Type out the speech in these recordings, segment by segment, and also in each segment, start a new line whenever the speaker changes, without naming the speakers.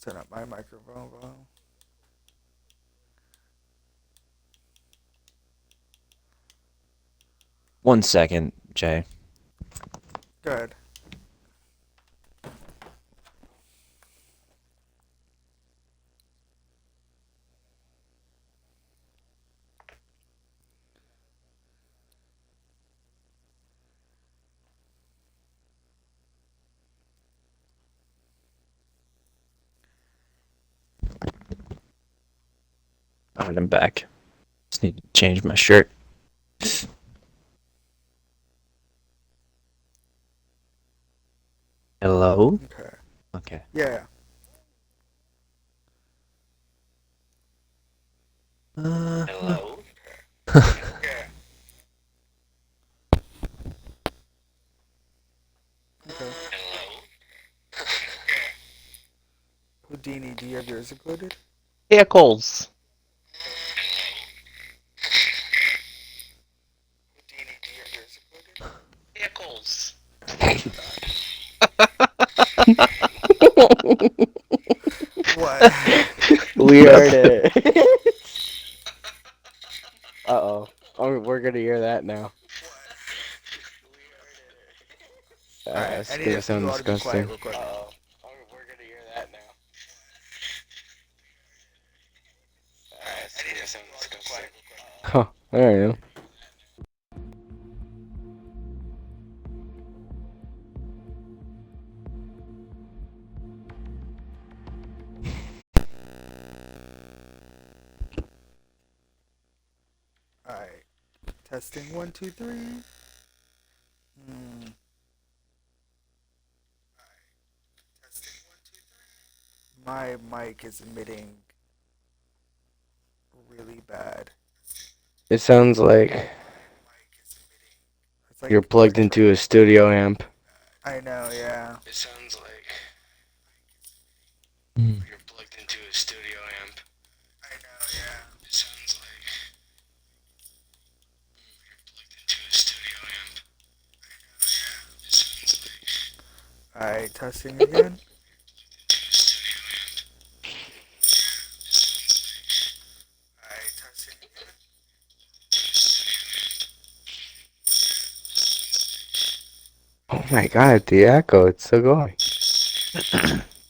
Turn up my microphone volume.
One second, Jay.
Good.
Alright, I'm back. Just need to change my shirt. Hello?
Okay.
Okay.
Yeah.
Hello?
Yeah. Okay. Houdini, do you have yours included?
Vehicles.
Houdini, do you have yours included?
Vehicles.
What?
We heard it. Uh-oh. We're gonna hear that now.
Alright,
It's
I
gonna
need you
sound
all to be quiet
disgusting.
real quick.
Uh-oh. We're gonna hear that now. It's gonna sound disgusting. Huh. Alright.
Alright. Testing 1, 2, 3. Hmm. My mic is emitting really bad.
It sounds like
It's like
you're plugged
electro.
into a studio amp.
I know, yeah.
It sounds like
Hmm.
you're plugged into a studio amp.
I know, yeah.
It sounds like you're plugged into a studio amp. It sounds like
Alright, testing again. Alright, testing again.
Oh my god, the echo, it's still going.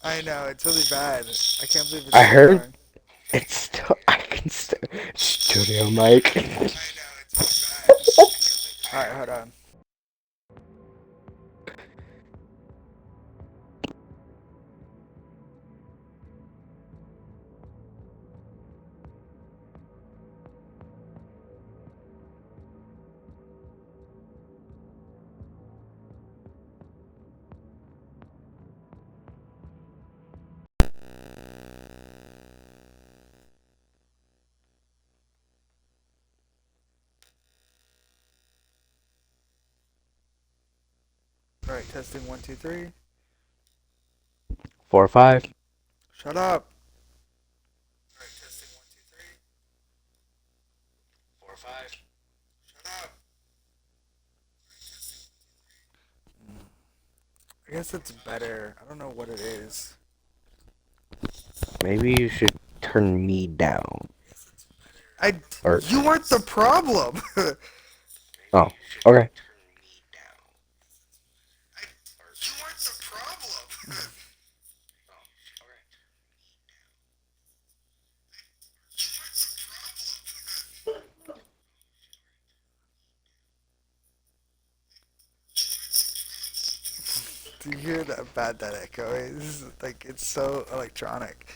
I know, it's really bad. I can't believe it's
I
still
heard
going.
it's still, I can still, studio mic.
I know, it's really bad. Alright, hold on. Alright, testing 1, 2, 3.
4 or 5.
Shut up. Alright, testing 1, 2, 3.
4 or 5.
Shut up. I guess it's better. I don't know what it is.
Maybe you should turn me down.
I.
Or
You aren't the problem.
oh, okay.
You aren't the problem. Do you hear that bad that echo is? Like, it's so electronic.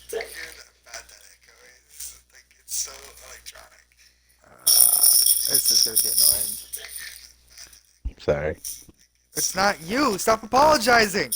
Do you hear that bad that echo is? Like, it's so electronic. This is gonna be annoying.
Sorry.
It's not you. Stop apologizing.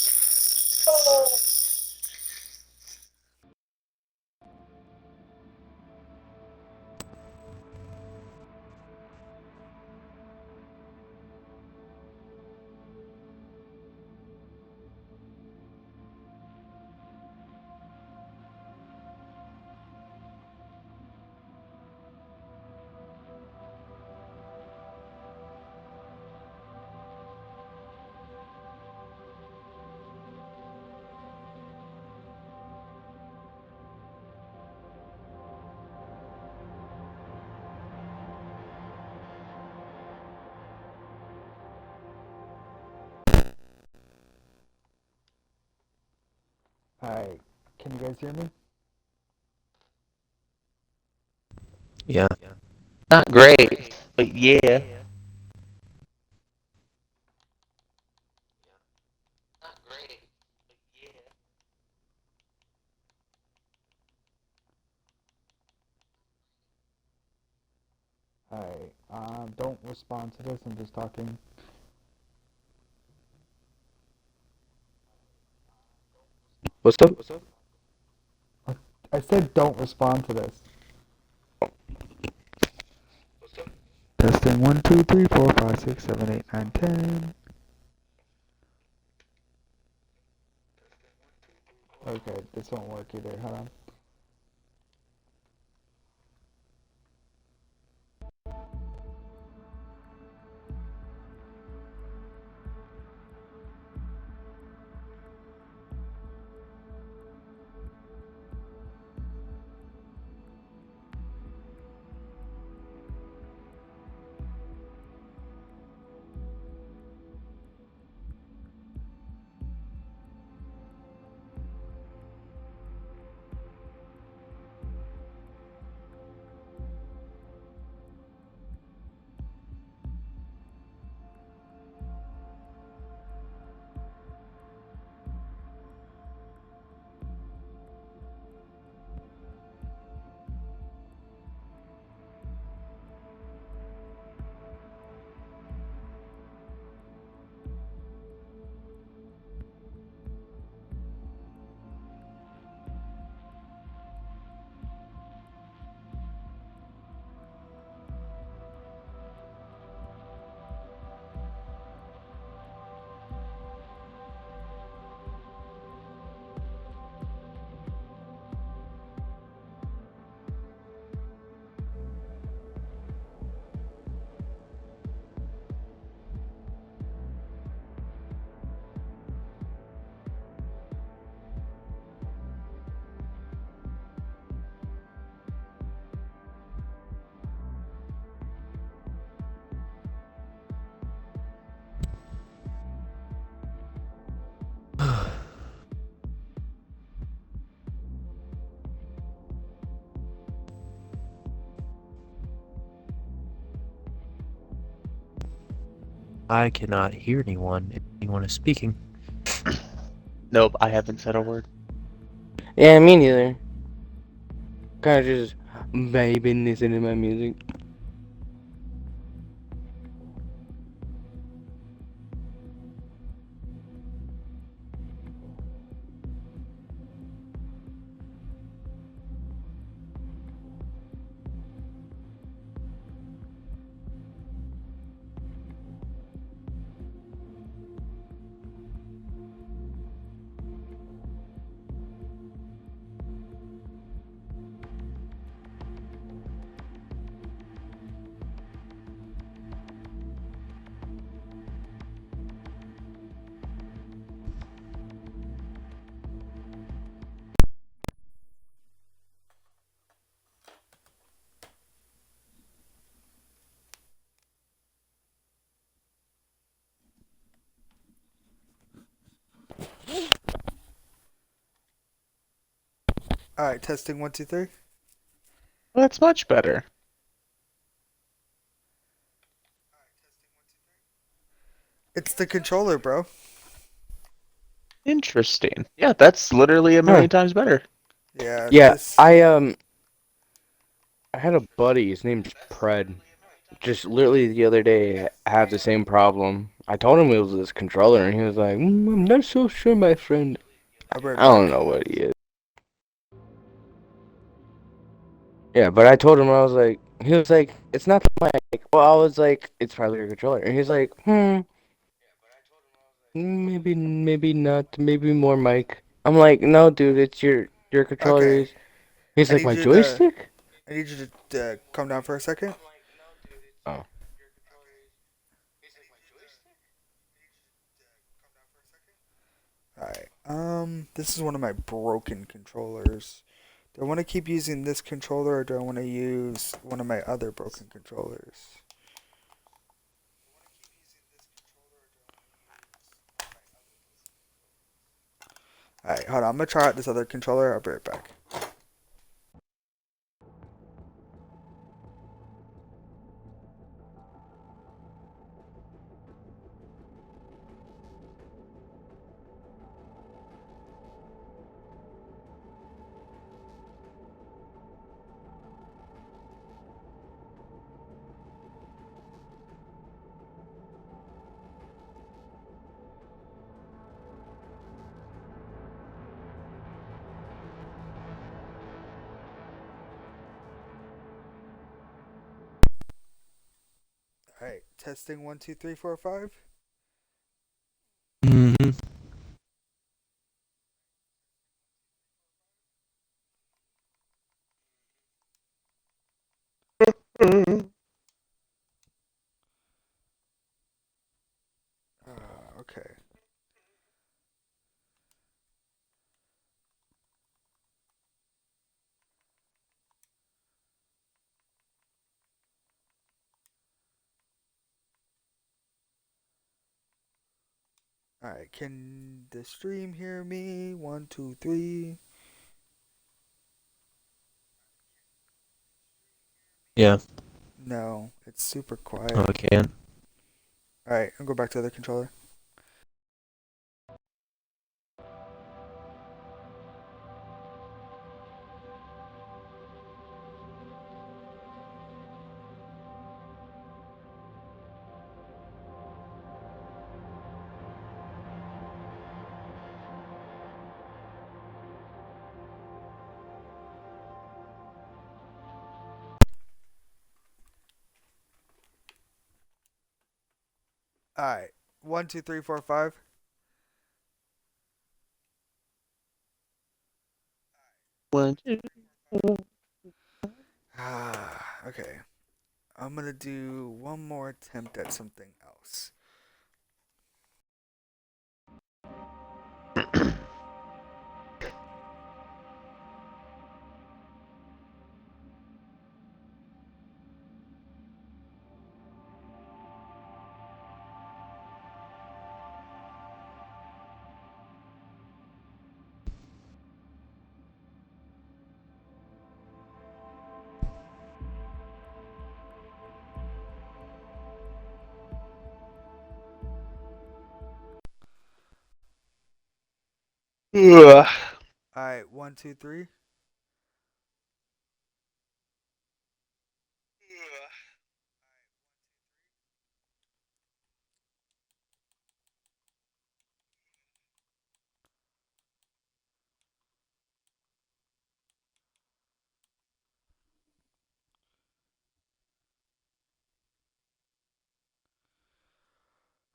Alright, can you guys hear me?
Yeah.
Not great, but yeah.
Alright, don't respond to this, I'm just talking.
What's up?
I said don't respond to this. Testing 1, 2, 3, 4, 5, 6, 7, 8, 9, 10. Okay, this won't work either, hold on.
I cannot hear anyone if anyone is speaking.
Nope, I haven't said a word.
Yeah, me neither. Kind of just vibing listening to my music.
Alright, testing 1, 2, 3.
Well, that's much better.
It's the controller, bro.
Interesting. Yeah, that's literally a
Huh.
million times better.
Yeah,
Yeah,
this.
I had a buddy. His name's Pred. Just literally the other day, I have the same problem. I told him it was this controller, and he was like, I'm not so sure, my friend."
I'll be right
I don't
back.
know what he is. Yeah, but I told him, I was like, he was like, it's not the mic. Well, I was like, it's probably your controller. And he's like, maybe not. Maybe more mic. I'm like, no, dude, it's your controller
Okay.
is. He's
I
like,
need
my
you to.
joystick?
I need you to calm down for a second.
Oh.
Alright. This is one of my broken controllers. Do I want to keep using this controller or do I want to use one of my other broken controllers? Alright, hold on. I'm gonna try out this other controller. I'll be right back. Alright, testing 1, 2, 3, 4, 5.
Mm-hmm.
Okay. Alright, can the stream hear me? 1, 2, 3.
Yeah.
No, it's super quiet.
Oh, I can.
Alright, I'll go back to the other controller. Alright, 1, 2, 3, 4, 5.
One, two.
Okay. I'm gonna do one more attempt at something else.
Ugh.
Alright, 1, 2, 3.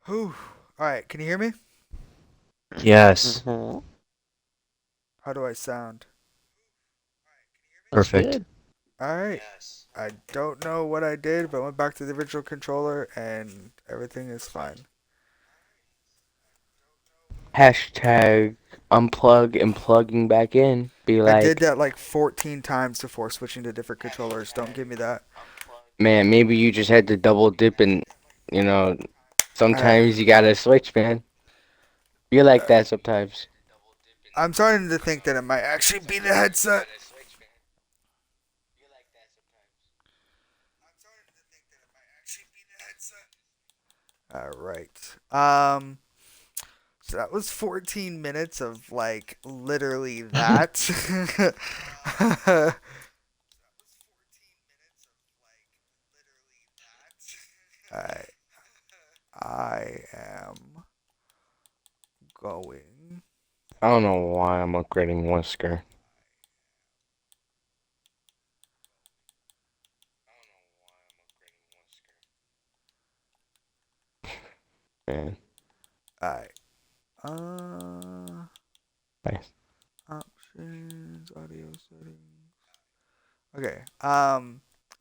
Whew. Alright, can you hear me?
Yes.
Mhm.
How do I sound?
Perfect.
Good.
Alright. I don't know what I did, but I went back to the original controller and everything is fine.
Hashtag unplug and plugging back in. Be
I did
like,
that like 14 times before switching to different controllers. Don't give me that.
man, maybe you just had to double dip and, you know,
Alright.
sometimes you gotta switch, man. Be like that sometimes.
I'm starting to think that it might actually be the headset. Alright. So that was 14 minutes of like literally that. I I am going.
I don't know why I'm upgrading Whisker. Man,
Alright. Uh,
nice.
options, audio settings. Okay.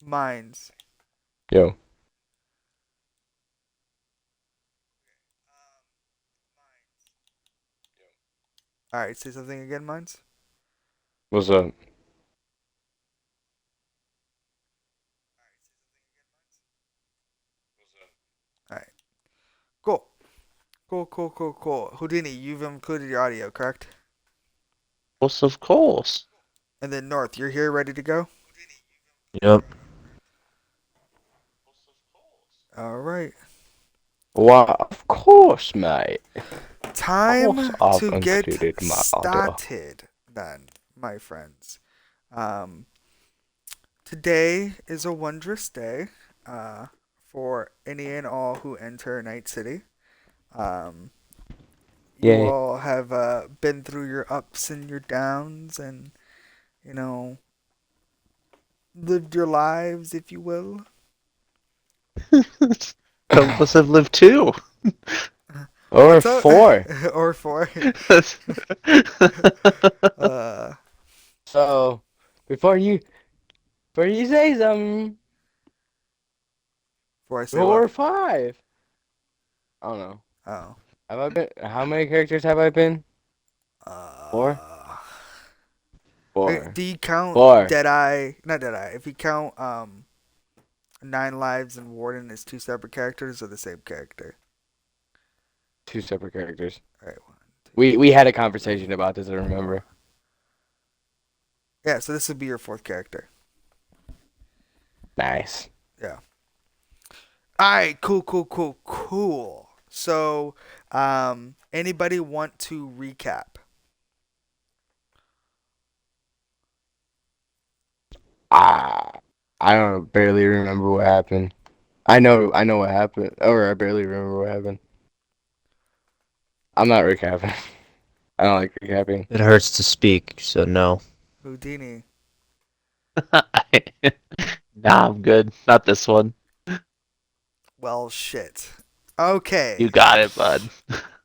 Mines.
Yo,
Alright, say something again, mines.
what's up?
Alright. Cool. Cool. Houdini, you've included your audio, correct?
Of course.
And then North, you're here, ready to go?
Yep.
All right.
Why, of course, mate. Of
Time
course I've
to get
included my order.
started, then, my friends. Um, Today is a wondrous day for any and all who enter Night City. Um, you
Yay.
all have been through your ups and your downs and, you know, lived your lives, if you will.
Some of us have lived too.
Or
What's up?
4.
Or four. uh,
So, before you say something,
before I say
4
what?
or 5. I don't know.
Oh.
Have I been? How many characters have I been? 4.
Uh,
4.
do you count
4.
Deadeye? Not Deadeye. If you count Nine Lives and Warden as two separate characters or the same character?
2 separate characters.
All right, one, two,
We had a conversation about this. I remember.
yeah. So this would be your fourth character.
Nice.
Yeah. All right. Cool. So, anybody want to recap?
Ah, I don't barely remember what happened. I know what happened, or I barely remember what happened. I'm not recapping. I don't like recapping.
It hurts to speak, so no.
Houdini.
Nah, I'm good. Not this one.
Well, shit. Okay.
You got it, bud.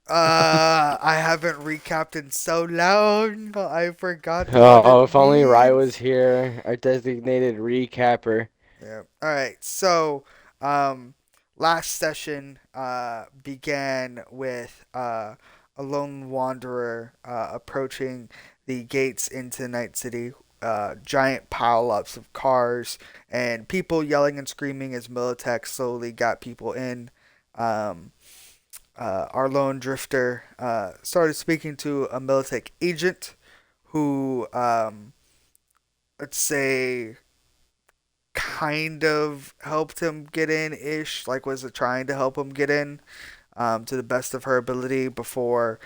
I haven't recapped in so long. I forgot what
Oh,
it
if only Rai was
means.
here, our designated recapper.
Yeah. All right. So, um, last session began with a lone wanderer approaching the gates into Night City. Giant pile-ups of cars and people yelling and screaming as Militech slowly got people in. Um, our lone drifter started speaking to a Militech agent who, let's say, kind of helped him get in ish, like was trying to help him get in to the best of her ability before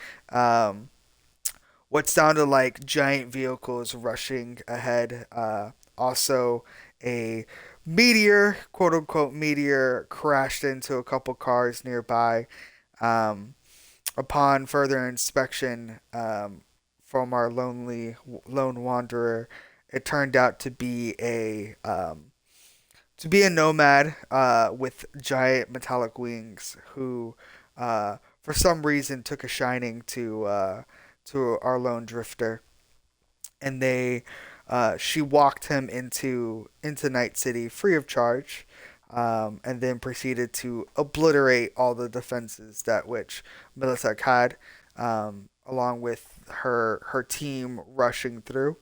what sounded like giant vehicles rushing ahead. Also, a meteor, quote unquote meteor, crashed into a couple cars nearby. Um, Upon further inspection from our lone wanderer, it turned out to be a nomad with giant metallic wings who, for some reason, took a shining to our lone drifter, and she walked him into Night City free of charge, and then proceeded to obliterate all the defenses that which Militech had, along with her team rushing through.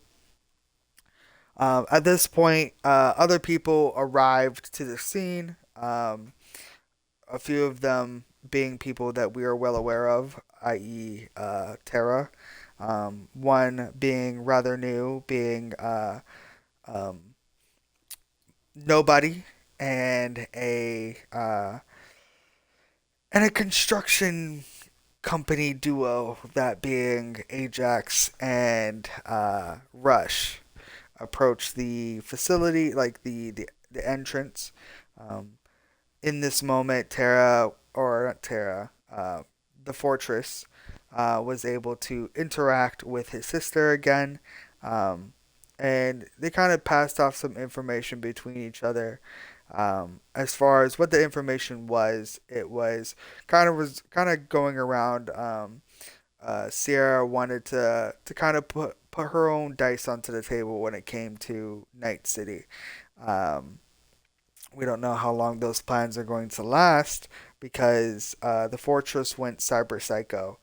At this point, other people arrived to the scene. A few of them being people that we are well aware of, i.e., Terra. One being rather new, being um, nobody, and a construction company duo, that being Ajax and Rush, approach the facility, like the entrance. Um, in this moment, Terra, or not Terra, the Fortress, was able to interact with his sister again. Um, and they kind of passed off some information between each other. As far as what the information was, it was kind of going around. Sierra wanted to kind of put her own dice onto the table when it came to Night City. Um, we don't know how long those plans are going to last because the fortress went cyber psycho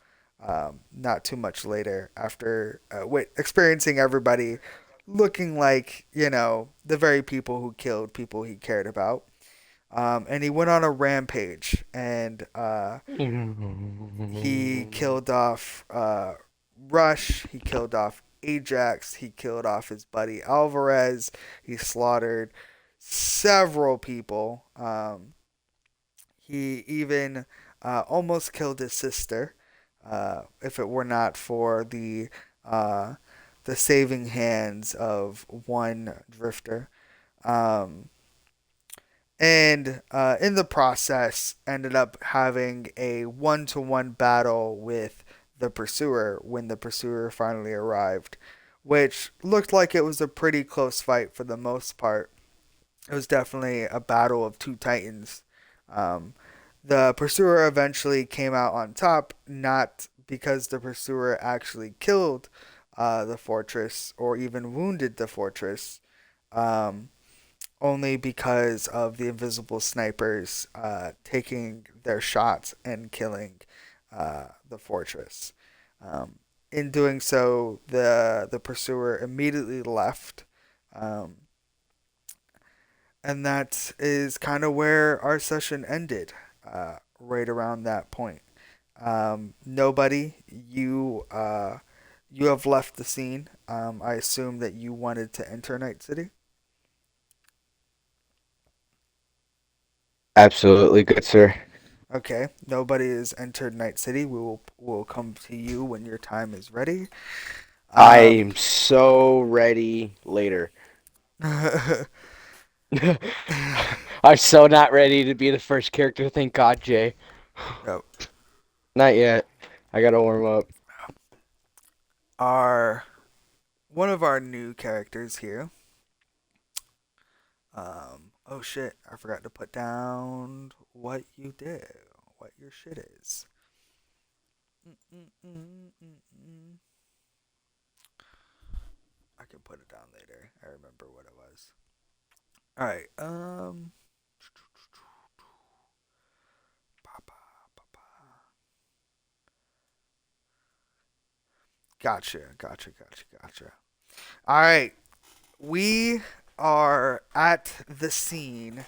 not too much later after experiencing everybody looking like, the very people who killed people he cared about. And he went on a rampage and he killed off Rush, he killed off Ajax. He killed off his buddy Alvarez. He slaughtered several people. He even almost killed his sister. If it were not for the saving hands of one drifter. Um, and in the process ended up having a one-to-one battle with the pursuer when the pursuer finally arrived, which looked like it was a pretty close fight for the most part. It was definitely a battle of two titans. um, the pursuer eventually came out on top, not because the pursuer actually killed the fortress or even wounded the fortress, um, only because of the invisible snipers taking their shots and killing the fortress. In doing so, the pursuer immediately left, um, and that is kind of where our session ended. Right around that point, nobody, you have left the scene. I assume that you wanted to enter Night City.
Absolutely, good sir.
Okay, nobody has entered Night City. We will come to you when your time is ready. Um,
I'm so ready later. I'm so not ready to be the first character. Thank God, Jay.
no,
Not yet. I gotta warm up.
our one of our new characters here. Oh shit! I forgot to put down what you did, what your shit is. Mm-mm-mm-mm-mm. I can put it down later. I remember what it was. All right. Gotcha. All right. We are at the scene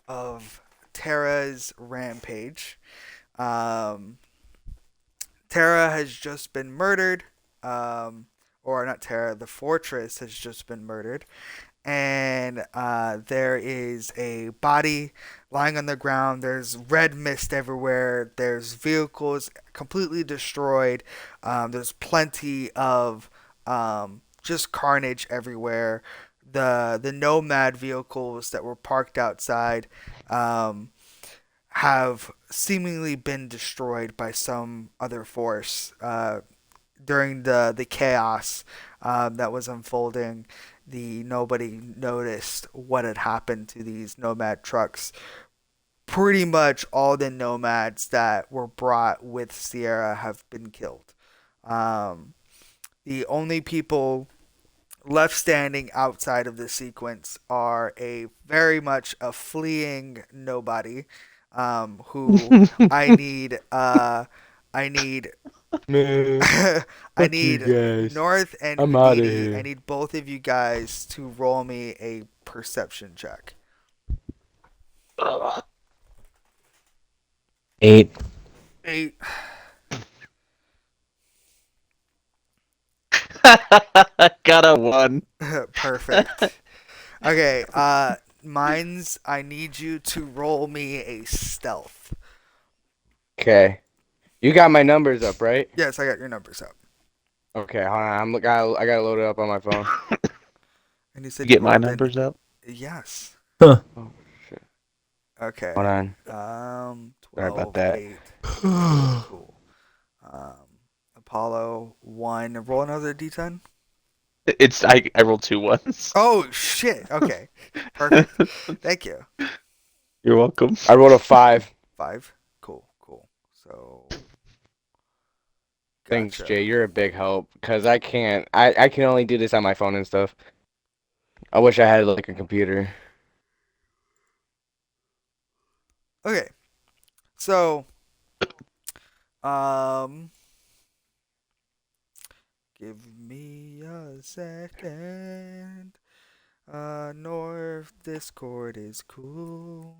of Terra's rampage. Um, Terra has just been murdered. Or not Terra, the fortress has just been murdered. And there is a body lying on the ground. There's red mist everywhere. There's vehicles completely destroyed. There's plenty of just carnage everywhere. The nomad vehicles that were parked outside um, have seemingly been destroyed by some other force during the chaos that was unfolding. The nobody noticed what had happened to these nomad trucks. Pretty much all the nomads that were brought with Sierra have been killed. Um, the only people left standing outside of the sequence are a very much a fleeing nobody, who I need I need
Man,
I
fuck you
need
guys.
North and
I'm out of
Houdini. I
here.
need both of you guys to roll me a perception check.
8.
8.
Got a 1.
Perfect. Okay, mine's I need you to roll me a stealth.
Okay. You got my numbers up, right?
Yes, I got your numbers up.
Okay, hold on. I gotta load it up on my phone.
And you
You
said you
get my
rolled an
numbers up?
yes.
Huh.
Oh shit.
Okay.
Hold on. Sorry about
12,
that.
8. Cool. Um, Apollo 1. Roll another d10.
I rolled 2 ones.
Oh, shit. Okay. Perfect. Thank you.
You're welcome.
I rolled a 5.
5. Cool. So,
Thanks,
gotcha.
Jay. You're a big help. Cause I can't. I can only do this on my phone and stuff. I wish I had like a computer.
Okay. So, um, give me a second. North Discord is cool.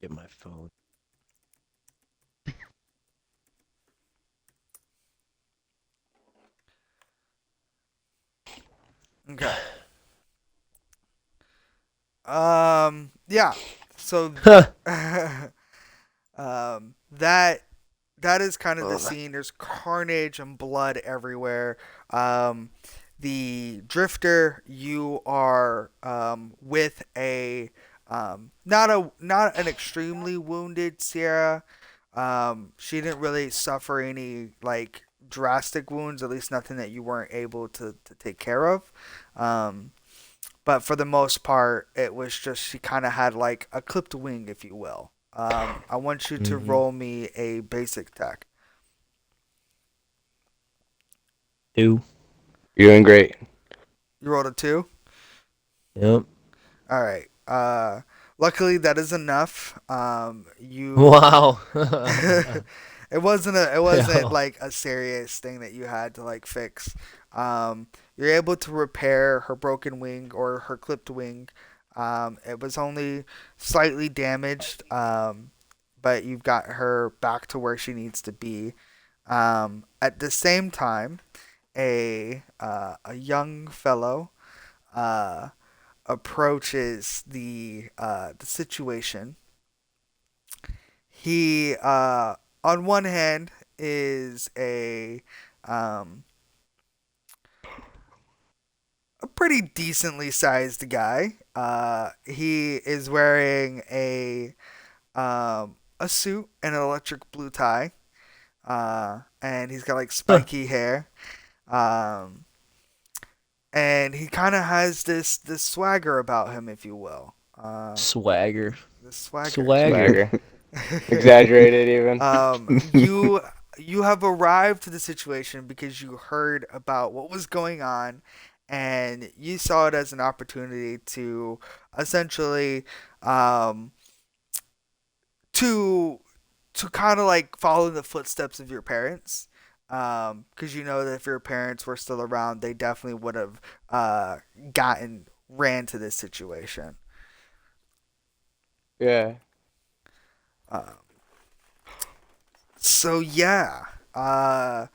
Get my phone.
Yeah. So,
Huh.
that is kind of the
Ugh.
scene. There's carnage and blood everywhere. Um, the drifter, you are with a not an extremely wounded Sierra. She didn't really suffer any like drastic wounds, at least nothing that you weren't able to take care of. Um, but for the most part, it was just she kind of had like a clipped wing, if you will. I want you to
Hmm.
roll me a basic attack.
Two.
You're doing great.
You rolled a two.
Yep.
All right. Luckily that is enough. You.
Wow.
It wasn't
Yeah.
like a serious thing that you had to like fix. You're able to repair her broken wing or her clipped wing. It was only slightly damaged. But you've got her back to where she needs to be. At the same time, a young fellow uh, approaches the situation. He on one hand is um, a pretty decently sized guy. He is wearing a suit and an electric blue tie. And he's got like
Huh.
spiky hair. Um, and he kind of has this swagger about him, if you will.
Swagger.
This swagger.
Swagger.
Swagger. Exaggerated even.
You have arrived to the situation because you heard about what was going on, and you saw it as an opportunity to essentially um, to kind of like follow in the footsteps of your parents. Because you know that if your parents were still around, they definitely would have ran to this situation.
Yeah.
Uh, so yeah, uh,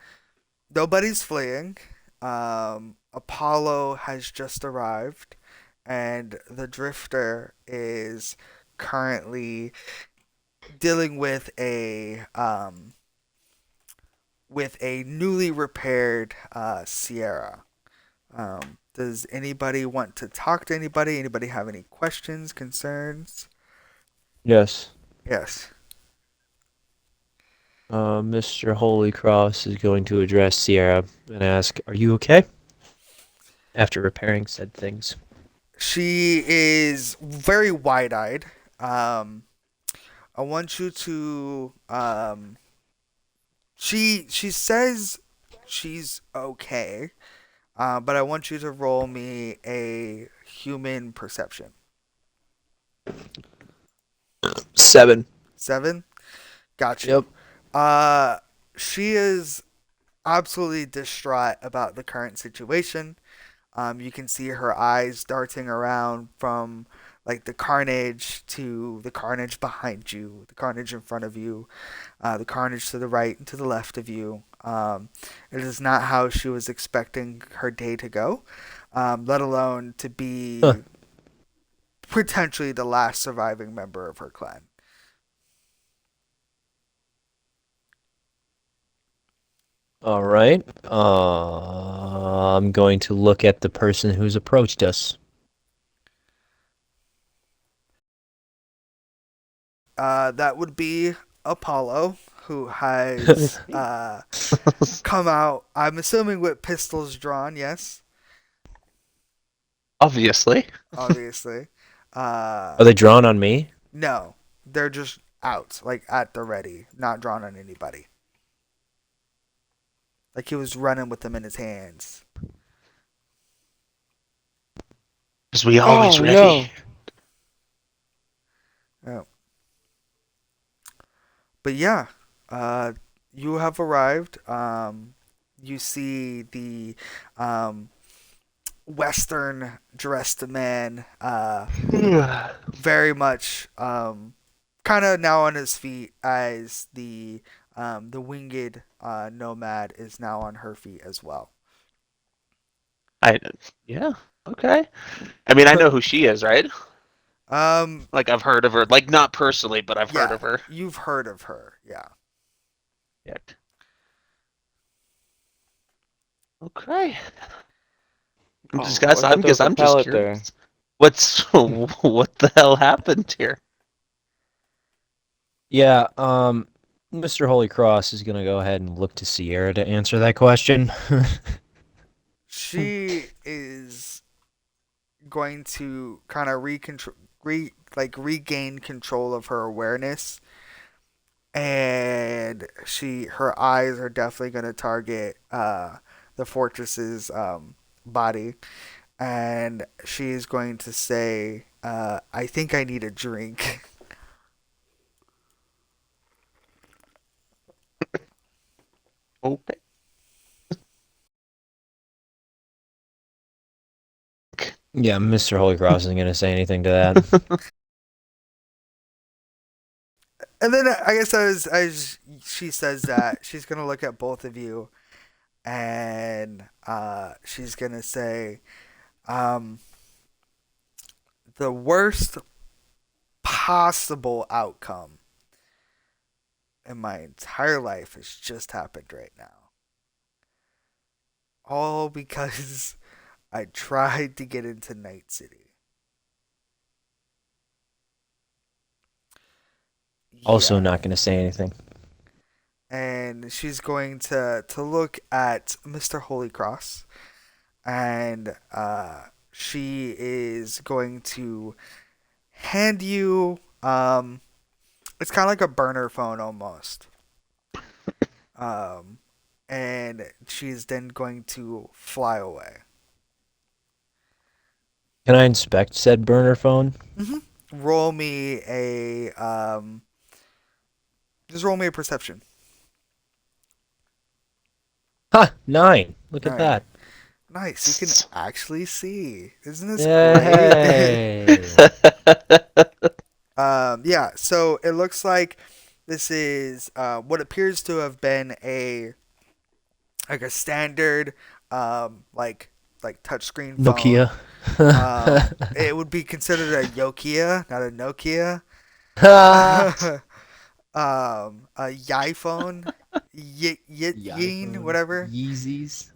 nobody's fleeing. Apollo has just arrived, and the Drifter is currently dealing with a newly repaired Sierra. Does anybody want to talk to anybody? Anybody have any questions, concerns?
Yes.
Yes.
Mr. Holy Cross is going to address Sierra and ask, "Are you okay?" After repairing said things.
She is very wide eyed. Um, I want you to. She says she's okay, but I want you to roll me a human perception.
7.
7. Got you.
Yep.
Uh, she is absolutely distraught about the current situation. You can see her eyes darting around from like the carnage to the carnage behind you, the carnage in front of you, the carnage to the right and to the left of you. It is not how she was expecting her day to go, let alone to
Huh.
be potentially the last surviving member of her clan.
All right. I'm going to look at the person who's approached us.
That would be Apollo, who has come out, I'm assuming with pistols drawn, yes,
Obviously.
obviously.
Are they drawn on me?
No, they're just out, like at the ready, not drawn on anybody. Like he was running with them in his hands.
Because we always
Oh
ready.
no.
Oh. But yeah, uh, you have arrived. You see the um, Western dressed man, very much kind of now on his feet as the winged nomad is now on her feet as well.
I yeah. Okay. I mean, I know who she is, right? Like I've heard of her, like not personally, but I've heard
Yeah,
of her.
you've heard of her. Yeah.
Yeah. Okay. Just
Oh,
guys,
I thought there was a
I'm just
pallet there.
curious. What's what the hell happened here?
Yeah, Mr. Holy Cross is gonna go ahead and look to Sierra to answer that question.
She is going to kind of regain control of her awareness, and her eyes are definitely going to target the fortress's body, and she's going to say, "I think I need a drink."
Okay.
Yeah, Mr. Holy Cross isn't gonna say anything to that.
And then I guess as she says that, she's gonna look at both of you, and she's gonna say, um, "The worst possible outcome in my entire life has just happened right now. All because I tried to get into Night City."
Also,
Yeah.
not gonna say anything.
And she's going to look at Mr. Holy Cross, and she is going to hand you it's kind of like a burner phone almost. Um, and she's then going to fly away.
Can I inspect said burner phone?
Mm-hmm. Roll me a just roll me a perception.
Ha! 9. Look at
Nine.
that.
Nice. You can actually see. Isn't this great?
Yay!
Yeah. So it looks like this is what appears to have been a standard touchscreen phone.
Nokia.
It would be considered a Nokia, not a Nokia.
Ha!
A Yiphone,
The
Yin,
iPhone.
whatever.
Yeezys.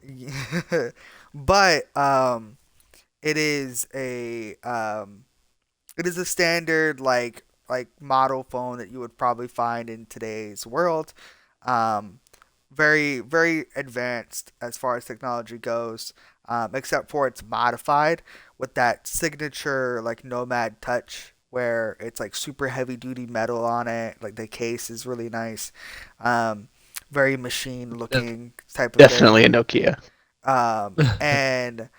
But it is a standard model phone that you would probably find in today's world. Um, very very advanced as far as technology goes, except for it's modified with that signature like Nomad touch where it's like super heavy duty metal on it. Like the case is really nice, um, very machine looking type of thing.
Definitely a Nokia.
And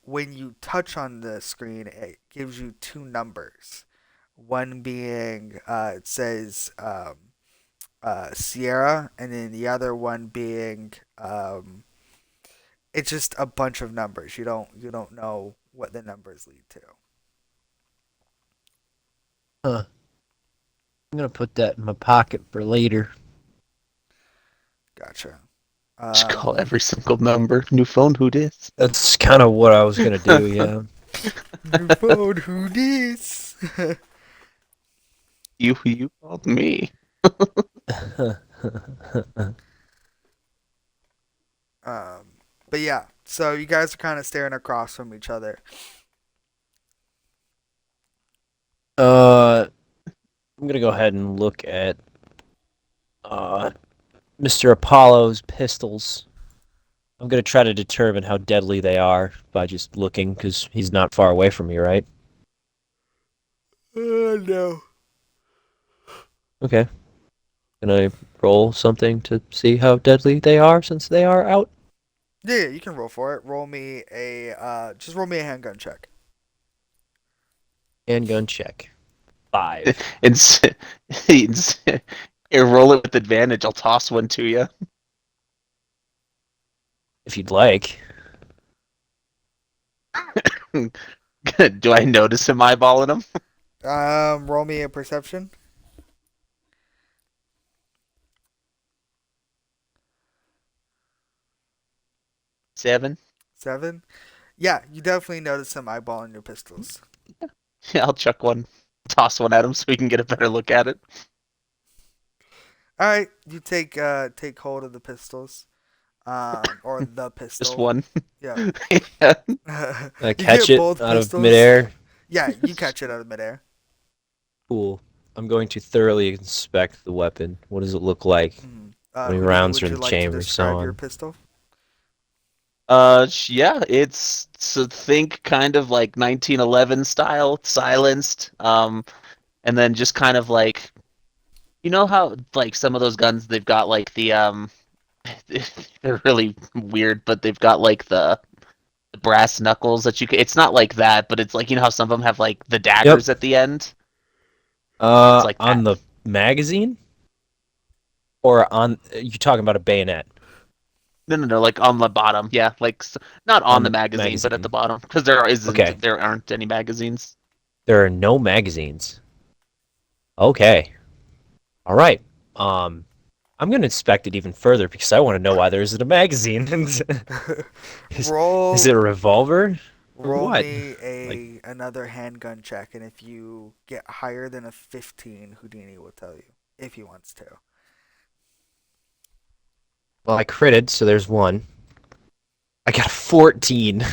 when you touch on the screen, it gives you two numbers. One being it says Sierra, and then the other one being it's just a bunch of numbers. You don't know what the numbers lead to.
Huh. I'm gonna put that in my pocket for later.
Gotcha.
Just call
Um,
every single number. New phone, who dis?
That's kind of what I was gonna do, yeah.
New phone, who this?
You called me.
um, but yeah, so you guys are kind of staring across from each other.
I'm gonna go ahead and look at uh, Mr. Apollo's pistols. I'm gonna try to determine how deadly they are by just looking, because he's not far away from me, right?
No.
Okay. Can I roll something to see how deadly they are since they are out?
Yeah, you can roll for it. Just roll me a handgun check.
Handgun check. 5.
It's, it's here, roll it with advantage. I'll toss one to you.
If you'd like.
Do I notice him eyeballing him?
Roll me a perception.
7.
7. Yeah, you definitely notice some eyeballing your pistols.
Yeah, I'll chuck one, toss one at him so we can get a better look at it.
All right, you take hold of the pistols, or the
Just
pistol.
one.
Yeah.
Yeah.
You
Catch
get
it
both
out of
pistols.
midair.
Yeah, you catch it out of midair.
Cool. I'm going to thoroughly inspect the weapon. What does it look like? How many
Houdini,
rounds
would
are in
you
the
like to
chamber, so
describe your
on.
pistol?
Yeah, it's so think kind of like 1911 style, silenced. And then just kind of like you know how like some of those guns they've got like the they're really weird, but they've got like the brass knuckles that you can. It's not like that, but it's like you know how some of them have like the
Yep.
daggers at the end. It's like
On
that.
the magazine? Or on, you talking about a bayonet?
No, like on the bottom. Yeah, like not
On
on the
the
magazine, but at the
magazine.
bottom because
Okay.
there aren't any magazines.
There are no magazines. Okay. All right. Um, I'm gonna inspect it even further because I want to know why there isn't a magazine. is, is
roll
it a revolver or
roll
what?
me
Like,
another handgun check, and if you get higher than a 15, Houdini will tell you if he wants to.
well, I critted, so there's one. I got a 14.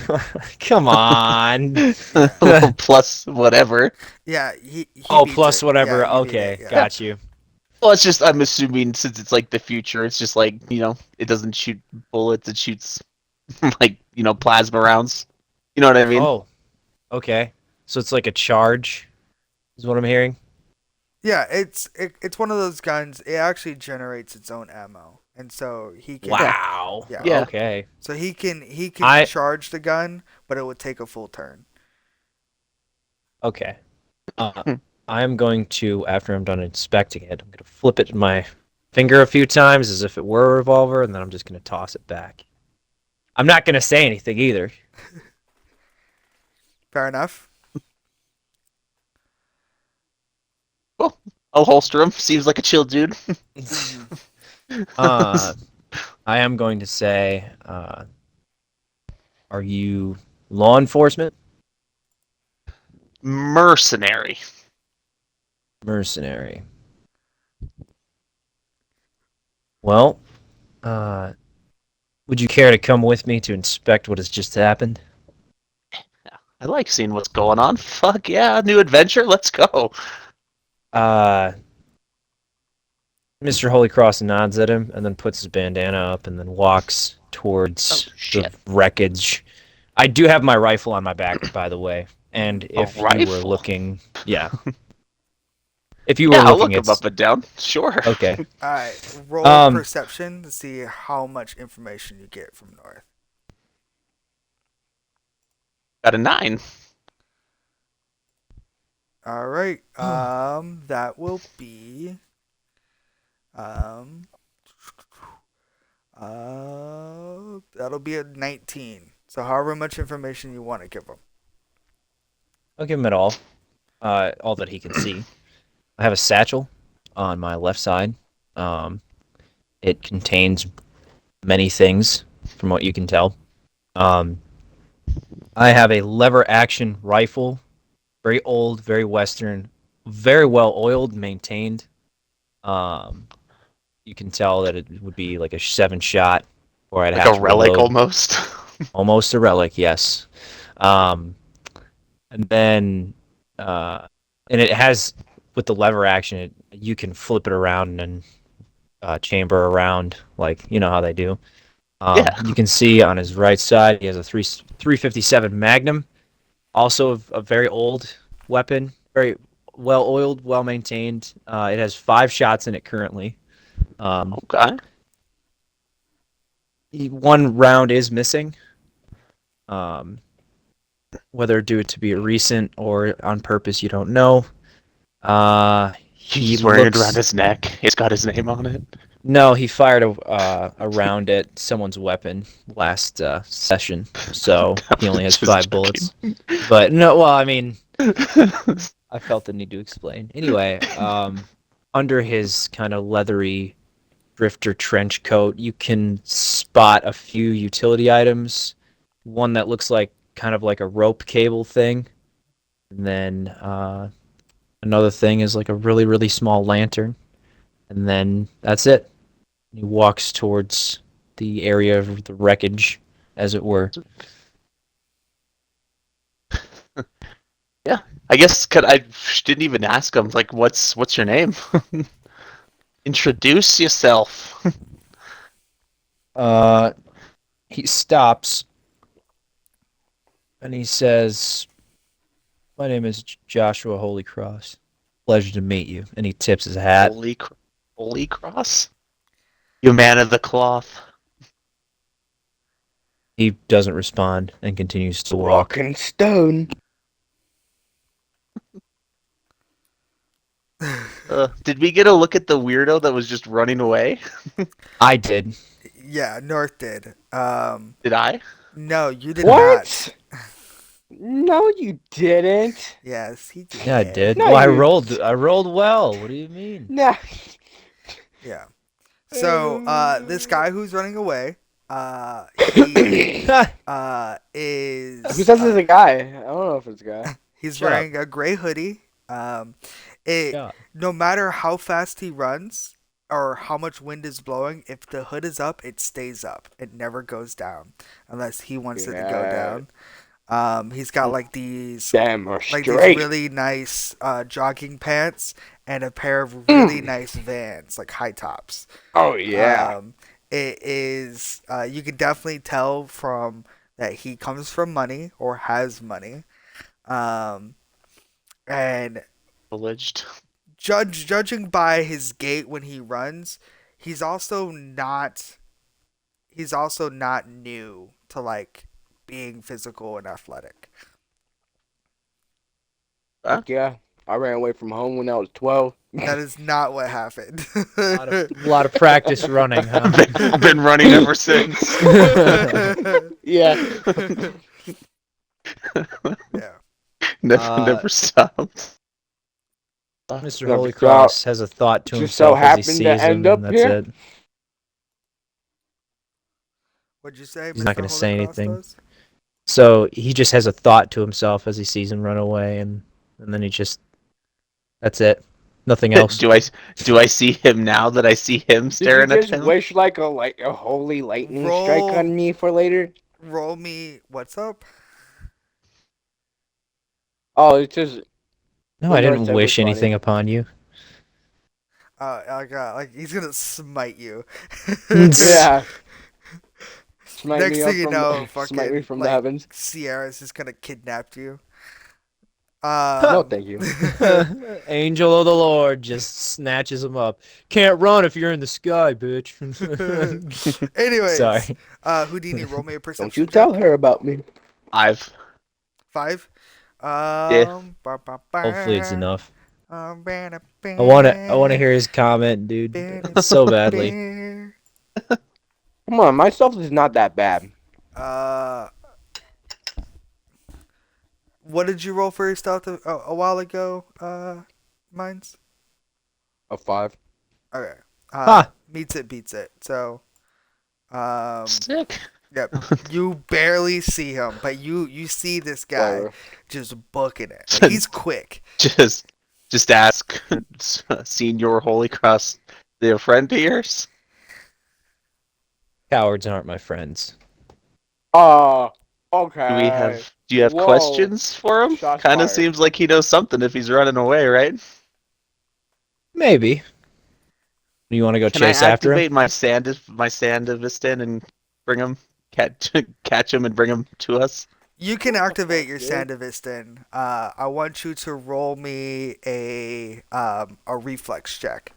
Come on.
Yeah,
Plus whatever.
yeah, he
Oh,
beats
plus
it. Yeah,
whatever.
you beat it.
Okay,
Yeah.
got you.
Well, it's just I'm assuming since it's like the future, it's just like it doesn't shoot bullets, it shoots like plasma rounds. You know what I mean?
Oh, okay. So it's like a charge, is what I'm hearing.
Yeah, it's one of those guns. It actually generates its own ammo, and so he can.
Yeah.
Wow.
Yeah.
Yeah.
Okay.
So he can
I
charge the gun, but it would take a full turn.
okay. I'm going to, after I'm done inspecting it, I'm going to flip it in my finger a few times as if it were a revolver, and then I'm just going to toss it back. I'm not going to say anything either.
Fair enough.
Well, I'll holster him. Seems like a chill dude.
uh, I am going to say, are you law enforcement?
Mercenary.
Mercenary. Well, would you care to come with me to inspect what has just happened?
I like seeing what's going on. Fuck yeah, new adventure. Let's go.
Uh, Mr. Holy Cross nods at him and then puts his bandana up and then walks towards
Oh,
the
shit.
wreckage. I do have my rifle on my back, by the way. And
A
if you were
rifle?
looking, yeah. If you were
Yeah, I'll look
looking,
him
it's
up and down. Sure.
okay.
All right, roll
Um,
perception to see how much information you get from North.
Got a 9.
All right, that will be um that'll be a 19. So however much information you want to give him.
I'll give him it all that he can see. I have a satchel on my left side. Um, it contains many things, from what you can tell. Um, I have a lever action rifle, very old, very Western, very well oiled, maintained. Um, you can tell that it would be like a 7 shot, or I'd
Like
have
a
to
relic
reload.
almost.
Almost a relic, yes. Um, and then, and it has with the lever action, you can flip it around and chamber around, like you know how they do.
Yeah.
You can see on his right side, he has a 357 Magnum, also a very old weapon, very well oiled, well maintained. It has 5 shots in it currently.
Okay.
One round is missing. Whether due to be recent or on purpose, you don't know. He
He's wearing it around
looks.
his neck. It's got his name on it.
No, he fired a round at someone's weapon last session, so he only has
Just
5 bullets. But no, well, I mean, I felt the need to explain. Anyway, under his kind of leathery drifter trench coat, you can spot a few utility items. One that looks like kind of like a rope cable thing. And then another thing is like a really, really small lantern. And then that's it. He walks towards the area of the wreckage, as it were.
Yeah, I guess could I didn't even ask him like what's your name? Introduce yourself.
Uh, he stops and he says, "My name is Joshua Holy Cross. Pleasure to meet you." And he tips his hat.
Holy cross. You man of the cloth.
He doesn't respond and continues to walk.
Rock and stone.
Did we get a look at the weirdo that was just running away?
I did.
Yeah, North did.
Did I?
No, you did not.
What? No, you didn't.
Yes, he did.
Yeah, I did.
No,
Well, I
you-
rolled. I rolled well. What do you mean?
Nah.
Yeah. So, this guy who's running away, he is
Who says it's a guy? I don't know if it's a guy.
he's
Shut up.
wearing a gray hoodie.
Yeah.
No matter how fast he runs or how much wind is blowing, if the hood is up, it stays up. It never goes down unless he wants it to go
Yeah.
down. He's got like these
Damn, or
like
straight.
these really nice jogging pants and a pair of really nice Vans, like high tops.
Oh yeah.
It is you can definitely tell from that he comes from money or has money. And
Privileged.
judging by his gait when he runs, he's also not new to like being physical and athletic.
Huh?
Yeah. I ran away from home when I was 12.
That is not what happened.
A lot of practice running, huh?
I've been running ever since.
Yeah.
Yeah.
Never stopped.
Mr.
Never
Holy
stop.
Cross has a thought to
Just so
himself as he
happened
sees
to
him,
end up
and that's
here.
it.
What'd you say?
He's not
Mr.
gonna say
Holy Cross
anything.
does?
So he just has a thought to himself as he sees him run away, and then he just that's it. Nothing else.
Do I see him now that I see him
Did you
staring at
just
him?
wish like a holy lightning strike
Roll.
on me for later?
Roll me. What's up?
Oh, it's just
No,
What
I
North
didn't
said
wish
was funny.
anything upon you.
Like he's gonna smite you.
yeah. Smite
Next
me
thing
up
you
from
know,
smite me
fucking
from the
like
heavens.
Sierra's just gonna kidnap you.
No, thank you.
Angel of the Lord just snatches him up. Can't run if you're in the sky, bitch.
Anyways,
Sorry.
Houdini, roll me a perception
Don't you
check.
tell her about me.
5.
5.
Yeah.
Hopefully it's enough.
I
I wanna hear his comment, dude. So badly.
Come on, my stuff is not that bad.
What did you roll for your stealth a while ago, Mines?
A 5.
Okay.
Ha!
Meets it, beats it. So,
Sick.
yep. You barely see him, but you see this guy
Whatever.
just booking it. Like, he's quick.
Just ask Senior Holy Cross, they're a friend of yours?
Cowards aren't my friends.
Okay.
Do you have
Whoa.
questions for him?
Shots
Kind of
fired.
seems like he knows something if he's running away, right?
Maybe. You want to go
Can I
chase after him?
activate my Sandevistan and bring him catch him and bring him to us?
You can
What the
activate
fuck,
your
dude?
Sandevistan. I want you to roll me a reflex check.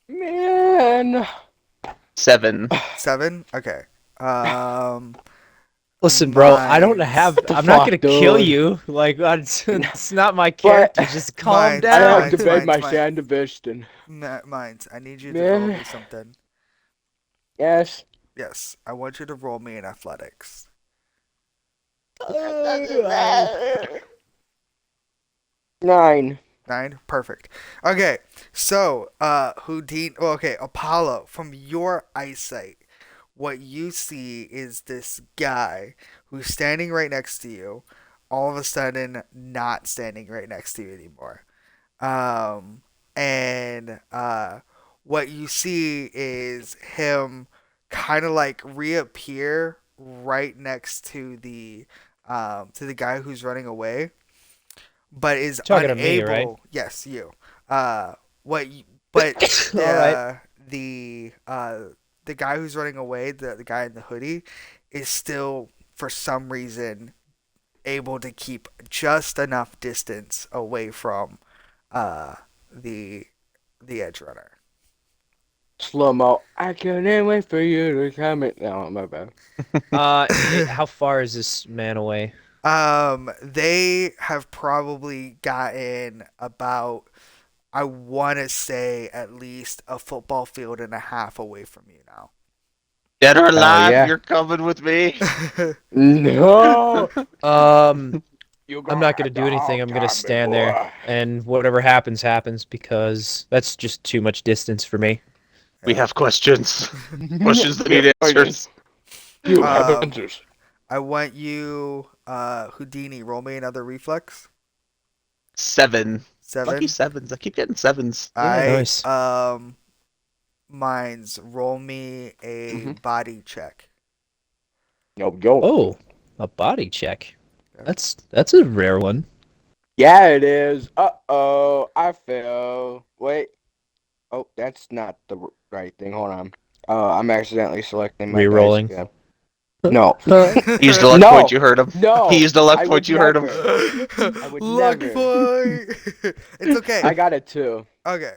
Man.
7.
7? Okay.
Listen, bro, I don't
Mines.
have.
What the
I'm not
fuck,
gonna kill
dude?
you. Like, it's not my character. Just calm
Mines,
I
down.
mines,
activate my
mines.
Sandevistan.
Mines, I need you to roll me
Man.
something.
Yes.
Yes, I want you to roll me in athletics.
9.
9? Perfect. Okay, so, Houdini, oh, okay, Apollo, from your eyesight, what you see is this guy who's standing right next to you, all of a sudden not standing right next to you anymore. And what you see is him kind of like reappear right next to the guy who's running away, but is
Talking to me, right?
unable. Yes, you. What? You, but
All right.
the guy who's running away, the guy in the hoodie, is still for some reason able to keep just enough distance away from uh the the edge runner.
Slow mo. I couldn't wait for you to come in. No, my bad.
How far is this man away?
They have probably gotten about, I want to say, at least a football field and a half away from you now.
Dead or
Hell
alive,
yeah.
you're coming with me.
No.
Um,
You're
I'm
gonna
not gonna
have to
do anything.
hog
I'm gonna
tie me,
stand there,
boy.
and whatever happens, happens because that's just too much distance for me.
We
Yeah.
have questions. Questions that need answers.
You have
Um,
answers.
I want you, Houdini, roll me another reflex.
7. Lucky
7.
7s. I keep getting 7s.
Yeah,
I
nice.
Mines, roll me a
Mhm.
body check.
Yo.
Oh, a body check.
Okay.
That's a rare one.
Yeah, it is. Uh-oh, I fell. Wait. Oh, that's not the right thing. Hold on. I'm accidentally selecting my dice
Rerolling.
again. No.
He used a luck point,
No.
you heard him. He
No.
used a luck
I
point,
would
you heard him.
never. I would
Luck
never.
point. It's okay.
I got a 2.
Okay.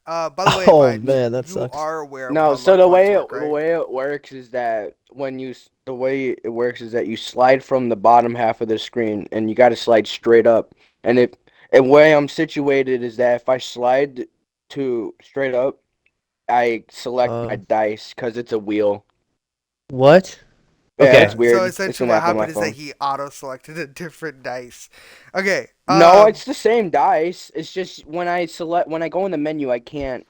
By the way,
Oh
Mines,
man, that
you
sucks.
are aware of
No,
how
so
luck points work,
the
right?
way it works is that the way it works is that you slide from the bottom half of the screen and you got to slide straight up. And if and where I'm situated is that if I slide to straight up, I select my
Um,
dice because it's a wheel.
what?
Yeah,
Okay.
it's
Yeah. So
weird. It's
essentially,
an
what
app on my
happened is that
phone.
he auto selected a different dice. Okay.
No, it's the same dice. It's just when I go in the menu,
He
I can't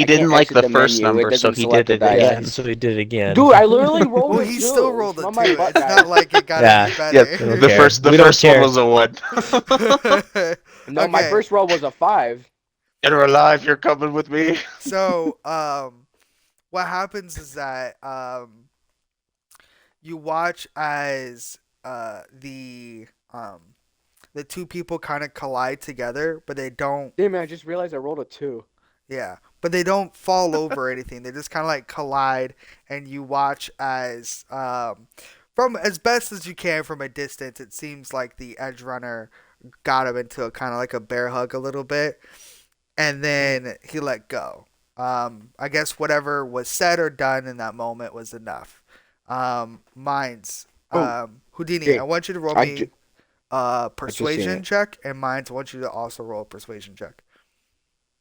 didn't like
exit
the
the
first
menu. It
number, so
doesn't
he
select
did
the
it
dice.
Yeah,
again.
so he did it again.
Dude, I literally rolled
Well,
a
he still
2
rolled a
on my
2.
butt
It's not
dice.
like it got
Yeah.
any
Yeah,
better.
We don't
the
care.
first
We don't
one
care.
was a 1.
No, my
Okay.
first roll was a 5.
Dead or alive, you're coming with me.
So, what happens is that you watch as the two people kind of collide together, but they don't.
Damn it, I just realized I rolled a 2.
Yeah, but they don't fall over or anything. They just kind of like collide, and you watch as from as best as you can from a distance. It seems like the edge runner got him into a kind of like a bear hug a little bit, and then he let go. I guess whatever was said or done in that moment was enough. Mines,
Oh,
Houdini, I
okay.
want you to roll
I, ju-
me
I just seen
persuasion
it.
check, and Mines, I want you to also roll a persuasion check.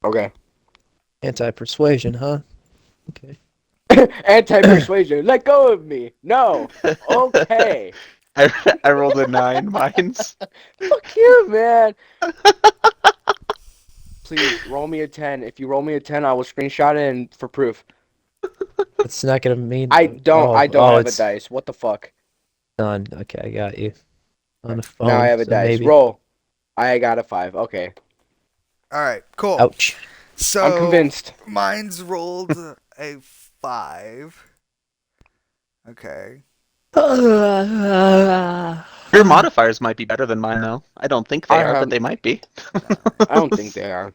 Okay.
Anti-persuasion, huh? Okay.
Anti-persuasion. Let go of me. No. Okay.
I rolled a 9, mines.
Fuck you, man. Please roll me a 10. If you roll me a 10, I will screenshot it and for proof.
It's not gonna mean.
I don't have a
It's
dice. What the fuck?
done. Okay, I got you on the
Now I
phone.
have a
So
dice.
maybe.
Roll. I got a 5. Okay.
All right, cool.
Ouch.
So
I'm convinced.
Mine's rolled a 5. Okay.
Your modifiers might be better than mine, though. I don't think they
I
are, but
have
they might be.
I don't think they are.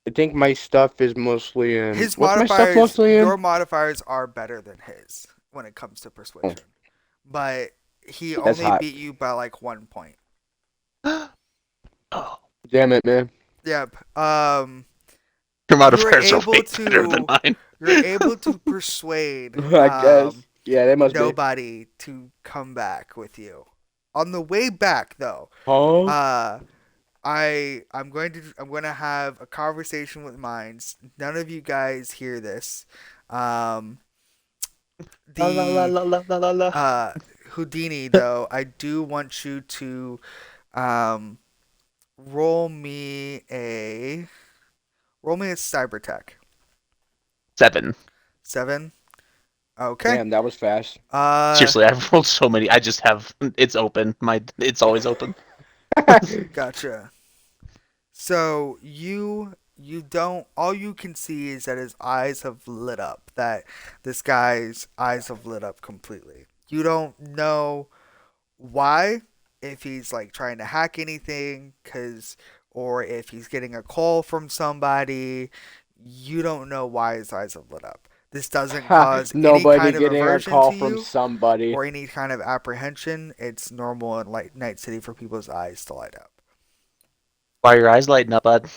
I think my stuff is mostly in.
His
What's my stuff
modifiers,
mostly in?
your modifiers are better than his when it comes to persuasion. But he
That's
only
hot.
beat you by like 1 point.
Oh,
Damn it, man.
Yep.
your modifiers are
able
way better than
to-
mine.
You're able to persuade
I guess. Yeah, they must be.
nobody to come back with you. On the way back, though,
Huh?
I'm going to have a conversation with Minds. None of you guys hear this.
La la la
The
la la la la la.
Houdini, though, I do want you to um roll me a cyber tech.
7.
7. Okay.
Damn, that was fast.
Seriously, I've rolled so many. I just have it's open. It's always open.
Gotcha. So you don't, all you can see is that his eyes have lit up. That this guy's eyes have lit up completely. You don't know why, if he's like trying to hack anything, cause, or if he's getting a call from somebody. You don't know why his eyes have lit up. This doesn't cause any
Nobody
kind of
getting a
aversion
call
to
from
you
somebody.
or any kind of apprehension. It's normal in Night City for people's eyes to light up.
Why are your eyes lighting up, bud?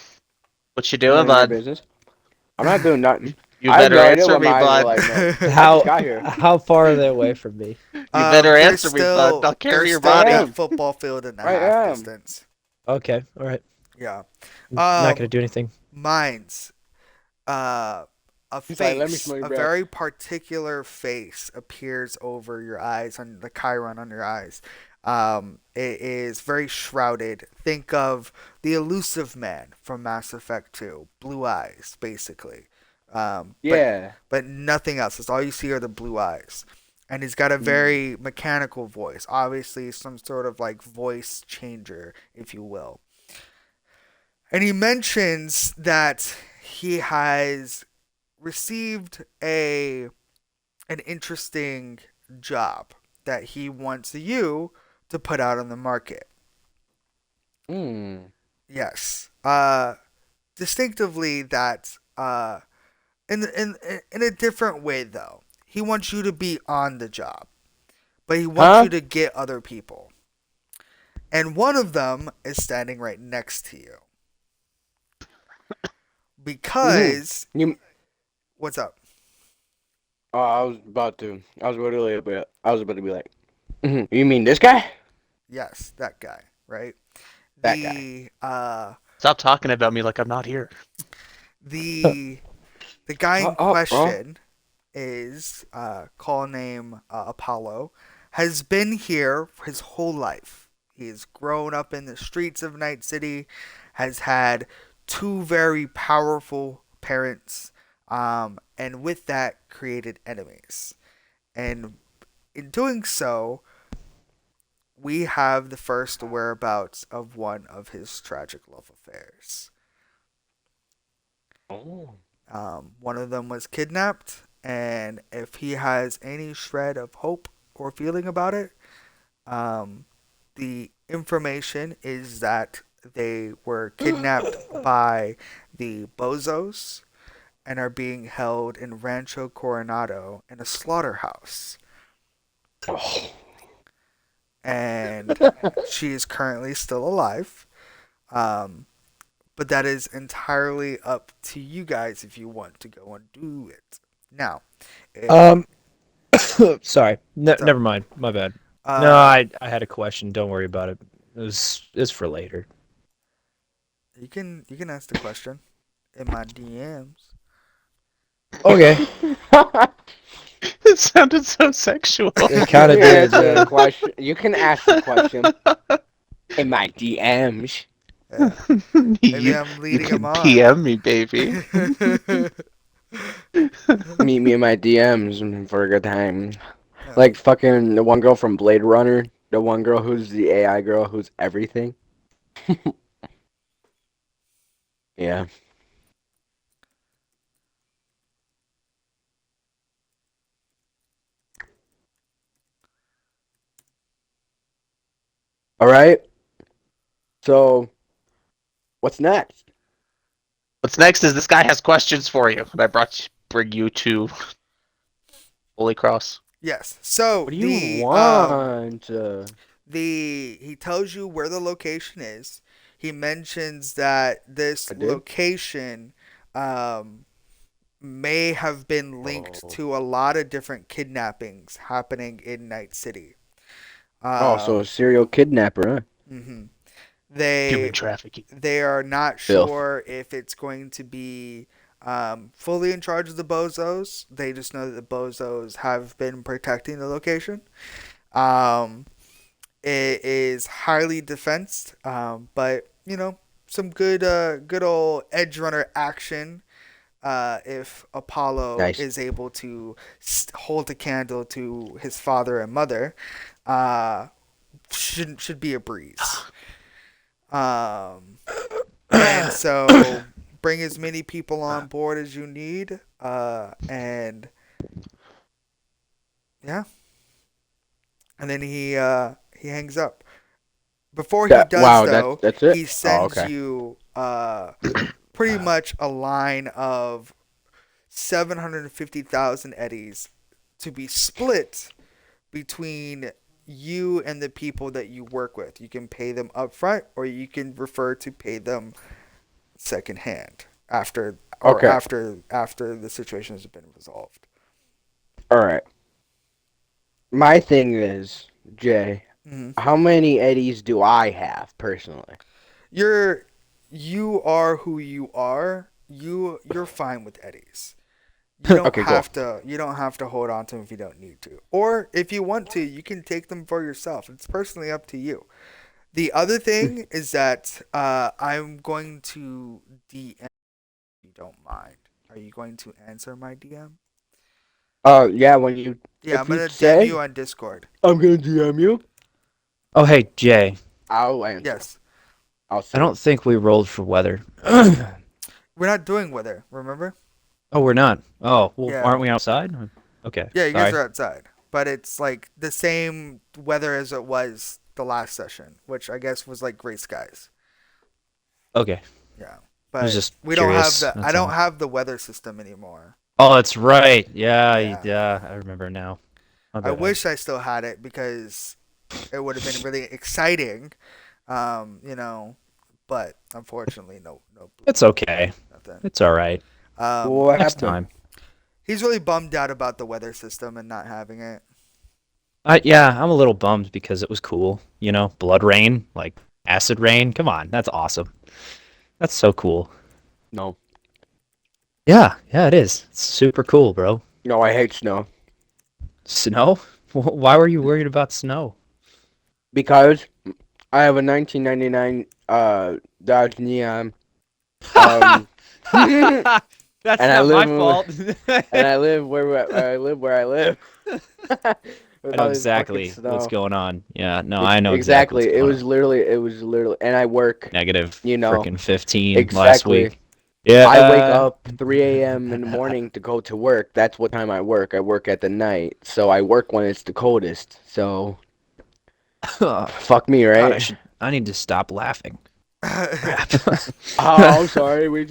What you doing,
None of your
bud?
business. I'm not doing nothing.
You
I have
better
no idea
answer
what
me,
my eyes are
bud.
like. No, I just
How
got here.
how far are they away from me?
You better
There's
answer me, bud.
still
I'll carry
there's
your
still
I
body.
a
am.
football field and a
I
half
am.
distance.
Okay, all right.
Yeah.
I'm not
Um,
gonna do anything.
Mines. Uh, a
He's like, let me
face,
smell your
a
breath.
very particular face appears over your eyes, on the chiron on your eyes. It is very shrouded. Think of the elusive man from Mass Effect 2. Blue eyes, basically. Um, but
Yeah.
but nothing else. That's all you see are the blue eyes. And he's got a
Mm.
very mechanical voice. Obviously, some sort of like voice changer, if you will. And he mentions that he has received an interesting job that he wants you to put out on the market.
Mm.
Yes. Distinctively that in a different way though. He wants you to be on the job, but he wants you
Huh?
to get other people. And one of them is standing right next to you.
Mm-hmm.
Because
You.
what's up?
Oh, I was about to. I was about to be like, You mean this guy?
Yes, that guy, right?
That guy.
The
Stop talking about me like I'm not here.
the the guy in
Oh, bro.
question is call name Apollo, has been here his whole life. He's grown up in the streets of Night City, has had two very powerful parents, and with that created enemies. And in doing so, we have the first whereabouts of one of his tragic love affairs.
Oh.
One of them was kidnapped, and if he has any shred of hope or feeling about it, um, the information is that they were kidnapped by the Bozos and are being held in Rancho Coronado in a slaughterhouse.
Oh.
And she is currently still alive. Um, but that is entirely up to you guys if you want to go and do it. Now, it,
Um, sorry.
so
Never mind. My bad. No,
uh,
I had a question. Don't worry about it. It's for later.
you can ask the question in my DMs.
Okay.
It sounded so sexual.
It
You
kind of
can
did.
answer the
Yeah.
question. You can ask the question in my DMs.
Yeah, maybe
you
I'm
you
leading him
can
on.
PM me, baby.
Meet me in my DMs for a good time.
Yeah.
Like fucking the one girl from Blade Runner. The one girl who's the AI girl who's everything. Yeah. All right. So, what's next?
What's next is this guy has questions for you, and bring you to Holy Cross.
Yes. So
What do you
the
want?
he tells you where the location is. He mentions that this
I did.
location um, may have been linked
Oh.
to a lot of different kidnappings happening in Night City.
Oh, so a
Um,
serial kidnapper, huh?
hmm
Human
They
trafficking.
they are not
Filth.
sure if it's going to be fully in charge of the bozos. They just know that the bozos have been protecting the location. Um, it is highly defensed, but some good old edge runner action if Apollo
Nice.
is able to hold a candle to his father and mother, uh, should be a breeze. Um, and so bring as many people on board as you need, and yeah, and then he hangs up. Before he
That
does,
wow.
though,
That's it.
he
Oh,
sends
okay.
you pretty much a line of 750,000 eddies to be split between you and the people that you work with. You can pay them upfront, or you can refer to pay them secondhand
Okay.
after the situation has been resolved.
All right. My thing is, Jay,
Hmm.
how many eddies do I have personally?
You're you are who you are. You're fine with eddies.
Okay, cool.
You don't have to hold on to them if you don't need to. Or if you want to, you can take them for yourself. It's personally up to you. The other thing is that I'm going to DM if you don't mind. Are you going to answer my DM?
Yeah. When you
Yeah, I'm
if you
gonna DM you
say
on Discord.
I'm gonna DM you,
Oh, hey, Jay.
I'll answer.
Yes.
I'll
I
see.
don't think we rolled for weather. Oh,
We're not doing weather, remember?
we're not. Oh, well,
Yeah.
aren't we outside? Okay,
Yeah, you guys
sorry.
are outside. But it's like the same weather as it was the last session, which I guess was like gray skies.
Okay,
Yeah.
I was
But
just
we don't have
curious.
I
That's
don't
all.
have the weather system anymore.
Oh, that's right. Yeah,
Yeah.
yeah, I remember now. My
I
bad.
wish I still had it because it would have been really exciting. You know, but unfortunately no
It's okay.
nothing.
It's all right.
What
Next
happened?
time.
He's really bummed out about the weather system and not having it.
Yeah, I'm a little bummed because it was cool. You know, blood rain, like acid rain. Come on, that's awesome. That's so cool.
No.
Yeah, yeah, it is. It's super cool, bro.
No, I hate snow
Snow? Why were you worried about snow?
because I have a 1999 Dodge Neon. Um, and
That's
I
not my
live
fault.
I live where I live.
I
With
know
all this fucking
exactly what's
snow.
going on. Yeah, no, I know exactly what's
Exactly.
going on.
It was literally, and I work.
Negative
You know
freaking 15 last
exactly.
week.
I wake
Yeah.
up 3 a.m. in the morning to go to work. That's what time I work. I work at the night, so I work when it's the coldest. So
God,
fuck me, right?
I need to stop laughing. Crap.
Oh, I'm sorry. We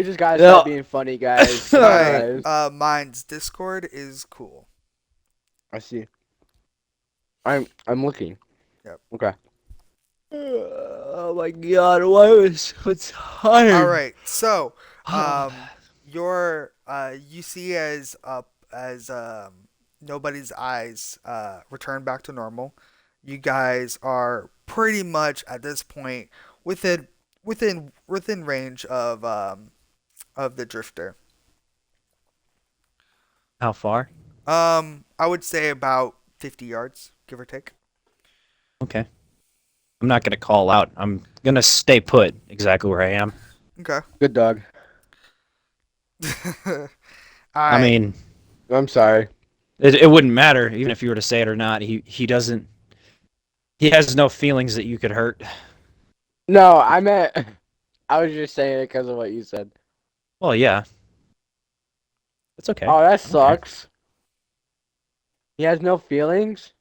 just gotta start
No.
being funny, guys. Come on,
My
guys.
mine's Discord is cool.
I see. I'm looking.
Yep.
Okay.
Oh my God, why was so
All
tired?
right. So,
Oh.
your you see as nobody's eyes return back to normal. You guys are pretty much at this point within within range of the drifter.
How far?
I would say about 50 yards, give or take.
Okay. I'm not gonna call out. I'm gonna stay put exactly where I am.
Okay.
Good dog.
All
I
right.
mean,
I'm sorry.
it wouldn't matter even if you were to say it or not. He doesn't. He has no feelings that you could hurt.
No, I meant. I was just saying it because of what you said.
Well, yeah, it's okay.
Oh, that
I don't care.
sucks. He has no feelings.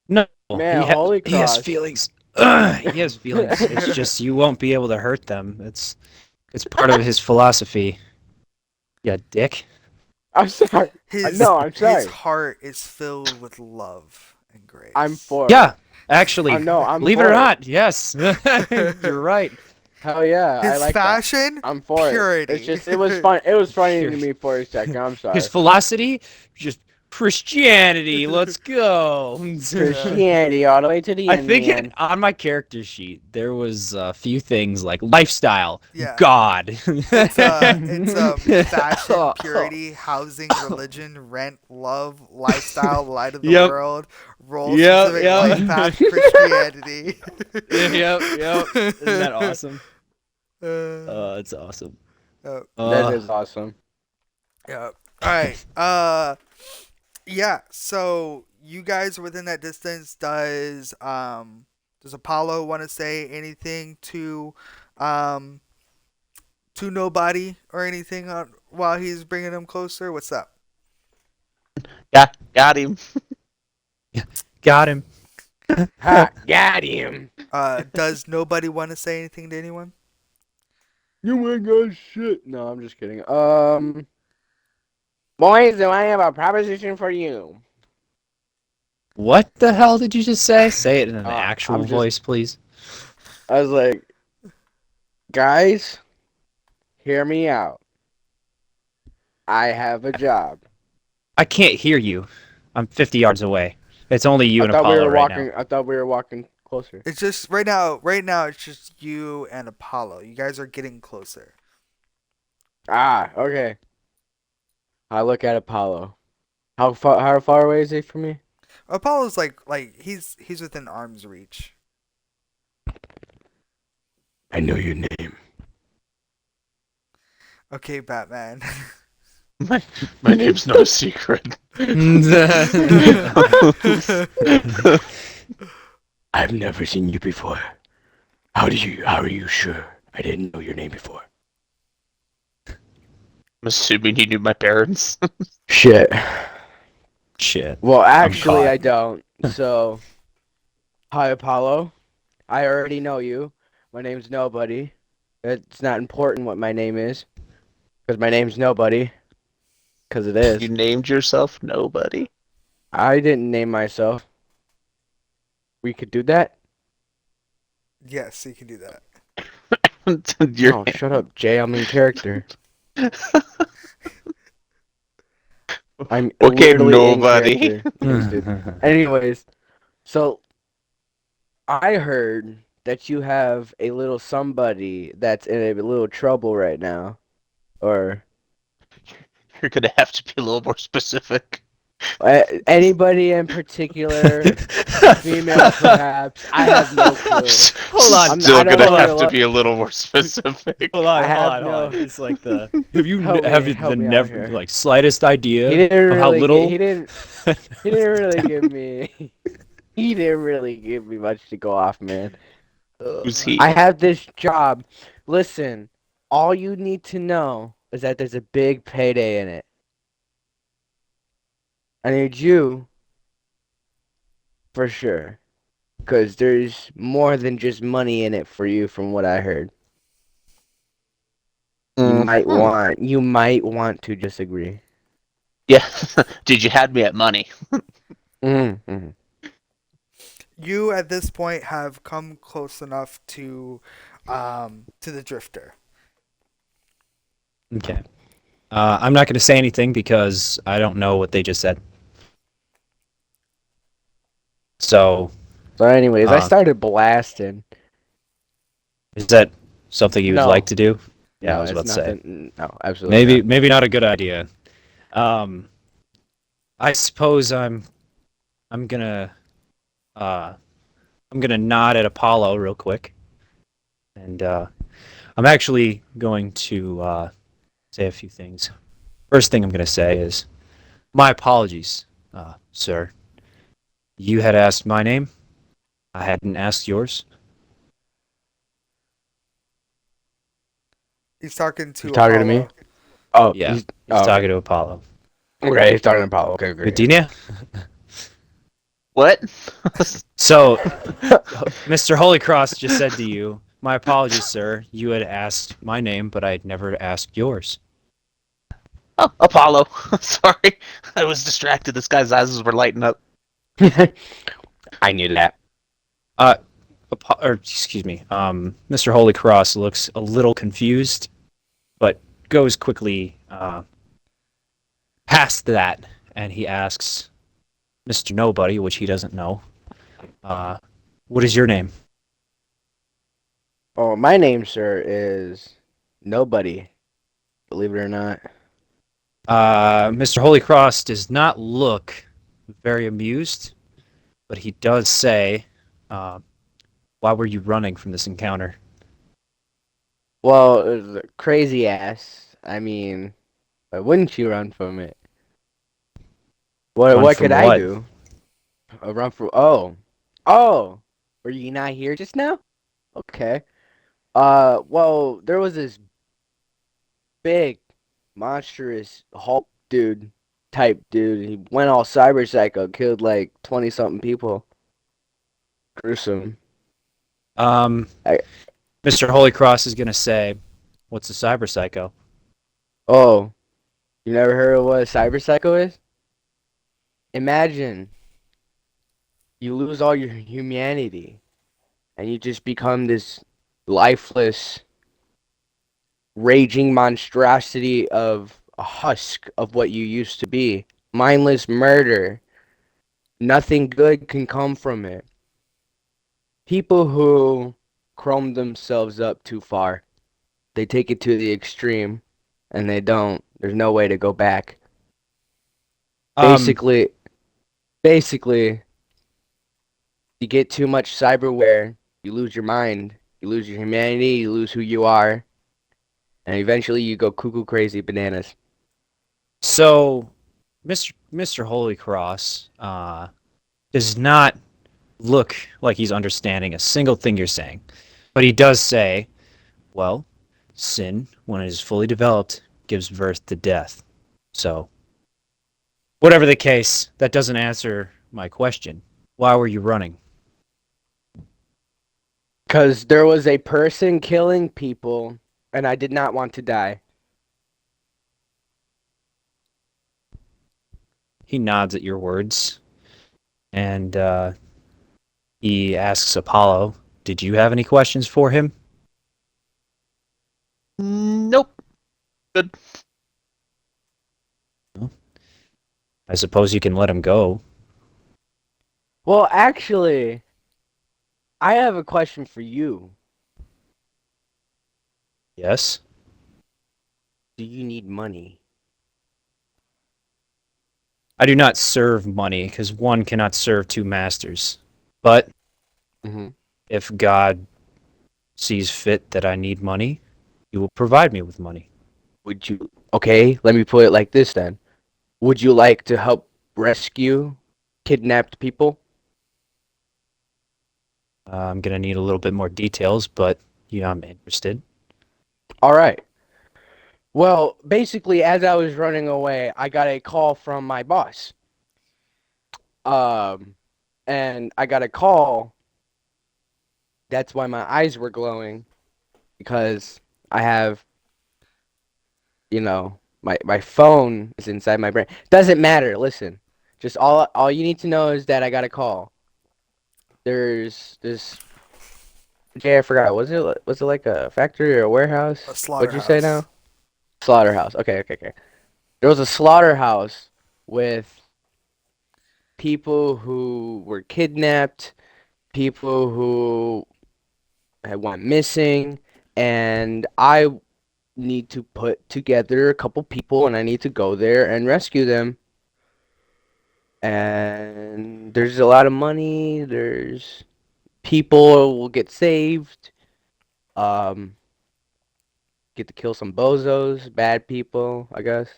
No,
Man, holy
he has
cross.
feelings. He has feelings. It's just you won't be able to hurt them. It's part of his philosophy. Yeah, dick.
I'm sorry.
his
No, I'm
his
sorry.
heart is filled with love and
I'm
grace.
for it.
Yeah, actually,
No, I'm
believe it
for
or
it.
not, yes, you're right.
Hell yeah, I
His
like that.
fashion,
I'm for
purity.
it. It's just it was fun. It was funny
Pure-
to me for a second. I'm
His
sorry.
philosophy, just Christianity. Let's go.
Yeah.
Christianity all the way to the
I
end,
think
man.
on my character sheet there was a few things like lifestyle,
Yeah.
God.
It's fashion,
Oh.
purity, housing, religion, rent, love, lifestyle, light of the
Yep.
world, role,
Yep.
specific life
Yep.
path, Christianity.
Yep. Yep. Isn't that awesome?
Uh,
It's awesome.
oh,
That
Uh,
is awesome.
Yeah. All right. Yeah. So you guys are within that distance. Does Apollo want to say anything um to nobody or anything while he's bringing him closer? What's up?
Got him.
Got him.
Ha! Got him.
Does nobody want to say anything to anyone?
You ain't got shit. No, I'm just kidding. Boys, do I have a proposition for you?
What the hell did you just say? Say it in an actual
I'm just.
voice, please.
I was like, guys, hear me out. I have a job.
I can't hear you. I'm 50 yards away. It's only you
I
and
thought we
Apollo
were
right now.
walking. I thought we were walking closer.
It's just right now. Right now, it's just you and Apollo. You guys are getting closer.
Ah, okay. I look at Apollo. How far away is he from me?
Apollo's like he's within arm's reach.
I know your name.
Okay, Batman.
My name's not a secret.
I've never seen you before. How are you sure I didn't know your name before?
I'm assuming he knew my parents.
Shit.
Shit.
Well, actually,
caught.
I don't. So, hi, Apollo. I already know you. My name's Nobody. It's not important what my name is, because my name's Nobody. Because it
You
is.
named yourself Nobody?
I didn't name myself. We could do that?
Yes, you can do that.
Your
No, shut up, Jay. I'm in character. I'm
Okay,
literally in
Nobody.
character. Thanks, dude. Anyways, so I heard that you have a little somebody that's in a little trouble right now. Or
You're gonna have to be a little more specific.
anybody in particular, female perhaps. I have no clue.
Hold on.
Still
I don't
gonna
know
have to
your
be a little more specific.
Hold on,
I
hold
have
on, hold
no.
on. It's like the have you
Help
have
me,
you the
help me out
never
here.
like slightest
He
idea
didn't
of how
really
little?
he didn't really give me he didn't really give me much to go off, man.
Who's he?
I have this job. Listen, all you need to know is that there's a big payday in it. I need you for sure, because there's more than just money in it for you, from what I heard. You might want to disagree.
Yeah. Dude, you had me at money.
Mm-hmm.
You at this point have come close enough to the drifter.
Okay. I'm not going to say anything because I don't know what they just said. So,
So, anyways, I
uh,
started blasting.
is that something you would like
No,
to do? Yeah, I
no,
was
it's
about to say.
nothing. No, absolutely not.
Maybe not a good idea. Um, I suppose I'm gonna uh I'm gonna nod at Apollo real quick, and I'm actually going to say a few things. First thing I'm gonna say is my apologies, sir. You had asked my name. I hadn't asked yours.
He's talking
He's
to
talking to me.
Apollo.
Oh,
Yeah,
he's
he's
okay.
talking to Apollo.
Okay, he's talking to Apollo. Okay, great.
Gardenia?
What?
So, Mr. Holycross just said to you, my apologies, sir. You had asked my name, but I'd never asked yours.
Oh, Apollo. Sorry. I was distracted. This guy's eyes were lighting up.
I knew that.
Excuse me. Mr. Holycross looks a little confused, but goes quickly past that, and he asks Mr. Nobody, which he doesn't know, what is your name?
Oh, my name, sir, is Nobody. Believe it or not.
Mr. Holycross does not look very amused, but he does say, why were you running from this encounter?
Well, it was a crazy ass. I mean, Why wouldn't you run from it? What
Run
what
from
could I
what?
do? Run from oh, were you not here just now? Okay. Well, there was this big, monstrous Hulk dude type dude. He went all cyber psycho, killed like 20 something people. Gruesome.
Um,
I,
Mr. Holy Cross is gonna say, "What's a cyber psycho?"
oh, you never heard of what a cyber psycho is? Imagine you lose all your humanity and you just become this lifeless, raging monstrosity of a husk of what you used to be. Mindless murder. Nothing good can come from it. People who chrome themselves up too far, they take it to the extreme, and they don't. There's no way to go back.
Um,
Basically, basically, you get too much cyberware, you lose your mind, you lose your humanity, you lose who you are, and eventually you go cuckoo crazy bananas.
so Mr. Holy Cross, does not look like he's understanding a single thing you're saying, but he does say, "Well, sin, when it is fully developed, gives birth to death." So, whatever the case, that doesn't answer my question. Why were you running?
Because there was a person killing people, and I did not want to die.
He nods at your words, and he asks Apollo, "Did you have any questions for him?"
Nope. Good.
I suppose you can let him go.
Well, actually, I have a question for you.
Yes?
Do you need money?
I do not serve money, because one cannot serve two masters. But
Mm-hmm.
if God sees fit that I need money, he will provide me with money.
Would you? Okay, let me put it like this then. Would you like to help rescue kidnapped people?
I'm going to need a little bit more details, but yeah, I'm interested.
All right. Well, basically, as I was running away, I got a call from my boss. Um, and I got a call. That's why my eyes were glowing because I have, my phone is inside my brain. Doesn't matter. Listen, just all you need to know is that I got a call. There's this. Jay, I forgot. Was it like a factory or a warehouse?
A
What'd you say
slaughterhouse.
now? Slaughterhouse. Okay, okay, okay. There was a slaughterhouse with people who were kidnapped, people who had went missing, and I need to put together a couple people and I need to go there and rescue them. And there's a lot of money, there's people will get saved. Um get to kill some bozos, bad people, I guess.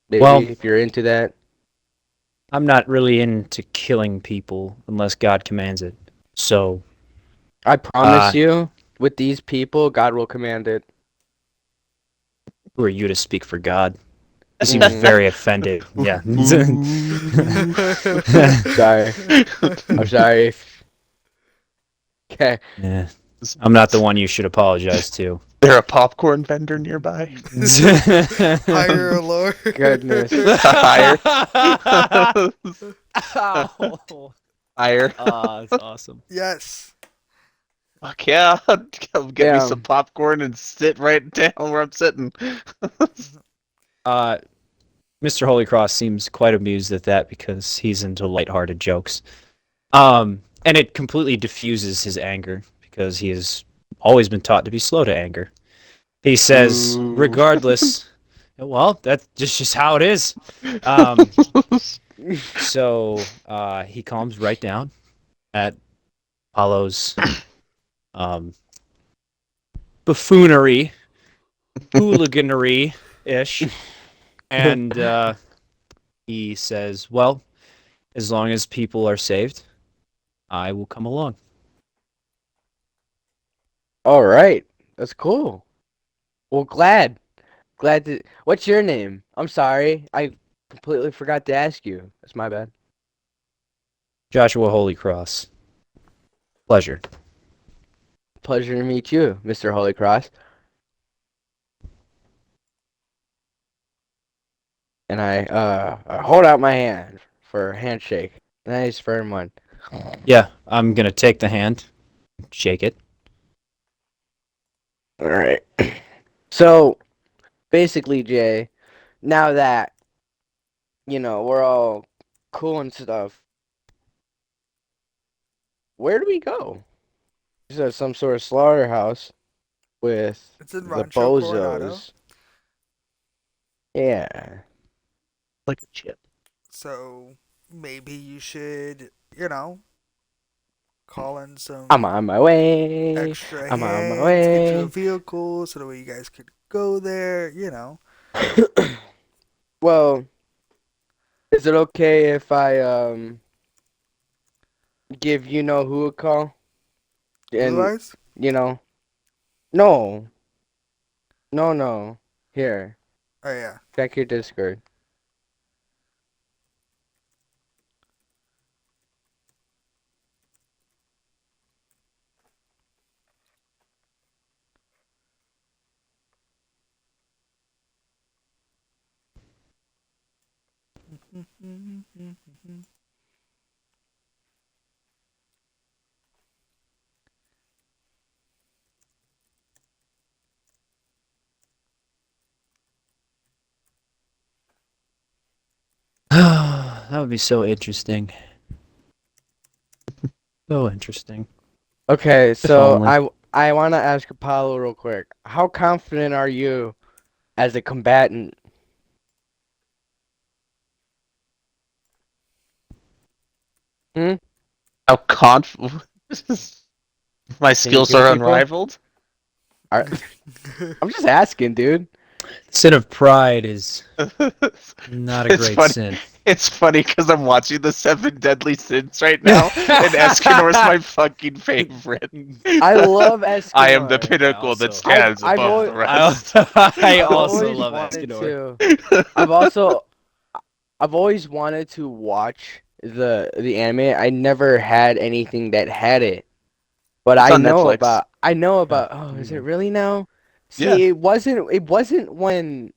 Well,
Maybe if you're into that.
I'm not really into killing people unless God commands it. So,
I promise
uh,
you, with these people, God will command it.
who are you to speak for God? He seems
Mm,
very offended. Yeah.
Ooh.
sorry. I'm sorry. Okay.
Yeah. I'm not the one you should apologize to.
There a popcorn vendor nearby?
Higher or lower?
Goodness.
Higher.
Ow.
Higher.
That's awesome.
Yes.
Fuck yeah. Come get me some
Damn.
popcorn and sit right down where I'm sitting.
Uh, Mr. Holy Cross seems quite amused at that because he's into lighthearted jokes. And it completely diffuses his anger because he has always been taught to be slow to anger. He says,
Ooh.
regardless, well, that's just how it is. Um, so he calms right down at Apollo's um, buffoonery, hooliganery, ish. And he says, well, as long as people are saved, I will come along.
All right, that's cool. Well, glad to. What's your name? I'm sorry, I completely forgot to ask you. That's my bad.
Joshua Holy Cross. Pleasure.
Pleasure to meet you, Mr. Holy Cross. And I hold out my hand for a handshake. Nice firm one.
Yeah, I'm going to take the hand, shake it.
All right. So basically, Jay, now that we're all cool and stuff, where do we go? Is there some sort of slaughterhouse with
It's in
the
Rancho Coronado.
bozos? Yeah.
Like a chip.
So maybe you should, call in
I'm
some
on my way.
extra
I'm on my
hands, get you a
way.
vehicle so that way you guys could go there.
Well, is it okay if I give who a call?
Blue
And
Eyes?
you know, no, no. Here,
Oh yeah.
check your Discord.
That would be so interesting. So interesting.
Okay,
If
so
only.
I want to ask Apollo real quick. How confident are you as a combatant? Hmm?
How my
Can you
skills
kill
are
people?
unrivaled.
Are, I'm just asking, dude.
Sin of pride is not a
It's
great
funny.
sin.
It's funny because I'm watching the Seven Deadly Sins right now, and Escanor's my fucking favorite.
I love
I am the
Escanor.
pinnacle that
also-
stands
I've
above
always
the rest.
I
I've
also
always
love
wanted
Escanor.
to. I've also I've always wanted to watch the anime. I never had anything that had it. But
It's on Netflix.
I know
Huh.
about is it really now?
Yeah.
See, it wasn't when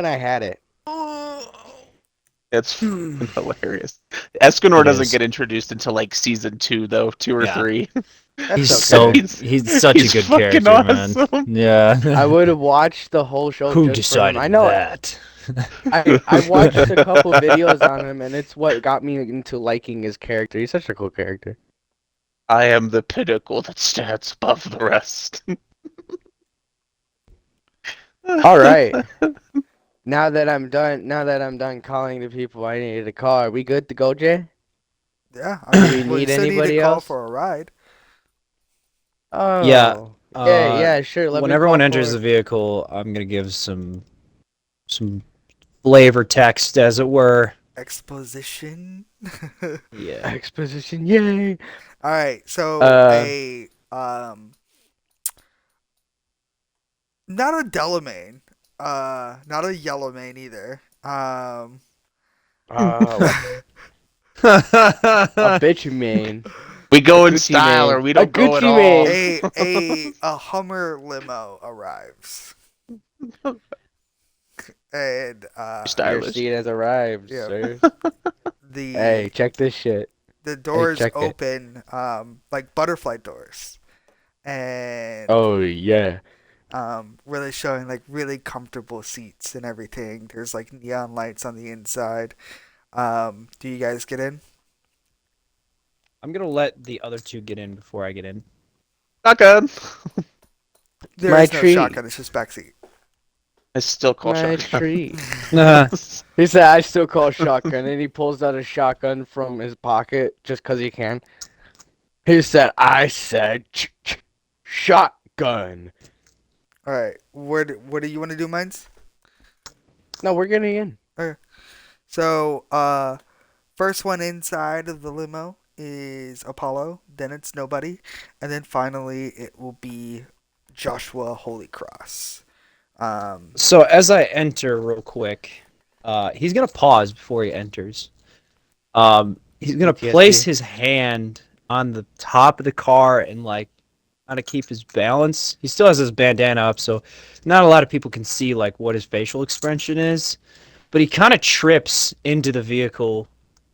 I had it.
It's fucking hilarious. Escanor
It
doesn't
is.
get introduced until like season 2, though, 2 or
Yeah.
3.
That's
He's
okay.
he's such a good
fucking
character, man.
awesome.
Yeah.
I would have watched the whole show
Who
just for him. I
decided
know
that?
I watched a couple videos on him and it's what got me into liking his character. He's such a cool character.
I am the pinnacle that stands above the rest.
All right. Now that I'm done calling the people I needed to call, are we good to go, Jay?
Yeah, I
Do we
mean, well, you
need
said you need to
anybody
call
else?
for a ride.
Yeah.
Oh. Yeah, sure. Let
When
me call
everyone enters
for
the vehicle, I'm gonna give some flavor text, as it were.
Exposition.
Yeah.
exposition. Yay.
All right, so
Uh,
not a Delamain, not a Yellowmane either.
what a bitch man.
We go in
Gucci
style
Mane.
or we
A
don't go at
Gucci
all.
Mane.
a Hummer limo arrives, and
Your
Stylish.
seat has arrived,
yeah,
sir.
the
Hey, check this shit.
the doors
check it.
open, like butterfly doors, and
Oh yeah.
really showing like really comfortable seats and everything. There's like neon lights on the inside. Do you guys get in?
I'm gonna let the other two get in before I get in.
Not good.
There
My
is no
treat.
shotgun. It's just backseat.
I still call
My
shotgun.
treat.
Uh,
He said, I still call shotgun, and he pulls out a shotgun from his pocket just 'cause he can. He said, I said shotgun.
All right. What do you want to do, Mines?
No, we're getting in.
So, first one inside of the limo is Apollo, then it's nobody, and then finally it will be Joshua Holy Cross.
So as I enter real quick, he's gonna pause before he enters. He's gonna place
PTSD.
his hand on the top of the car and like kind of keep his balance. He still has his bandana up, so not a lot of people can see like what his facial expression is. But he kind of trips into the vehicle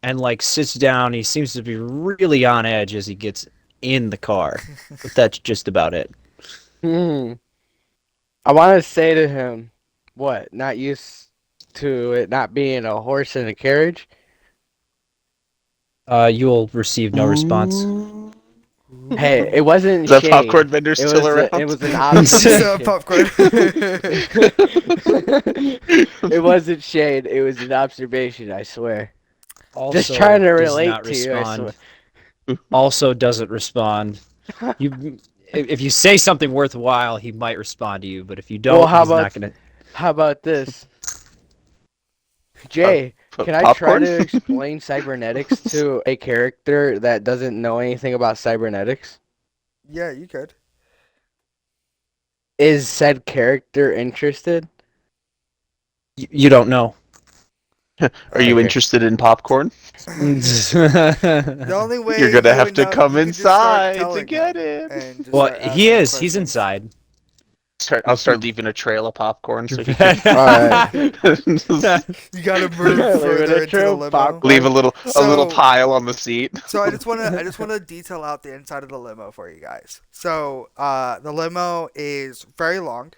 and like sits down. He seems to be really on edge as he gets in the car. But that's just about it.
Hmm. I want to say to him, what? Not used to it not being a horse in a carriage?
You will receive no response.
Hey, it wasn't
Is that
shade.
popcorn vendor still around?
It was an
So,
observation.
popcorn.
It wasn't shade. It was an observation. I swear.
Also
Just trying to
does
relate
not
to you. I swear.
respond. Also doesn't respond. You, if you say something worthwhile, he might respond to you. But if you don't,
Well, how
he's
about
not gonna.
how about this, Jay? Can I try
Popcorn?
to explain cybernetics to a character that doesn't know anything about cybernetics?
Yeah, you could.
Is said character interested?
You don't know.
Are you
Okay.
interested in popcorn?
The only way
You're gonna
you
have
would
to
know,
come
you could just start
inside to
telling
get
him
it.
and just
Well,
start
he
asking
is. He's
questions.
inside.
I'll start leaving a trail of popcorn so he
Alright.
You gotta move
Leave it
further
a
into the
trail of
limo.
popcorn.
leave a little
So-
pile on the seat.
So I just wanna detail out the inside of the limo for you guys. So the limo is very long.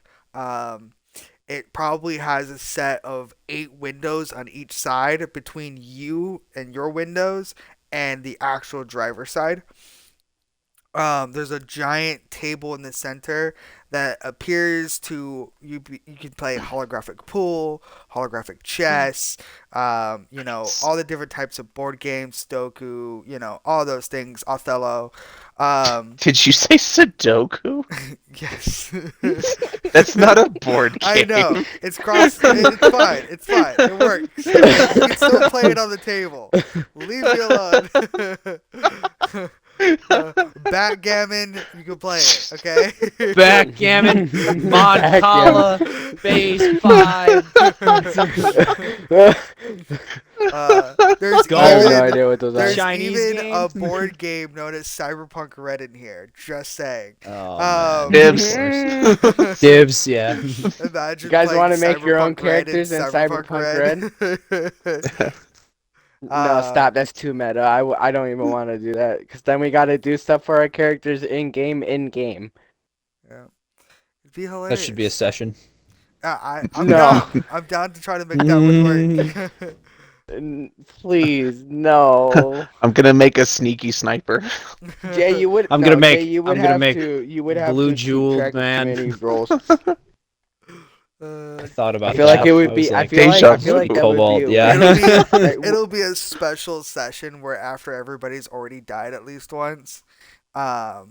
It probably has a set of 8 windows on each side between you and your windows and the actual driver's side. There's a giant table in the center that appears to you. You can play holographic pool, holographic chess. All the different types of board games, Sudoku. All those things. Othello.
Did you say Sudoku?
Yes.
That's not a board game.
I know. It's cross. It's fine. It's fine. It works. You can still play it on the table. Leave me alone. Backgammon, you can play it, okay?
Backgammon, Moncala, Phase 5.
There's
Go.
I have no
even
idea what those
there's
are.
Chinese
even a
game?
board game known as Cyberpunk Red in here. Just saying.
Oh,
Dibs.
man. Dibs, yeah.
Imagine
You guys
playing
want to make your own
Cyberpunk Red
characters in Cyberpunk
Red?
No, stop. That's too meta. I don't even want to do that because then we got to do stuff for our characters in game.
Yeah. It'd be hilarious.
That should be a session.
I'm
No.
down. I'm down to try to make that one work.
Please, no.
I'm gonna make a sneaky sniper.
Jay, you would.
I'm
no,
gonna make-
Jay, you would
I'm gonna
have
make
to. You would have
Blue
to keep
Jeweled
track
Man.
of too many roles.
I thought about
I feel
that.
like it would be.
was
I
like,
feel like.
Deja
I feel like
vu.
that would
Cobalt,
be.
yeah.
It'll be a special session where after everybody's already died at least once. We're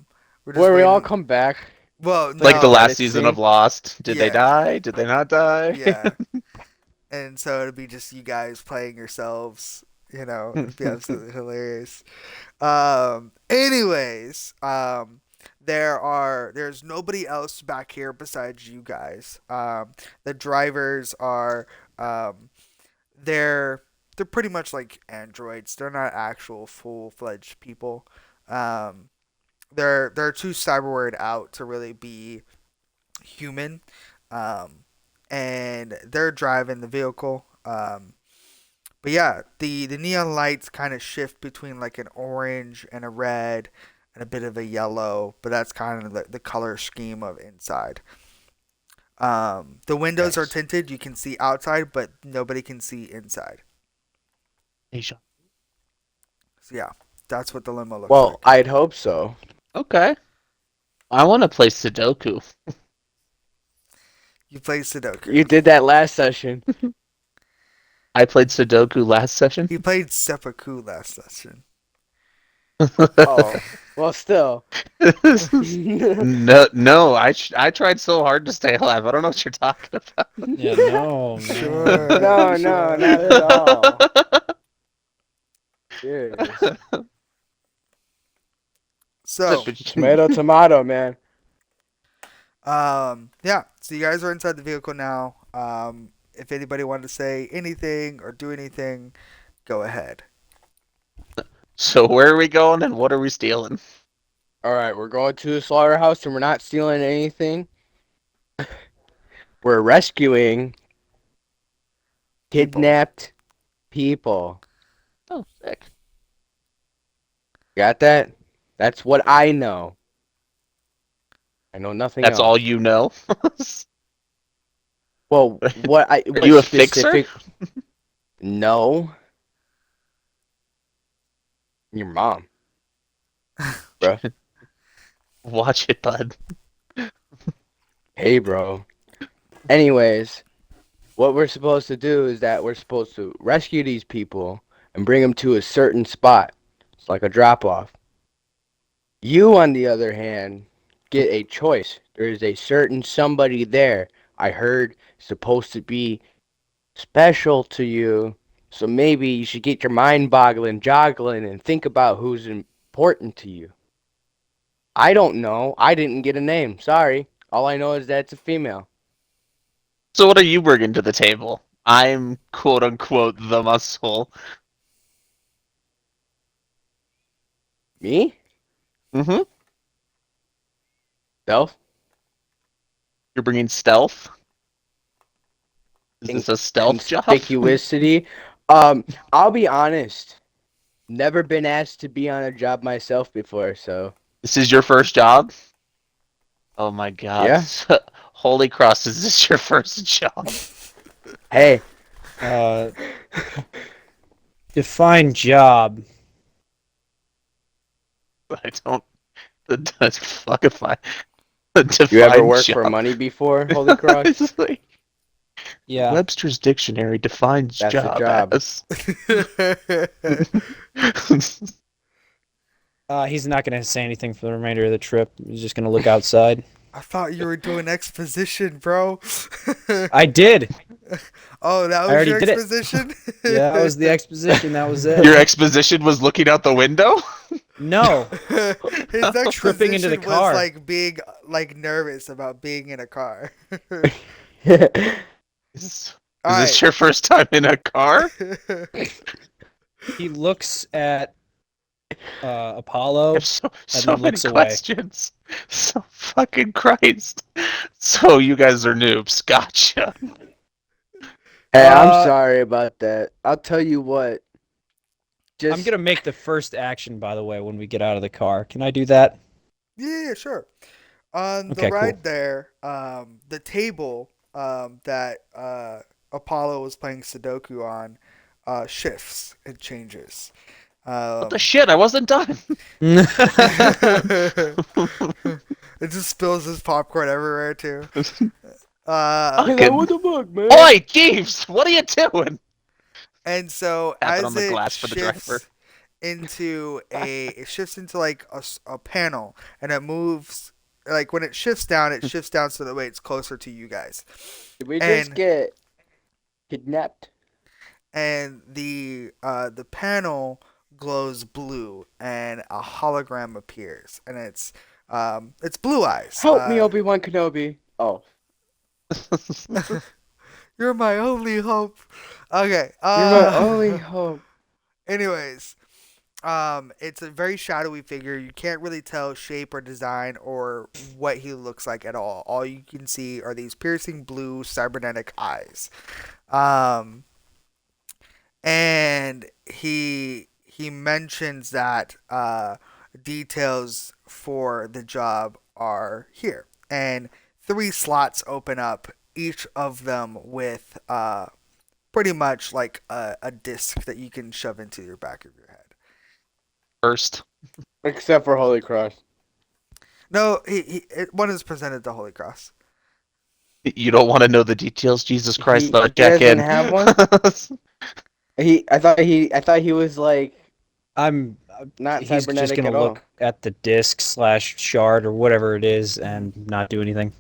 just
Where we all
waiting-
come back.
Well, no,
Like the last
Credit
season
scene.
of Lost. Did they
Yeah.
die? Did they not die?
Yeah. And so it'll be just you guys playing yourselves. It'd be absolutely hilarious. Anyways, there's nobody else back here besides you guys. The drivers are they're pretty much like androids. They're not actual full-fledged people. They're too cyberward out to really be human. And they're driving the vehicle. But yeah, the neon lights kind of shift between like an orange and a red and a bit of a yellow, but that's kind of the color scheme of inside. The windows are
Nice.
tinted. You can see outside, but nobody can see inside.
Deja.
So yeah, that's what the limo looks
Well,
like.
I'd hope so.
Okay. I want to play Sudoku.
You play Sudoku.
You did that last session.
I played Sudoku last session.
He played Seppuku last session.
Oh, well, still.
No. I tried so hard to stay alive. I don't know what you're talking
Yeah, no, no.
Sure,
No, no, not at all.
about.
Yes.
so
Tomato, tomato, man.
yeah. So you guys are inside the vehicle now. If anybody wanted to say anything or do anything, go ahead.
So where are we going and what are we stealing?
All right, we're going to the slaughterhouse and we're not stealing anything. We're rescuing
People.
kidnapped people.
Oh, sick.
Got that? That's what I know. I know nothing
That's
else.
all you know?
Well, what
Are you a fixer?
specific? No. Your mom, bro.
Watch it, bud.
Hey, bro. Anyways, what we're supposed to do is that we're supposed to rescue these people and bring them to a certain spot. It's like a drop off. You, on the other hand, get a choice. There is a certain somebody there. I heard supposed to be special to you. So maybe you should get your mind boggling, joggling, and think about who's important to you. I don't know. I didn't get a name. Sorry. All I know is that it's a female.
So what are you bringing to the table? I'm quote unquote the muscle.
Me?
Mm-hmm.
Self?
You're bringing stealth? Is this a stealth job?
Conspicuousity. I'll be honest. Never been asked to be on a job myself before, so
This is your first job? Oh my god.
yeah.
Holy Cross, is this your first job?
Hey.
Define job.
I don't. Fuck if I.
You ever
Define
worked
job.
for money before, Holy Cross?
It's like,
Yeah.
Webster's dictionary defines
That's a
job,
job.
as.
He's not going to say anything for the remainder of the trip. He's just going to look outside.
I thought you were doing exposition, bro.
I did.
Oh, that
I
was
already
your
did it.
exposition?
Yeah, that was the exposition. That was it.
Your exposition was looking out the window?
No.
His
Tripping into the
exposition was
car.
like being like nervous about being in a car.
Is
All
this
right.
your first time in a car?
He looks at
I
Apollo.
have so
then
many
looks away.
questions. So fucking Christ. So you guys are noobs. Gotcha.
Hey, I'm sorry about that. I'll tell you what. Just
I'm going to make the first action, by the way, when we get out of the car. Can I do that?
Yeah, sure. On the
Okay, cool.
ride there, the table that Apollo was playing Sudoku on shifts. It changes.
What the shit? I wasn't done.
It just spills his popcorn everywhere too.
Fucking-
what the fuck, man?
Oi, Jeeves! What are you doing?
And so
Tap it
as
on the
it
glass for the driver.
shifts it shifts into like a panel, and it moves. Like when it shifts down so that way it's closer to you guys.
Did we just
And-
get kidnapped?
And the panel glows blue, and a hologram appears, and it's Blue Eyes.
Help me, Obi-Wan Kenobi. Oh,
You're my only hope. Okay.
you're my only hope.
Anyways, it's a very shadowy figure. You can't really tell shape or design or what he looks like at all. All you can see are these piercing blue cybernetic eyes. And he mentions that details for the job are here, and 3 slots open up, each of them with pretty much like a disc that you can shove into your back of your head.
First.
Except for Holy Cross.
No, one is presented to Holy Cross.
You don't want to know the details? Jesus Christ,
He
let check
doesn't
in.
have one? I thought he was like.
I'm
not
He's just
cybernetic
gonna
at all.
look at the disc slash shard or whatever it is and not do anything.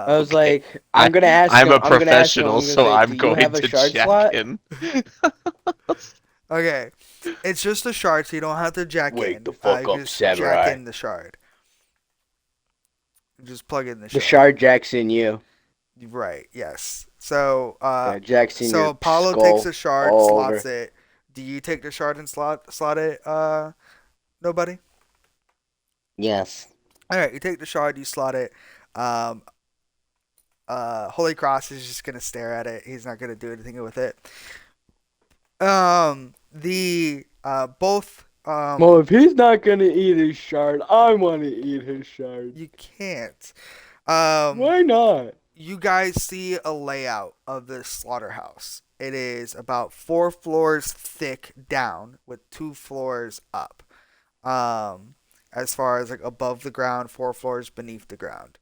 I was
Okay.
like, I'm gonna ask
I'm
him.
a
I'm gonna ask him. I'm
professional,
gonna
so
say,
I'm
do you
going
have a
to
shard
check
slot?
in.
Okay, it's just a shard, so you don't have to jack
Wake
in.
the fuck
You
up,
just jack
samurai.
in the shard. Just plug in the
The
shard.
shard jacks in you.
Right. Yes. So
Yeah, jacks in
so
your
Apollo takes
skull
the shard,
all
slots
over.
it. Do you take the shard and slot it? Nobody.
Yes.
All right. You take the shard, you slot it. Um, Holy Cross is just gonna stare at it. He's not gonna do anything with it. The both
Well, if he's not gonna eat his shard, I want to eat his shard.
you can't. Um,
Why not?
you guys see a layout of this slaughterhouse. It is about 4 floors thick down with 2 floors up. As far as like above the ground, 4 floors beneath the ground.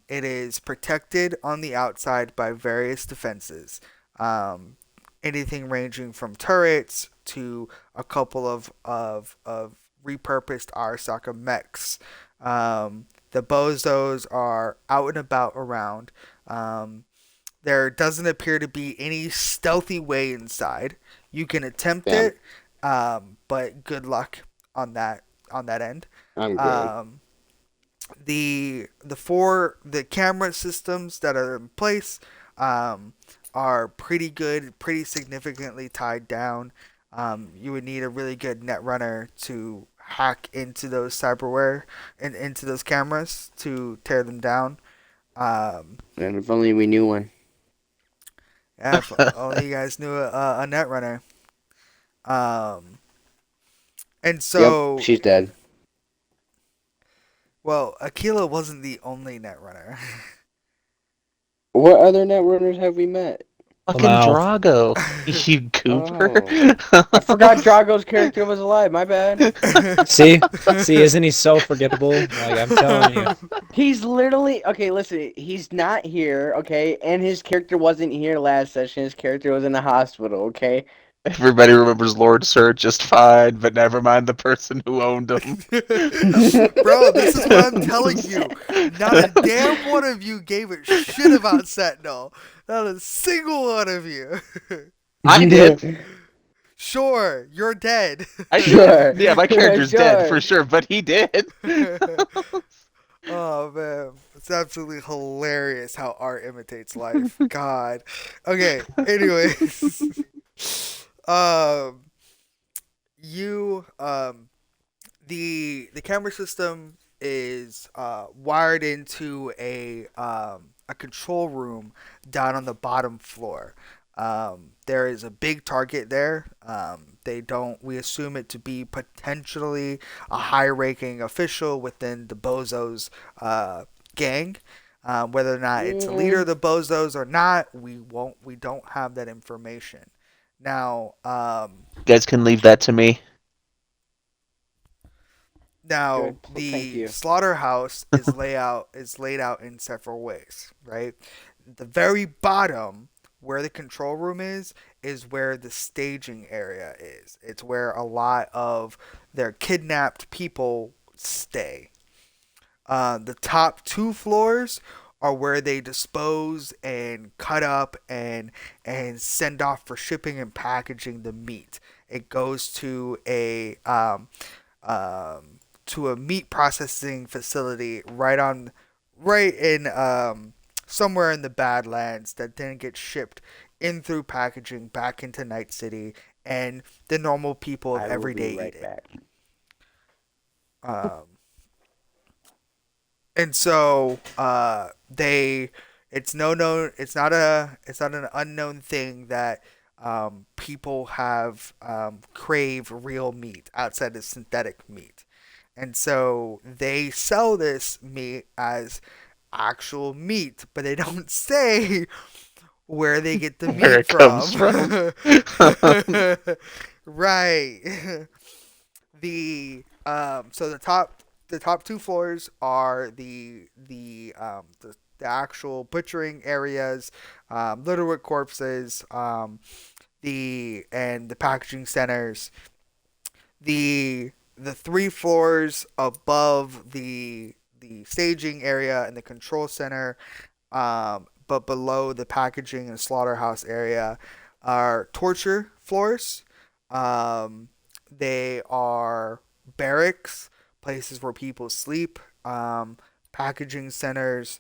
It is protected on the outside by various defenses. Um, Anything ranging from turrets to a couple of repurposed Arasaka mechs. The bozos are out and about around. Um, there doesn't appear to be any stealthy way inside. You can attempt
Damn,
it, but good luck on that end.
I'm good.
Um, the camera systems that are in place um, are pretty good, pretty significantly tied down. You would need a really good net runner to hack into those cyberware and into those cameras to tear them down. Um,
And if only we knew one.
yeah, if only you guys knew a net runner. Um, and
Yep,
so,
she's dead.
well, Aquila wasn't the only net runner.
What other netrunners have we met?
Fucking
Lamau.
Drago, you goober.
Oh. I forgot Drago's character was alive. My bad.
See? See, isn't he so forgettable? Like, I'm telling you.
He's literally okay. Listen, he's not here. Okay, and his character wasn't here last session. His character was in the hospital. Okay.
Everybody remembers Lord Sir just fine, but never mind the person who owned him.
Bro, this is what I'm telling you. Not a damn one of you gave a shit about Sentinel. Not a single one of you.
I did.
Sure, you're dead.
I
Sure.
did. Yeah, my character's dead for
Sure.
sure, but he did.
Oh man, it's absolutely hilarious how art imitates life. God. Okay. Anyways, um, you the camera system is wired into a control room down on the bottom floor. There is a big target there. We assume it to be potentially a high-ranking official within the Bozos gang. Whether or not it's a leader of the Bozos or not, we don't have that information. Now,
You guys can leave that to me.
Now
Good. Thank
the
you.
slaughterhouse is laid out in several ways, right? The very bottom where the control room is where the staging area is. It's where a lot of their kidnapped people stay. The top 2 floors are where they dispose and cut up and send off for shipping and packaging the meat. It goes to a meat processing facility right in somewhere in the Badlands that then gets shipped in through packaging back into Night City, and the normal people of
I will
every day
be right
eat it.
back.
Um, and so they it's no known it's not an unknown thing that people have crave real meat outside of synthetic meat, and so they sell this meat as actual meat, but they don't say where they get the
Where
meat
it comes from.
Right. So the top 2 floors are the actual butchering areas, littered with corpses. the packaging centers. The three floors above the staging area and the control center, but below the packaging and slaughterhouse area are torture floors. Um, they are barracks, places where people sleep, packaging centers,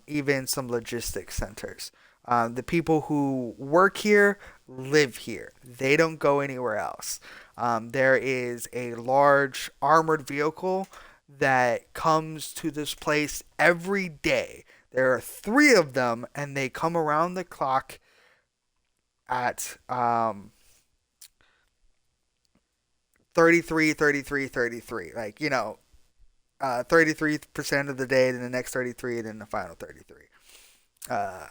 even some logistics centers. The people who work here live here. They don't go anywhere else. There is a large armored vehicle that comes to this place every day. There are three of them, and they come around the clock at 33, 33, 33. Like, 33% of the day, then the next 33, and then the final 33. Uh,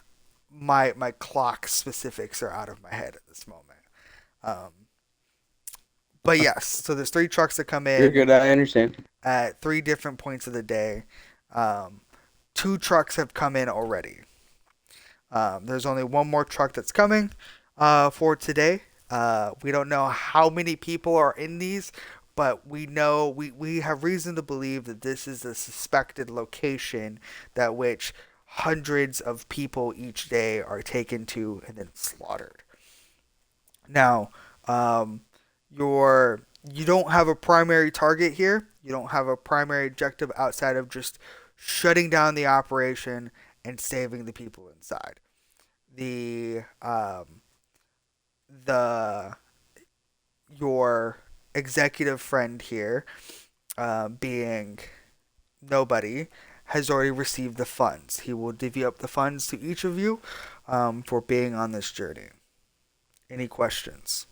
my clock specifics are out of my head at this moment. Um, but yes, so there's three trucks that come
You're
in
good. I understand.
at three different points of the day. Um, two trucks have come in already. There's only one more truck that's coming for today. We don't know how many people are in these, but we have reason to believe that this is a suspected location that which hundreds of people each day are taken to and then slaughtered. Now, um, you don't have a primary target here. You don't have a primary objective outside of just shutting down the operation and saving the people inside. The the your executive friend here, being nobody, has already received the funds. He will divvy up the funds to each of you for being on this journey. Any questions?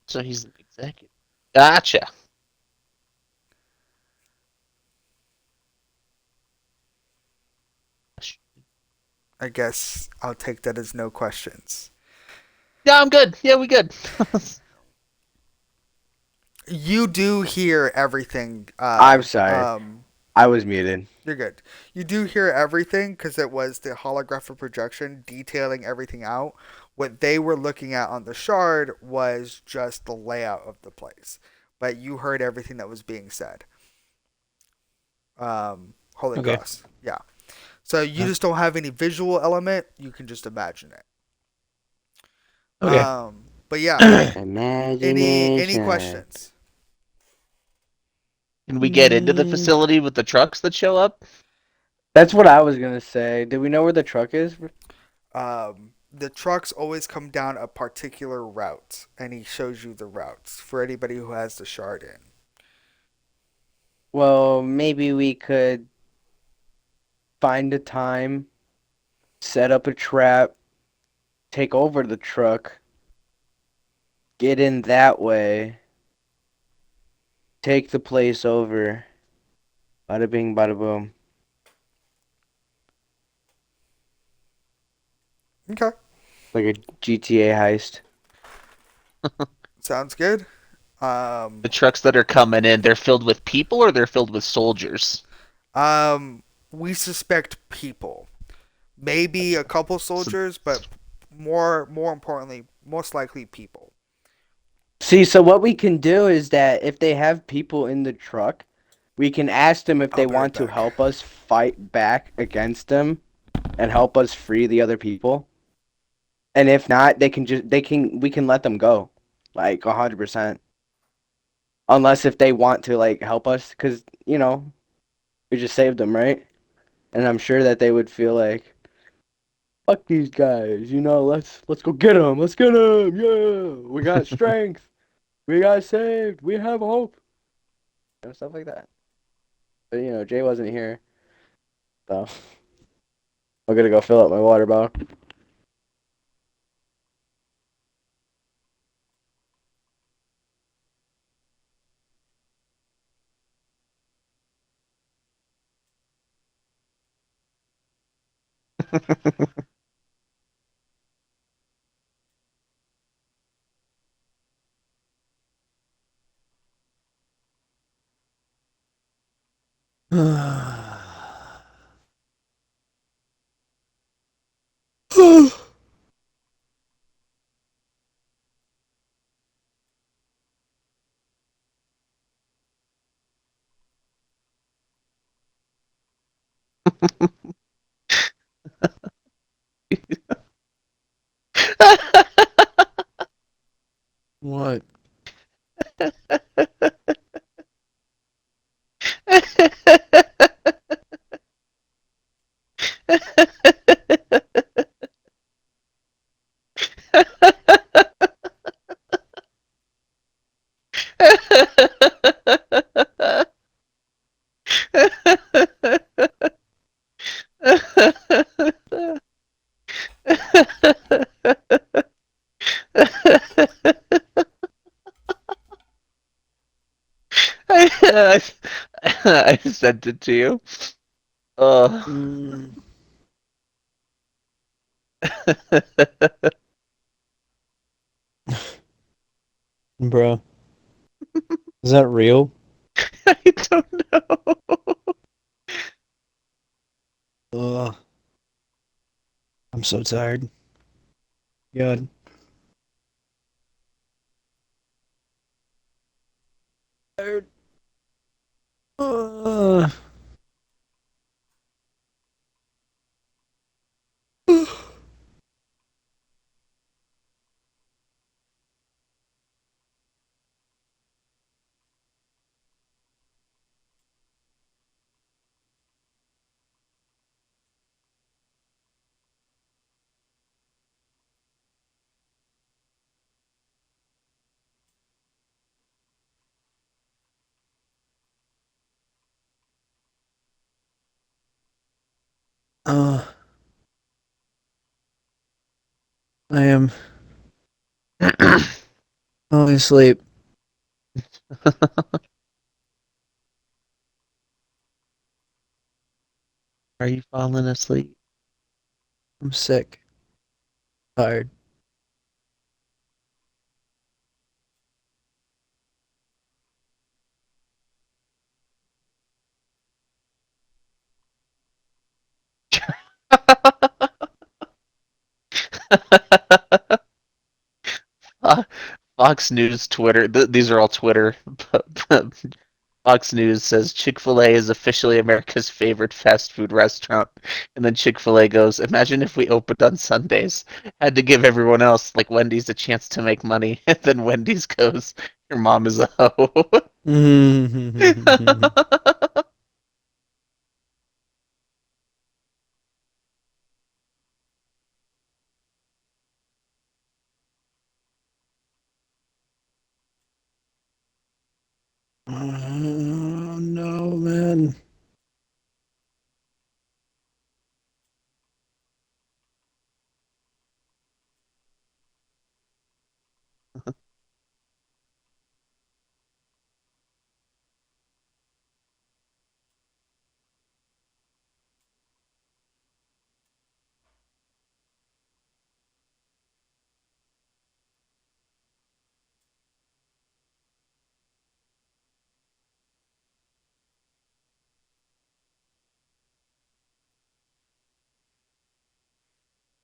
So he's an executive. Gotcha.
I guess I'll take that as no questions.
Yeah, I'm good. Yeah, we good.
You do hear everything.
I'm sorry. I was muted.
You're good. You do hear everything because it was the holographic projection detailing everything out. What they were looking at on the shard was just the layout of the place, but you heard everything that was being said. Holy
Okay.
cross. Yeah. So you just don't have any visual element. You can just imagine it.
Okay.
But yeah. Any
Imagination.
questions?
Can we get into the facility with the trucks that show up?
That's what I was gonna say. Do we know where the truck is?
The trucks always come down a particular route, and he shows you the routes for anybody who has the shard in.
Well, maybe we could find a time, set up a trap, take over the truck, get in that way, take the place over. Bada bing, bada boom.
Okay,
Like a GTA heist.
sounds good.
The trucks that are coming in, they're filled with people or they're filled with soldiers?
Um, we suspect people, maybe a couple
So,
soldiers, but more importantly, most likely people.
See, so what we can do is that if they have people in the truck, we can ask them if
I'll
they
be right
want to
back.
help us fight back against them and help us free the other people. And if not, we can let them go. Like 100%. Unless if they want to like help us cuz we just saved them, right? And I'm sure that they would feel like fuck these guys, let's go get them. Let's get them. Yeah. We got strength. We got saved. We have hope. Stuff like that. But Jay wasn't here. So I'm gonna go fill up my water bottle.
What?
I, I sent it to you. Uh,
Mm, bro, is that real?
I don't know.
Ugh, I'm so tired. God. Tired. Uh, uh, I am falling asleep.
Are you falling asleep?
I'm sick. Tired.
Uh, Fox News, Twitter. These are all Twitter. Fox News says Chick-fil-A is officially America's favorite fast food restaurant. And then Chick-fil-A goes, imagine if we opened on Sundays. Had to give everyone else, like Wendy's, a chance to make money. And then Wendy's goes, your mom is a hoe.
Oh no, man.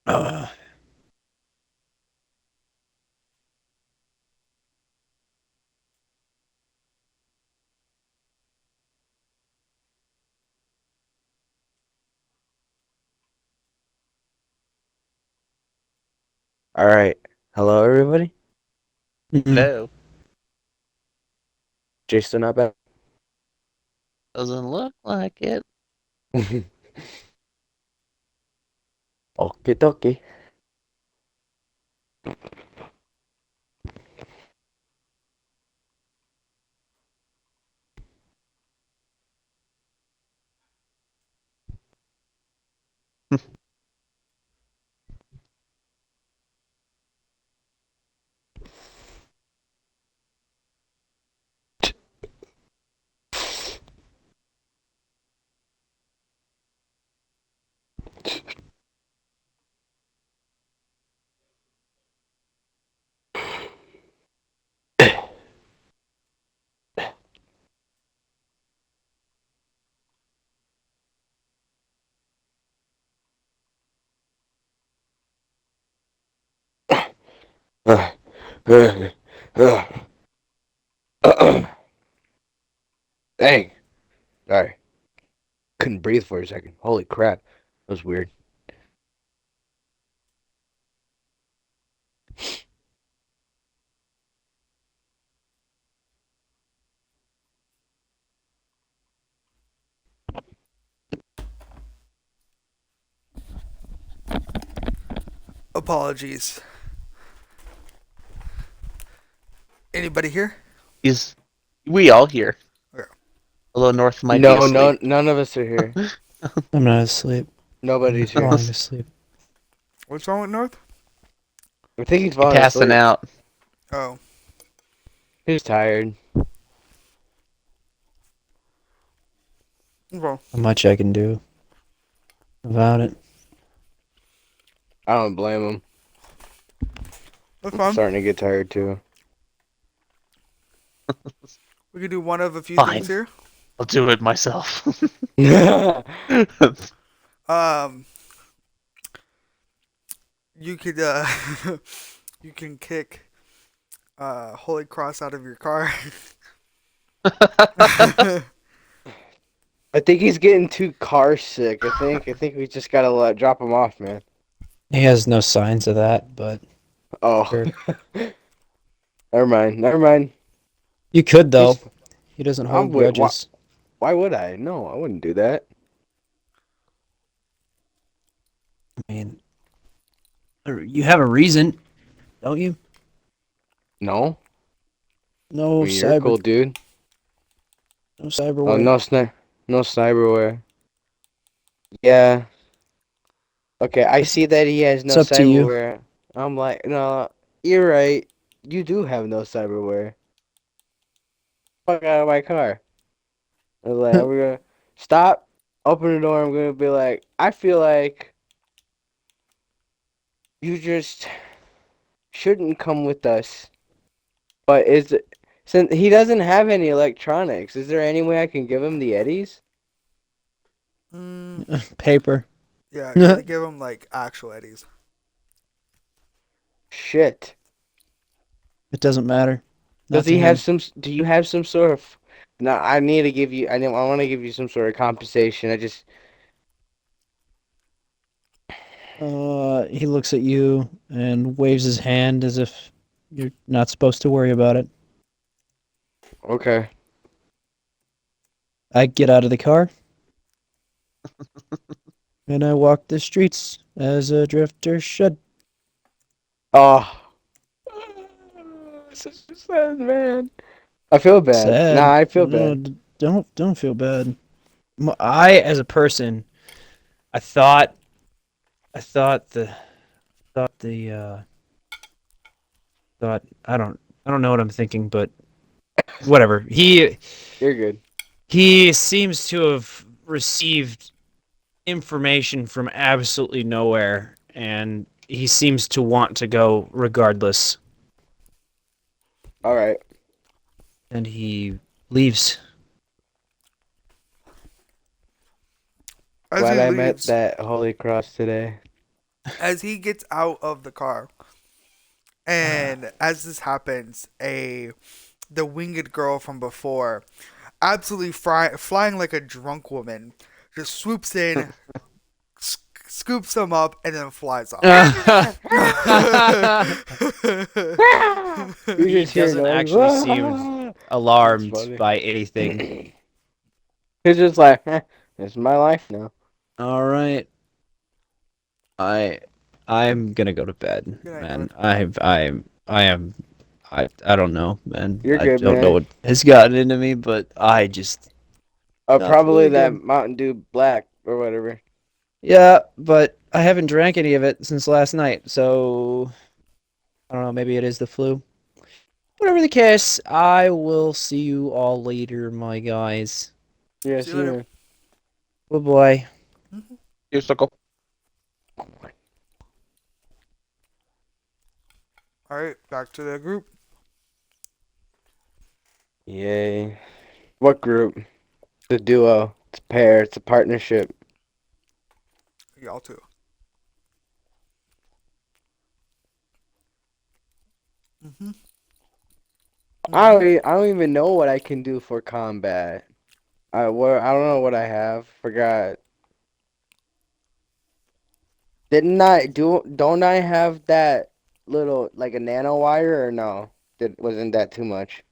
Uh,
All right. Hello, everybody.
mm,
Hello.
Jason, not back.
Doesn't look like it.
Okay, dokie. Dang. Sorry. couldn't breathe for a second. Holy crap. That was weird.
Apologies. Anybody here?
We all here.
Okay.
Although North might be
No,
asleep.
none of us are here.
I'm not asleep.
Nobody's
I'm
here.
falling asleep.
What's wrong with North?
I think he's
You're
falling
passing
asleep.
out.
Oh,
He's tired.
well,
Not much I can do about it.
I don't blame him.
that's
I'm
fine.
starting to get tired too.
We could do one of a few
Fine.
things here.
I'll do it myself.
Um, you could you can kick Holy Cross out of your car.
I think he's getting too car sick. I think we just gotta drop him off, man.
He has no signs of that, but
Oh,
Sure.
never mind. Never mind.
you could though.
He's,
He doesn't
I'm
hold
with.
grudges.
Why would I? No, I wouldn't do that.
I mean, you have a reason, don't you?
No,
No
I mean, you're a cool dude.
no
Oh,
cyberware.
no cyberware. Yeah. Okay, I see that he has no
It's up to you.
cyberware. I'm like, no, you're right. You do have no cyberware. Fuck out of my car. I was like, we're gonna stop, open the door. I'm gonna be like, I feel like you just shouldn't come with us. But since he doesn't have any electronics, is there any way I can give him the Eddies?
Paper.
Yeah, you gotta give him like actual eddies.
Shit.
It doesn't matter.
Does
Not to
he have
him.
do you have some sort of No, I need to give you I want to give you some sort of compensation.
He looks at you and waves his hand as if you're not supposed to worry about it.
Okay.
I get out of the car and I walk the streets as a drifter should.
Oh. Such a sad man. I feel bad.
Sad.
Nah, I feel
No,
bad.
don't feel bad. I, as a person, I thought, I thought the, thought the, thought I don't know what I'm thinking, but whatever.
You're good.
He seems to have received information from absolutely nowhere, and he seems to want to go regardless.
All right.
And he leaves.
As
Glad
he
I met
leaves,
that Holy Cross today.
as he gets out of the car, and as this happens, the winged girl from before, absolutely flying like a drunk woman, just swoops in, scoops him up, and then flies off.
You
He
just hear
doesn't
noise.
actually seem
That's
alarmed
funny.
by anything.
He's just like, this is my life now.
All right. I'm gonna go to bed,
Good night,
man.
North.
I don't know, man.
You're
I
good,
don't know
man.
what has gotten into me, but I just not
Probably
feeling
that
good.
Mountain Dew Black or whatever.
Yeah, but I haven't drank any of it since last night, so I don't know, maybe it is the flu. Whatever the case, I will see you all later, my guys.
Yeah,
See you
see you,
later.
man.
Bye bye.
You're so cool.
All right, back to the group.
Yay. What group? It's a duo. It's a pair. It's a partnership.
Y'all too.
I don't even know what I can do for combat. I don't know what I have. Forgot. Didn't I do? Don't I have that little like a nano wire or no? Wasn't that too much?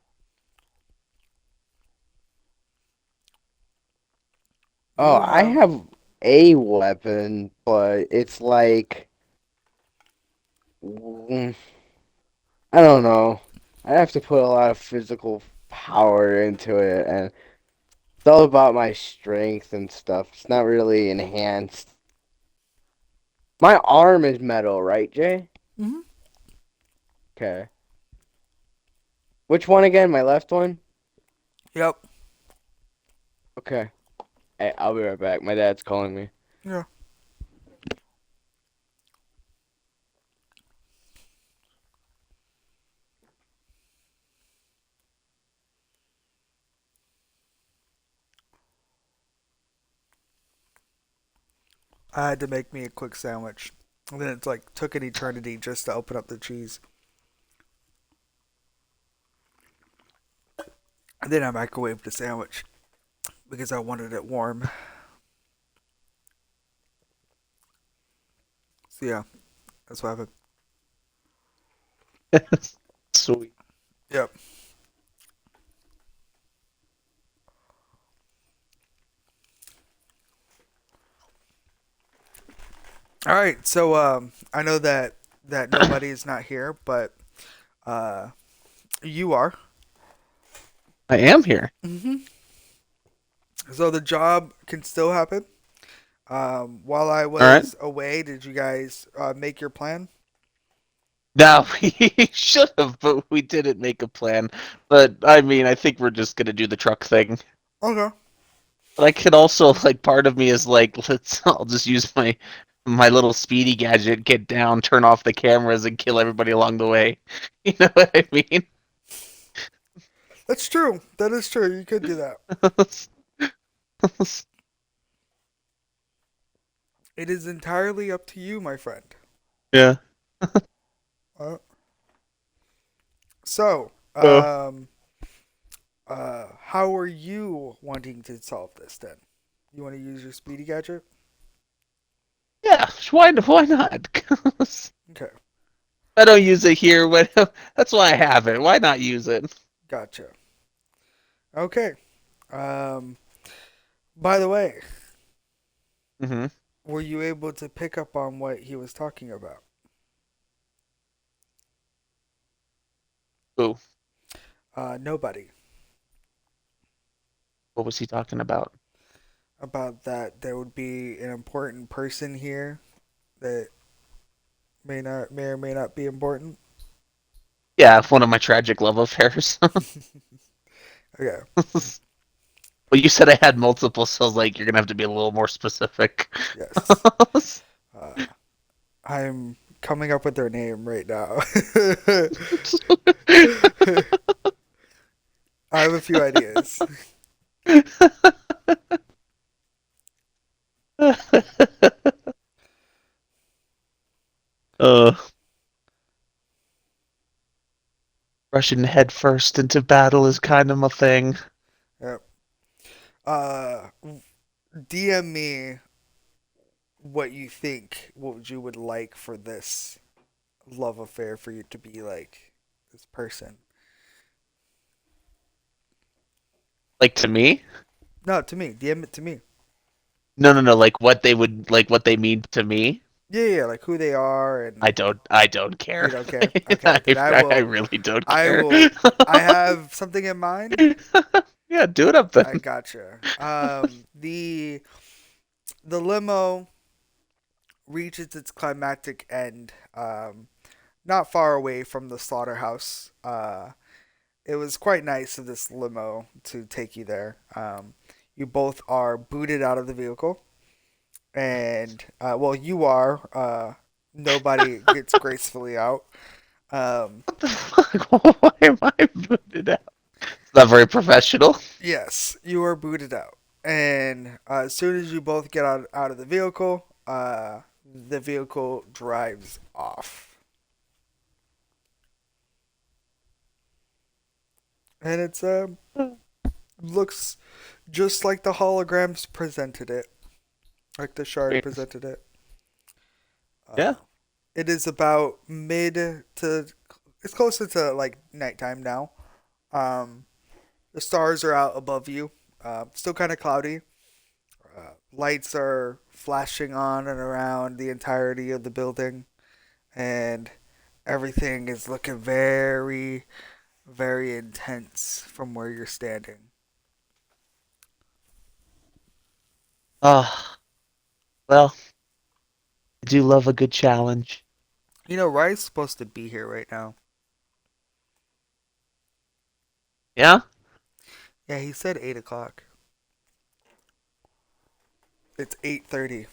Oh,
You
I
have.
have a weapon, but it's like mm, I don't know. I have to put a lot of physical power into it, and it's all about my strength and stuff. It's not really enhanced. My arm is metal, right, Jay?
Hmm.
Okay. Which one again? My left one?
Yep.
Okay. Hey, I'll be right back. My dad's calling me.
Yeah. I had to make me a quick sandwich. And then it's like took an eternity just to open up the cheese. And then I microwaved the sandwich because I wanted it warm. So yeah, that's what happened.
Sweet.
Yep. All right. So I know that nobody is not here, but uh, you are.
I am here.
Hmm. So the job can still happen. While I
All right.
was away, did you guys make your plan?
Now we should have, but we didn't make a plan. But I mean, I think we're just gonna do the truck thing.
Okay.
But I could also like part of me is like, I'll just use my little speedy gadget, get down, turn off the cameras, and kill everybody along the way. You know what I mean?
That's true. That is true. You could do that. It is entirely up to you, my friend.
Yeah.
Uh, so,
Uh,
how are you wanting to solve this then? You want to use your speedy gadget?
yeah. Why not?
Okay,
I don't use it here. When that's why I have it. Why not use it?
gotcha. Okay. Um, by the way,
Mm-hmm.
were you able to pick up on what he was talking about?
Ooh,
Nobody.
what was he talking about?
About that there would be an important person here that may or may not be important.
Yeah, one of my tragic love affairs.
Okay.
Well, you said I had multiple, so I was like, you're gonna have to be a little more specific.
Yes. Uh, I'm coming up with their name right now. I have a few ideas.
uh, Rushing headfirst into battle is kind of a thing.
Yep. Uh, DM me what you think, what you would like for this love affair for you to be like this person.
Like to me?
No, to me. DM it to me.
No, no, no. Like what they mean to me.
Yeah, yeah, like who they are and
I don't care.
you don't care. Okay, then
I really don't
I
care.
will, I have something in mind.
Yeah, do it up then.
I gotcha. The limo reaches its climactic end, not far away from the slaughterhouse. It was quite nice of this limo to take you there. You both are booted out of the vehicle, and well, you are. Nobody gets gracefully out. Um,
What the fuck? Why am I booted out? It's not very professional.
yes, you are booted out, and as soon as you both get out of the vehicle drives off, and it's looks just like the holograms presented it, like the shard
Great.
presented it.
Yeah.
It is about mid to it's closer to like nighttime now. Um, the stars are out above you. Still kind of cloudy. Lights are flashing on and around the entirety of the building, and everything is looking very, very intense from where you're standing.
Ah, well, I do love a good challenge.
You know, Rye's supposed to be here right now.
Yeah?
Yeah, he said 8 o'clock. It's 8:30.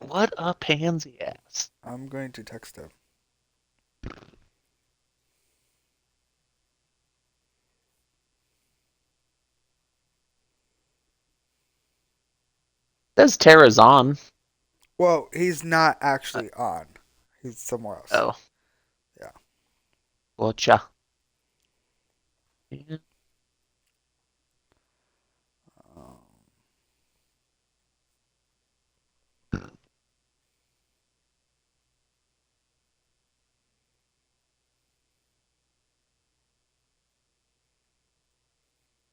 What a pansy ass.
I'm going to text him.
Says Tara's on.
Well, he's not
Uh,
actually on. He's somewhere else.
oh,
Yeah.
gotcha. Yeah.
Um,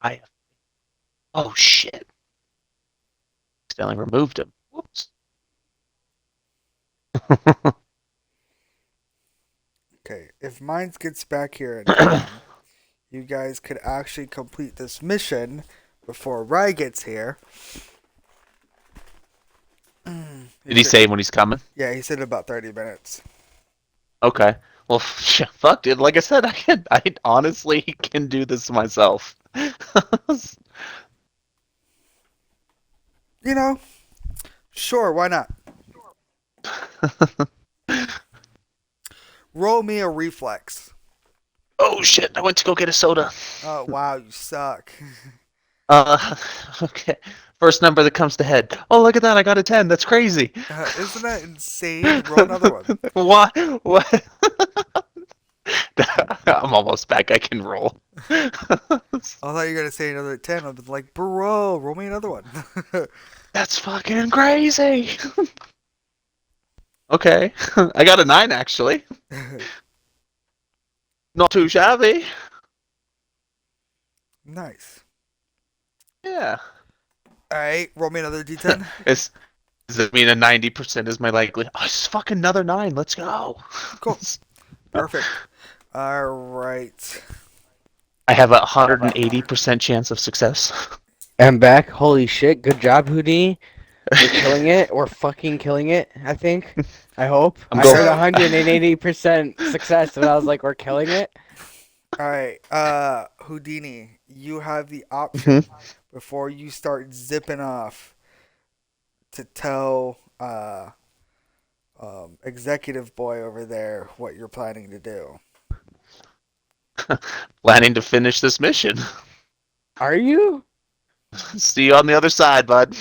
I. Oh shit. Stanley removed him. Whoops.
okay, if Mines gets back here in time, you guys could actually complete this mission before Rye gets here.
Did he say when he's coming?
Yeah, he said about 30 minutes.
Okay. Well, fuck, dude. Like I said, I honestly can do this myself.
You know, sure, why not? Roll me a reflex.
Oh shit! I went to go get a soda.
Oh, wow, you suck.
Okay. First number that comes to head. Oh, look at that! I got a 10. That's crazy.
Isn't that insane? Roll another one.
What? What? I'm almost back. I can roll.
I thought you were going to say another 10. I was like, bro, roll me another one.
That's fucking crazy. Okay. I got a 9 actually. Not too shabby.
Nice.
Yeah.
Alright, roll me another d10.
Is does it mean a 90% is my likely? Oh, it's fucking another 9. Let's go.
Cool. Perfect. Alright.
I have a 180% chance of success.
I'm back. Holy shit. Good job, Houdini. We're killing it. We're fucking killing it, I think. I hope.
I'm
I
going.
heard 180% success, and I was like, we're killing it.
Alright, Houdini, you have the option
Mhm.
before you start zipping off to tell executive boy over there what you're planning to do.
Planning to finish this mission.
Are you?
See you on the other side, bud.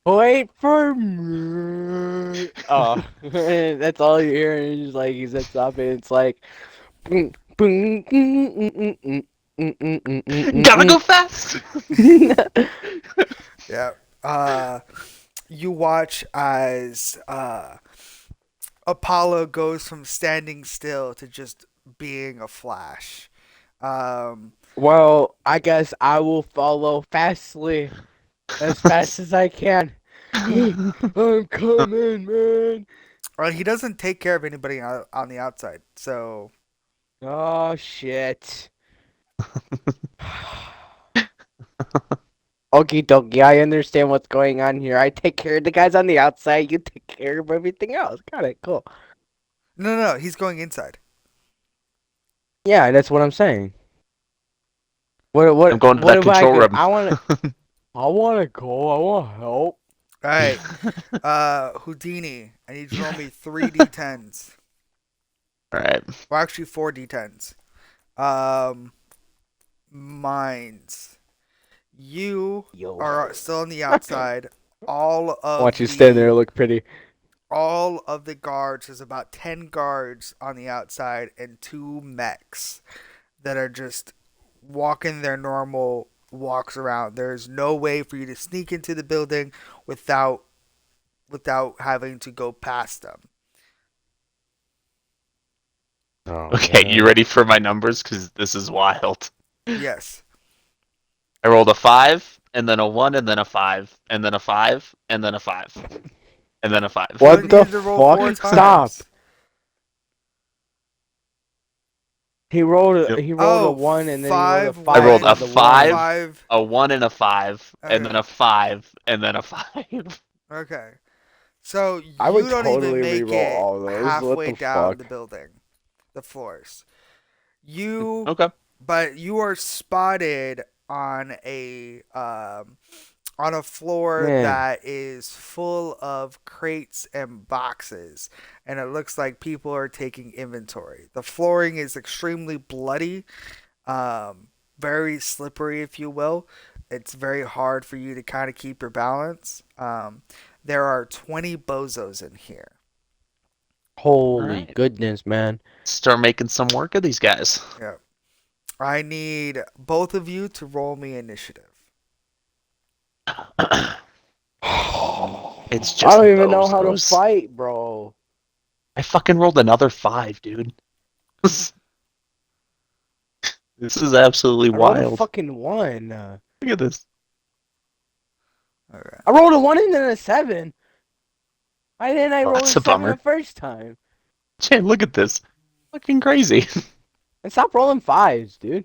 Wait for me. Oh, that's all you hear. And he's like, he zips up, and it's like, boom, boom,
Gotta go fast.
Yeah. You watch as Apollo goes from standing still to just being a flash. Um,
Well, I guess I will follow fastly, as fast as I can. I'm coming, man.
he doesn't take care of anybody on the outside, so
Oh shit. Okie dokie, I understand what's going on here. I take care of the guys on the outside. You take care of everything else. Got it. Cool.
no, he's going inside.
Yeah, that's what I'm saying.
I'm going to
What
that
if I
control
go?
room.
I wanna go. I wanna help.
All right, Houdini, I need you to roll me 3d10s.
All right.
Well, actually 4d10s. Um, Mines. You
Yo.
are still on the outside. All of
Watch you stand there
the
and look pretty.
all of the guards, there's about 10 guards on the outside and 2 mechs that are just walking their normal walks around. There's no way for you to sneak into the building without having to go past them.
Oh
Okay, you
man.
ready for my numbers? Because this is wild.
Yes.
I rolled a 5, and then a 1, and then a 5, and then a 5, and then a 5, and then a 5.
You
What
only
the
needed to roll four
fuck? Stop.
times.
Yep.
He rolled a
Oh,
one and then he rolled a
five,
I
five
rolled a
for
one,
the one.
5,
five.
a 1, and a 5, and then
Okay.
a 5, and then a 5.
Okay. So
I
you
would
don't even
totally
make
re-roll
it
all those. What
halfway
the
down
fuck?
the building, the floors. You,
Okay.
but you are spotted on a floor
Man.
that is full of crates and boxes, and it looks like people are taking inventory. The flooring is extremely bloody, very slippery, if you will. It's very hard for you to kind of keep your balance. There are 20 bozos in here.
All
Holy
right.
goodness, man.
Start making some work of these guys.
Yeah. I need both of you to roll me initiative.
It's
I
just
don't even know how to
bozos.
fight, bro.
I fucking rolled another 5, dude. This is absolutely
I rolled a
wild.
fucking one.
Look at this.
Okay.
I rolled a one and then a seven. Why didn't I
Well,
roll a
that's a
seven
bummer.
the first time?
Jay, look at this. Fucking crazy.
And stop rolling fives, dude.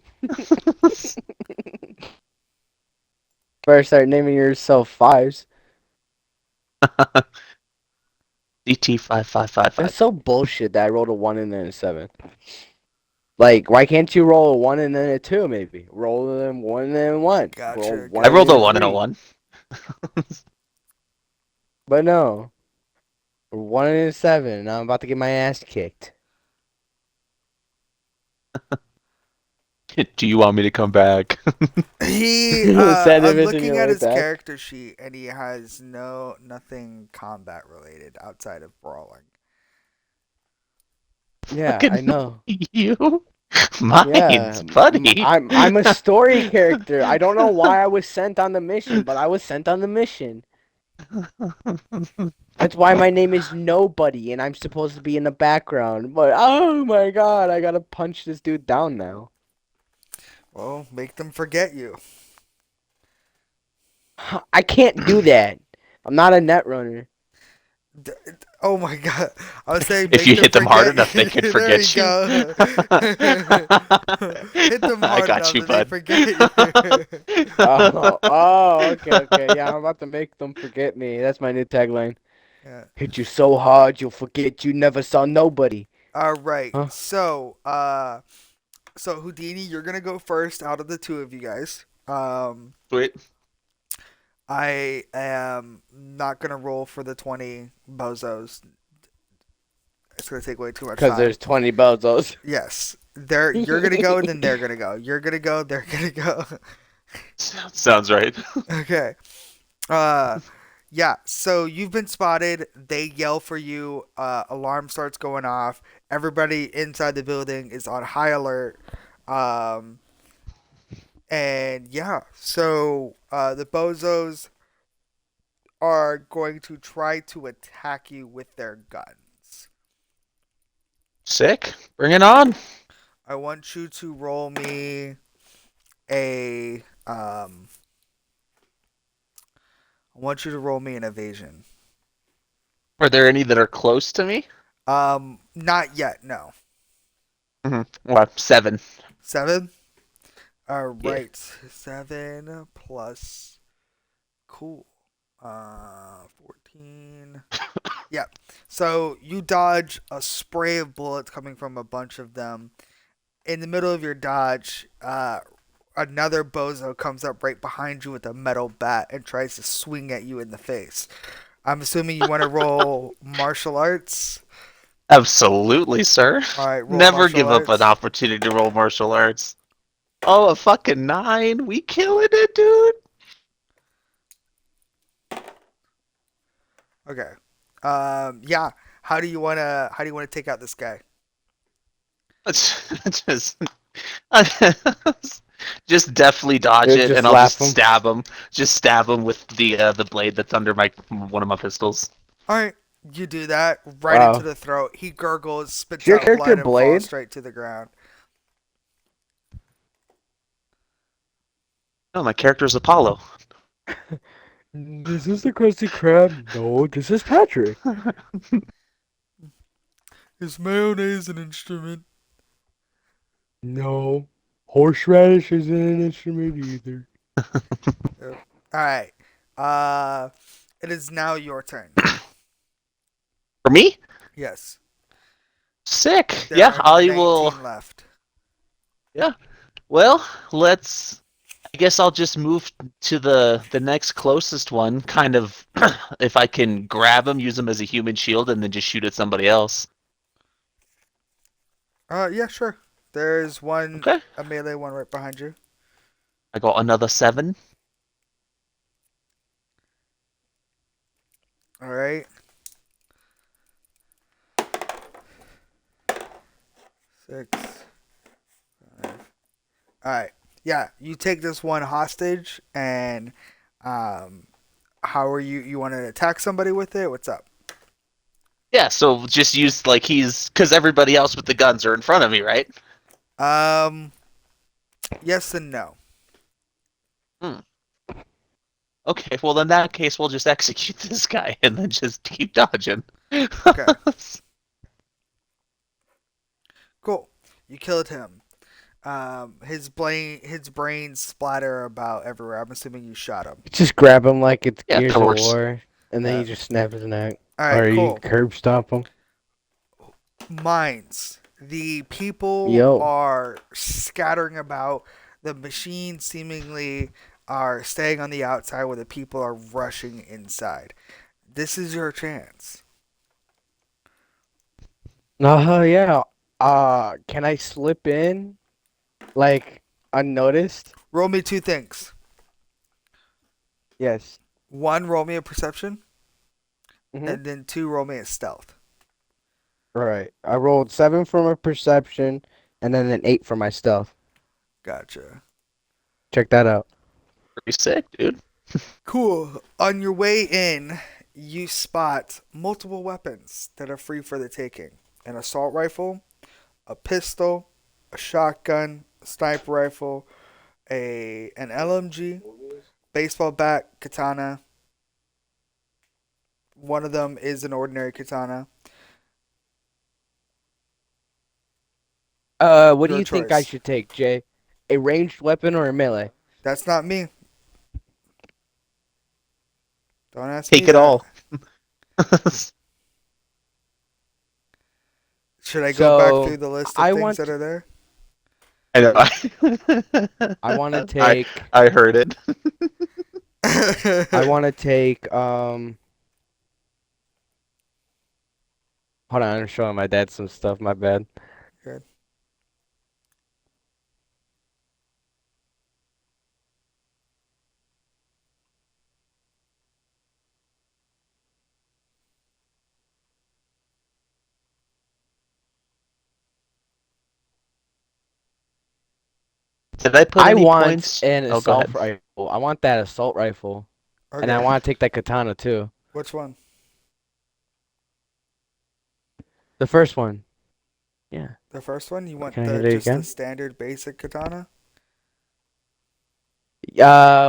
Better start naming yourself fives.
DT 5555.
That's so bullshit that I rolled a one and then a seven. Like, why can't you roll a one and then a two, maybe? Roll them one and then one. Roll
Gotcha.
one
I
and
rolled a
then
'Gotcha.
1 and a
three.
1.
But no. One and a seven, and I'm about to get my ass kicked.
Do you want me to come back?
Send
I'm
him into
looking
your
at
way
his
back.
character sheet, and he has nothing combat related outside of brawling.
Yeah, I
Fucking
know.
you?
Yeah,
Mine's buddy.
I'm a story character. I don't know why I was sent on the mission, but I was sent on the mission. That's why my name is Nobody, and I'm supposed to be in the background. But oh my god, I gotta punch this dude down now.
Well, make them forget you.
I can't do that. I'm not a net runner.
D- Oh my god. I was saying
If
make
you
them
hit them hard
forget
enough, they
you.
can
There you
forget you.
go. Hit them
I
hard
got
enough
you,
that they
bud.
forget you.
Okay. Yeah, I'm about to make them forget me. That's my new tagline.
Yeah.
Hit you so hard you'll forget you never saw nobody.
All right.
Huh?
So Houdini, you're gonna go first out of the two of you guys.
Sweet.
I am not gonna roll for the 20 bozos. It's gonna take way too much
Because
time.
there's 20 bozos.
Yes, you're gonna go and then they're gonna go. You're gonna go. They're gonna go.
Sounds right.
Okay. Uh, yeah. So you've been spotted. They yell for you. Alarm starts going off. Everybody inside the building is on high alert. Um, and yeah. So the bozos are going to try to attack you with their guns.
Sick. Bring it on.
I want you to roll me a I want you to roll me an evasion.
Are there any that are close to me?
Not yet. No.
What? 7.
7. All
Yeah.
right. 7 plus. Cool. 14. Yeah. So you dodge a spray of bullets coming from a bunch of them. In the middle of your dodge, another bozo comes up right behind you with a metal bat and tries to swing at you in the face. I'm assuming you want to roll martial arts.
Absolutely, sir.
All right, roll
Never
martial
give up an
arts.
opportunity to roll martial arts. Oh, a fucking 9. We killing it, dude.
Okay. Yeah. How do you wanna take out this guy?
Just Just definitely dodge
Yeah,
it,
just
and I'll just
laugh 'em.
stab him. Just stab him with the blade that's under my one of my pistols.
All right, you do that right into
Wow.
the throat. He gurgles, spits
Is your
out
character
blood, and falls
Blade?
straight to the ground.
No, my character's Apollo.
This is the Krusty Krab. No, this is Patrick.
Is mayonnaise an instrument?
No, horseradish isn't an instrument either.
Yep. All right. It is now your turn.
For me?
Yes.
Sick.
There
Yeah,
are
I will.
19 left.
Yeah. Well, let's. I guess I'll just move to the next closest one. Kind of, if I can grab him, use him as a human shield, and then just shoot at somebody else.
Yeah, sure. There's one,
Okay.
a melee one right behind you.
I got another 7.
All right. 6, 5. All right. Yeah, you take this one hostage, and how are you? You want to attack somebody with it? What's up?
Yeah. So just use like he's because everybody else with the guns are in front of me, right?
Um, yes and no.
Okay. Well, in that case, we'll just execute this guy and then just keep dodging.
Okay. Cool. You killed him. His brains splatter about everywhere. I'm assuming you shot him.
Just grab him like it's
Yeah,
Gears
that
of
works.
War, and then
Yeah.
you just snap his neck.
All right,
Or you
cool.
curb stomp him.
Mines. The people
Yo.
are scattering about. The machines seemingly are staying on the outside where the people are rushing inside. This is your chance.
Yeah. Can I slip in, like, unnoticed?
Roll me 2 things.
Yes.
1, roll me a perception,
Mhm.
and then 2, roll me a stealth.
Right. I rolled 7 for my perception, and then an 8 for my stealth.
Gotcha.
Check that out.
Pretty sick, dude.
Cool. On your way in, you spot multiple weapons that are free for the taking: an assault rifle, a pistol, a shotgun, a sniper rifle, an LMG, baseball bat, katana. One of them is an ordinary katana.
What do
Your
you think I
choice.
should take, Jay? A ranged weapon or a melee?
That's not me. Don't ask me
Take it
that.
all.
Should I go back
So,
through the list of
I
things
want
that are there?
I know.
I want to take
I heard it.
I want to take Hold on, I'm showing my dad some stuff, my bad.
Good.
Did I put
I
any
want
points?
an
Oh, go
assault
ahead.
rifle. I want that assault rifle. And I
Okay.
want to take that katana too.
Which one?
The first one. Yeah.
The first one? You want
Can I hit it
just the
again?
standard basic katana?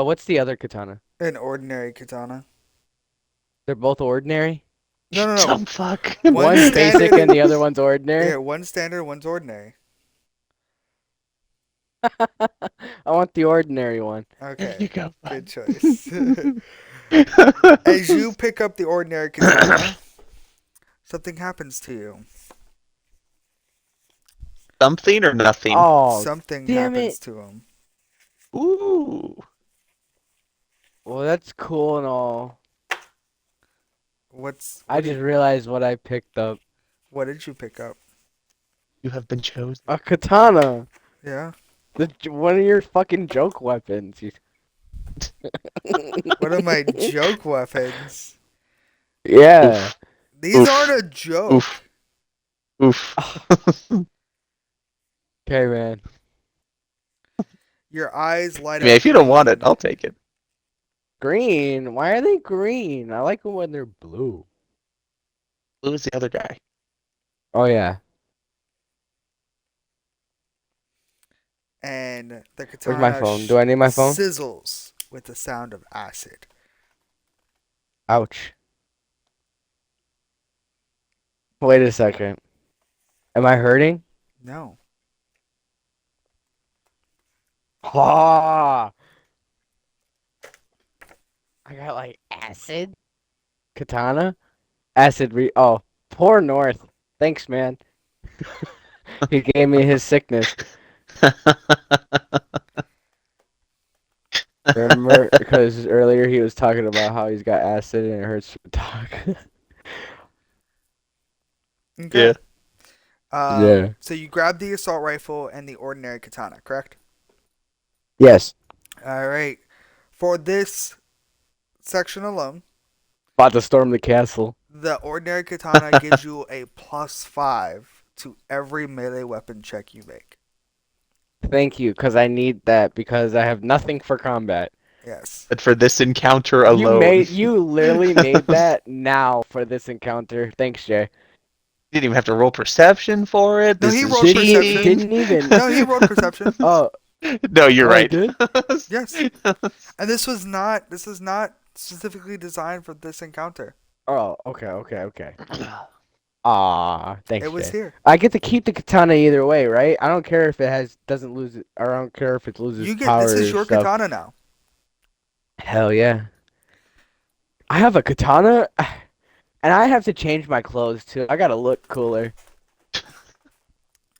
What's the other katana?
An ordinary katana.
They're both ordinary?
No, no, no.
Dumb fuck.
One's basic
standard
and the other one's ordinary?
Yeah, one's standard, one's ordinary.
I want the ordinary one.
There you
Okay.
go.
Good choice. As you pick up the ordinary katana, something happens to you.
Something or nothing?
Oh,
Something
damn
happens
it.
to him.
Ooh.
Well, that's cool and all. I just realized what I picked up.
what did you pick up?
You have been chosen.
A katana.
Yeah.
One of your fucking joke weapons.
What are my joke weapons?
Yeah.
These
Oof.
aren't a joke.
Oof. Oof.
Okay, man.
Your eyes light
I mean,
up
if you don't want it,
green.
I'll take it.
Green? Why are they green? I like them when they're blue.
Who was the other guy?
Oh yeah.
And the
Where's my
katana
phone? Do I need my phone?
sizzles with the sound of acid.
Ouch. Wait a second. Am I hurting?
No.
Ah! I got like acid. Katana? Oh, poor North. Thanks, man. He gave me his sickness. Remember? Because earlier he was talking about how he's got acid and it hurts to talk.
Okay.
Yeah.
Yeah.
So you grab the assault rifle and the ordinary katana, correct?
Yes.
All right. For this section alone,
About to storm the castle.
the ordinary katana gives you a +5 to every melee weapon check you make.
Thank you, because I need that because I have nothing for combat.
Yes.
But for this encounter alone,
You literally made that now for this encounter. Thanks, Jay.
didn't even have to roll perception for it.
No,
This
he
is
rolled perception.
cheating.
Didn't even.
No, he rolled perception.
Oh,
No, you're
I
right.
did?
Yes. And this is not specifically designed for this encounter.
Oh, okay. Thanks,
It was
Jay.
here.
I get to keep the katana either way, right? I don't care if it doesn't lose it, or I don't care if it loses
You get
power
this is
or
your
stuff.
katana now.
Hell yeah. I have a katana, and I have to change my clothes too. I gotta look cooler.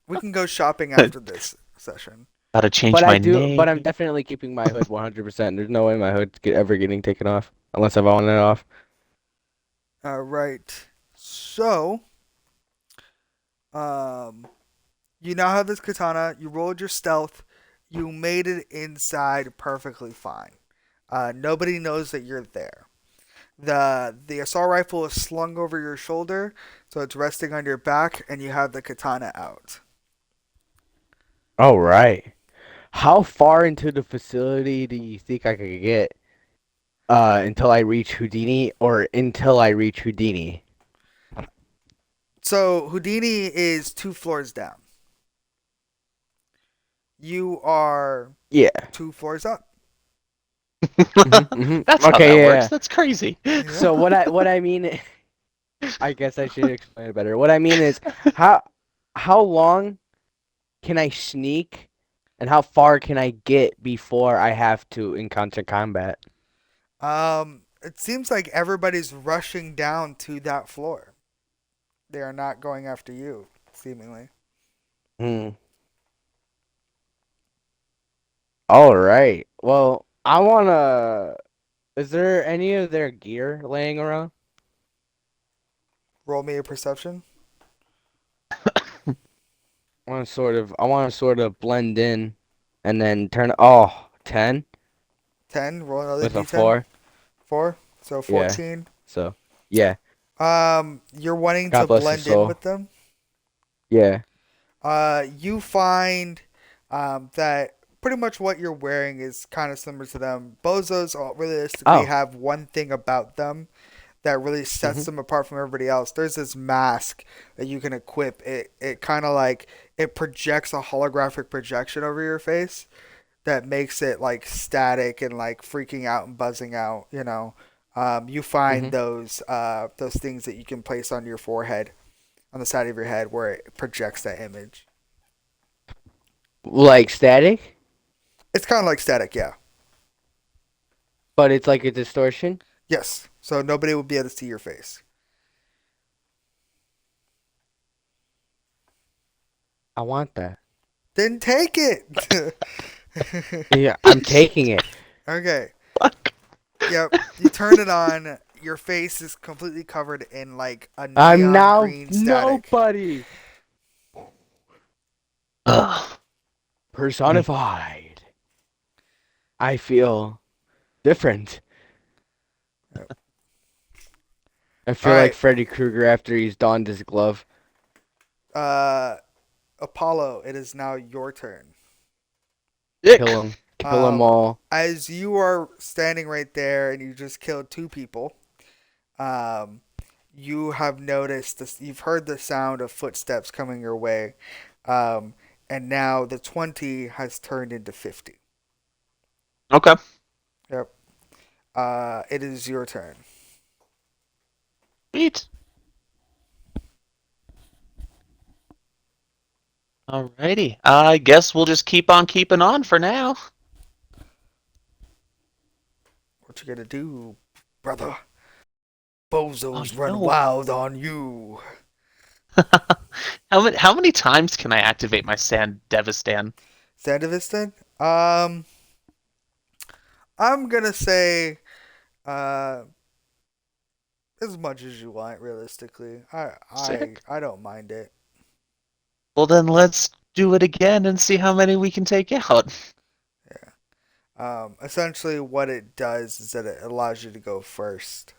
We can go shopping after this session.
Gotta change
But
my
I do,
name.
but I'm definitely keeping my hood 100%. There's no way my hood's ever getting taken off unless I want it off.
All right. So, um, you now have this katana. You rolled your stealth. You made it inside perfectly fine. Nobody knows that you're there. The assault rifle is slung over your shoulder, so it's resting on your back, and you have the katana out.
All right. How far into the facility do you think I could get? Until I reach Houdini, or until I reach Houdini?
So Houdini is 2 floors down. You are
Yeah.
2 floors up.
That's how
Okay,
that
yeah.
works. That's crazy.
So what I mean, I guess I should explain it better. What I mean is, how long can I sneak, and how far can I get before I have to encounter combat?
It seems like everybody's rushing down to that floor. They are not going after you, seemingly.
Hmm. All right. Well, I wanna. Is there any of their gear laying around?
Roll me a perception.
I want to sort of blend in, and then turn. Oh, 10
10. Roll another
with a
d10.
4.
4. So
Yeah.
14.
So, yeah.
You're wanting
God
to
bless his
blend in
soul.
with them.
Yeah.
You find that pretty much what you're wearing is kind of similar to them. Bozos realistically
Oh.
have one thing about them that really sets
Mhm.
them apart from everybody else. There's this mask that you can equip. It kind of like it projects a holographic projection over your face that makes it like static and like freaking out and buzzing out. You find
Mhm.
those things that you can place on your forehead, on the side of your head, where it projects that image.
Like static,
It's kind of like static, yeah.
but it's like a distortion.
Yes. So nobody will be able to see your face.
I want that.
Then take it.
Yeah, I'm taking it.
Okay. Yep. You turn it on. Your face is completely covered in like a
I'm
neon
now
green static.
nobody
Ugh.
personified. I feel different.
Yep.
I feel
All
like
right.
Freddy Krueger after he's donned his glove.
Uh, Apollo, it is now your turn.
Dick.
Kill them. Kill them
Um,
all.
as you are standing right there and you just killed two people, um, you have noticed this. You've heard the sound of footsteps coming your way, um, and now the 20 has turned into 50.
Okay.
Yep. It is your turn.
Sweet. Alrighty. I guess we'll just keep on keeping on for now.
What you gonna do, brother?
Oh,
Bozos
you
run
know.
wild on you.
How many times can I activate my Sand Devistan?
Sandevistan? I'm gonna say, uh, as much as you want, realistically.
Sick.
I don't mind it.
Well, then let's do it again and see how many we can take out.
Yeah. Essentially, what it does is that it allows you to go first,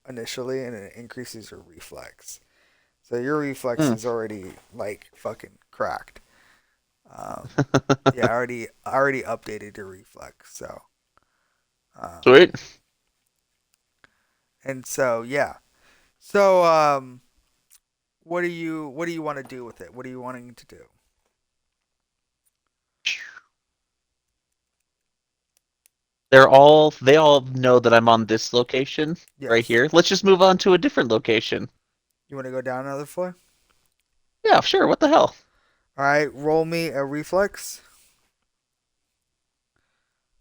initially, and it increases your reflex. So your reflex
Hmm.
is already like fucking cracked. Um, yeah, I already updated your reflex. So, um,
Sweet.
and so yeah. So, what do you want to do with it? What are you wanting to do?
They all know that I'm on this location right
Yes.
here. Let's just move on to a different location.
You want to go down another floor?
Yeah, sure. What the hell?
All right. Roll me a reflex.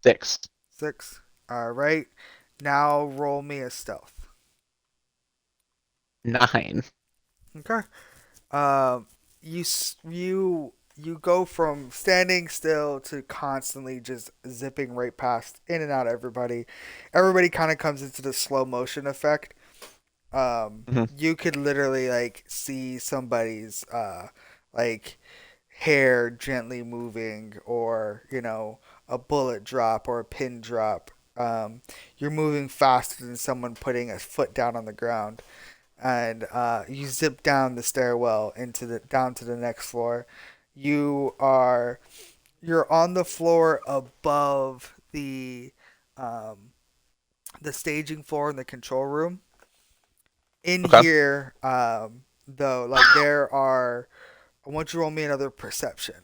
6.
6. All right. Now roll me a stealth.
9.
Okay. You go from standing still to constantly just zipping right past in and out of everybody. Everybody kind of comes into the slow motion effect.
Mhm.
You could literally like see somebody's like hair gently moving, or a bullet drop or a pin drop. You're moving faster than someone putting a foot down on the ground, and you zip down the stairwell into the down to the next floor. You are you're on the floor above um, the staging floor in the control room. In
Okay.
here, though, like there are. I want you to roll me another perception.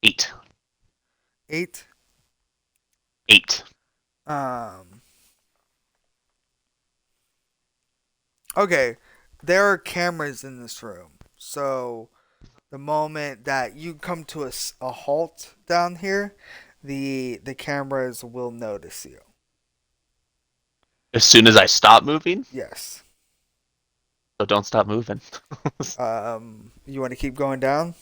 8.
8.
8.
Um. Okay, there are cameras in this room, so the moment that you come to a halt down here, the cameras will notice you.
As soon as I stop moving,
Yes.
so don't stop moving.
You want to keep going down?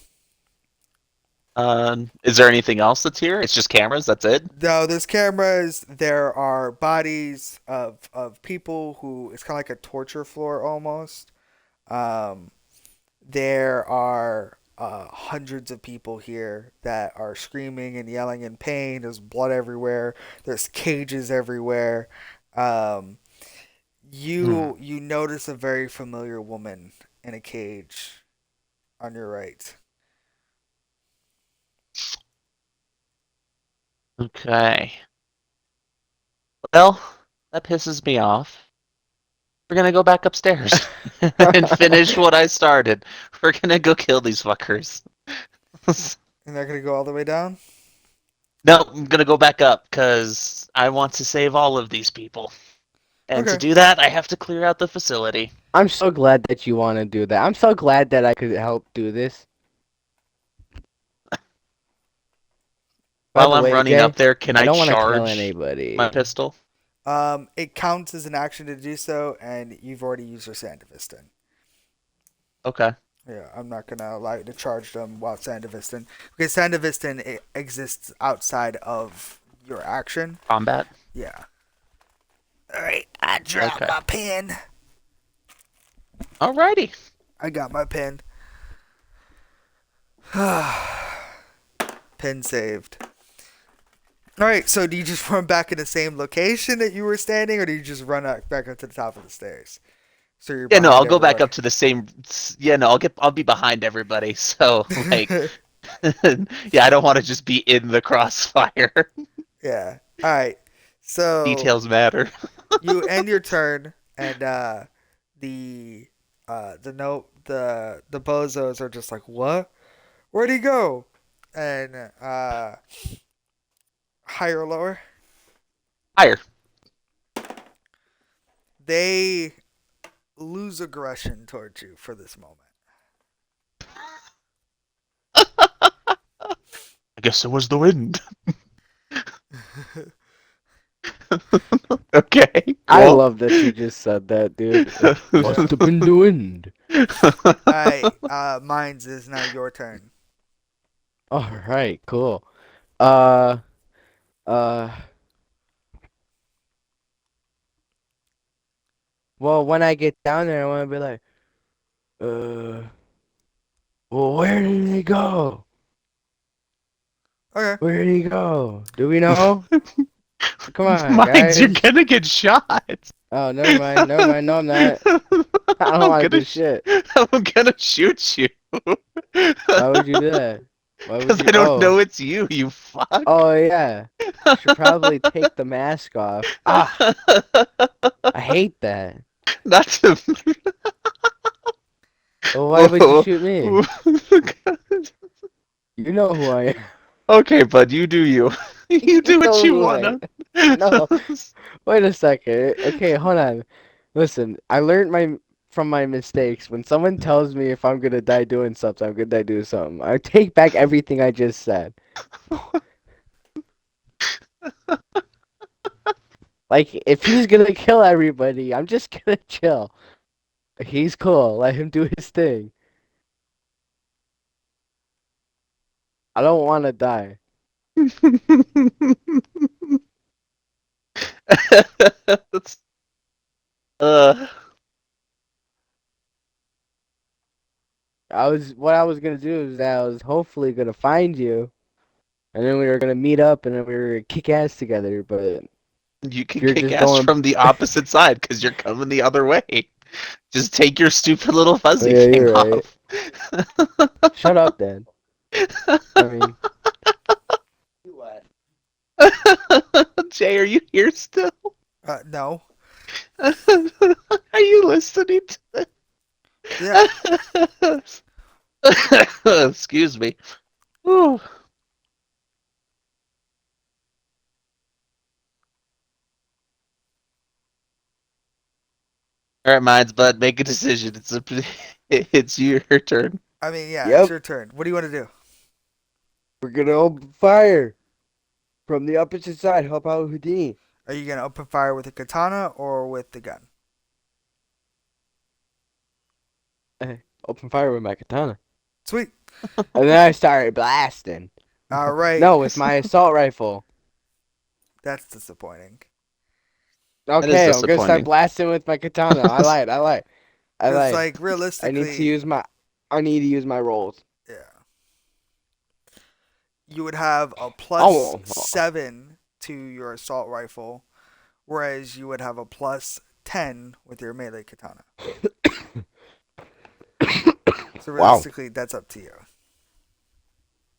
Is there anything else that's here? It's just cameras. That's it.
No, there's cameras. There are bodies of people who it's kind of like a torture floor almost. Um, there are hundreds of people here that are screaming and yelling in pain. There's blood everywhere. There's cages everywhere. Um,
Hmm.
you notice a very familiar woman in a cage on your right.
Okay. Well, that pisses me off. We're gonna go back upstairs and finish what I started. We're gonna go kill these fuckers.
And they're gonna go all the way down.
No, I'm gonna go back up because I want to save all of these people. And to
Okay.
do that, I have to clear out the facility.
I'm so glad that you want to do that. I'm so glad that I could help do this. By
While
the
I'm
way,
running
Jay,
up there, can
I
I
don't want to kill
charge my
anybody.
pistol?
It counts as an action to do so, and you've already used your Sandevistan.
Okay.
Yeah, I'm not gonna allow you to charge them while Sandevistan, because Sandevistan exists outside of your action.
Combat?
Yeah. All right, I dropped
Okay.
my pen.
Alrighty.
I got my pen. Pen saved. All right, so do you just run back in the same location that you were standing, or do you just run back up to the top of the stairs? So you're
Yeah, no,
behind
I'll go back
everyone.
up to the same. Yeah, no, I'll be behind everybody. So like, yeah, I don't want to just be in the crossfire.
Yeah. All right. So
Details matter.
you end your turn, and the bozos are just like, what? Where'd he go? And higher or lower,
Higher.
they lose aggression towards you for this moment.
I guess it was the wind. Okay,
I
cool.
love that you just said that, dude.
Yeah.
Must have been the wind.
All right. Mines is now your turn.
All right, cool. Uh, uh. Well, when I get down there, I want to be like, uh. Well, where did he go?
Okay.
Where did he go? Do we know? Come on,
Mines, you're
guys.
gonna get shot.
Oh, never mind. Never mind. No, I'm not. I don't
I'm
want to
gonna,
do shit.
I'm gonna shoot you.
Why would you do that? Why would
Because
you?
I don't
Oh.
know it's you, you fuck.
Oh, yeah. I should probably take the mask off. Ah, I hate that.
Not to.
Well, why would you
Whoa.
shoot me? You know who I am.
Okay, bud, you do you. You
You
do what
know
you
who I am.
wanna.
No. Wait a second. Okay, hold on. Listen, I learned from my mistakes. When someone tells me if I'm gonna die doing something, I'm gonna die doing something. I take back everything I just said. Like, if he's gonna kill everybody, I'm just gonna chill. He's cool. Let him do his thing. I don't want to die.
That's- uh,
What I was gonna do is that I was hopefully gonna find you, and then we were gonna meet up, and then we were gonna kick ass together. But
you
if
can
you're
kick
just
ass
going,
from the opposite side because you're coming the other way. Just take your stupid little
oh
fuzzy
yeah,
king
you're right.
off.
Shut up, then. I mean,
Jay, are you here still?
No.
Are you listening to
Yeah.
this? Excuse me. Whew. All right, mine's bud. Make a decision. It's your turn.
I mean, yeah, it's
yep,
your turn. What do you want to do?
we're gonna open fire from the opposite side. Help out Houdini.
Are you gonna open fire with a katana or with the gun?
Open fire with my katana,
Sweet.
and then I started blasting.
All right.
No, with my assault rifle.
That's disappointing.
That is
Okay, I'm gonna start
disappointing.
blasting with my katana. I lied. I lied. I
Because,
lied.
like,
I need to
realistically,
use my. I need to use my rolls.
yeah, you would have a plus
Oh,
7 to your assault rifle, whereas you would have a plus 10 with your melee katana. So,
wow.
realistically, that's up to you.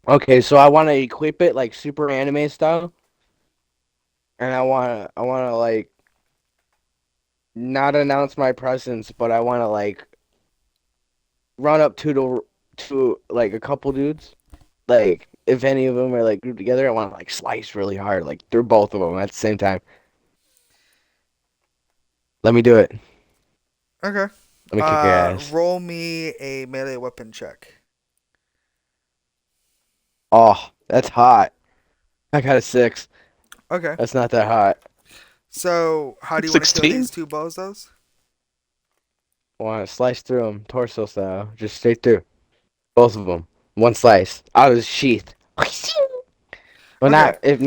Okay, so I want to equip it like super anime style, and I wanna like not announce my presence, but I wanna like run up to like a couple dudes. Like if any of them are like grouped together, I want to like slice really hard, like through both of them at the same time. Let me do it.
Okay.
Let me kick your ass.
Roll me a melee weapon check.
Oh, that's hot. I got a 6.
Okay.
That's not that hot.
So, how do you want to kill
16?
these two bozos?
I want to slice through them, torso style, just straight through. Both of them. One slice. Out of the sheath. Well,
Okay.
not if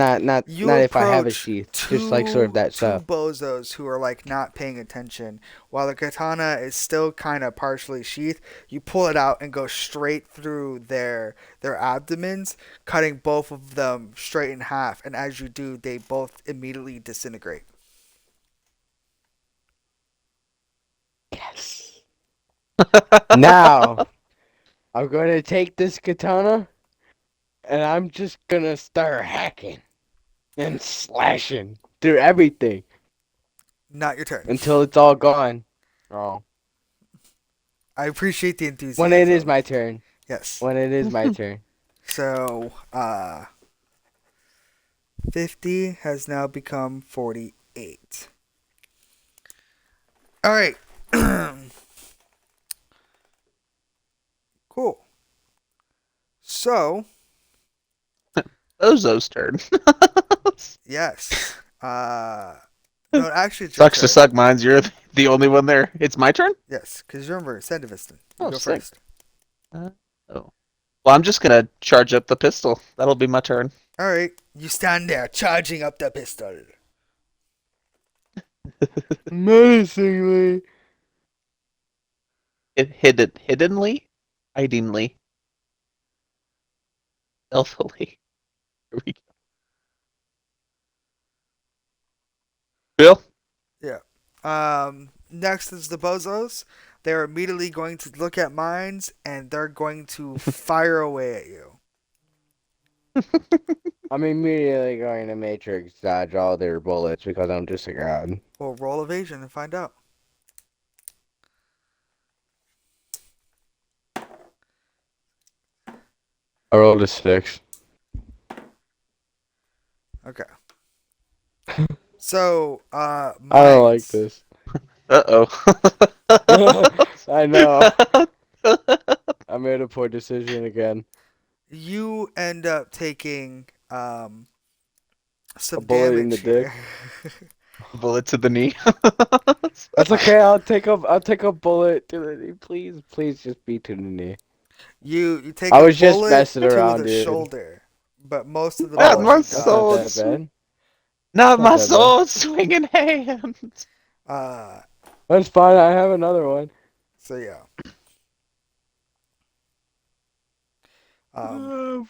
You
not if I have a
approach
sheath. Just like sort of that
two
stuff.
bozos who are like not paying attention, while the katana is still kind of partially sheathed. You pull it out and go straight through their abdomens, cutting both of them straight in half. And as you do, they both immediately disintegrate.
Yes. Now, I'm going to take this katana and I'm just going to start hacking and slashing through everything
Not your turn.
until it's all gone. Oh.
I appreciate the
When it is
enthusiasm.
my turn.
Yes.
When it is my turn.
So, 50 has now become 48. All right. Cool. So,
Ozo's turn.
yes. No, actually, it's your
Sucks to
turn.
suck, mines. You're the only one there. It's my turn?
Yes, because remember, Sandeviston. You
Oh,
go
sick.
first.
Oh. Well, I'm just gonna charge up the pistol. That'll be my turn.
All right. You stand there, charging up the pistol.
Menacingly.
Hiddenly? Hidingly. Stealthily. Here we go. Bill?
Yeah. Next is the bozos. They're immediately going to look at mines and they're going to fire away at you.
I'm immediately going to Matrix dodge all their bullets because I'm just a god.
We'll roll evasion and find out.
I rolled a 6.
Okay. So,
I don't like
mines.
this.
Uh-oh.
I know. I made a poor decision again.
You end up taking
A
some
bullet in
damage
the dick.
here.
Bullet to the knee.
That's okay. I'll take a bullet to the knee. Please just be to the knee.
You take
I
a
was just
bullet
messing
to
around,
the
dude.
shoulder, but most of the
Not
damage
my
That's not
soul.
that
does.
bad.
Not
Not
my
that bad.
sword swinging hand.
Uh,
That's fine. I have another one.
so yeah.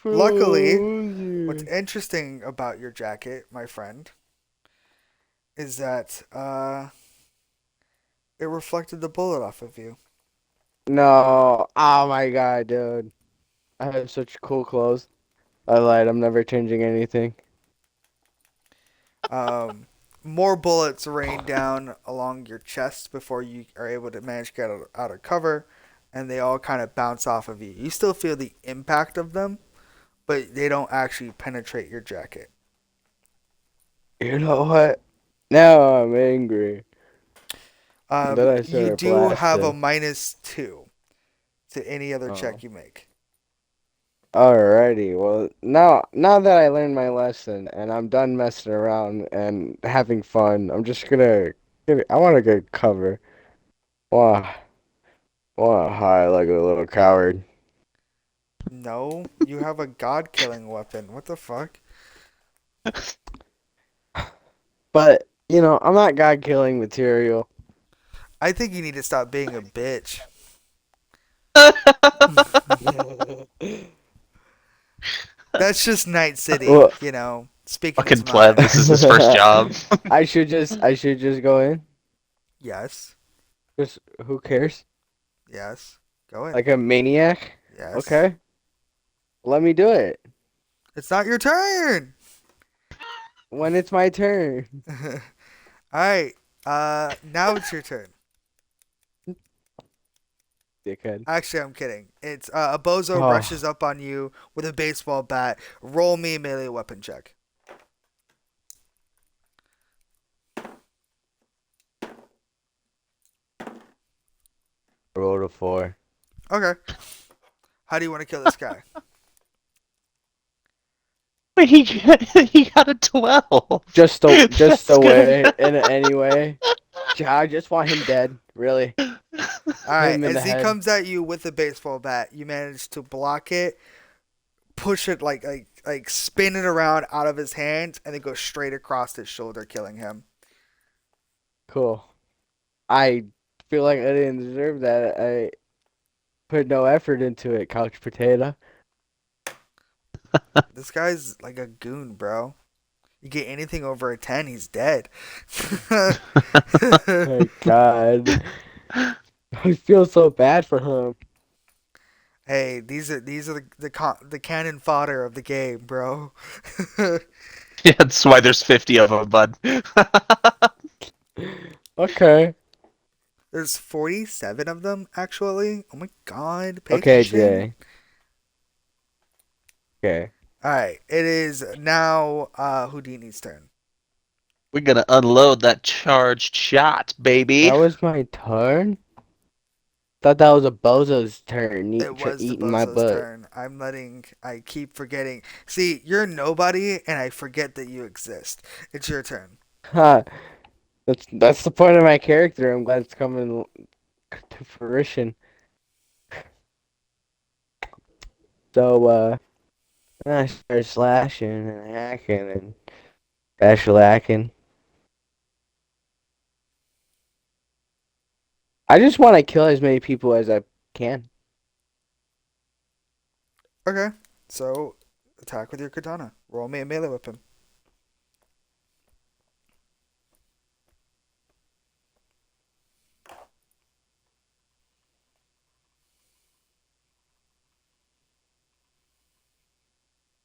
Luckily, what's interesting about your jacket, my friend, is that it reflected the bullet off of you.
No. Oh my god, dude. I have such cool clothes. I lied. I'm never changing anything.
Um, More bullets rain down along your chest before you are able to manage to get out of cover, and they all kind of bounce off of you. You still feel the impact of them, but they don't actually penetrate your jacket.
You know what? Now I'm angry. Then I
You
started
do have a
blasting.
-2 to any other
Oh.
check you make.
Alrighty. Well, now that I learned my lesson and I'm done messing around and having fun, I'm just gonna I want to get cover. Wow. Wanna hide like a little coward.
No, you have a god killing weapon. What the fuck?
But, I'm not God killing material.
I think you need to stop being a bitch. That's just Night City,
Well,
speaking his
Fucking pleb.
mind.
This is his first job.
I should just go in.
Yes,
Just who cares?
yes. Go in.
Like a maniac?
Yes.
Okay. Let me do it.
It's not your turn.
When it's my turn.
All right. Now it's your turn.
Dickhead.
Actually, I'm kidding. It's a bozo
Oh.
rushes up on you with a baseball bat. Roll me a melee weapon check.
Rolled a 4.
Okay. How do you want to kill this guy?
Wait, he got a 12.
Just the
That's
way,
good.
in any way. I just want him dead. Really.
All
Hit
right.
him in the
As he
head.
comes at you with a baseball bat, you manage to block it, push it like spin it around out of his hands, and then go straight across his shoulder, killing him.
Cool. I feel like I didn't deserve that. I put no effort into it, couch potato.
This guy's like a goon, bro. You get anything over a 10, he's dead.
My God. I feel so bad for him.
Hey, these are the cannon fodder of the game, bro.
Yeah, that's why there's 50 of them, bud.
Okay.
There's 47 of them actually. Oh my god, pay
Okay,
attention.
Jay. Okay.
All right, it is now Houdini's turn.
We're gonna unload that charged shot,
That
baby.
was my turn? Thought that was a bozo's turn,
It was the
eating my
bozo's
butt.
turn. I keep forgetting. See, you're nobody, and I forget that you exist. It's your turn.
Ha! That's the point of my character. I'm glad it's coming to fruition. So, I started slashing and hacking and bashful. I just want to kill as many people as I can.
Okay, so attack with your katana. Roll me a melee weapon.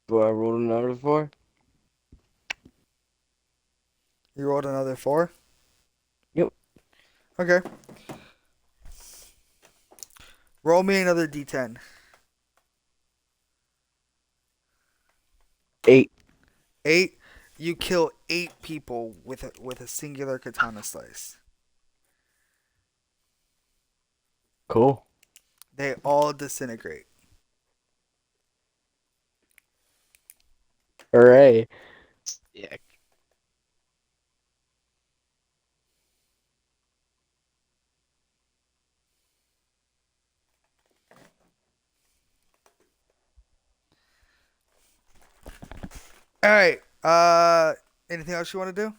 Do I roll another for?
You rolled another 4.
Yep.
Okay. Roll me another d10.
8.
8. You kill 8 people with a singular katana slice.
Cool.
They all disintegrate.
Hooray.
Yeah.
All right. Anything else you want to do?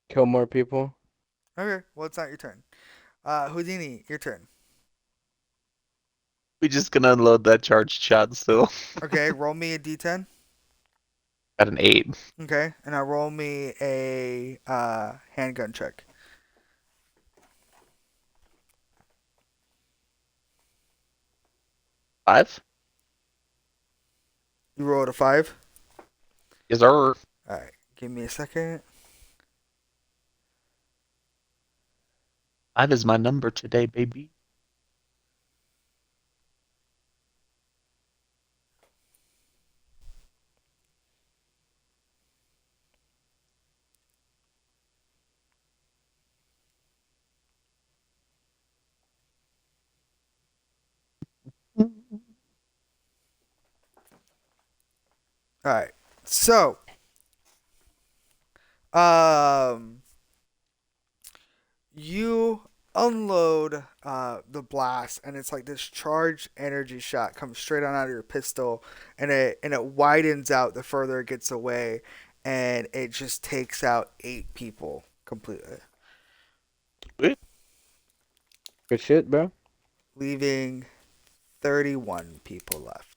Kill more people.
Okay. Well, it's not your turn. Houdini, your turn.
We just gonna unload that charged shot still.
Okay. Roll me a d10.
At an 8.
Okay. And now roll me a handgun check.
5?
You rolled a 5.
Yes, sir.
All right. Give me a second.
5 is my number today, baby.
All right. So, um, you unload the blast, and it's like this charged energy shot comes straight on out of your pistol, and it widens out the further it gets away, and it just takes out 8 people completely,
Sweet.
Good shit, bro.
leaving 31 people left.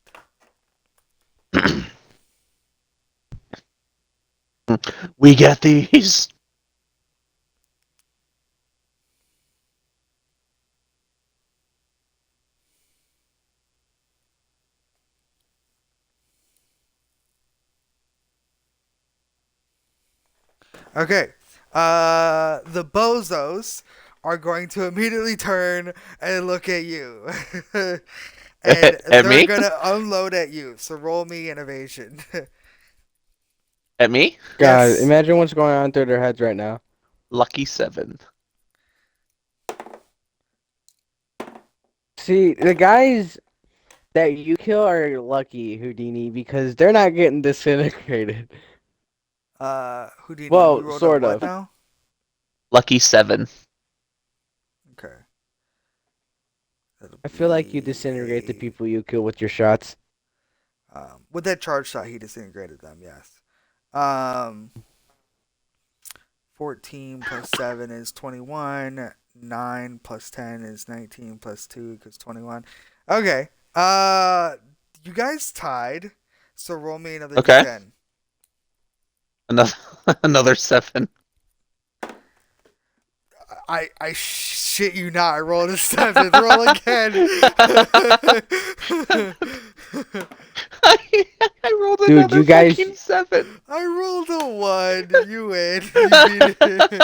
We get these.
Okay. The bozos are going to immediately turn and look at you. And
At
they're
me?
gonna unload at you. So roll me an evasion.
At me?
God,
Yes.
imagine what's going on through their heads right now.
Lucky 7.
See, the guys that you kill are lucky, Houdini, because they're not getting disintegrated.
Houdini, you
Well,
rolled up
sort
what
of.
now?
Lucky 7.
Okay. That'll
I feel like you
be
disintegrate the
a.
people you kill with your shots.
With that charge shot, he disintegrated them. Yes. Um, 14 plus 7 is 21. 9 plus 10 is 19 plus 2 equals 21. Okay. You guys tied. So roll me another
Okay.
d10.
Another another 7.
I shit you not. I rolled a 7. Roll again.
I rolled
Dude,
another
you guys.
fucking 7.
I rolled a 1. You win. You beat it.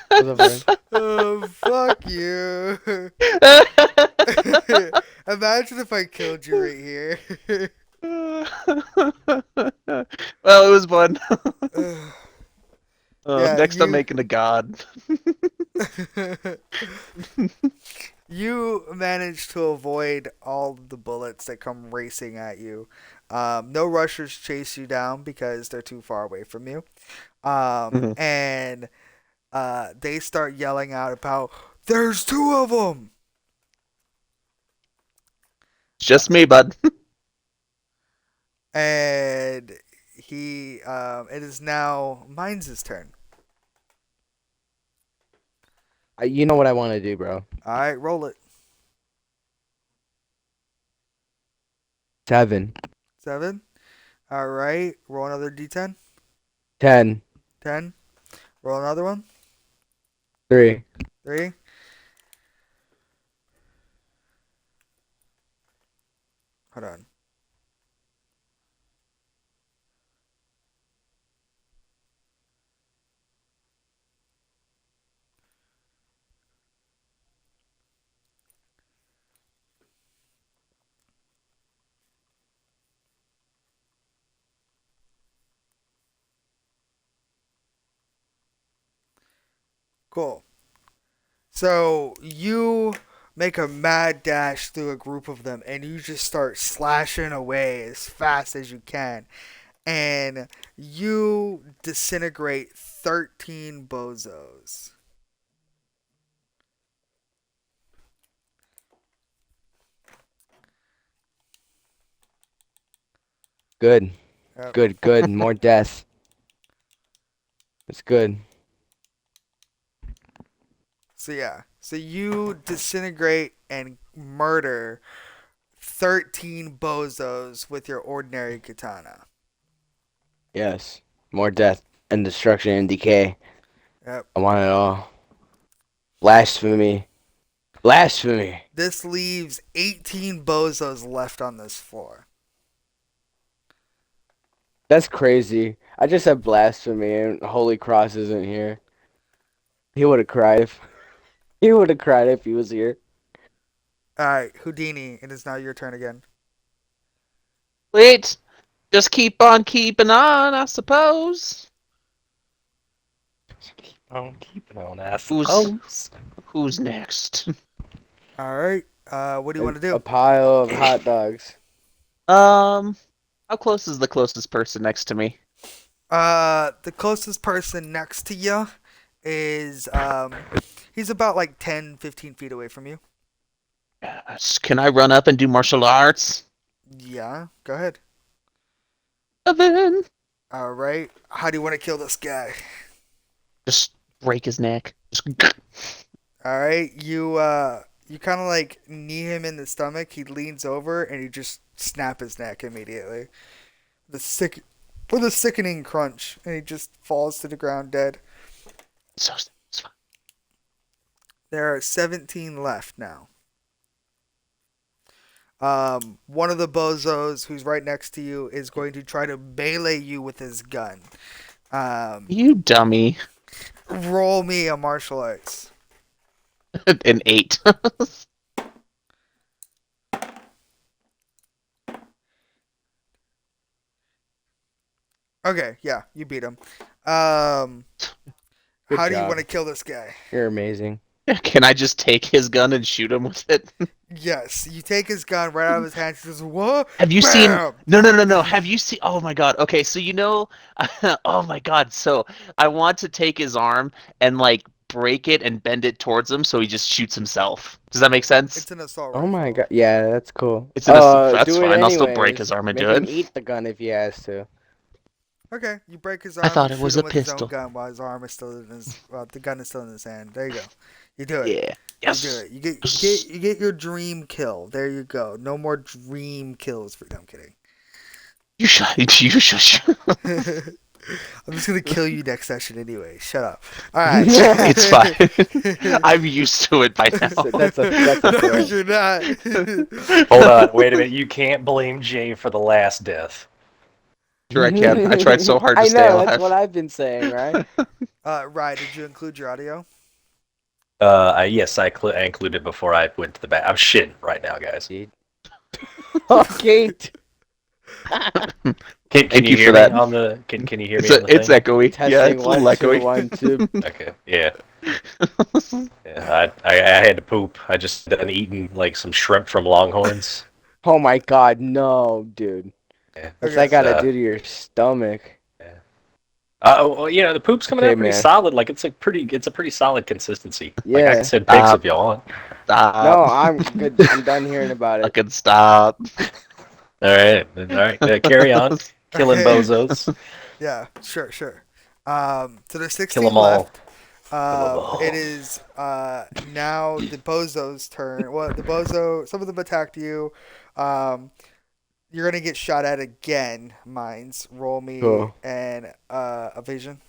Whatever.
Oh, fuck you. Imagine if I killed you right here.
Well, it was fun.
Yeah,
Next, I'm making a god.
you managed to avoid all the bullets that come racing at you. No rushers chase you down because they're too far away from you.
Mhm.
And they start yelling out about, "There's 2 of them!"
It's just me, bud.
And it is now Mines' turn.
You know what I want to do, bro.
Alright, roll it.
7.
7. Alright, roll another d10.
10.
10. Roll another one.
3.
3. Hold on. Cool. So you make a mad dash through a group of them and you just start slashing away as fast as you can. And you disintegrate 13 bozos.
Good.
Yep.
Good, good. More death. It's good.
So yeah. So you disintegrate and murder 13 bozos with your ordinary katana.
Yes. More death and destruction and decay.
Yep.
I want it all. Blasphemy. Blasphemy.
This leaves 18 bozos left on this floor.
That's crazy. I just said blasphemy and Holy Cross isn't here. He would have cried if he would have cried if he was here.
Alright, Houdini, it is now your turn again.
Wait, just keep on keeping on, I suppose.
Keep it on, ass.
Who's next?
Alright, what do you want to
A
do?
pile of hot dogs.
How close is the closest person next to me?
The closest person next to you is, he's about like 10, 15 feet away from you.
Yes. Can I run up and do martial arts?
Yeah, go ahead.
7.
Alright, how do you want to kill this guy?
Just break his neck. Just...
Alright, you kind of like knee him in the stomach. He leans over and you just snap his neck immediately. With a sickening crunch, and he just falls to the ground dead.
So it's fine.
There are 17 left now. One of the bozos who's right next to you is going to try to melee you with his gun.
You dummy.
Roll me a martial arts.
An 8.
Okay, yeah, you beat him.
Good
How do you
job.
want to kill this guy?
You're amazing.
Can I just take his gun and shoot him with it?
Yes, you take his gun right out of his hand. He says, "What?"
Have you seen?
Bam!
No. Have you seen? Oh my god. Okay, so oh my god. So I want to take his arm and like break it and bend it towards him, so he just shoots himself. Does that make sense?
It's an assault
Oh
rifle.
my god. Yeah, that's cool.
It's an that's
Do it
fine. I'll still break
anyways.
his arm and
Make
do
him
it.
eat the gun if he has to.
Okay, you break his
I
arm
thought
and
it
shoot
was
him
a
with his own
pistol.
gun while his arm is still in his. The gun is still in his hand. There you go. You do it.
Yeah.
You
Yes.
do it. You get your dream kill. There you go. No more dream kills for. No, I'm kidding.
You shut. You shush.
I'm just gonna kill you next session anyway. Shut up. All right.
It's fine. I'm used to it by now.
That's a
No,
threat.
you're not.
Hold on, wait a minute. You can't blame Jay for the last death.
Sure I can. I tried so hard to
I
stay
know, that's what
alive.
I've been saying, right?
Ryan, did you include your audio?
Yes, I included before I went to the back. I'm shitting right now, guys.
Okay.
Can
Thank
you
you
hear
for
me
that.
on the? Can you hear me
It's
on the
it's
thing?
echoey. Yeah,
Testing
it's a little
1 2
echoey.
1 2.
Okay, yeah. Yeah, I had to poop. I just done eating like some shrimp from Longhorns.
Oh my god, no, dude.
Yeah,
What's
Okay.
that gotta
uh,
do to your stomach?
yeah. Well, the poop's coming
Okay,
out pretty
man.
solid. Like it's a pretty solid consistency. Like I can
Yeah.
send pics
Stop.
if y'all want.
Stop.
No, I'm good. I'm done hearing about it.
Fucking stop.
All right, carry on. Killing
Okay.
bozos.
Yeah, sure. So there's
Kill
16
them all.
left.
Kill them all.
It is now the bozo's turn. Well, some of them attacked you. Um, you're gonna get shot at again. Mines. Roll me
Cool.
an evasion.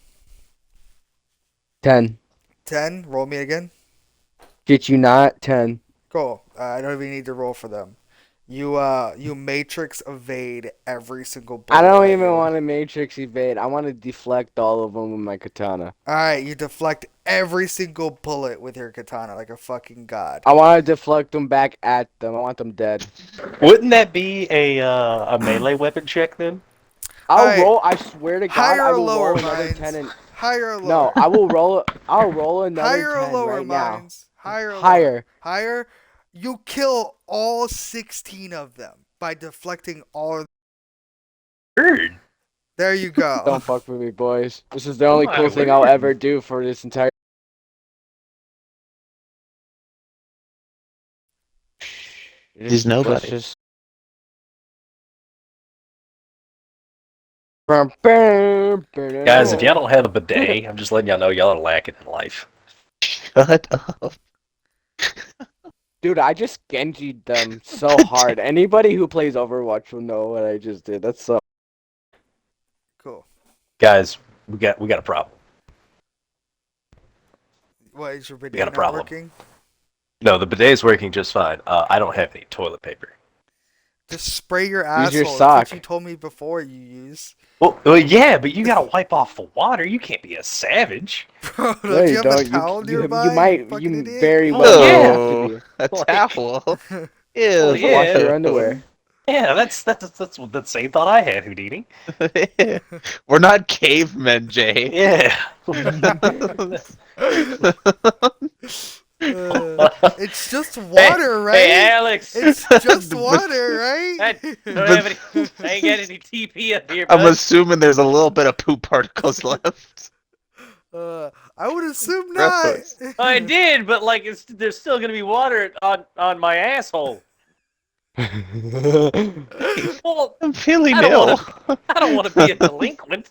10.
10. Roll me again.
Shit you not, 10.
Cool. I don't even need to roll for them. You matrix evade every single
I
bullet
don't
at
even
you.
want to matrix evade. I want to deflect all of them with my katana.
All right, you deflect every single bullet with your katana like a fucking god.
I want to deflect them back at them. I want them dead.
Wouldn't that be a melee weapon check then?
I'll
Alright,
roll. I swear to God,
higher
I
or
will
lower,
roll another 10
Mines?
and
Higher or
no,
lower?
I will roll. I'll roll another
Higher or
10
lower,
right now.
Mines? Higher or lower?
Higher.
Higher? You kill all 16 of them by deflecting all of
Word.
There you go.
Don't fuck with me, boys. This is the
Oh
only
my
cool thing I'll
word.
ever do for this entire.
He's nobody.
Just. Guys,
Guys, if y'all don't have a bidet, I'm just letting y'all know y'all are lacking in life.
Shut up.
Dude, I just Genji'd them so hard. Anybody who plays Overwatch will know what I just did. That's so.
Cool.
Guys, we got a problem.
What, is your
got a
bidet not
problem.
working?
No, the bidet's working just fine. I don't have any toilet paper.
Just spray your
Use your
asshole. That's what
sock.
you told me before you use.
Well, yeah, but you gotta wipe off the water. You can't be a savage.
Bro,
No,
don't you
you
have the
don't.
towel
You
nearby?
might.
Fucking
You
idiot.
very
Well,
well
yeah.
may have to
Oh,
be.
a
Like,
towel.
well,
Ew.
Just wash your
yeah.
underwear.
Yeah, that's the same thought I had, Houdini.
We're not cavemen, Jay.
Yeah.
It's just water, right?
Hey, Alex.
It's just water, right?
I don't
But-
have any. I ain't got any TP up here,
I'm
bud.
assuming there's a little bit of poop particles left.
I would assume not.
Gross.
I did, but like, there's still gonna be water on my asshole. Well,
I'm feeling
I don't
ill.
I don't want to be a delinquent.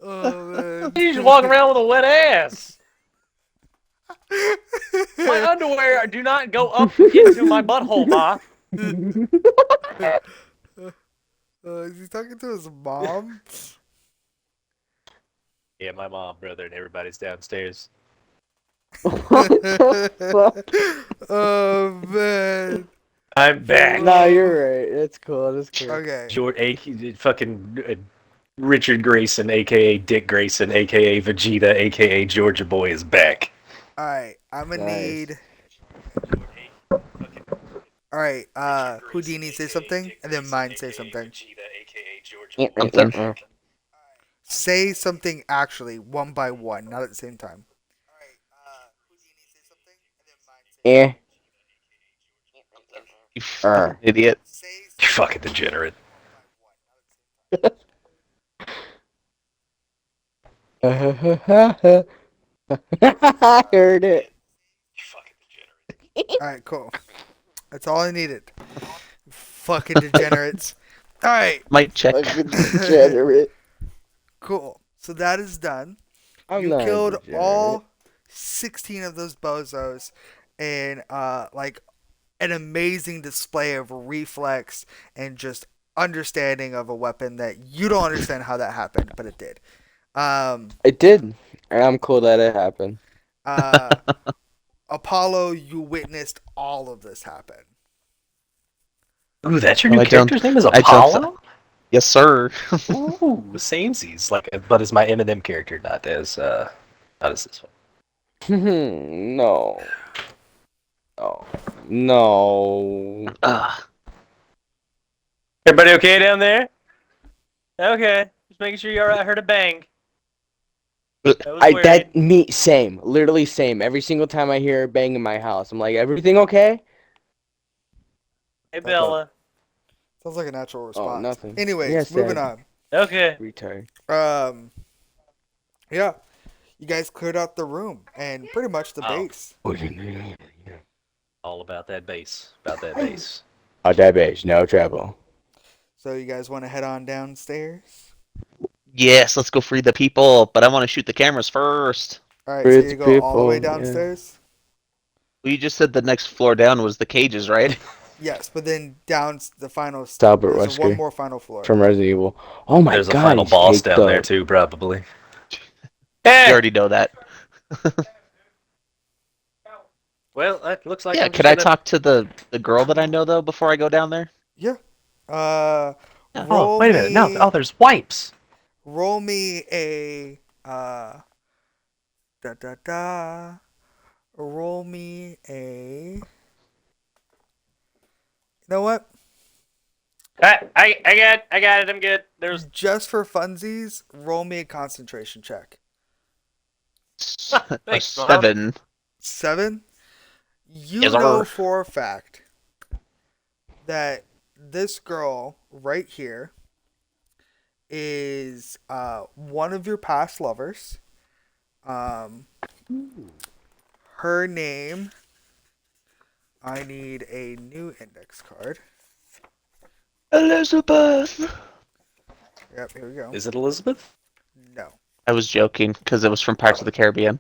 Oh man.
You just walk around with a wet ass. My underwear do not go up into my butthole, Ma.
Is he talking to his mom?
Yeah, my mom, brother, and everybody's downstairs.
Oh man.
I'm back.
No, you're right. That's cool. That's cool.
Okay.
Richard Grayson, aka Dick Grayson, aka Vegeta, aka Georgia Boy is back.
All right. I'm gonna
Nice.
need. All right. Houdini say something, and then mine say something.
Something.
Say something actually, one by one, not at the same time.
Eh.
You fucking idiot.
You fucking degenerate.
I heard it.
You fucking degenerate.
All right. Cool. That's all I needed. Fucking degenerates. All right.
Might check.
Fucking degenerate.
Cool. So that is done.
I'm
You
not a
killed
degenerate.
all 16 of those bozos in like an amazing display of reflex and just understanding of a weapon that you don't understand how that happened, but it did. Um,
It did, and I'm cool that it happened.
uh, Apollo, you witnessed all of this happen.
Ooh, that's your
Oh,
new
I don't.
character's name is
I don't.
Apollo?
Yes, sir.
Ooh, samesies. Like, but is my Eminem character not as this one?
No. No. No.
Everybody okay down there? Okay, just making sure you're alright. I heard a bang. That was weird.
Same. Literally same. Every single time I hear a bang in my house, I'm like, everything okay?
Hey, Bella.
Sounds like a natural
Oh,
response.
nothing.
Anyways,
Yes,
moving
Dad.
Okay.
Retard.
on. Yeah, you guys cleared out the room and pretty much the
Oh.
base.
All about that bass. About that bass.
That base, no trouble.
So you guys want to head on downstairs?
Yes, let's go free the people, but I want to shoot the cameras first.
All right, so
Free
you
the
go all the way
people, yeah.
downstairs.
Well, you just said the next floor down was the cages, right?
Yes, but then down the final.
Talbot
There's one
Wesker
more final floor.
from Resident Evil. Oh my
There's
god,
a final
he's
boss
caked
down there
up.
too, probably.
You already know that.
Well, it looks like
Yeah,
I'm
could
just
I
gonna...
talk to the girl that I know though before I go down there?
Yeah.
Oh,
Roll
wait a minute. No,
me.
oh, there's wipes.
Roll me a. Da da da. Roll me a. You know what?
I got it. I'm good. There's
Just for funsies, roll me a concentration check.
A
Thanks, Mom.
7.
7. You
Yes,
know
sir.
for a fact that this girl right here is one of your past lovers. Her name. I need a new index card.
Elizabeth.
Yep, here we go.
Is it Elizabeth?
No.
I was joking because it was from Pirates of the Caribbean.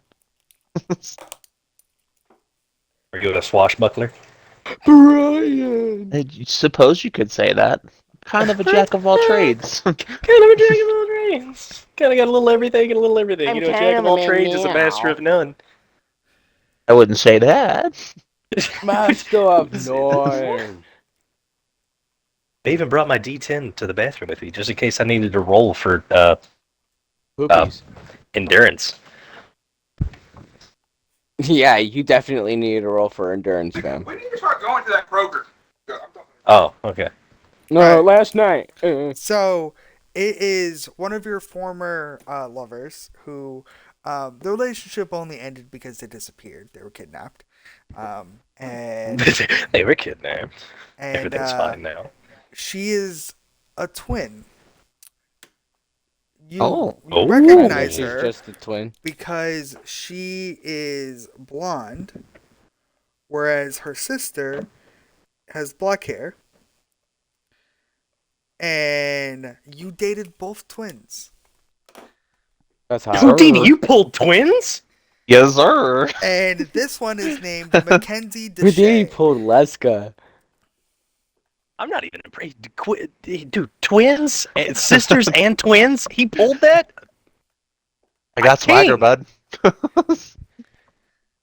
Are you a swashbuckler?
Brian!
I suppose you could say that. Kind of a jack of all trades.
Kind of a jack of all trades. Kind of got a little everything and a little everything.
I'm
You know, a jack of all
kind of a
trades is a master
meow.
of none.
I wouldn't say that.
Master of none.
I even brought my D10 to the bathroom with me, just in case I needed to roll for
Poopies.
endurance.
Yeah, you definitely need to roll for endurance, fam.
We need to start going to that Kroger. I'm talking-
Oh, okay.
No,
Right.
last night.
So it is one of your former lovers who the relationship only ended because they disappeared. They were kidnapped. And
They were kidnapped.
and
Everything's fine now.
she is a twin. You,
Oh.
you
Oh.
recognize
She's
her
just a twin.
because she is blonde, whereas her sister has black hair. And you dated both twins.
That's how.
Houdini, you pulled twins?
Yes, sir.
And this one is named Mackenzie
Houdini
Deshay.
pulled Leska.
I'm not even impressed. Dude, twins? Sisters and twins? He pulled that?
I got swagger, bud.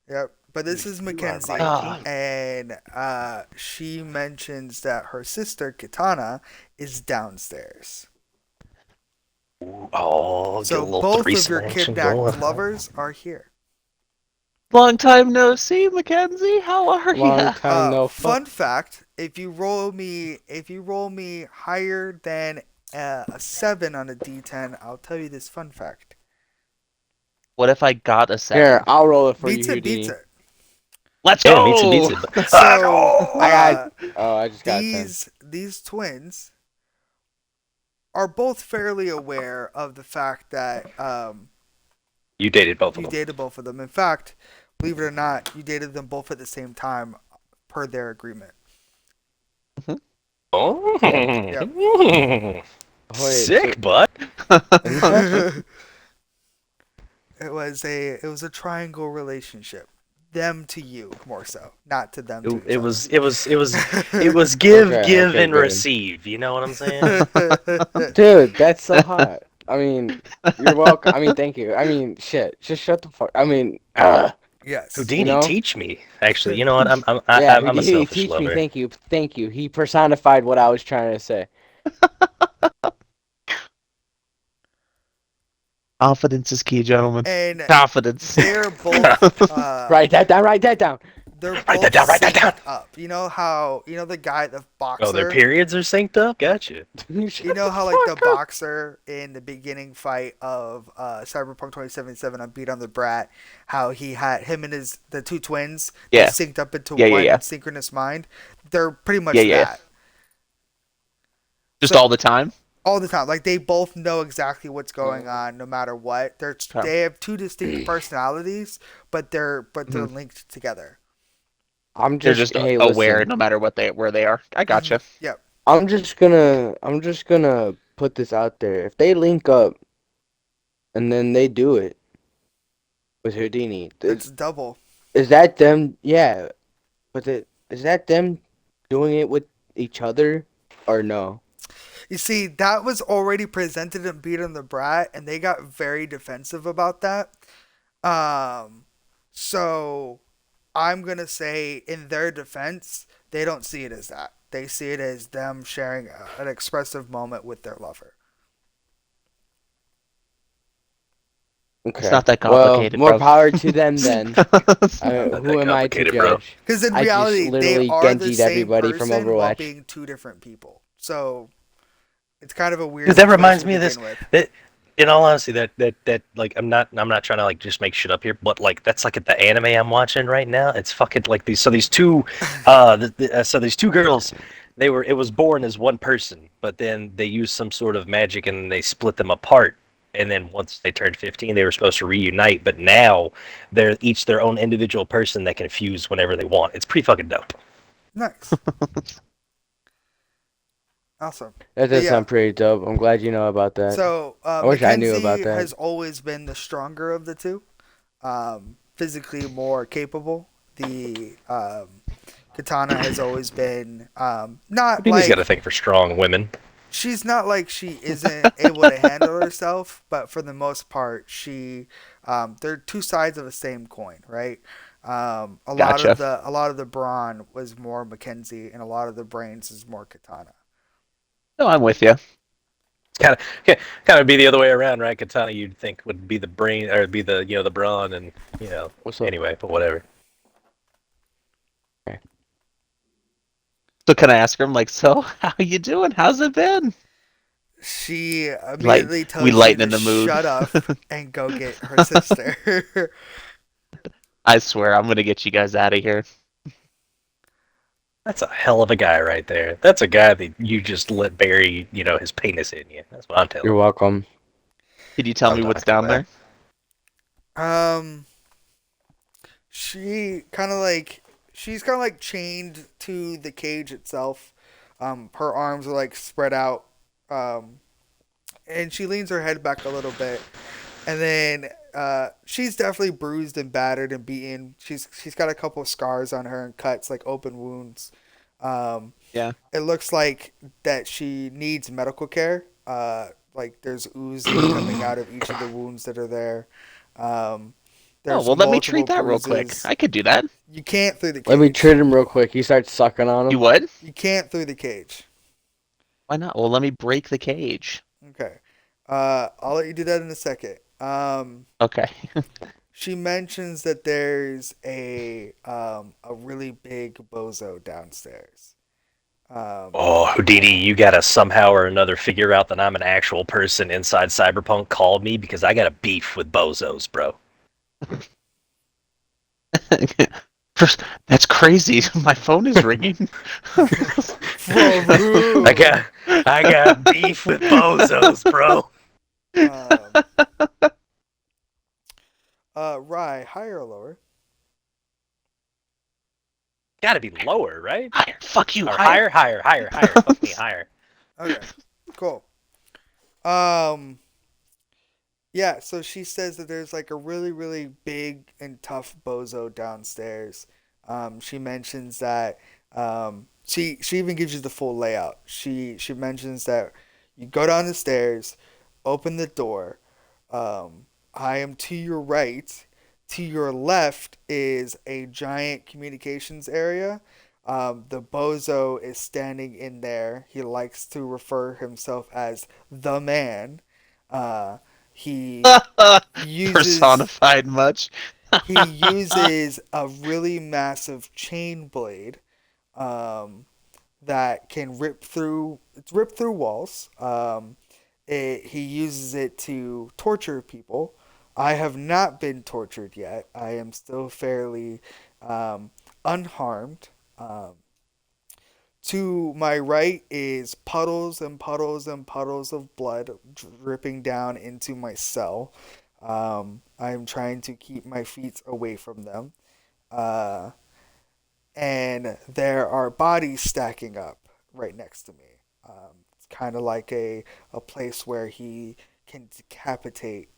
Yep. But this is Mackenzie.
Ah.
And she mentions that her sister, Kitana, is downstairs.
Oh, get a
So
little
both of
threesome
your
action
kidnapped
going.
lovers are here.
Long time no see, Mackenzie. How are
Long
ya?
time no
Fun fact: if you roll me higher than a 7 on a D10, I'll tell you this fun fact.
What if I got a 7?
Here, I'll roll it for
Beats
you,
it,
Houdini.
beats it.
Let's
Yeah,
go.
beats it.
So
I just got 10.
these twins are both fairly aware of the fact that
You dated both of
you
them.
dated both of them. In fact, believe it or not, you dated them both at the same time per their agreement.
Oh,
Yep.
Wait,
sick, bud.
It was a triangle relationship. them to you more so, not to them to each
It
other.
was it was it was it was give
Okay,
and
good.
receive. You know what I'm saying?
Dude, that's so hot. I mean, you're welcome. I mean, thank you. I mean, shit. Just shut the fuck. I mean,
Yes.
you
Houdini,
know?
teach me. Actually, you know what?
Yeah,
I'm a
Houdini,
selfish
teach me.
lover.
Thank you. Thank you. He personified what I was trying to say.
Confidence is key, gentlemen.
And
Confidence.
they're both
Write that down. Write that down.
they're
Write that
both
down. Write that down.
synced up. You know how the guy, the
Oh, their
boxer.
periods are synced up. Gotcha.
You know how like the boxer in the beginning fight of Cyberpunk 2077 on Beat on the Brat, how he had him and the two twins, they
Yeah.
synced up into
Yeah, yeah,
one
yeah.
synchronous mind. They're pretty much
Yeah, yeah, yeah.
that.
Just
So
all the time.
all the time, like they both know exactly what's going on, no matter what.
Okay.
They have two distinct personalities, but they're
Mhm.
linked together.
I'm
They're
just
just
hey,
aware
listen.
no matter where they are. I gotcha.
Yep.
I'm just gonna put this out there. If they link up and then they do it with Houdini,
It's double.
is that them? Yeah, but is that them doing it with each other or no?
You see, that was already presented in Beat on the Brat, and they got very defensive about that. Um, so I'm gonna say, in their defense, they don't see it as that. They see it as them sharing an expressive moment with their lover.
It's
Okay.
not that
Well,
complicated,
more
bro.
power to them then.
Not
Who
that
am I to
complicated, bro.
judge?
Because in
I just
reality, they
literally
are the
Genji'd
same
everybody from
person while
Overwatch.
being two different people. So it's kind of a weird
Because that
situation
reminds
to
me of this.
begin with.
That, in all honesty, that like I'm not trying to like just make shit up here, but like that's like the anime I'm watching right now. It's fucking like these two, so these two girls, it was born as one person, but then they used some sort of magic and they split them apart. And then once they turned 15, they were supposed to reunite, but now they're each their own individual person that can fuse whenever they want. It's pretty fucking dope.
Nice. Awesome.
That
But
does
yeah,
sound pretty dope. I'm glad you know about that.
so
I wish I knew about
Mackenzie
that.
has always been the stronger of the two, physically more capable. The Katana has always been not
Houdini's got a
like
thing for strong women.
she's not like she isn't able to handle herself, but for the most part, they're two sides of the same coin, right?
Gotcha.
A lot of the brawn was more Mackenzie, and a lot of the brains is more Katana.
No, I'm with you.
Kind of be the other way around, right? Katana, you'd think would be the brain or be the the brawn, and
What's up?
anyway, but whatever.
So can I ask him like, so how you doing? How's it been?
She
Like
immediately
we
tells you
lighten
to
the mood.
shut up and go get her sister.
I swear I'm gonna get you guys out of here.
That's a hell of a guy right there. That's a guy that you just let bury, his penis in you. That's what I'm telling
You're
you.
welcome.
Can you tell
I'm
me what's
talking
down
about.
there?
um, she's kind of like chained to the cage itself. Her arms are like spread out. And she leans her head back a little bit, and then she's definitely bruised and battered and beaten. She's got a couple of scars on her and cuts, like open wounds.
Yeah.
It looks like that she needs medical care. Like there's oozing coming out of each of the wounds that are there. Um,
Oh
there's
well, let me
multiple
treat that real quick.
bruises.
I could do that.
You can't through the
Let me
cage.
treat him real quick. He starts sucking on
You
him.
would?
You can't through the cage.
Why not? Well, let me break the cage.
Okay. I'll let you do that in a second.
Okay.
She mentions that there's a really big bozo downstairs.
Oh, Houdini, you gotta somehow or another figure out that I'm an actual person inside Cyberpunk. Call me because I got a beef with bozos, bro.
That's crazy. My phone is ringing.
From who?
I got beef with bozos, bro.
Um, Rye, higher or lower?
Gotta be lower, right?
Higher. Fuck you.
Or
Higher.
higher. Fuck me, higher.
Okay, cool. Um, Yeah, so she says that there's like a really, really big and tough bozo downstairs. She mentions that she even gives you the full layout. She mentions that you go down the stairs, open the door. I am to your right. To your left is a giant communications area. The bozo is standing in there. He likes to refer himself as the man. Uh, he uses
Personified much.
he uses a really massive chain blade that can rip through walls. He uses it to torture people. I have not been tortured yet. I am still fairly um, unharmed. To my right is puddles and puddles and puddles of blood dripping down into my cell. I'm trying to keep my feet away from them. Uh, and there are bodies stacking up right next to me. It's kind of like a place where he can decapitate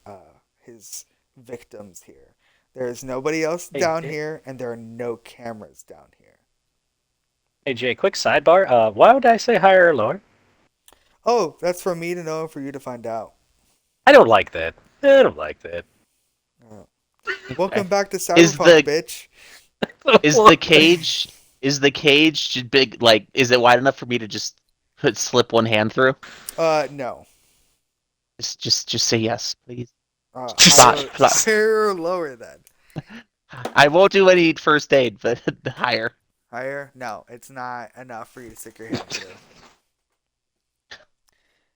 his victims here. There's nobody else
Hey,
down here, and there are no cameras down here.
hey, Jay, quick sidebar. Why would I say higher or lower?
Oh, that's for me to know and for you to find out.
I don't like that. I don't like that.
Uh, Welcome back to
Is
Cyberpunk,
the
bitch.
is the cage is the cage big? Like, is it wide enough for me to just slip one hand through?
No.
Just say yes, please.
Higher,
Plot.
higher or lower then?
I won't do any first aid, but higher.
Higher? No, it's not enough for you to stick your hand through.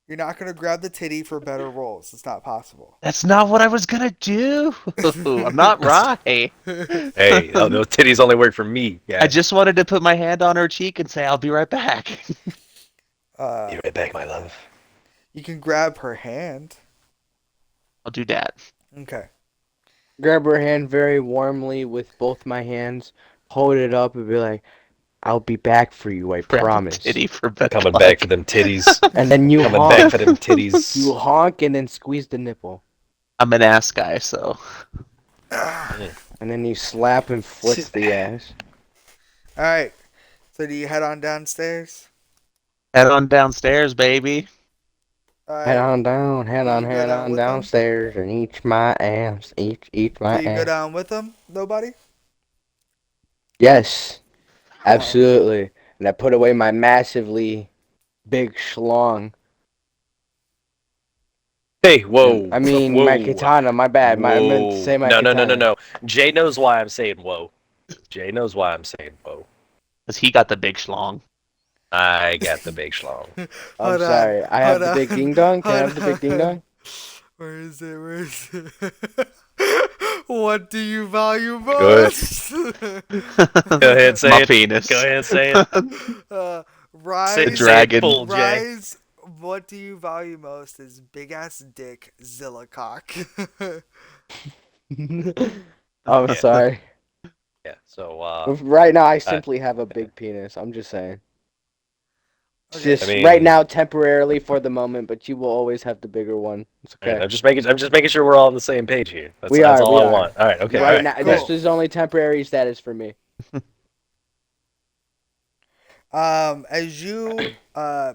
You're not gonna grab the titty for better rolls. It's not possible.
That's not what I was gonna do. I'm not right.
Hey, those titties only work for me. Yeah.
I just wanted to put my hand on her cheek and say, "I'll be right back."
Be right back, my love.
You can grab her hand.
I'll do that.
Okay.
Grab her hand very warmly with both my hands, hold it up, and be like, "I'll be back for you, I
Grab the
promise."
titty for better
Coming
luck.
back for them titties.
And then you
Coming back
honk.
for them titties.
You honk and then squeeze the nipple.
I'm an ass guy, so
And then you slap and flick the ass.
All right. So do you head on downstairs?
head on downstairs, baby.
All right.
Head on down,
Do you go
head
down
on
with them?
downstairs and eat my ass. Eat my
Do you go
ass.
down with them? Nobody?
Yes, absolutely. And I put away my massively big schlong.
Hey, whoa.
I mean,
Whoa.
my katana, my bad. I meant to
Whoa.
say my
No,
katana.
no. Jay knows why I'm saying whoa. Jay knows why I'm saying whoa.
Because he got the big schlong.
I got the big schlong.
I'm
Hold on,
sorry. I have
hold
the big
on,
ding dong. Can I
hold
have the big ding
on.
dong?
Where is it? Where is it? What do you value
Go
most?
Go ahead, say
My
it.
penis.
Go ahead, say it.
uh,
Say,
Rise.
say it
dragon.
full, Jay.
Rise. What do you value most is big ass dick Zilla cock.
I'm
Yeah.
sorry.
Yeah, so,
Right now, I simply have a big penis. I'm just saying. It's
Okay.
just
I mean-
right now, temporarily for the moment, but you will always have the bigger one. It's
all right,
okay.
I'm just making sure we're all on the same page here. That's,
We
that's
are,
all
we
I
are.
want. All right, okay.
Right
all
now,
right,
cool.
this is only temporary status for me.
As you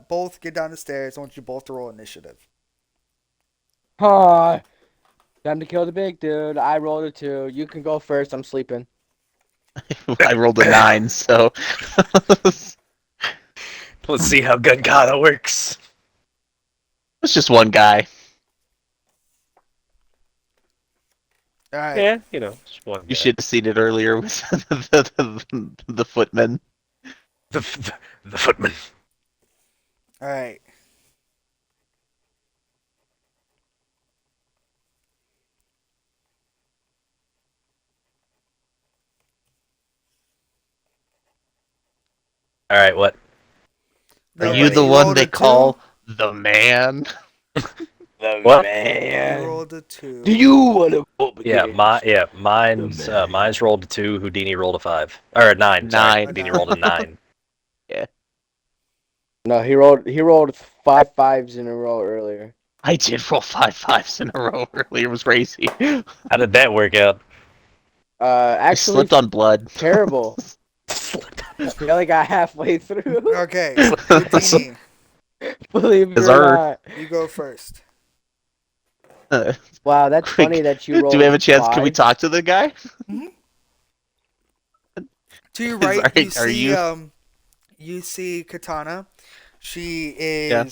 both get down the stairs, I want you both to roll initiative.
Time to kill the big dude. I rolled a 2. You can go first. I'm sleeping.
I rolled a 9, so
Let's see how gun kata works.
it's just one guy.
All right.
Yeah, you know, just one
You
guy.
should have seen it earlier with the footman.
The footman.
All right.
All right, what?
Are
Nobody.
you the one
rolled a
they
2?
call the man?
What?
You rolled a 2.
Do you want to vote
Yeah,
against
mine's
the man?
mine's rolled a 2. Houdini rolled a 5 or a 9. Sorry,
9.
Houdini
Okay.
rolled a 9.
No, he rolled 5 5s in a row earlier.
I did roll 5 5s in a row earlier. It was crazy.
How did that work out?
I
Actually,
slipped on blood.
terrible. We only got halfway through.
Okay, Houdini,
Believe it
Is
or
our
not.
you go first.
Wow, that's funny that you
do we have a
rolled
chance? Can we
5.
talk to the guy?
To your
Is,
right, you
are
see
you?
Katana. She
Yeah.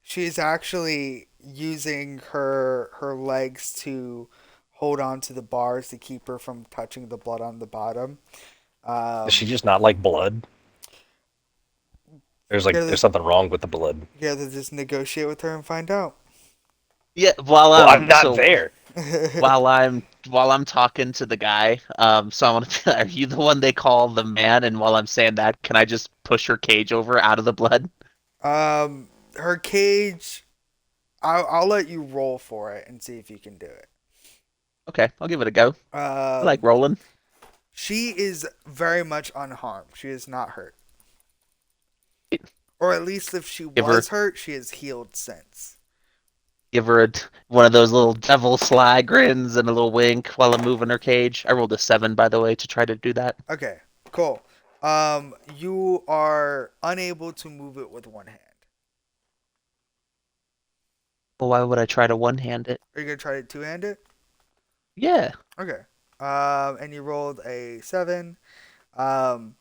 she's actually using her legs to hold on to the bars to keep her from touching the blood on the bottom.
Does she
Um,
just not like blood?
you
There's something wrong with the blood.
gotta just negotiate with her and find out.
Yeah.
Well, I'm not there.
While I'm talking to the guy, so I want to. Are you the one they call the man? And while I'm saying that, can I just push her cage over out of the blood?
Her cage. I'll let you roll for it and see if you can do it.
Okay, I'll give it a go. I like
Um,
rolling.
she is very much unharmed. She is not hurt. Or at least if she
Give her,
was hurt, she has healed since.
give her one of those little devil sly grins and a little wink while I'm moving her cage. I rolled a 7, by the way, to try to do that.
Okay, cool. You are unable to move it with one hand.
Well, why would I try to one-hand it?
Are you gonna try to two-hand it?
Yeah.
Okay. And you rolled a 7. Um,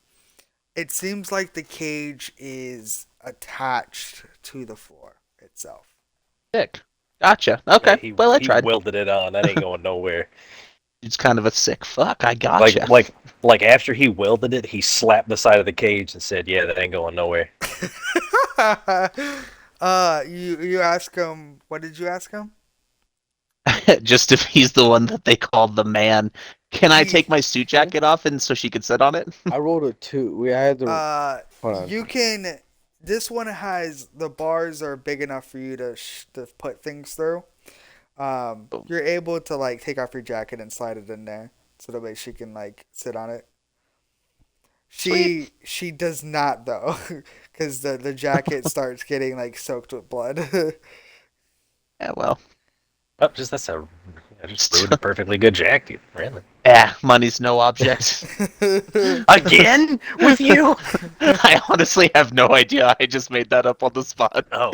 it seems like the cage is attached to the floor itself.
Sick. Gotcha.
Yeah,
Okay.
he
Well, I
he
tried.
welded it on. That ain't going nowhere.
It's kind of a sick fuck. I
Like
gotcha.
like like after he welded it, he slapped the side of the cage and said, "Yeah, that ain't going nowhere."
You ask him. What did you ask him?
Just if he's the one that they called the man. Can I
He
take my suit jacket off and so she could sit on it?
I rolled a 2. We had to. Hold on.
you can. This one has the bars are big enough for you to put things through.
Boom.
You're able to like take off your jacket and slide it in there, so that way she can like sit on it.
Sweet.
She does not though, because the jacket starts getting like soaked with blood.
Yeah, well.
Oh, I just ruined a perfectly good jacket. Really?
Yeah, money's no object.
Again with you?
I honestly have no idea. I just made that up on the spot.
Oh,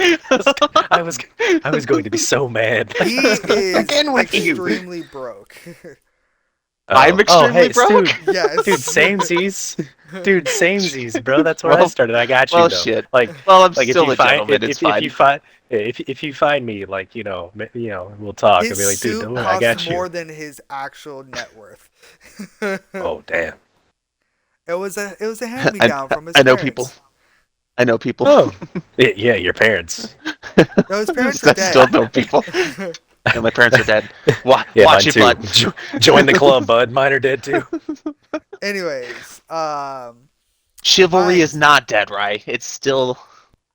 I was I was going to be so mad.
He is
Again with you.
extremely broke.
I'm extremely broke?
Dude,
Yes.
dude, samesies. Dude, samesies, bro. That's where I
Well,
started. I got you
well,
though.
shit.
Like,
Well, I'm
like if
still
you
a
find
gentleman. It's
if
fine.
you find if you find me, like we'll talk. I'll
His
be like, dude,
suit
don't worry, I
costs
got you.
more than his actual net worth.
Oh damn.
It was a hand me
I,
down from his
I know
parents.
people. I know people.
Oh, yeah, your parents.
No, his parents
I
are dead.
still know people. No, my parents are dead. Watch
Mine
it,
too.
bud.
Join the club, bud. Mine are dead too.
Anyways,
Chivalry is
Mines.
not dead, right? It's still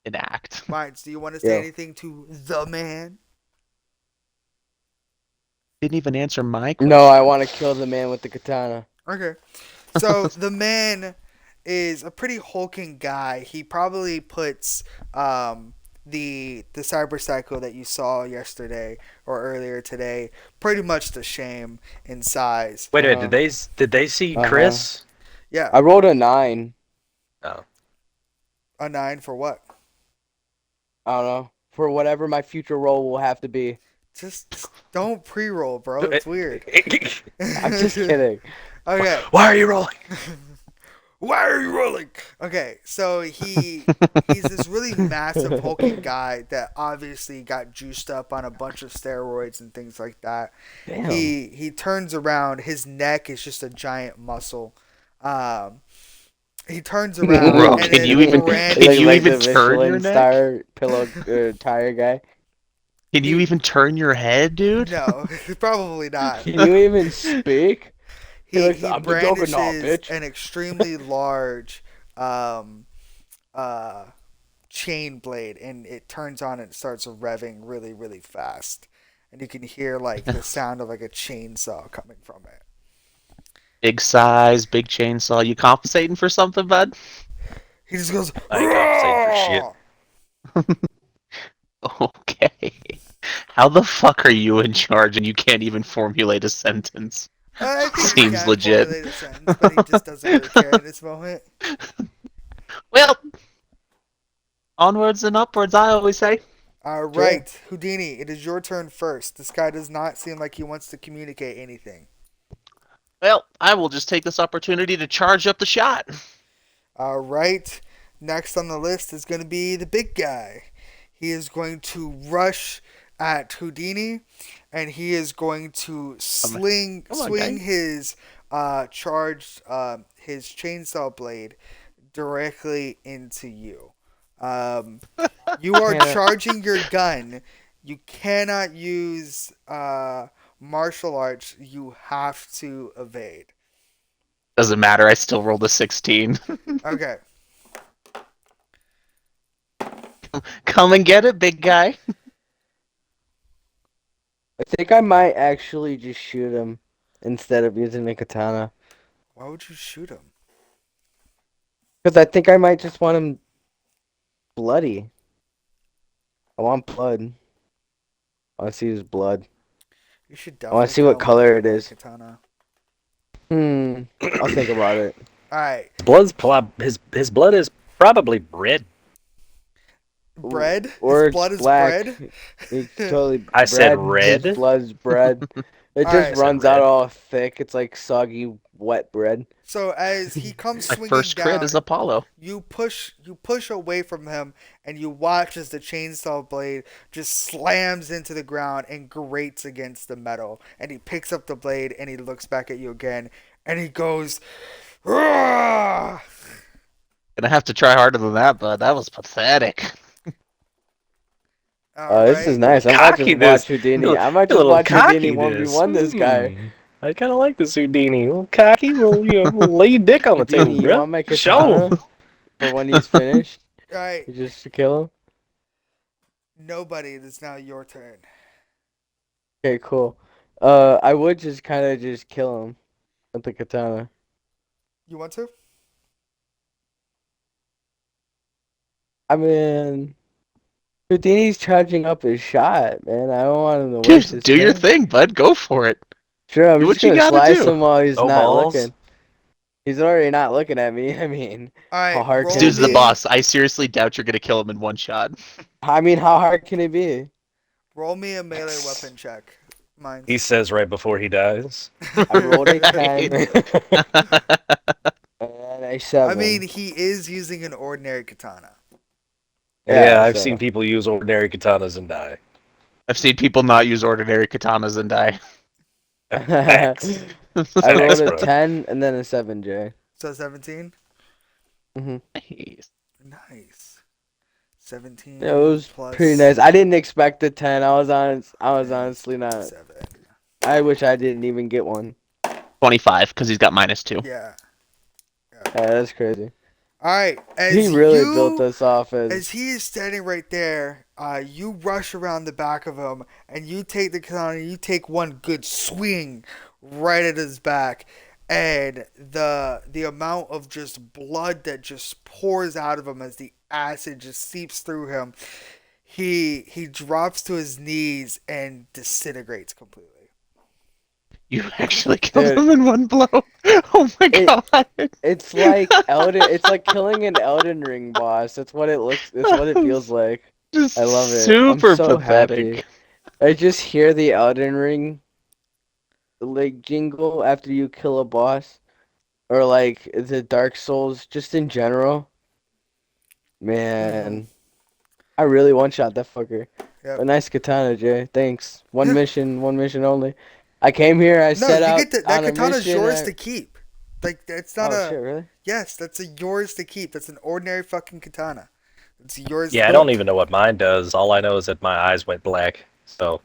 an act.
Mines, do you want to say
Yeah.
anything to the man?
Didn't even answer my question.
No, I want to kill the man with the katana.
Okay. So the man is a pretty hulking guy. He probably puts the cyber psycho that you saw yesterday or earlier today pretty much to shame in size.
Wait a minute.
Uh-huh.
Did they see
Uh-huh.
Chris?
Yeah,
I rolled a 9.
Oh.
a 9 for what?
I don't know. For whatever my future role will have to be.
Just don't pre-roll, bro. It's weird.
I'm just kidding.
Okay.
Why are you rolling?
Why are you rolling? Okay, so he's this really massive hulking guy that obviously got juiced up on a bunch of steroids and things like that.
Damn.
He turns around, his neck is just a giant muscle. He turns around
Bro,
and
can
then
you even
brandishes-
turn your
Michelin
neck?
star pillow tire guy?
Can you even turn your head, dude?
No, probably not.
Can you even speak?
He,
He looks,
he
"I'm the juggernaut,
brandishes
bitch."
an extremely large chain blade, and it turns on and it starts revving really, really fast. And you can hear like the sound of like a chainsaw coming from it.
Big size, big chainsaw. You compensating for something, bud?
He just goes,
I ain't compensating for shit.
"Roar!"
Okay. How the fuck are you in charge and you can't even formulate a sentence?
I think he
Seems
can
legit.
formulate a sentence, but he just doesn't really care in this moment.
Well, onwards and upwards, I always say.
All
Sure.
right, Houdini, it is your turn first. This guy does not seem like he wants to communicate anything.
Well, I will just take this opportunity to charge up the shot.
All right, next on the list is going to be the big guy. He is going to rush at Houdini, and he is going to
Come on,
swing
guy.
his his chainsaw blade directly into you. Um, you are
Can't-
charging your gun. You cannot use martial arts. You have to evade.
Doesn't matter, I still rolled a 16.
Okay.
Come and get it, big guy.
I think I might actually just shoot him instead of using the katana.
Why would you shoot him?
Because I think I might just want him bloody. I want blood. I want to see his blood.
You should
I want
definitely
to see
kill
what
him with
color
a
it is.
katana.
I'll think about it.
All right,
His blood is probably red.
bread.
Or
His
it's
blood is
black.
bread.
It's totally
I said
bread.
red.
His blood's bread. It just
Alright.
runs
I said
out
red.
all thick. It's like soggy, wet bread.
So as he comes
My
swinging
first crit
down,
is Apollo.
you push away from him, and you watch as the chainsaw blade just slams into the ground and grates against the metal. And he picks up the blade and he looks back at you again, and he goes, "Roar!"
Gonna have to try harder than that, but that was pathetic.
All
This is
right.
nice. I might just
Cocky
watch
this.
Houdini. I might
A
just
little
watch Houdini
cocky this.
1v1 this guy.
I kind of like this Houdini. A little cocky. We'll lay your dick on the table,
Houdini, you
bro.
want my
Show.
katana for when he's finished?
All right.
Just to kill him?
Nobody. It's now your turn.
Okay, cool. I would just kind of just kill him with the katana.
You want to?
I mean, Houdini's charging up his shot, man. I don't want him to waste his
Do your
time.
thing, bud. Go for it.
Sure, I'm
Do
just
what you
gonna
gotta
slice
do.
him while he's
No
not
balls.
looking. He's already not looking at me. I mean,
All right.
how hard
roll
can it
Dude's the
be?
boss. I seriously doubt you're gonna kill him in one shot.
I mean, how hard can it be?
Roll me a melee weapon check. Mine.
He says right before he dies.
I rolled a
Right.
10 and a 7.
I mean, he is using an ordinary katana.
Yeah, I've
so-
seen people use ordinary katanas and die.
I've seen people not use ordinary katanas and die.
Facts.
I
Facts,
rolled a
bro.
10 and then a 7, Jay.
So 17.
Nice.
Nice. 17.
It was
plus
pretty nice. I didn't expect a 10. I was honestly not.
7.
I wish I didn't even get one.
25, because he's got -2.
Yeah.
Yeah, that's crazy.
All right. As
He really
you,
built us off
as
as
he is standing right there, you rush around the back of him and you take the katana. You take one good swing right at his back, and the amount of just blood that just pours out of him as the acid just seeps through him. He drops to his knees and disintegrates completely.
You actually killed
Dude.
him in one blow. Oh my
It-
god.
it's like it's like killing an Elden Ring boss. That's what it looks. That's what it feels like.
Just
I love it.
Super
I'm so
pathetic.
happy. I just hear the Elden Ring like jingle after you kill a boss, or like the Dark Souls, just in general. Man, I really one shot that fucker.
Yep.
A nice katana, Jay. Thanks. One mission only. I came here. I
No,
set
you
out
get that
on a
katana's
mission.
yours to keep. Like it's not
Oh
a
shit, really?
yes, that's yours to keep. That's an ordinary fucking katana. It's yours.
Yeah, I don't even know what mine does. All I know is that my eyes went black. So, as
Oh,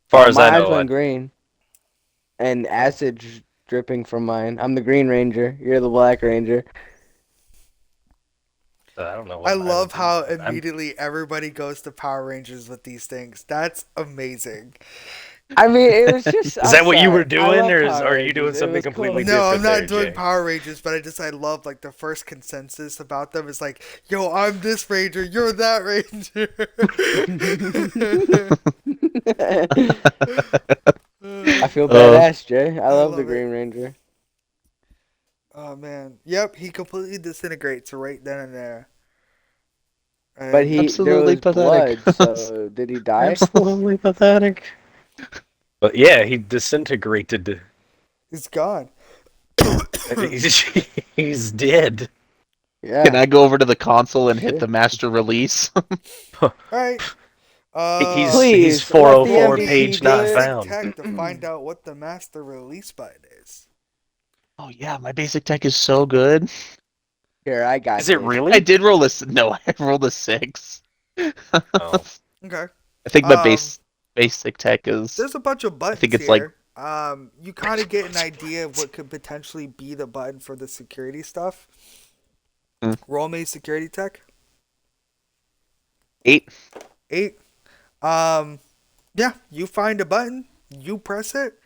far as
my
I
eyes
know,
went green, and acid dripping from mine. I'm the Green Ranger. You're the Black Ranger.
I don't know. What
I
mine
love
would
how
be.
immediately everybody goes to Power Rangers with these things. That's amazing.
I mean, it was just.
Is that what you were
I
doing,
love
or
Power
are you
Rangers.
doing
It
something
was
completely
cool.
No,
different
I'm not
there,
doing
Jay?
Power Rangers, but I love like the first consensus about them is like, yo, I'm this Ranger, you're that Ranger.
I feel
Uh,
badass, Jay. I
I
love the
love it.
Green Ranger.
Oh man, yep, he completely disintegrates right then and there.
But
And
there
Absolutely
was
pathetic.
blood, so did he die?
Absolutely pathetic. But yeah, he disintegrated.
he's gone.
He's, he's dead.
Can
Yeah.
I go over to the console and hit
Shit.
the master release?
All right.
He's
Please, let the
404
roll me
MVP
page
do
not
it.
basic
found.
tech to find out what the master release button is.
Oh yeah, my basic tech is so good.
Here, I got
Is it
this.
I
really?
did roll no, I rolled a 6.
Oh.
Okay.
I think my
Um,
basic tech is.
There's a bunch of
I
buttons
think it's like
here. You kind of get an idea of what could potentially be the button for the security stuff.
Hmm.
Roll me security tech.
8.
8. Yeah, you find a button, you press it,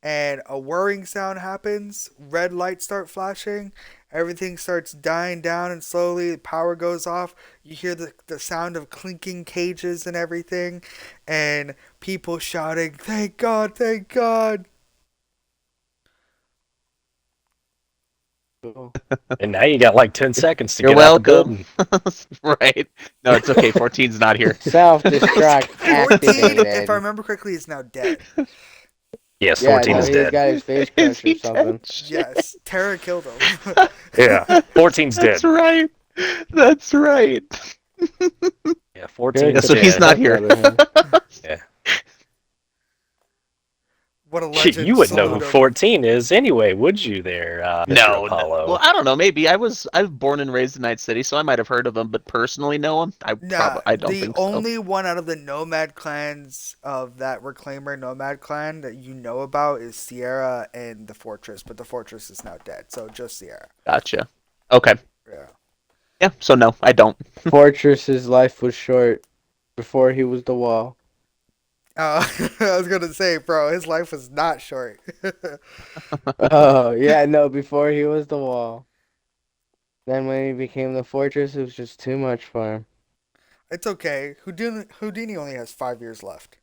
and a whirring sound happens. Red lights start flashing. Everything starts dying down, and slowly the power goes off. You hear the sound of clinking cages and everything, and people shouting, "Thank God, thank God."
Cool.
And now you got like 10 seconds to
You're
get out the
welcome.
building.
Right. No, it's okay. 14's not here.
Self-destruct
14, if I
activated.
remember correctly, is now dead.
Yes,
Yeah,
14
no,
is
he
dead.
got his face
Is
crushed or
he
something.
dead? Shit.
Yes, Tara killed him.
Yeah, 14's
That's
dead.
right. That's right.
Yeah,
Good
14's
So
took the
he's
dead.
not
fuck
here.
out of him.
Yeah.
What a legend.
You wouldn't know who
Salute him.
14 is anyway, would you there, Mr.
No,
Apollo?
well, I don't know. Maybe I was born and raised in Night City, so I might have heard of him, but personally know him.
Nah,
I don't
the
think so.
only one out of the nomad clans of that Reclaimer nomad clan that you know about is Sierra and the Fortress, but the Fortress is now dead, so just Sierra.
Gotcha. Okay.
Yeah.
Yeah. So no, I don't.
Fortress's life was short before he was the wall.
I was gonna say, bro, his life was not short.
Oh, yeah, no, before he was the wall. Then when he became the fortress, it was just too much for him.
It's okay. Houdini only has 5 years left.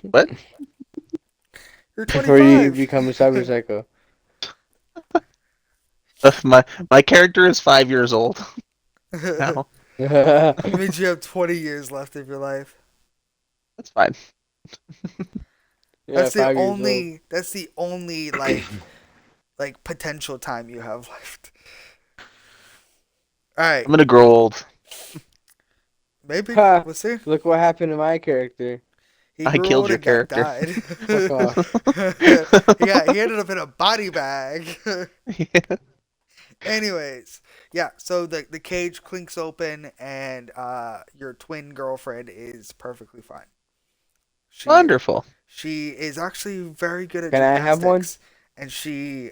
What?
You're
Before you
25.
become a cyber psycho.
My character is 5 years old now.
It means you have 20 years left of your life.
That's fine.
Yeah,
That's the
5 years old.
only. That's the only like potential time you have left. All right,
I'm gonna grow old.
maybe
Ha.
we'll see.
Look what happened to my character.
He
I
grew
killed
old
your
and got
character.
died.
Fuck off.
He ended up in a body bag.
Yeah.
Anyways, yeah. So the cage clinks open, and your twin girlfriend is perfectly fine. She
Wonderful.
she is actually very good at
Can I
gymnastics,
have one?
and she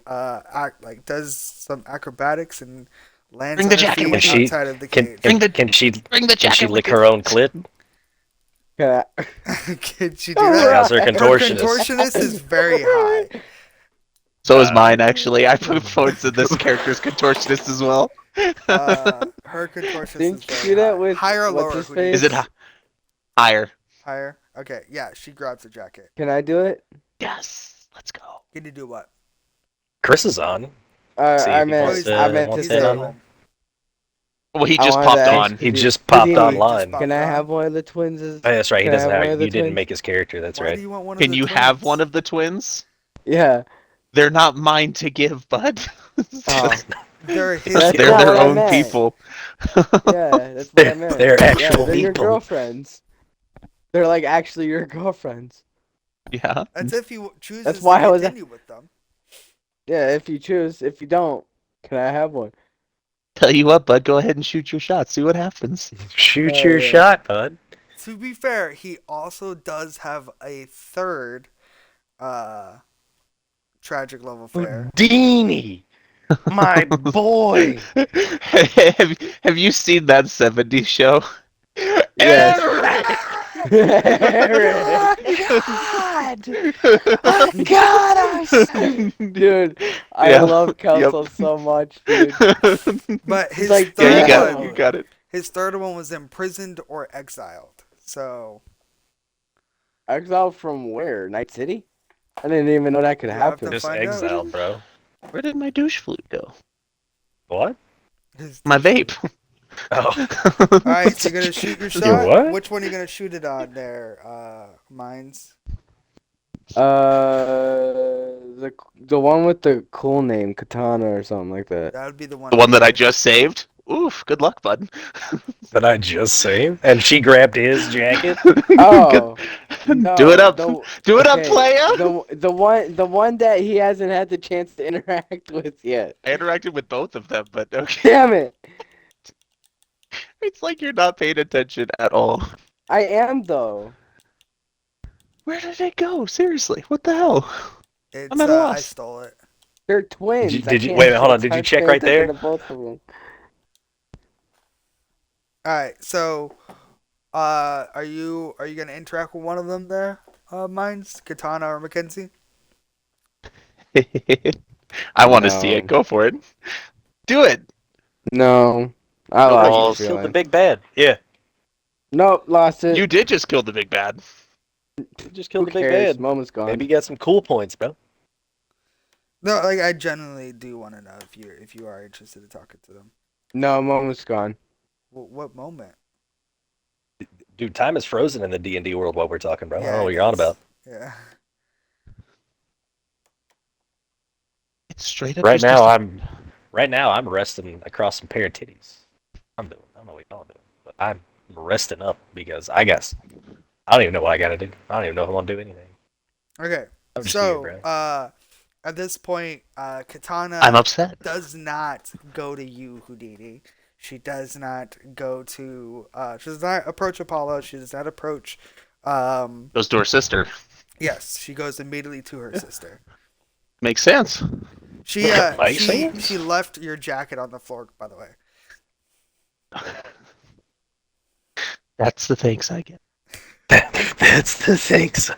does some acrobatics and lands
Bring
on
the
her
jacket
feet
with
you.
outside of the cage.
Bring the-
can she
Bring the
can she
jacket
lick
with
her
you.
own clit?
Can I?
Can she do
All
that?
How's her
right.
Her
contortionist?
contortionist is very high.
So is mine actually. I put points in this character's contortionist as well.
Her contortionist
Didn't
is
you
very
do that
high.
with-
Higher or
what's
lower?
his
Who do you
face?
Is it
think?
higher?
Higher? Okay, yeah, she grabs the jacket.
Can I do it?
Yes. Let's go.
Can you do what?
Chris is on. See
I
if he wants
meant, I
to
meant
wants
to
to hit
at
on
say.
that.
Well, he
I
just
wanted
popped
to ask
on.
He
Houdini-
just popped
Houdini,
online.
Just
Can I
popped on.
have one of the twins?
Oh, that's right. He
Can I
doesn't
have
have.
one of the
You didn't
twins?
make his character. That's
Why
right.
do you want one of
Can
the
you
twins?
have one of the twins?
Yeah.
They're not mine to give, bud.
Oh.
They're his.
That's
They're
not
their
what I
own
meant.
people.
Yeah, that's what I meant.
They're
Yeah,
actual
they're your
people.
girlfriends. They're like actually your girlfriends.
Yeah.
That's if he chooses
That's why
to
I was-
continue with them.
Yeah, if you choose. If you don't, can I have one?
Tell you what, bud. Go ahead and shoot your shot. See what happens.
Shoot
Oh,
your
yeah.
shot, bud.
To be fair, he also does have a third tragic love affair.
Deanie, my boy.
have you seen that '70s show?
Yes. Eric.
God! Oh God! I said.
Dude, I
Yeah.
love
Yep.
Kelso so much, dude.
But
He's
his
like,
Yeah, you
third
got it.
one,
You got it.
his third one was imprisoned or exiled. So
exile from where? Night City? I didn't even know that could
you have
happen.
to
Just
find out.
exiled, bro.
Where did my douche flute go?
What?
His
My vape.
Oh.
All right, so you're gonna shoot your
Your
shot.
what?
Which one are you gonna shoot it on there? Mines.
The one with the cool name, Katana or something like that.
That would be the one.
The one that I just saved. Oof. Good luck, bud.
That I just saved? And she grabbed his jacket?
Oh,
Do it
no,
up. Do it up,
okay,
playa.
the one that he hasn't had the chance to interact with yet.
I interacted with both of them, but okay.
Damn it!
It's like you're not paying attention at all.
I am though.
Where did it go? Seriously, what the hell?
It's
I'm at a
I
loss.
stole it.
They're twins.
Did you
I
wait? Hold on.
can't.
Did you
I'm
check
paying
right there?
attention to both of them.
All right, so are you gonna interact with one of them there? Mines, Katana or Mackenzie?
I want to see
No.
it. Go for it. Do it.
No, I
No
lost the
balls.
Killed the
feeling.
big bad. Yeah.
Nope, lost it.
You did just kill the big bad.
You just
Who
killed the big
cares?
bad.
Moment's gone.
Maybe you got some cool points, bro.
No, like I genuinely do want to know if you are interested in talking to them.
No, moment's gone.
What moment?
Dude, time is frozen in the D&D world while we're talking, bro. I don't know
it
what you're on
is.
about.
Yeah.
It's straight up.
Right now, I'm resting across some pair of titties. I don't know what y'all doing, but I'm resting up because I don't even know what I gotta do. I don't even know if I'm gonna do anything.
Okay.
I'm just
So,
here, bro.
at this point, Katana
I'm upset.
does not go to you, Houdini. She does not go to. She does not approach Apollo. She does not approach.
Goes to her sister.
Yes, she goes immediately to her sister.
Makes sense.
She
Makes sense.
she left your jacket on the floor, by the way.
That's the thanks I get.
That's the things.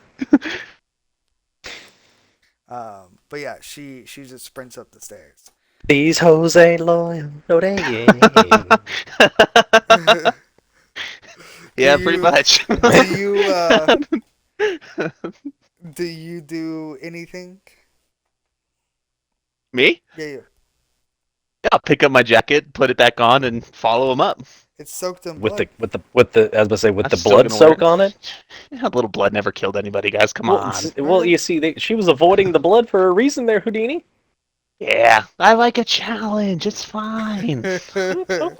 But yeah, she just sprints up the stairs.
These hoes ain't loyal. No, they ain't.
Yeah,
Do
pretty
you-
much.
Do you do anything?
Me?
Yeah,
Yeah, I'll pick up my jacket, put it back on, and follow him up.
it's soaked in
with
blood.
the I was gonna say with the
I'm still
blood
gonna
soak
wear
on it.
Yeah, a little blood never killed anybody, guys. Come on.
Well, you see, she was avoiding the blood for a reason there, Houdini.
Yeah, I like a challenge. It's fine.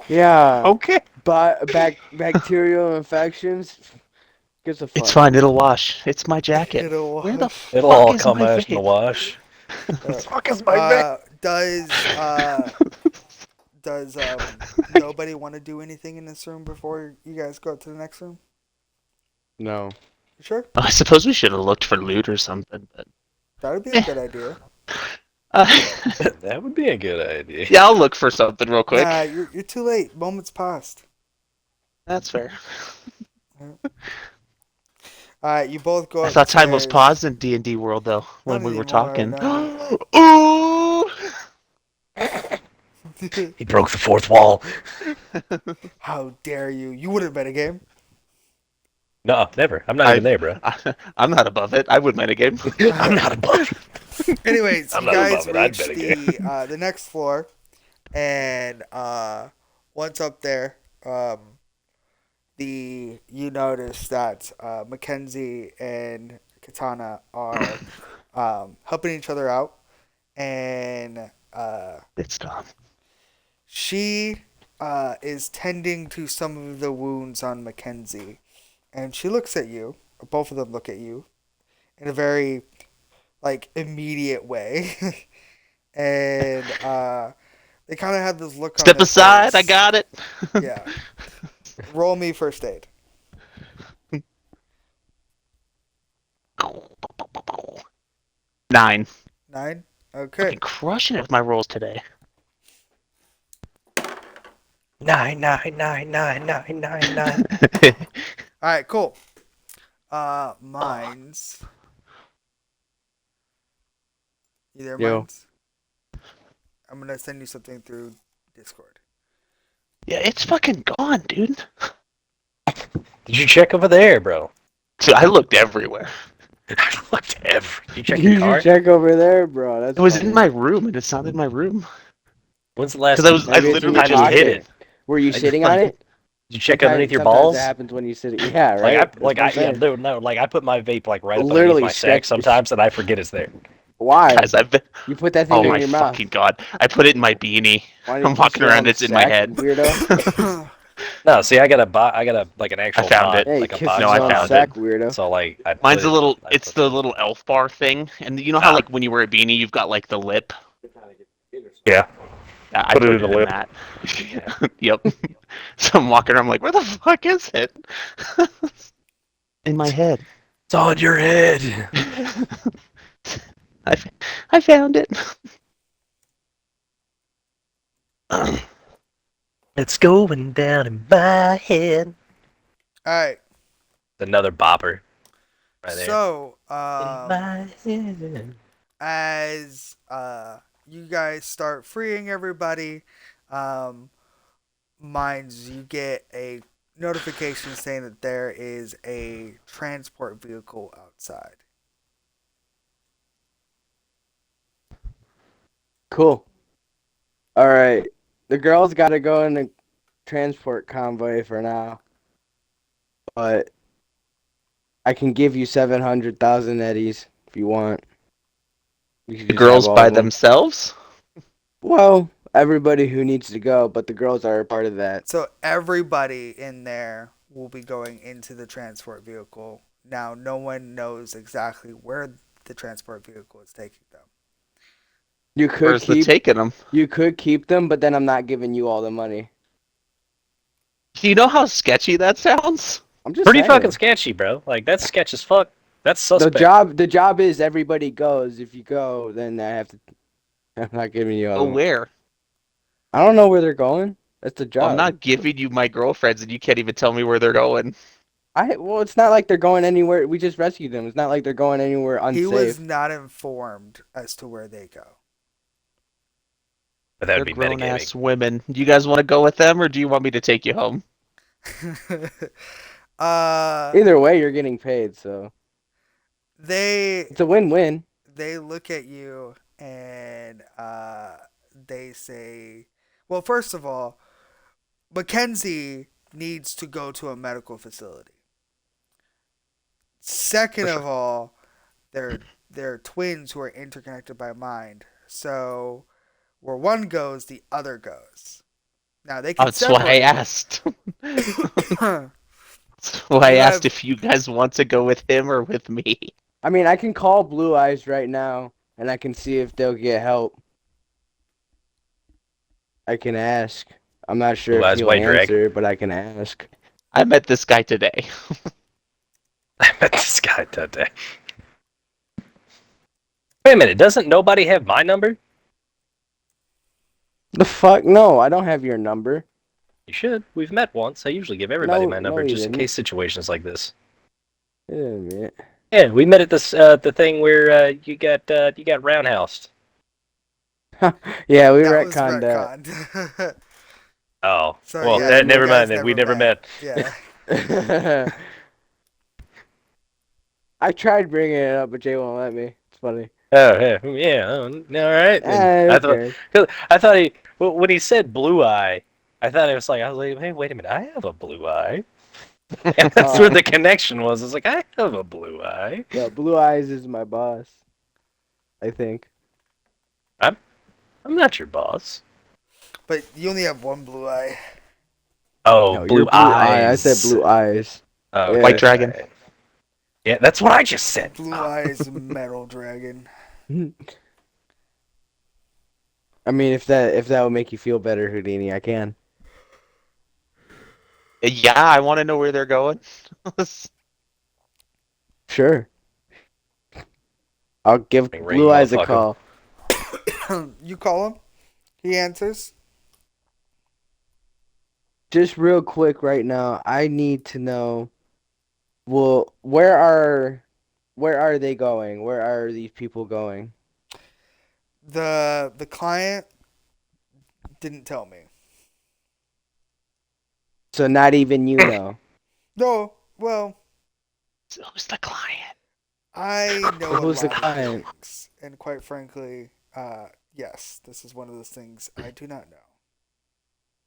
Yeah,
Okay.
but bacterial infections. Gives a fuck.
It's fine. It'll wash. It's my jacket.
It'll
Where the
wash.
It'll
fuck
all
is
come
my
ash in the
vape?
wash.
Fuck is my vape?
Does nobody want to do anything in this room before you guys go to the next room?
No.
You sure?
I suppose we should have looked for loot or something. But
That would be a good idea.
That would be a good idea.
yeah, I'll look for something real quick.
Nah, you're too late. Moments passed.
That's fair.
Alright, you both go
I thought time was
upstairs.
paused in D&D world though when
Not
we were
anymore,
talking.
no.
Ooh!
He broke the fourth wall.
How dare you? You wouldn't bet a game.
No, never. I'm not even there, bro.
I'm not above it. I would win a game.
I'm not above.
Anyways,
I'm
you
not
guys
above it. I'd
reach
bet a game.
the next floor, and once up there, you notice that Mackenzie and Katana are helping each other out, and
It's Tom.
she is tending to some of the wounds on Mackenzie, and she looks at you. Both of them look at you in a very immediate way, and they kind of have this look on
Step
their
aside.
face.
I got it.
Yeah. Roll me first aid.
9.
9. Okay.
Fucking crushing it with my rolls today.
9, 9, 9, 9, 9, 9, 9.
All right. Cool. Mines. You there,
Yo.
Mines? I'm gonna send you something through Discord.
Yeah, it's fucking gone, dude.
Did you check over there, bro?
So I looked everywhere.
I looked every. You check your
You should
car?
check over there, bro. That's
It was
funny.
in my room, and it's not in my room.
When's the last
Because I
Maybe it's in your
literally
time you
just
hid
pocket.
it?
Were you
I
sitting on
like.
it?
Did you check underneath your balls?
Sometimes it happens when you sit. Yeah,
Like
right. That's what I'm
yeah,
saying.
no, like I put my vape like right up underneath
Literally
my sack
stretch.
sometimes, and I forget it's there.
Why?
guys, I've been.
You put that
Oh
thing in
my
your mouth.
fucking god! I put it in my beanie.
Why
I'm
didn't you
walking
sit on
around.
the
It's in my
sack,
head.
weirdo?
No, see, I got like an
I
actual
found it.
mod,
Yeah, he
like a
kisses
box
No,
his
I
own
mod.
found it.
sack, weirdo.
So like I
Mine's
put
a
it.
little.
I
It's
put
the little elf bar thing, and you know how
Ah.
like when you wear a beanie, you've got like the lip.
Yeah.
Yeah, I
Put it
put
in
it
the
in
lip.
that. Yep. So I'm walking around. I'm like, where the fuck is it? In my head.
It's on your head.
I, I found it.
It's going down in my head.
All right.
Another bopper, right there.
So,
In my head.
as you guys start freeing everybody, um, Mines, you get a notification saying that there is a transport vehicle outside.
Cool. All right. The girls got to go in the transport convoy for now, but I can give you 700,000 eddies if you want. You should
The
just have
girls
all
by
of them.
themselves?
Well, everybody who needs to go, but the girls are a part of that.
So everybody in there will be going into the transport vehicle. Now, no one knows exactly where the transport vehicle is taking them.
You could
Where's the
keep
taking them?
them, but then I'm not giving you all the money.
Do you know how sketchy that sounds?
I'm just
Pretty
saying.
fucking sketchy, bro. Like that's sketch as fuck. That's suspect.
The job is everybody goes. If you go, then I have to. I'm not giving you all
Go
the money.
where?
I don't know where they're going. That's the
I'm
job.
not giving you my girlfriends, and you can't even tell me where they're going.
Well, it's not like they're going anywhere. We just rescued them. It's not like they're going anywhere
He was
unsafe.
not informed as to where they go.
But that
They're
would be
grown
metagaming.
ass women. Do you guys want to go with them, or do you want me to take you home?
Either way, you're getting paid, so
they
it's a win-win.
they look at you and they say, well, first of all, Mackenzie needs to go to a medical facility. Second of all, they're twins who are interconnected by mind. So where one goes, the other goes. Now they can
That's why I
separate.
asked.
That's
That's why I asked
have,
if you guys want to go with him or with me.
I mean, I can call Blue Eyes right now, and I can see if they'll get help. I can ask. I'm not sure
Blue
if
Eyes
he'll
White Dragon.
answer, but I can ask.
I met this guy today.
I met this guy today. Wait a minute, doesn't nobody have my number?
The fuck? No, I don't have your number.
You should. We've met once. I usually give everybody my number
No, you
just in
didn't.
case situations like this.
Wait a minute.
Yeah, we met at this the thing where you got roundhoused.
Yeah, we
that was
retconned that.
retconned.
Oh,
So,
well,
yeah, you
never
guys
mind then. We never met.
Yeah.
I tried bringing it up, but Jay won't let me. It's funny.
Oh, yeah. Oh, all right. Then.
Who cares?
I thought when he said blue eye, I was like, hey, wait a minute, I have a blue eye. And that's where the connection was. I was like, I have a blue eye.
Yeah, Blue Eyes is my boss. I think.
I'm not your boss.
But you only have one blue eye.
Oh,
No,
blue
you're
eyes.
I said Blue Eyes.
Oh,
Yeah.
White Dragon.
Yeah, that's what I just said.
Blue eyes metal dragon.
I mean, if that would make you feel better, Houdini, I can.
Yeah, I want to know where they're going.
Sure. I'll give
Ring,
Blue Eyes a
motherfucker.
call.
You call him. He answers.
Just real quick right now, I need to know Well, where are they going? Where are these people going?
The client didn't tell me.
So not even you know.
No, well,
So who's the client?
I
Well,
know a
who's the
lot of
client?
things, and quite frankly, yes, this is one of those things I do not know.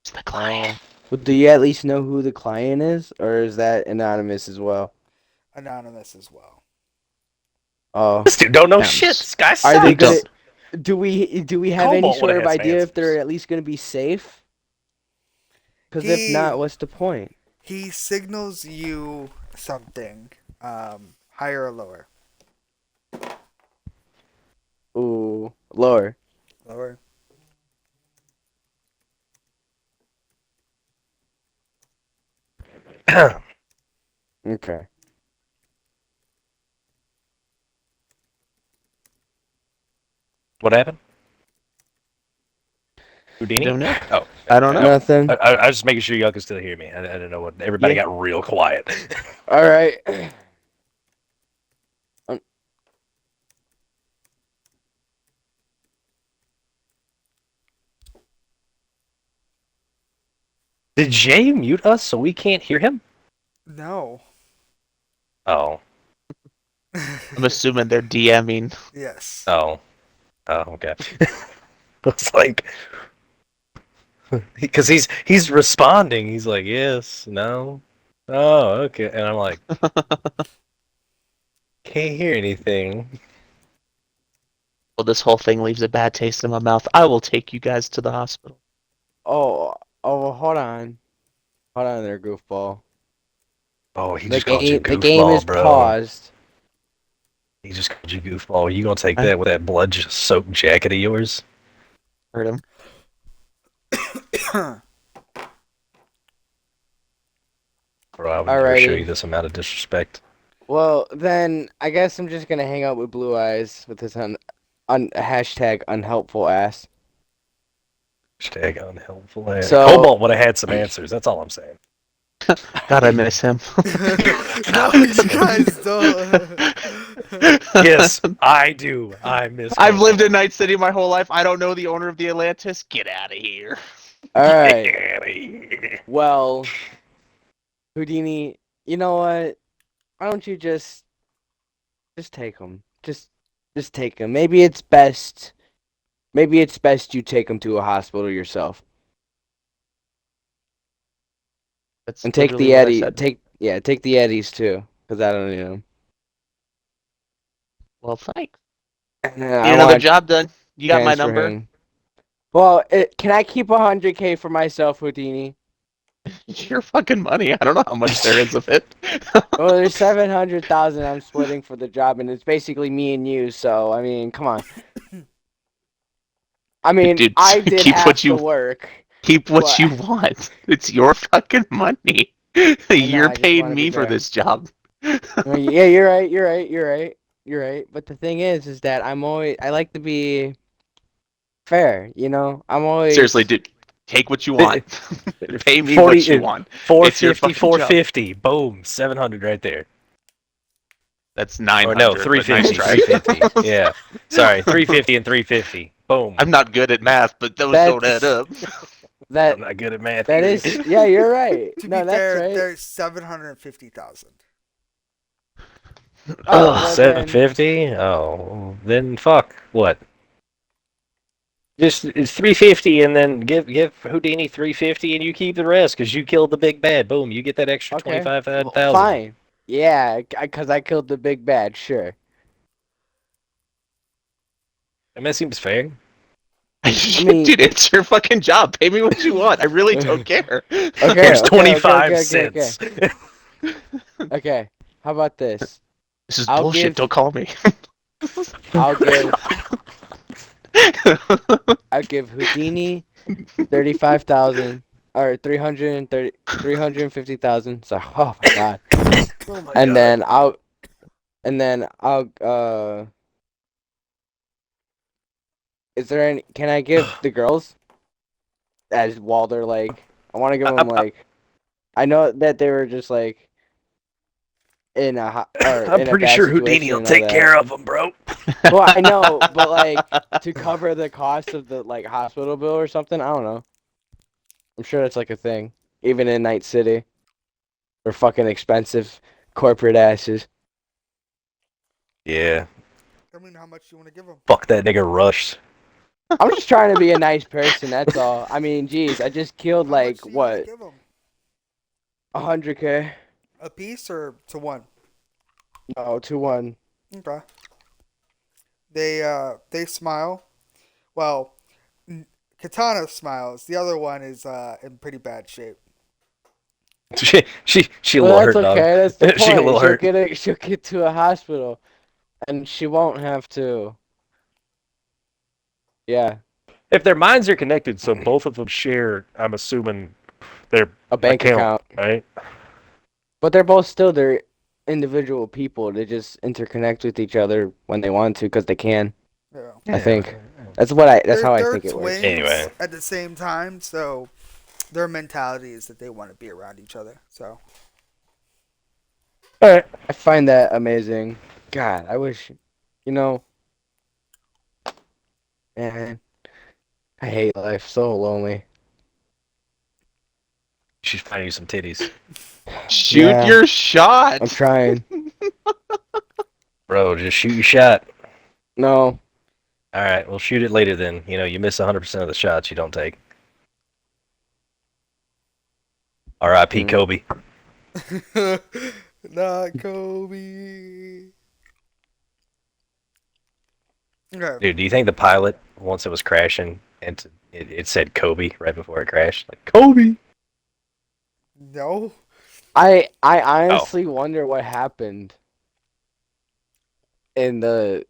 Who's the
Oh.
client?
Well, do you at least know who the client is, or is that anonymous as well?
Anonymous as well.
Oh.
This dude don't know shit.
Sounds.
This guy
Are they
You
gonna?
sucks.
don't.
Do we have any
Cobalt would
sort
have
of
had some
idea if they're
answers.
at least gonna be safe? Because if not,
He
what's the point?
he signals you something, higher or lower.
Ooh, lower.
Lower.
Okay.
What happened?
I
Houdini?
don't know.
Oh,
I don't know.
Nothing.
I was just making sure y'all could still hear me. I didn't know what. Everybody
Yeah.
got real quiet.
All right.
Did Jay mute us so we can't hear him?
No.
Oh,
I'm assuming they're DMing.
Yes.
oh, oh. Okay. It's like because he's responding. He's like yes, no, oh, okay, and I'm like can't hear anything.
Well, this whole thing leaves a bad taste in my mouth. I will take you guys to the hospital.
Oh, oh, hold on there, goofball.
Oh, he
The
just called you
the game
goofball,
is
bro.
paused.
He just called you goofball. You gonna take
I
that with that blood-soaked jacket of yours?
heard him.
Bro, I would never show you
Alrighty.
this amount of disrespect.
Well, then I guess I'm just gonna hang out with Blue Eyes with this hashtag unhelpful ass.
Hashtag unhelpful.
So,
Cobalt would have had some answers. That's all I'm saying.
God, I miss him.
No, you guys don't.
Yes, I do. I miss
I've lived in
Cobalt.
Night City my whole life. I don't know the owner of the Atlantis. Get out of here.
all right.
Yeah.
Well, Houdini, you know what? Why don't you just take him? Just take him. Maybe it's best. Maybe it's best you take him to a hospital yourself
That's
and take
literally
the
what I
Eddie.
said.
Take the Eddies too, because I don't need them.
Well, thanks.
I
Need another
want to
job done? You got my
transfer
number.
him. Well, can I keep 100K for myself, Houdini?
Your fucking money. I don't know how much there is of it.
Well, there's 700,000 I'm splitting for the job, and it's basically me and you. So I mean, come on. I mean,
Dude,
I did
keep
half
what
the
you
work,
keep what
but
you want. It's your fucking money.
I know
You're
I just
paying
want to be
me for
fair.
this job.
I mean, yeah, you're right. You're right. You're right. You're right. But the thing is that I like to be fair. You know, I'm
Seriously,
always.
dude, take what you want. Pay me
40,
what you want. It's your
450,
fucking job.
450. Boom, 700 right there.
That's
Or no,
900, but nice
350,
try.
350. Yeah. Sorry, 350 and 350. Boom.
I'm not good at math, but those don't add
That's
up.
I'm
that.
not good at math
That
either.
is. Yeah, you're right.
To be
No, that's
fair,
right.
there's 750,000.
Oh
Ugh.
well then.
750? Oh, then fuck. What? Just it's 350 and then give Houdini 350 and you keep the rest because you killed the big bad. Boom, you get that extra
Okay. Well,
25,000.
fine. Yeah, because I killed the big bad. Sure.
And that seems fair.
I mean.
Dude, it's your fucking job. Pay me what you want. I really don't care.
Okay.
Here's
Okay. Okay.
25
Okay. Okay. Okay.
cents.
Okay. How about this?
This is
I'll
bullshit.
give.
Don't call me.
I'll give. I'll give Houdini 35,000 or 350,000. So, oh my god.
Oh my
And
god.
then I'll is there any can I give the girls as while they're like I want to give them
I,
like I know that they were just like in or
I'm
in a
pretty
bad
sure Houdini
situation
will
and all
take
that.
care of them, bro.
Well, I know, but like to cover the cost of the like hospital bill or something, I don't know. I'm sure that's like a thing, even in Night City. They're fucking expensive corporate asses.
Yeah,
I mean, how much do you want to give them?
fuck that nigga Rush.
I'm just trying to be a nice person. That's all. I mean, geez, I just killed
How much
like
do you want to
what
give them?
100K.
A piece or to one?
No, 2-1.
Okay. They smile. Well, Katana smiles. The other one is in pretty bad shape.
She a
Well,
little
that's
hurt, dog.
okay. That's the
She a
point.
little hurt.
She'll get to a hospital, and she won't have to. Yeah,
If their minds are connected, so both of them share, I'm assuming, their
a bank
account,
account.
right?
But they're both still their individual people. They just interconnect with each other when they want to because they can.
Yeah.
I think that's how I
They're
think it works.
twins
Anyway.
at the same time, so their mentality is that they want to be around each other. So
All right.
I find that amazing. God, I wish, you know, man, I hate life. So lonely.
She's finding you some titties.
Shoot
Yeah.
your shot.
I'm trying.
Bro, just shoot your shot.
No.
All right, we'll shoot it later then. You know, you miss 100% of the shots you don't take. R.I.P.
Mm.
Kobe.
not Kobe. Okay.
Dude, do you think the pilot, once it was crashing, and it said Kobe right before it crashed? Like, Kobe!
No.
I
Oh.
honestly wonder what happened in the.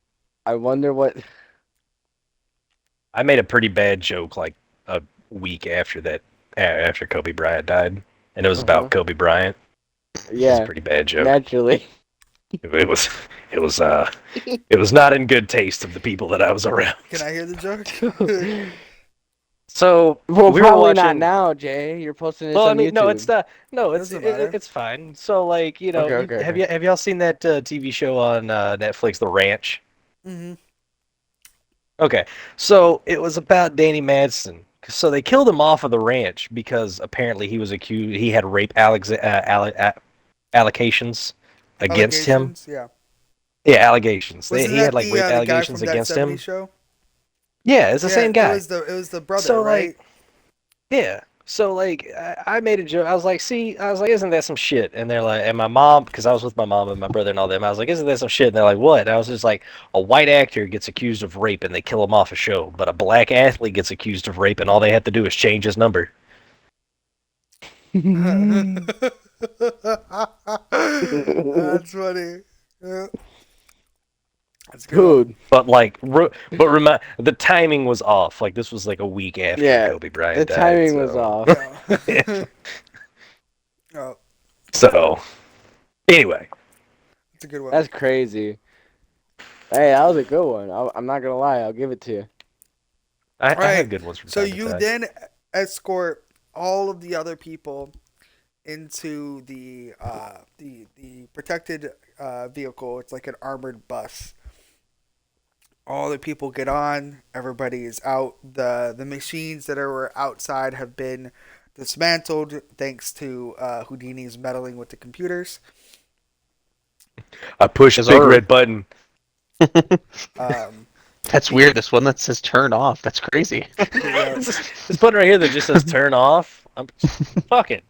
I wonder what.
I made a pretty bad joke like a week after that, after Kobe Bryant died. And it was
Uh-huh.
about Kobe Bryant. It was a
Yeah,
pretty bad joke.
naturally.
It was, it was not in good taste of the people that I was around.
Can I hear the joke?
So
Well,
we were
probably not
watching.
now, Jay. You're posting this
Well, I
on
mean,
YouTube.
no, it's not. No,
Doesn't matter.
it's fine. So, like, you know,
Okay,
have
okay.
y'all seen that TV show on Netflix, The Ranch?
hmm
Okay, so it was about Danny Madsen. So they killed him off of the ranch because apparently he was accused. He had rape allegations against him.
Allegations? Yeah.
Yeah, allegations.
Wasn't
He
that
had like rape
the guy
allegations
from that
against
70s
him.
show?
Yeah, it's the
Yeah,
same guy.
It was the brother,
So,
right?
like, yeah. So like I made a joke. I was like, see, I was like, isn't that some shit? And they're like, and my mom, because I was with my mom and my brother and all them. I was like, isn't that some shit? And they're like, what? And I was just like, a white actor gets accused of rape and they kill him off a show, but a black athlete gets accused of rape and all they have to do is change his number.
That's funny. Yeah. That's a good.
Dude,
But like, the timing was off. Like this was like a week after
Yeah,
Kobe Bryant
the
died.
timing was
so-
off.
One. Yeah. Oh,
So, anyway,
that's a good one.
That's crazy. Hey, that was a good one. I'm not gonna lie. I'll give it to you.
I
Right.
have good ones from
So
time to
you
time.
then escort all of the other people into the protected vehicle. It's like an armored bus. All the people get on. Everybody is out. The machines that were outside have been dismantled thanks to Houdini's meddling with the computers.
I push a
Yes,
big
sir.
red button.
Um,
That's weird. This one that says turn off. That's crazy.
yeah.
This button right here that just says turn off. I'm fucking.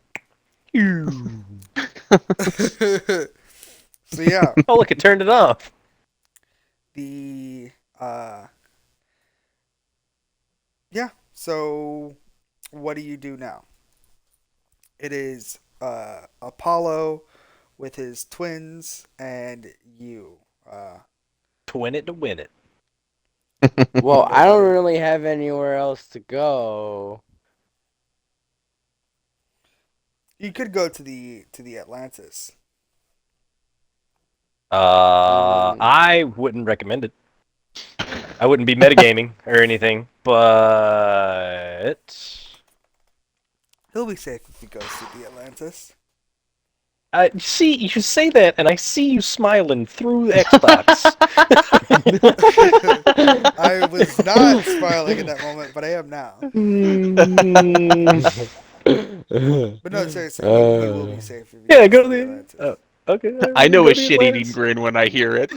So yeah,
Oh look, it turned it off.
the yeah. So what do you do now? It is Apollo with his twins and you.
Twin it to win it.
Well, I don't really have anywhere else to go.
You could go to the Atlantis.
I wouldn't recommend it. I wouldn't be metagaming or anything, but
He'll be safe if he goes to the Atlantis.
See, you say that, and I see you smiling through Xbox.
I was not smiling in that moment, but I am now. But no, seriously, we will be safe if you
Yeah,
guys
go
to
to
the
the.
Atlantis.
Okay,
I
we
know
go
a
to the
shit-eating
Atlantis.
grin when I hear it.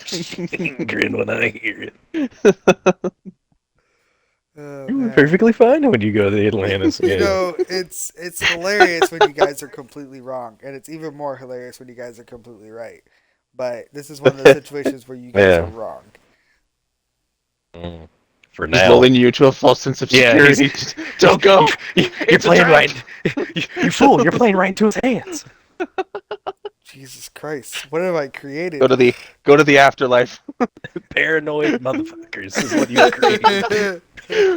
Shitting grin when I hear it.
Oh
You were
man.
perfectly fine when you go to the Atlantis.
You
Yeah.
know, it's hilarious when you guys are completely wrong, and it's even more hilarious when you guys are completely right. But this is one of those situations where you guys are
Yeah.
wrong.
Mm. For
He's
now.
lulling you to a false sense of
Yeah,
security. Don't go.
you're
It's a
playing
trap.
right. You fool! You're playing right into his hands.
Jesus Christ, what have I
Go
created?
to the go to the afterlife.
Paranoid motherfuckers is what you've created.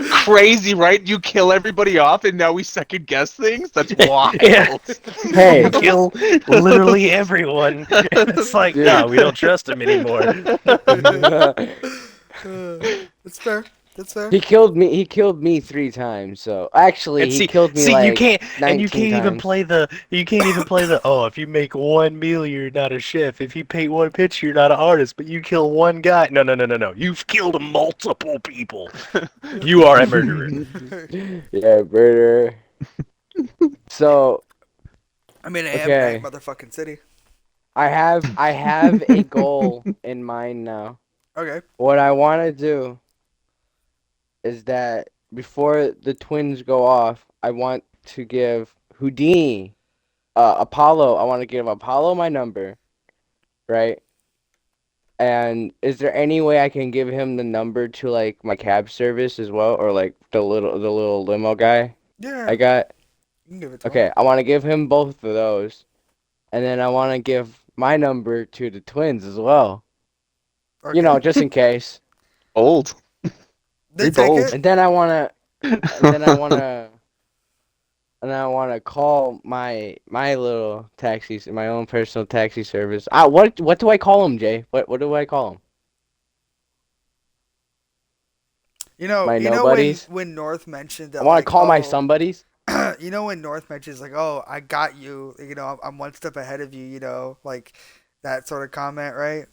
Crazy, right? You kill everybody off, and now we second guess things. That's
Yeah.
wild.
You
Hey,
kill literally everyone. It's like,
dude.
no, we don't trust him anymore.
That's fair. That's fair.
He killed me. He killed me 3 times. So actually,
And
he killed me
you
like
can't, and
19 times.
you can't even play the, oh, if you make one meal, you're not a chef. If you paint one picture, you're not an artist. But you kill one guy. No, no, no, no, no. You've killed multiple people. You are a murderer.
Yeah, murder. So
I mean, I am Night
okay,
Motherfucking City.
I have a goal in mind now.
Okay.
What I want to do is that before the twins go off, I want to give Houdini, Apollo. I want to give Apollo my number, right? And is there any way I can give him the number to like my cab service as well, or like the little limo guy
Yeah,
I got?
you can give it to him.
Okay, I want to give him both of those, and then I want to give my number to the twins as well. You know,
Okay.
just in case.
Old.
They
You're
take
bold.
it.
And then I wanna, and then I wanna, and I wanna call my little taxis, my own personal taxi service. What do I call them, Jay? What do I call them? My
You know when
nobodies.
North mentioned
I
that,
want to
like,
call my
oh,
somebodies.
you know when North mentions like, oh, I got you. You know, I'm one step ahead of you. You know, like that sort of comment, right?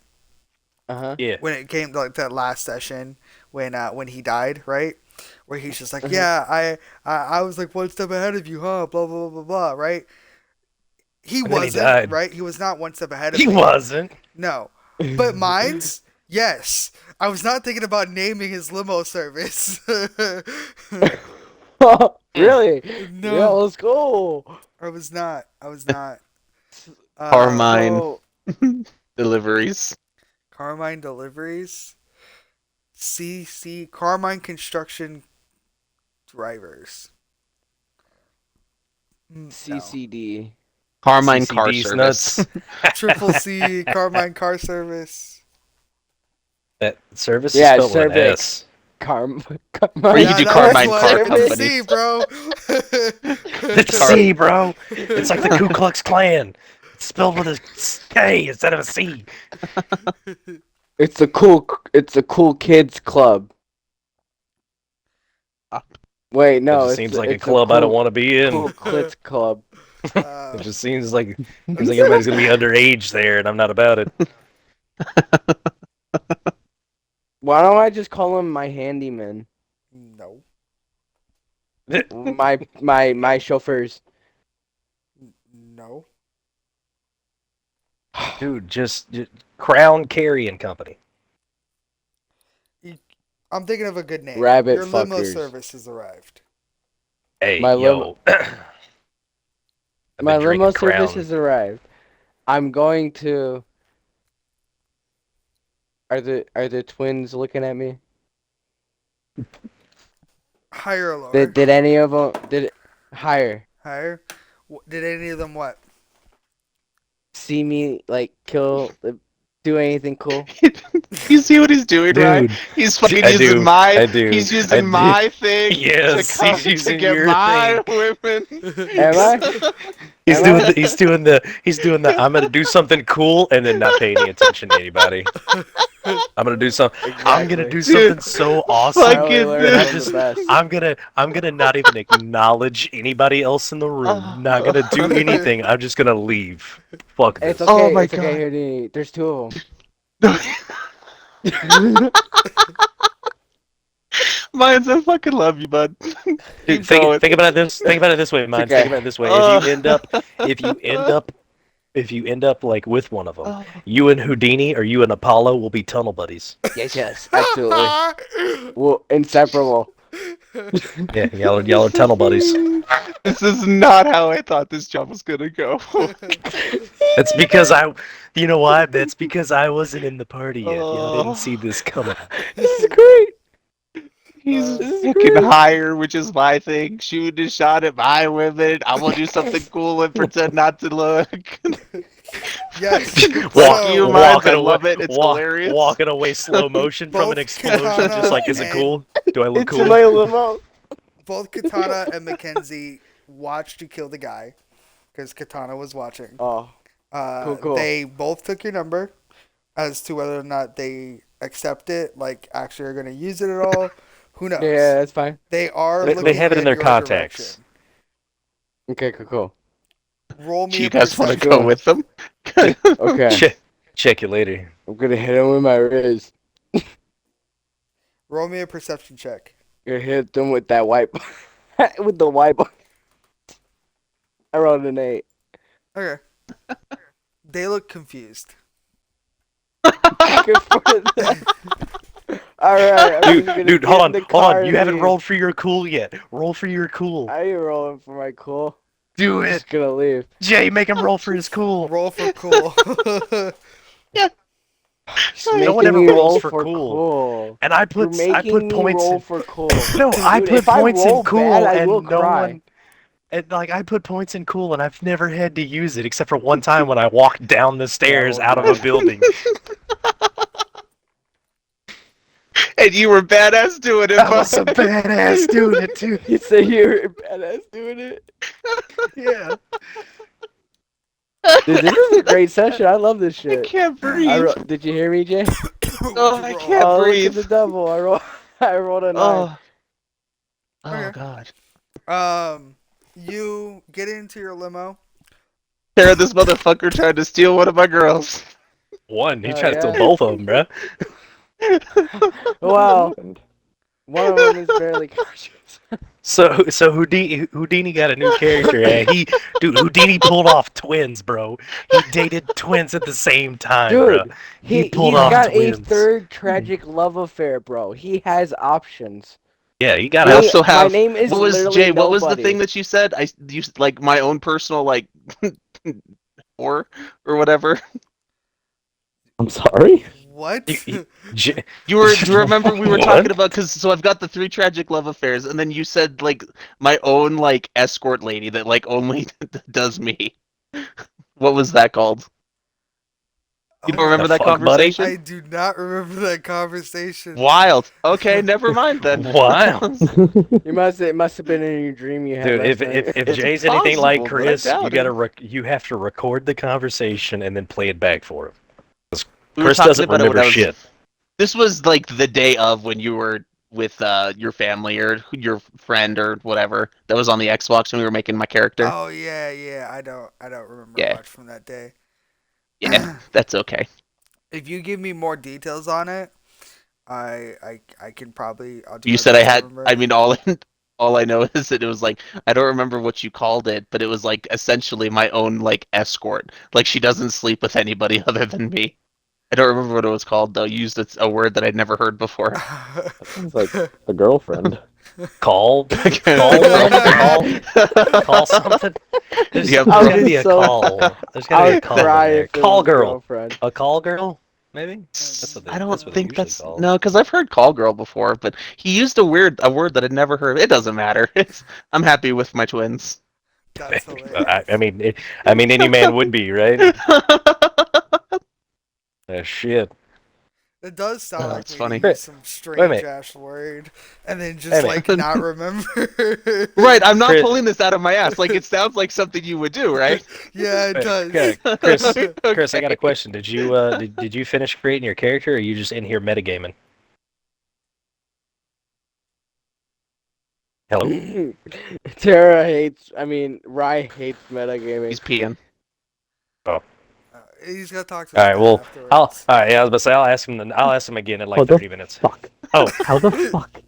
Uh
Yeah.
When it came to like that last session when he died, right? Where he's just like,
huh.
yeah, I was like one step ahead of you, huh? Blah blah blah blah blah, right? He
And then he
wasn't,
died.
right? He was not one step ahead of
He
me.
wasn't.
No. But mine's, yes. I was not thinking about naming his limo service.
Really? Yeah,
No,
let's go.
I was not. I was not.
Carmine
So
deliveries.
Carmine Deliveries, CC Carmine Construction Drivers. No.
CCD.
Carmine Car
CCD's
Service.
nuts.
Triple C Carmine Car Service.
That service is
Yeah,
spelled with an
cervix.
S.
Or you
Carmine
could do
That was
Carmine
what
Car
with the
Company.
C, bro.
It's a
Car-
C, bro. It's like the Ku Klux Klan. It's spelled with a K instead of a C.
It's a cool kids club. Wait,
That
no,
just
it's
seems like
a,
a
it's a
club I don't
cool
want to be in.
cool clits club.
It just seems like everybody's gonna be underage there, and I'm not about it.
Why don't I just call him my handyman?
No.
My chauffeurs.
No.
Dude, just Crown Carrying Company.
I'm thinking of a good name.
Rabbit
Your limo
fuckers.
service has arrived.
Hey,
My
yo. I've
My
been
limo
drinking
service
Crown.
has arrived. I'm going to. Are the twins looking at me?
Higher or lower?
Did any of them higher
Higher. Did any of them what?
see me like kill do anything cool?
You see what he's doing, right?
Dude,
He's fucking
I
using
do.
my.
I do.
He's
I
using
do.
my thing
Yes, he's
to
using
get
your
my
thing.
women.
Am I?
He's
Am
doing
I?
the he's doing the I'm gonna do something cool and then not pay any attention to anybody. I'm gonna do I'm gonna
Exactly.
do
Dude,
something so awesome
I only
fucking
learned
that
dude.
from the best.
I'm gonna not even acknowledge anybody else in the room. Not gonna do anything. I'm just gonna leave. Fuck
It's
this.
okay.
Oh my
It's okay,
God.
Houdini. There's two of
No,
them.
Mine's I fucking love you, bud.
Dude,
Keep going.
think about it this way, Mines.
okay.
Think about it this way.
Uh,
If you end up like with one of them,
oh.
you and Houdini or you and Apollo will be tunnel buddies.
Yes, absolutely. Well, inseparable.
Yeah, y'all are tunnel buddies.
This is not how I thought this job was gonna go.
That's because you know why? That's because I wasn't in the party yet. Y'all
Oh.
didn't see this coming.
This is great.
He's
This is
fucking
great.
higher, which is my thing. Shooting a shot at my women. I'm gonna do something cool and pretend not to look.
Yes.
Fuck you,
So
Mines. I love it. It's hilarious.
walking away slow motion from an
Both
explosion.
Katana
Just like, is it
and-
cool? Do I look
It's
cool?
my limo.
both Katana and Mackenzie watched you kill the guy because Katana was watching.
Oh, cool.
They both took your number as to whether or not they accept it, like actually are going to use it at all. Who knows?
yeah, that's fine.
They are.
They
looking
have it in their
your
contacts.
direction.
Okay, cool.
Roll me
Do you
a
guys want to
perception.
go with them?
Okay,
Check you later.
I'm gonna hit him with my wrist.
Roll me a perception check.
Gonna hit them with that wipe. With the wipe. I rolled an 8.
Okay. They look confused.
Good for that. Alright,
Dude, hold on. You haven't rolled for your cool yet. Roll for your cool.
I ain't rolling for my cool.
Do
I'm
it,
just gonna leave.
Jay. Make him roll for his cool.
Roll for cool.
No one
Making
ever
me
rolls
roll
for
for
cool.
cool.
And I
You're
put
making me
points
roll
in.
for cool.
No, I
Dude,
put
if I
points
roll
in cool,
bad, I
and
will
no
cry.
one. And like I put points in cool, and I've never had to use it except for one time when I walked down the stairs
well,
out of a building.
And you were badass doing it,
I was a
bud.
badass doing it too.
You say you're a badass doing it?
Yeah.
Dude, this is a great session. I love this
I
shit.
can't breathe.
Did you hear me, Jay?
Oh, I can't
Oh, look
breathe.
at the double. I rolled a 9.
Oh. Oh
Okay.
God.
You get into your limo.
There, this motherfucker tried to steal one of my girls.
One. He
Oh,
tried to steal
yeah.
both of them, bro.
Wow. One of them is barely conscious.
So Houdini got a new character. Houdini pulled off twins, bro. He dated twins at the same time, bro.
Dude,
He
he's
pulled off
got
twins.
a third tragic love affair, bro. He has options.
Yeah, he got
I
a
also
My
have.
name is
What was
literally
Jay? What was the
nobody.
thing that you said? You like my own personal like, or whatever.
I'm sorry?
What?
You were. Do you remember we were
What?
talking about? Because so I've got the 3 tragic love affairs, and then you said like my own like escort lady that like only does me. What was that called? You don't remember
The
that
fuck, buddy?
conversation?
I do not remember that conversation.
Wild. Okay, never mind then.
Wow.
It must have been in your dream you had
Dude,
last night.
if
It's
Jay's anything like
possible, but I
Chris,
doubt
you
it.
gotta you have to record the conversation and then play it back for him.
We were
Chris
talking
doesn't
about it when
remember
I was.
shit.
This was like the day of when you were with your family or your friend or whatever that was on the Xbox when we were making my character.
Oh yeah. I don't remember
Yeah.
much from that day.
Yeah, that's okay.
If you give me more details on it, I can probably. I'll do
You
my
said I
best to
had.
remember.
I mean, all I know is that it was like I don't remember what you called it, but it was like essentially my own like escort. Like she doesn't sleep with anybody other than me. I don't remember what it was called though. You used a word that I'd never heard before.
Sounds like a girlfriend.
Call something. There's
Yep.
gotta be a call. There's
I
gotta be a
would
call. in
cry
there.
if it
Call
was
girl.
girlfriend.
A call girl? Maybe. That's what
I
that's
don't
what they
think
usually
that's
call.
no, because I've heard call girl before, but he used a word that I'd never heard. It doesn't matter. I'm happy with my twins.
That's hilarious.
I mean, any man would be, right? Shit.
It does sound
Oh,
like
that's
me
funny.
to use some
Wait a
strange
minute.
ass word and then
Wait
just
a
like
minute.
not remember.
Right, I'm not
Chris-
pulling this out of my ass. Like, it sounds like something you would do, right?
Yeah, it
Wait,
does.
okay, Chris, Chris, I got a
Okay.
question. Did you did you finish creating your character, or are you just in here metagaming? Hello.
Rye hates metagaming.
He's peeing.
He's gonna talk to
All
his
right.
dad
Well,
afterwards.
all right. Yeah, I was about to say I'll ask him. I'll ask him again in like
What the
30 minutes.
fuck?
Oh,
How the fuck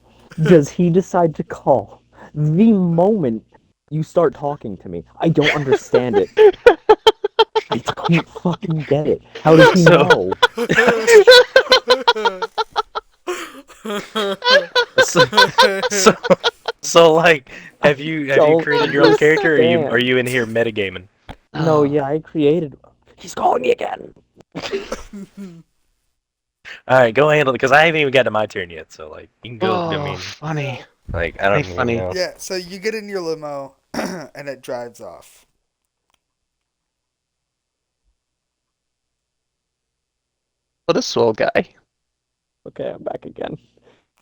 does he decide to call the moment you start talking to me? I don't understand it. I don't fucking get it. How does he
So-
know?
so, so like, have you
Don't
created your own character, or
understand.
are you in here metagaming?
No, yeah, I created. He's calling me again.
All right, go handle it because I haven't even got to my turn yet. So like, you can go. I
Oh,
mean,
funny.
like I don't
Hey,
even
funny.
know.
Yeah, so you get in your limo and it drives off.
What a swole guy.
Okay, I'm back again.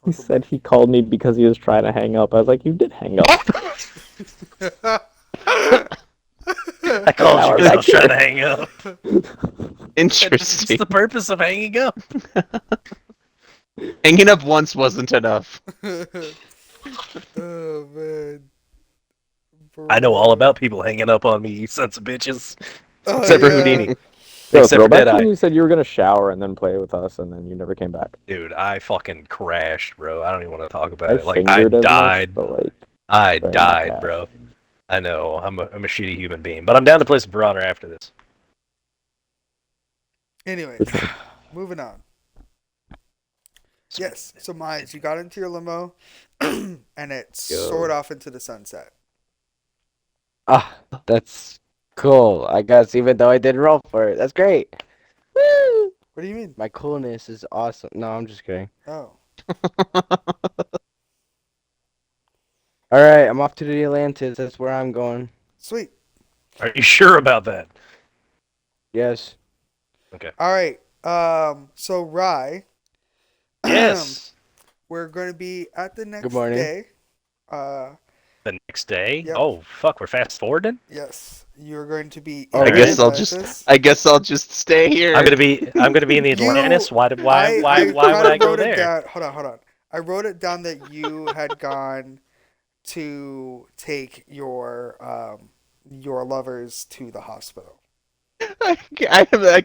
He said he called me because he was trying to hang up. I was like, you did hang up.
I called
Now
you
we're
because I
back
was trying
here.
to hang up. It's
Interesting.
the purpose of hanging up.
Hanging up once wasn't enough.
Oh man.
I know all about people hanging up on me, you sons of bitches.
Oh,
Except for
yeah.
Houdini.
Yo,
Except for
throwback to when
Deadeye.
you said you were gonna shower and then play with us, and then you never came back.
Dude, I fucking crashed, bro. I don't even want to talk about
I
it. Like, I
fingered as much,
died.
but like,
I
very
died,
much
bro. I know. I'm a shitty human being. But I'm down to play some For Honor after this.
Anyway,
Which one?
moving on. Yes, so Miles, you got into your limo and it soared off into the sunset.
Ah, that's cool. I guess even though I didn't roll for it, that's great. Woo!
What do you mean?
My coolness is awesome. No, I'm just kidding.
Oh.
All right, I'm off to the Atlantis. That's where I'm going.
Sweet.
Are you sure about that?
Yes.
All right. So Rye,
Yes.
we're going to be at the next
Good morning.
day.
The next day?
Yep.
Oh, fuck. We're fast forwarding?
Yes, you're going to be.
Oh,
in
I guess
the
I'll
Atlantis.
I guess I'll just stay here.
I'm gonna be in the
You-
Atlantis. Why
I
would
kinda
I go
wrote it
there?
down. Hold on. I wrote it down that you had gone to take your lovers to the hospital.
I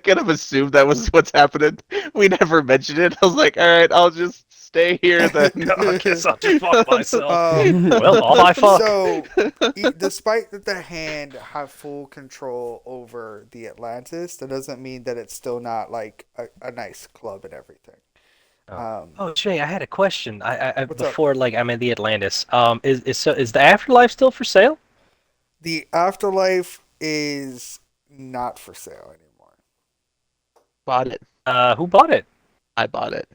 kind of assumed that was what's happening. We never mentioned it. I was like, all right, I'll just stay here then.
I guess I'll just fuck myself.
Um,
Well, all my fuck.
So, despite that the hand have full control over the Atlantis, that doesn't mean that it's still not like a nice club and everything.
Oh, Jay, I had a question. I
What's up?
before like I'm in the Atlantis. Is the afterlife still for sale?
The afterlife is not for sale anymore.
Bought it.
Who bought it?
I bought it.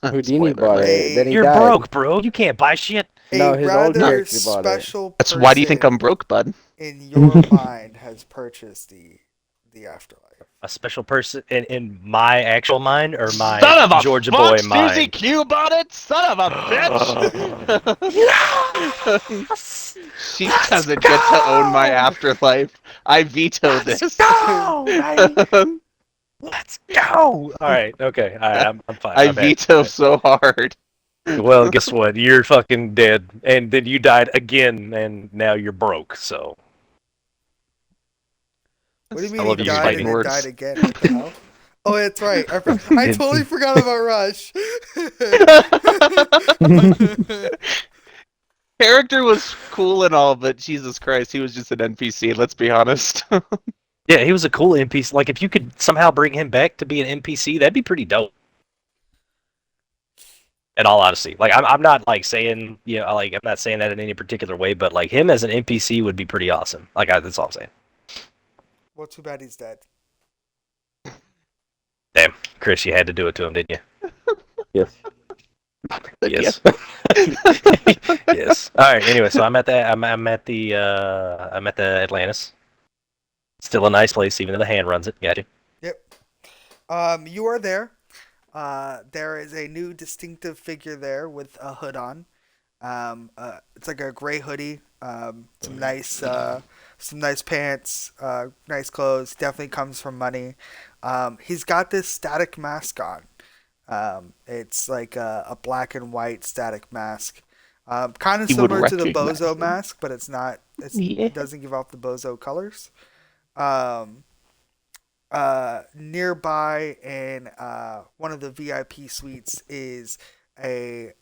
Houdini
Spoiler
bought
alert.
it. Then he
You're
died.
broke, bro. You can't buy shit.
No,
A
his old
rather
character bought it.
special
That's why do you think
person
I'm broke, bud?
in your mind has purchased the afterlife.
A special person in my actual mind or my
Son of a
Georgia
fuck,
boy
Susie
mind?
Q bought it. Son of a bitch. She doesn't get to own my afterlife. I veto this.
Let's go. All right. Okay. All right. I'm fine.
I
I'm happy.
veto so hard.
Well, guess what? You're fucking dead, and then you died again, and now you're broke. So
What do you
I
mean
love
he
you
died
fighting
and then
words.
died again? What the hell? Oh, that's right. I totally forgot about Rush.
Character was cool and all, but Jesus Christ, he was just an NPC. Let's be honest.
yeah, he was a cool NPC. Like if you could somehow bring him back to be an NPC, that'd be pretty dope. In all honesty, like I'm not like saying like I'm not saying that in any particular way, but like him as an NPC would be pretty awesome. Like that's all I'm saying.
Well, too bad he's dead.
Damn, Chris, you had to do it to him, didn't you?
Yes.
Yes. Yes. All right. Anyway, so I'm at the Atlantis. Still a nice place, even though the hand runs it. Got you.
Yep. You are there. There is a new distinctive figure there with a hood on. It's like a gray hoodie. Some nice pants, nice clothes. Definitely comes from money. He's got this static mask on. It's like a black and white static mask. Kind of
He would
similar to the
recognize
Bozo
them.
mask, but it's not.
Yeah.
It doesn't give off the Bozo colors. Um, Nearby in one of the VIP suites is a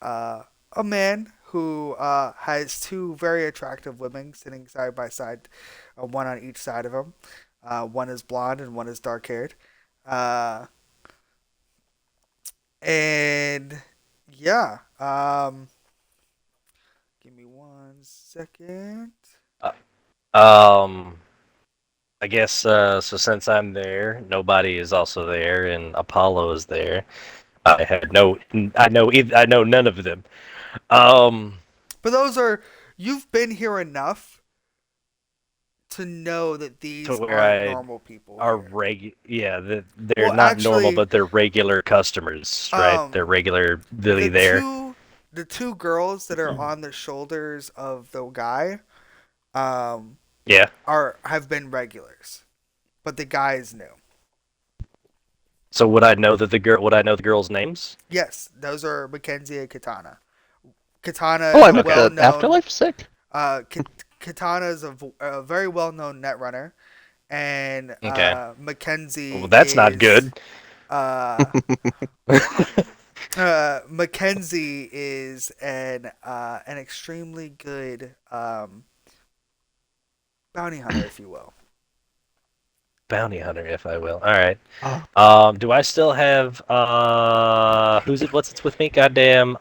man who has two very attractive women sitting side by side, one on each side of him. One is blonde and one is dark haired. Uh, and yeah, give me 1 second.
Um, I guess so. Since I'm there, nobody is also there, and Apollo is there. I had no. I know none of them. Um,
But those are you've been here enough to know that
to
these
where
aren't
I
normal people
are
here.
Yeah, they're
Well,
not normal,
actually,
but they're regular customers, right? They're
um,
regularly
the
there.
two girls that are on the shoulders of the guy, um,
Yeah.
are have been regulars, but the guy is new.
So would I know that the girl? Would I know the girls' names?
Yes, those are Mackenzie and Katana. Katana
Oh,
is
I'm
a
at
Okay.
the
well-known.
afterlife sick.
Katana is a very well-known netrunner, and
Okay. Well,
Mackenzie
that's not
is
good.
uh, Mackenzie is an extremely good bounty hunter, if you will.
Bounty hunter, if I will. All right.
Oh.
Do I still have who's it? What's it's with me? Goddamn.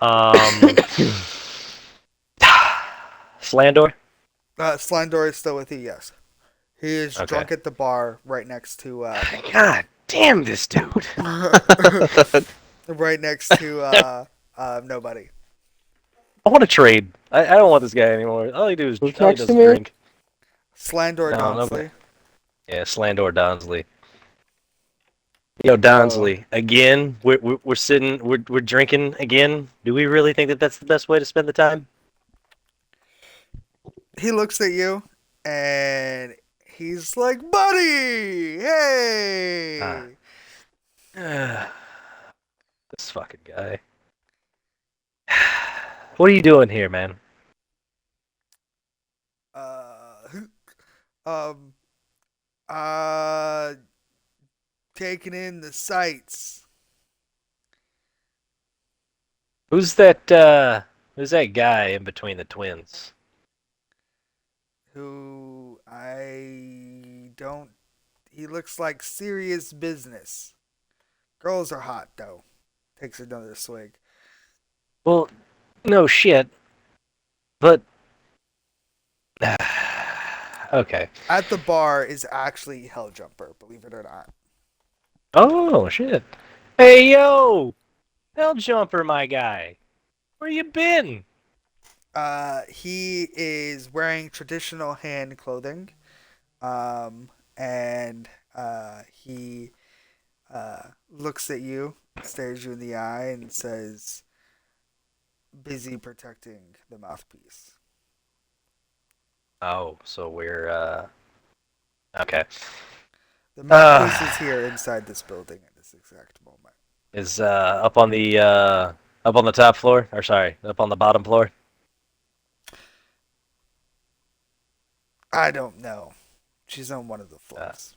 Slandor.
Slandor is still with you, yes. He is
Okay.
drunk at the bar right next to nobody.
God damn this dude.
Right next to nobody.
I want to trade. I don't want this guy anymore. All he does
Who's
all he
next
does
to
is
me?
drink.
Slandor
No, nobody.
Donsley.
Yeah, Slandor Donsley. Yo,
Oh,
Donsley. Again, we're sitting, we're drinking again. Do we really think that that's the best way to spend the time?
He looks at you and he's like, "Buddy,
Ah.
hey."
This fucking guy. What are you doing here, man?
Uh, um, uh, taking in the sights.
Who's that guy in between the twins?
Who I don't. He looks like serious business. Girls are hot though. Takes another swig.
Well, no shit, but okay.
At the bar is actually Helljumper, believe it or not.
Oh shit. Hey yo, Hell Jumper, my guy. Where you been?
He is wearing traditional hand clothing, and he looks at you, stares you in the eye, and says, "Busy protecting the mouthpiece."
Oh, so we're okay.
The
Uh,
mouthpiece is here inside this building at this exact moment.
is up on the top floor, or sorry, up on the bottom floor.
I don't know. She's on one of the
Uh,
floors.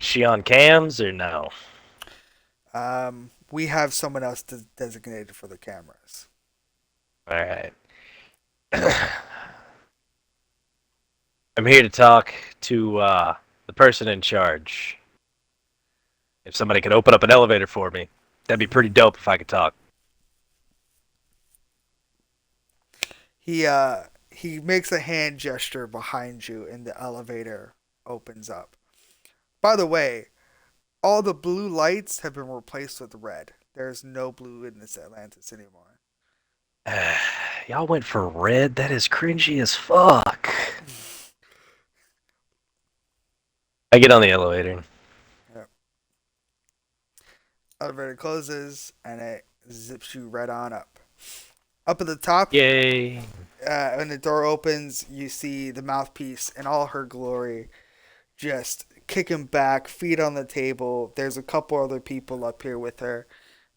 she on cams or no?
We have someone else designated for the cameras.
All right. I'm here to talk to the person in charge. If somebody could open up an elevator for me, that'd be pretty dope if I could talk.
He makes a hand gesture behind you, and the elevator opens up. By the way, all the blue lights have been replaced with red. There's no blue in this Atlantis anymore.
Y'all went for red? That is cringy as fuck. I get on the elevator.
Yep. Elevator closes and it zips you right on up. Up at the top,
Yay!
when the door opens, you see the mouthpiece in all her glory, just kicking back, feet on the table. There's a couple other people up here with her.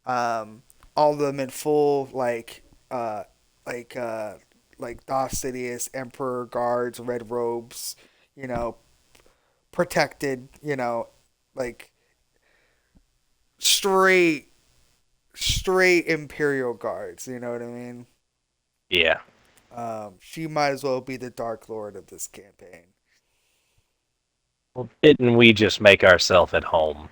All of them in full like like Darth Sidious Emperor guards, red robes, you know, protected, like straight straight Imperial guards. You know what I mean?
Yeah.
She might as well be the Dark Lord of this campaign.
Well, didn't we just make ourselves at home?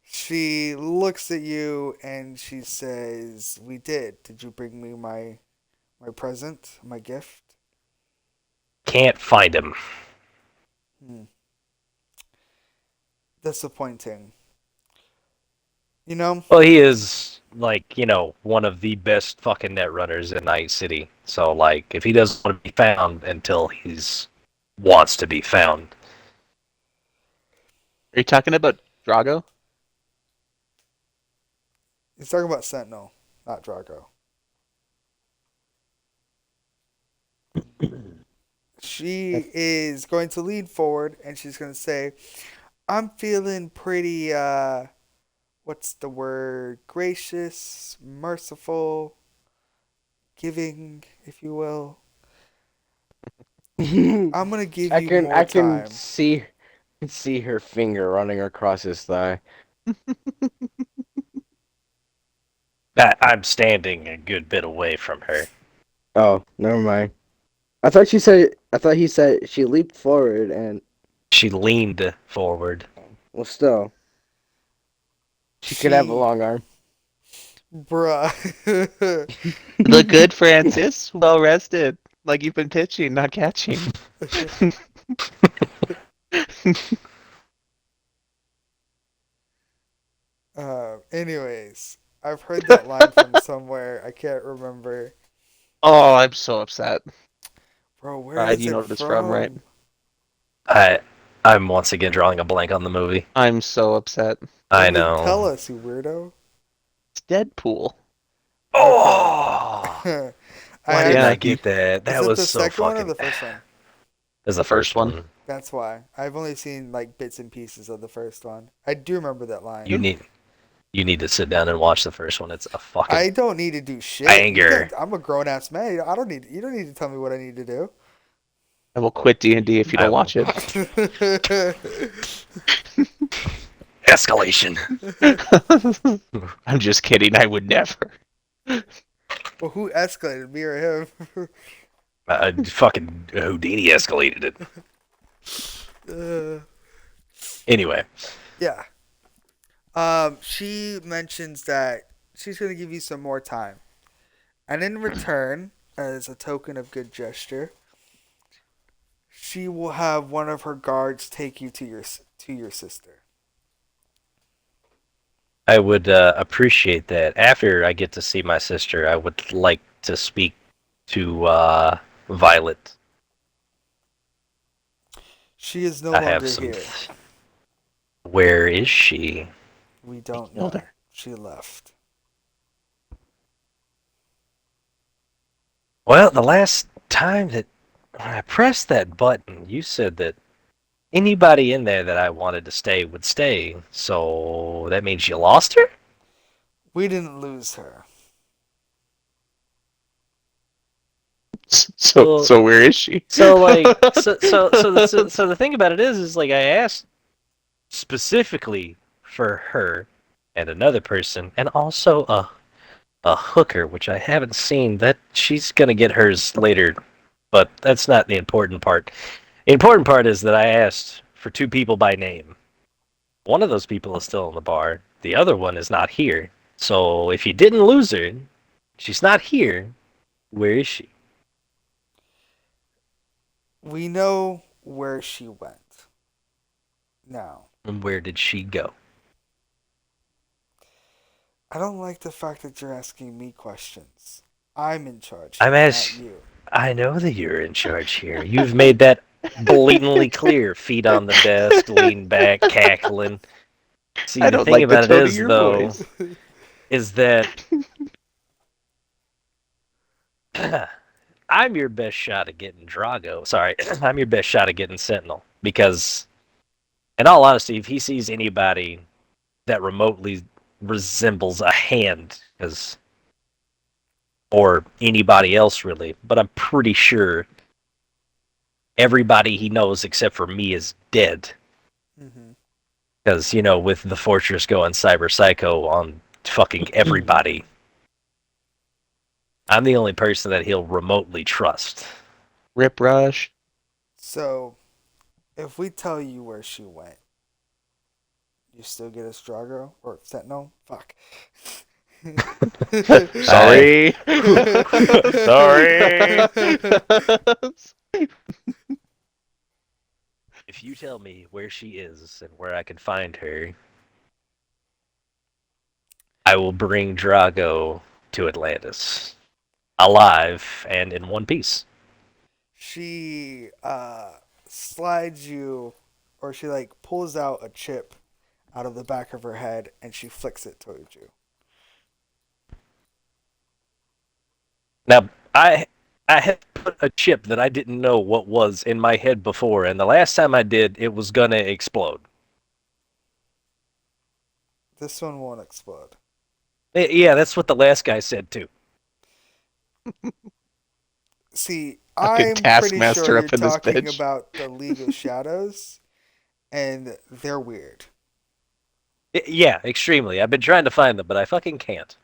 She looks at you and she says, "We did. Did you bring me my present, my gift?"
Can't find him.
Hmm. Disappointing. You know,
Well, he is, like, one of the best fucking net runners in Night City. So, like, if he doesn't want to be found until he's wants to be found.
Are you talking about Drago?
he's talking about Sentinel, not Drago. She is going to lean forward and she's going to say, "I'm feeling pretty what's the word? Gracious, merciful, giving, if you will. I'm gonna give
I
you
can
more
I can
time."
see her finger running across his thigh.
I'm standing a good bit away from her.
Oh, never mind. I thought he said she leaped forward and
She leaned forward.
well still she could have a
She,
long arm.
bruh.
Look good, Francis. Well rested. Like you've been pitching, not catching.
Anyways, I've heard that line from somewhere. I can't remember.
Oh, I'm so upset.
Bro, where is
You know
it
what it's from, right?
from?
I I'm once again drawing a blank on the movie.
I'm so upset.
I
Well, then tell
know.
us, you weirdo.
It's Deadpool.
Oh!
Okay. I
Why
had,
didn't
Yeah.
I get that?
is
That
it
was
the
so
second one or
fucking.
the first one?
That's
The
the first
first one.
one.
That's why. I've only seen like bits and pieces of the first one. I do remember that line.
You need to sit down and watch the first one. It's a fucking
I don't need to do shit.
banger.
I'm a grown ass man. I don't need. You don't need to tell me what I need to do.
I will quit D&D if you don't
I
watch it.
Escalation.
I'm just kidding. I would never.
Well, who escalated, me or him?
Fucking Houdini escalated it. Anyway,
Yeah. She mentions that she's gonna give you some more time, and in return, as a token of good gesture, she will have one of her guards take you to your sister.
I would appreciate that. After I get to see my sister, I would like to speak to Violet.
She is no
I have
longer
some.
here.
Where is she?
We don't
killed
know.
her.
She left.
Well, the last time that when I pressed that button, you said that anybody in there that I wanted to stay would stay. So that means you lost her?
We didn't lose her.
So,
Well,
where is she?
So like, so the thing about it is like I asked specifically for her and another person, and also a hooker, which I haven't seen. That she's gonna get hers later, but that's not the important part. The important part is that I asked for two people by name. One of those people is still in the bar. The other one is not here. So if you didn't lose her, she's not here. Where is she?
We know where she went. Now,
And where did she go?
I don't like the fact that you're asking me questions. I'm in charge
I'm
here, not
asking.
you.
I know that you're in charge here. You've made that blatantly clear. Feet on the desk, lean back, cackling.
See,
I
the
don't
thing
like the
about it
tone of
is,
your
though,
voice.
is that I'm your best shot at getting Drago. Sorry, I'm your best shot at getting Sentinel. Because, in all honesty, if he sees anybody that remotely resembles a hand, or anybody else really, but I'm pretty sure everybody he knows except for me is dead.
Mm-hmm.
Because, with the Fortress going Cyber Psycho on fucking everybody, I'm the only person that he'll remotely trust.
Rip Rush.
So, if we tell you where she went, you still get a Strago or Sentinel? Fuck.
Sorry. Sorry.
If you tell me where she is and where I can find her, I will bring Drago to Atlantis. Alive and in one piece.
She slides you, or she like pulls out a chip out of the back of her head and she flicks it towards you.
Now, I had put a chip that I didn't know what was in my head before, and the last time I did, it was gonna explode.
This one won't explode.
Yeah, that's what the last guy said too.
See,
Fucking
I'm pretty sure
taskmaster
you're
up in this
talking
bitch.
about the League of Shadows, and they're weird.
Yeah, extremely. I've been trying to find them, but I fucking can't.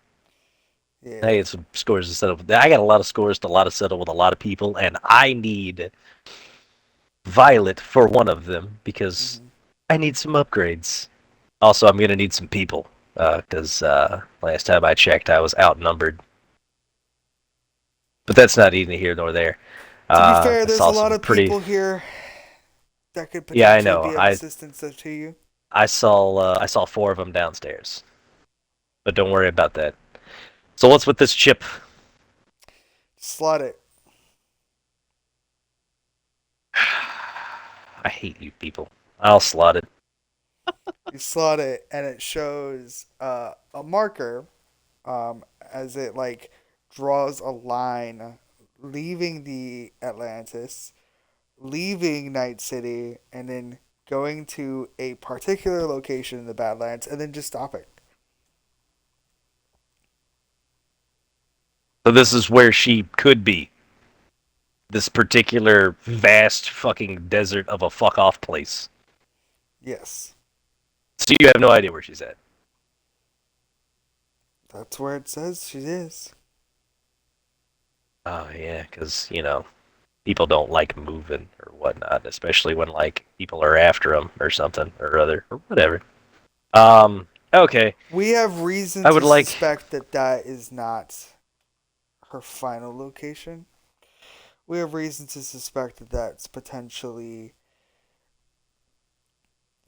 Yeah.
I get some scores to settle. I got a lot of scores to settle with a lot of people, and I need Violet for one of them because
Mm-hmm.
I need some upgrades. Also, I'm gonna need some people because last time I checked, I was outnumbered. But that's not either here nor there.
To be fair,
I
there's a
saw
lot
some
of
pretty.
people here that could
Yeah, I
potentially
know.
be of
I
assistance to you.
I saw four of them downstairs. But don't worry about that. So what's with this chip?
Slot it.
I hate you people. I'll slot it.
You slot it, and it shows a marker as it like draws a line leaving the Atlantis, leaving Night City, and then going to a particular location in the Badlands, and then just stopping.
So this is where she could be. This particular vast fucking desert of a fuck off place.
Yes,
So you have no idea where she's at.
that's where it says she is.
Oh yeah, because people don't like moving or whatnot, especially when like people are after them or something or other or whatever. Okay.
We have reason
I
to
would like.
suspect that that is not her final location. We have reason to suspect that that's potentially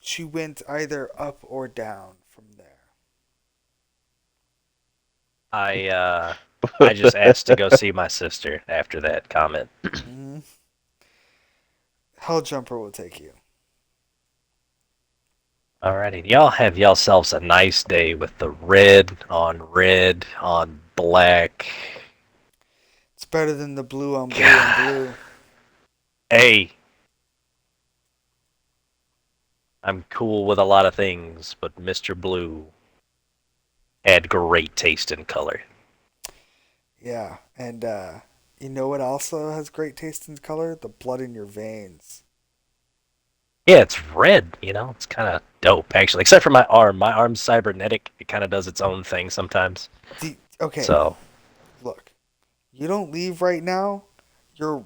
she went either up or down from there.
I just asked to go see my sister after that comment.
Mm-hmm. Helljumper will take you.
Alrighty, y'all have yourselves a nice day with the red on black.
It's better than the blue on blue
God.
on blue.
Hey, I'm cool with a lot of things, but Mr. Blue had great taste in color.
Yeah, and you know what also has great taste in color? The blood in your veins.
Yeah, it's red, it's kind of dope, actually. Except for my arm. My arm's cybernetic. It kind of does its own thing sometimes.
Okay,
So,
look, you don't leave right now. Your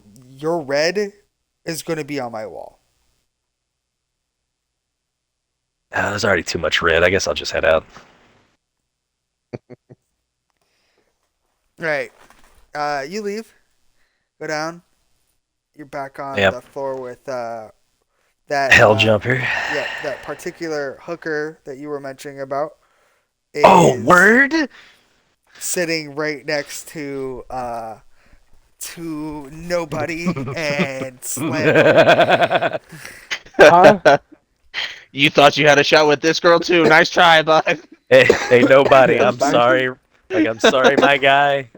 red is going to be on my wall.
there's already too much red. I guess I'll just head out.
Right. You leave. Go down. You're back on
Yep.
the floor with that
Helljumper.
Yeah, that particular hooker that you were mentioning about is
Oh, word?
sitting right next to nobody and Slambo.
Huh?
You thought you had a shot with this girl too. Nice try, bud.
Hey, nobody.
That's
I'm
fine.
sorry. Like, I'm sorry, my guy.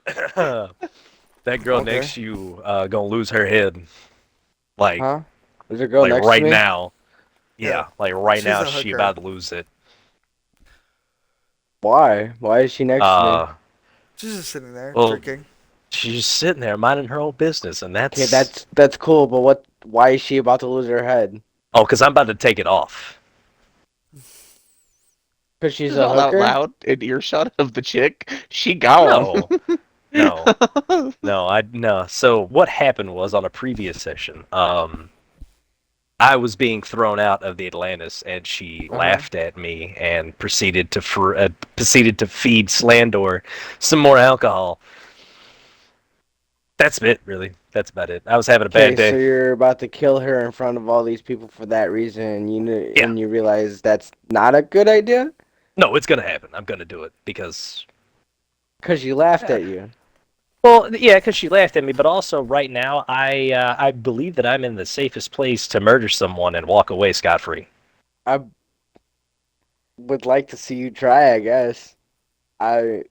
That girl
Okay.
next to you gonna lose her head. Like,
Huh? There's a girl
like
next
right
to me.
now. Yeah, like right
She's
now
a
she
hooker.
about to lose it.
Why? Why is she next to me?
She's just sitting there
Well,
drinking.
she's just sitting there minding her own business, and
Okay,
that's
that's cool, but what? Why is she about to lose her head?
oh, because I'm about to take it off.
Because she's
Is
a
all out
hooker.
loud in earshot of the chick. She gone.
No, no. So what happened was on a previous session, I was being thrown out of the Atlantis, and she laughed at me and proceeded to feed Slandor some more alcohol. That's it, really. That's about it. I was having a
Okay,
bad day.
so you're about to kill her in front of all these people for that reason, and
Yeah.
and you realize that's not a good idea
No, it's gonna happen. I'm gonna do it because.
because she laughed at you.
Well, yeah, because she laughed at me, but also right now, I believe that I'm in the safest place to murder someone and walk away scot-free.
I would like to see you try. I guess. I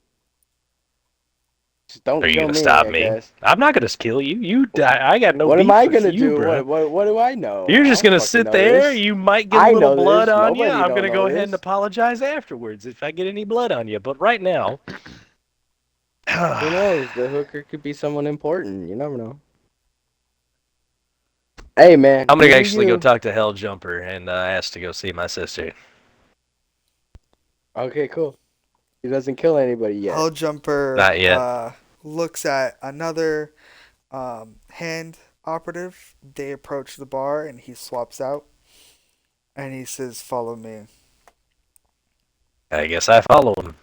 just don't
Are you
kill
gonna
me.
stop
I
me?
guess.
I'm not gonna kill you. I got no
What am
beef
I
with
gonna
you,
do?
bro.
What do I know?
You're
I
just
don't
gonna
fucking
sit
know
there.
this.
You might get a
I
little
know
blood
this.
on you.
Nobody
I'm
don't
gonna
know
go ahead and
this.
apologize afterwards if I get any blood on you. But right now,
Who knows? The hooker could be someone important. You never know. Hey man,
I'm
me
gonna
and
actually go
you.
talk to Helljumper and ask to go see my sister.
Okay, cool. He doesn't kill anybody yet.
Helljumper
Not yet.
looks at another hand operative. They approach the bar and he swaps out. And he says, "Follow me."
I guess I follow him.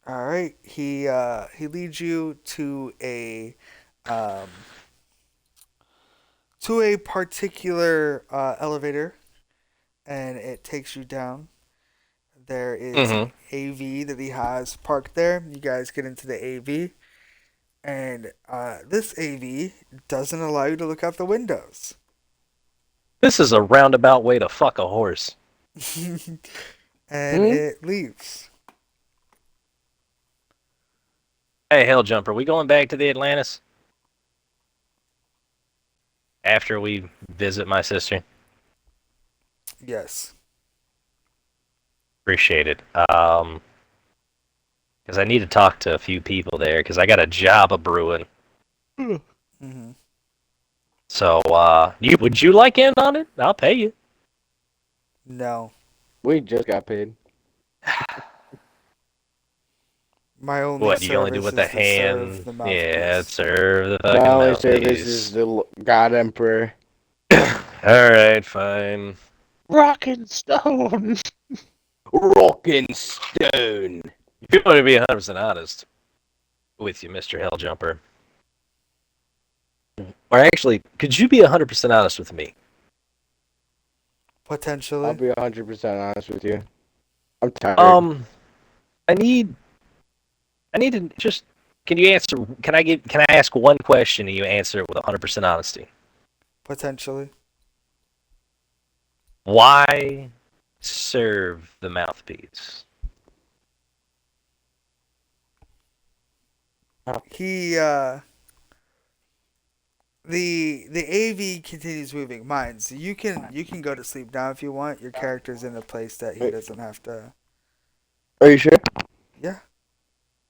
All right. He leads you um, to a particular elevator, and it takes you down. There is an
Mm-hmm.
AV that he has parked there. You guys get into the AV, and this AV doesn't allow you to look out the windows.
This is a roundabout way to fuck a horse.
And it leaves.
Hey, Helljumper, we going back to the Atlantis? After we visit my sister?
Yes.
Appreciate it. Because I need to talk to a few people there, because I got a job a brewing.
Mm-hmm.
So, would you like in on it? I'll pay you.
No.
We just got paid.
My only
What, you only do
service
with the
is to serve
hand?
the
Yeah,
mouthpiece.
serve the
My
fucking
only service
mouthpiece.
is the God Emperor.
Alright, fine.
Rockin' stone.
Rockin' Stone.
If you want to be 100% honest with you, Mr. Helljumper. Or actually, could you be 100% honest with me?
Potentially.
I'll be 100% honest with you. I'm tired.
I need to just. Can you answer? Can I ask one question and you answer it with 100% honesty?
Potentially.
Why serve the mouthpiece?
He the AV continues moving. Mine. So you can go to sleep now if you want. Your character's in a place that he doesn't have to.
Are you sure?
Yeah.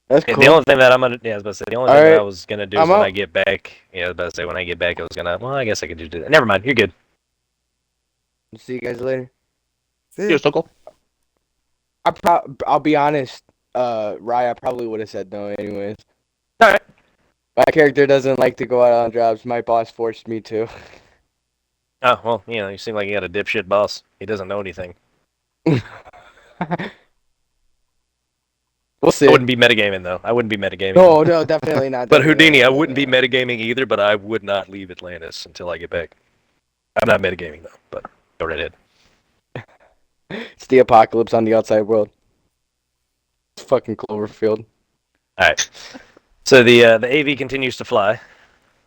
That's
Yeah,
cool.
the only thing that I'm gonna, yeah, I was about to say, the only thing that I
Alright,
was gonna do
I'm
is when
out.
I get back. Yeah, I was about to say when I get back, I was gonna. Well, I guess I could just do that. Never mind. You're good.
See you guys later.
See ya.
Here's Uncle.
I'll be honest. Raya probably would have said no anyways.
All right.
My character doesn't like to go out on jobs. My boss forced me to.
Oh well, you seem like you got a dipshit boss. He doesn't know anything.
We'll
I
see.
wouldn't be metagaming though. I wouldn't be metagaming.
No, definitely not.
But
definitely
Houdini, I
not,
wouldn't be
definitely
metagaming either. But I would not leave Atlantis until I get back. I'm not metagaming though. But go right ahead.
not. It's the apocalypse on the outside world. It's fucking Cloverfield.
All right. So the AV continues to fly.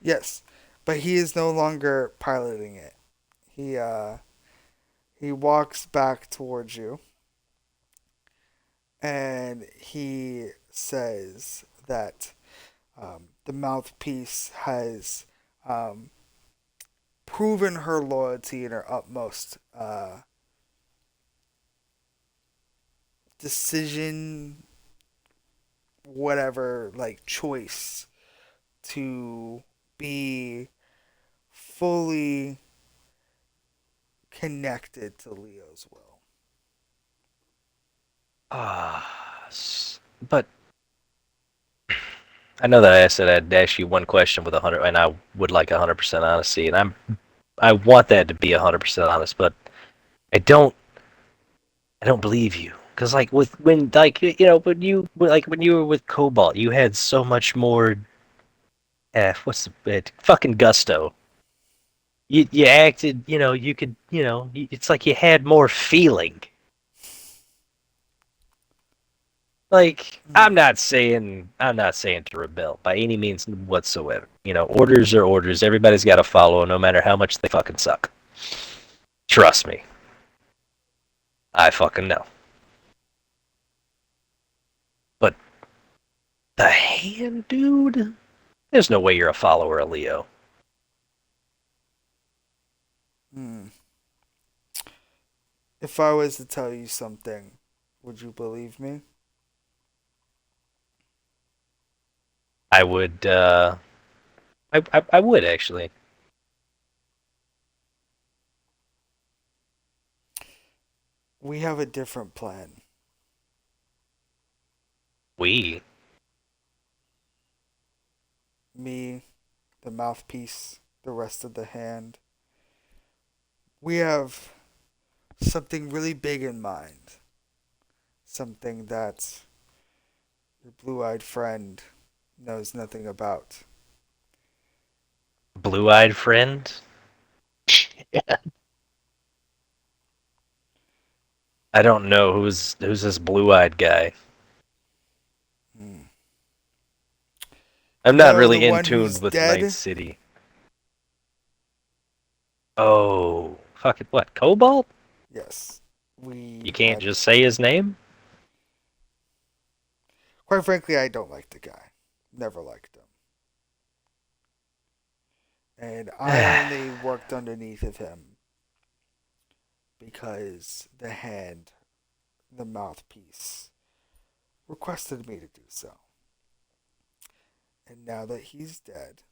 Yes, but he is no longer piloting it. He He walks back towards you and he says that the mouthpiece has um, proven her loyalty in her utmost decision, whatever, like choice to be fully connected to Leo's will.
But I know that I said I'd ask you one question with 100, and I would like 100% honesty, and I want that to be 100% honest, but I don't I don't believe you. Cause like with when like when you were with Cobalt, you had so much more what's the bit fucking gusto. You acted, you could, it's like you had more feeling. Like I'm not saying to rebel by any means whatsoever. Orders are orders. Everybody's got to follow, no matter how much they fucking suck. Trust me, I fucking know. But the hand, dude. There's no way you're a follower of Leo.
Hmm. If I was to tell you something, would you believe me?
I would. I would actually.
We have a different plan.
We.
Me, the mouthpiece, the rest of the hand. We have something really big in mind. Something that your blue eyed friend knows nothing about.
Blue-eyed friend. I don't know who's this blue-eyed guy.
Hmm.
I'm
You
not
know the
really in
one
tune
who's
with Night
dead?
City. Oh, fuck it! What? Cobalt?
Yes.
You
We
can't
had.
just say his name.
Quite frankly, I don't like the guy. Never liked him. And I only worked underneath of him because the hand, the mouthpiece, requested me to do so. And now that he's dead,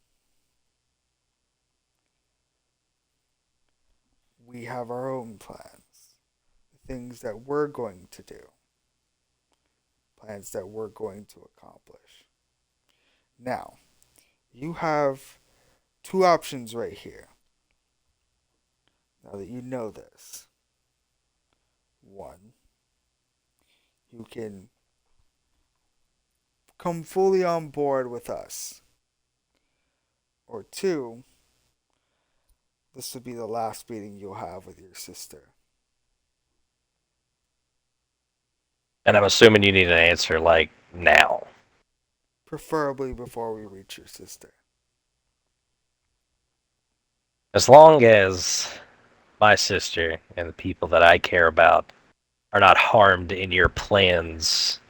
we have our own plans. Things that we're going to do. Plans that we're going to accomplish. Now, you have two options right here. Now that you know this. One, you can come fully on board with us. Or two, this would be the last meeting you'll have with your sister.
And I'm assuming you need an answer like now.
Preferably before we reach your sister.
As long as my sister and the people that I care about are not harmed in your plans,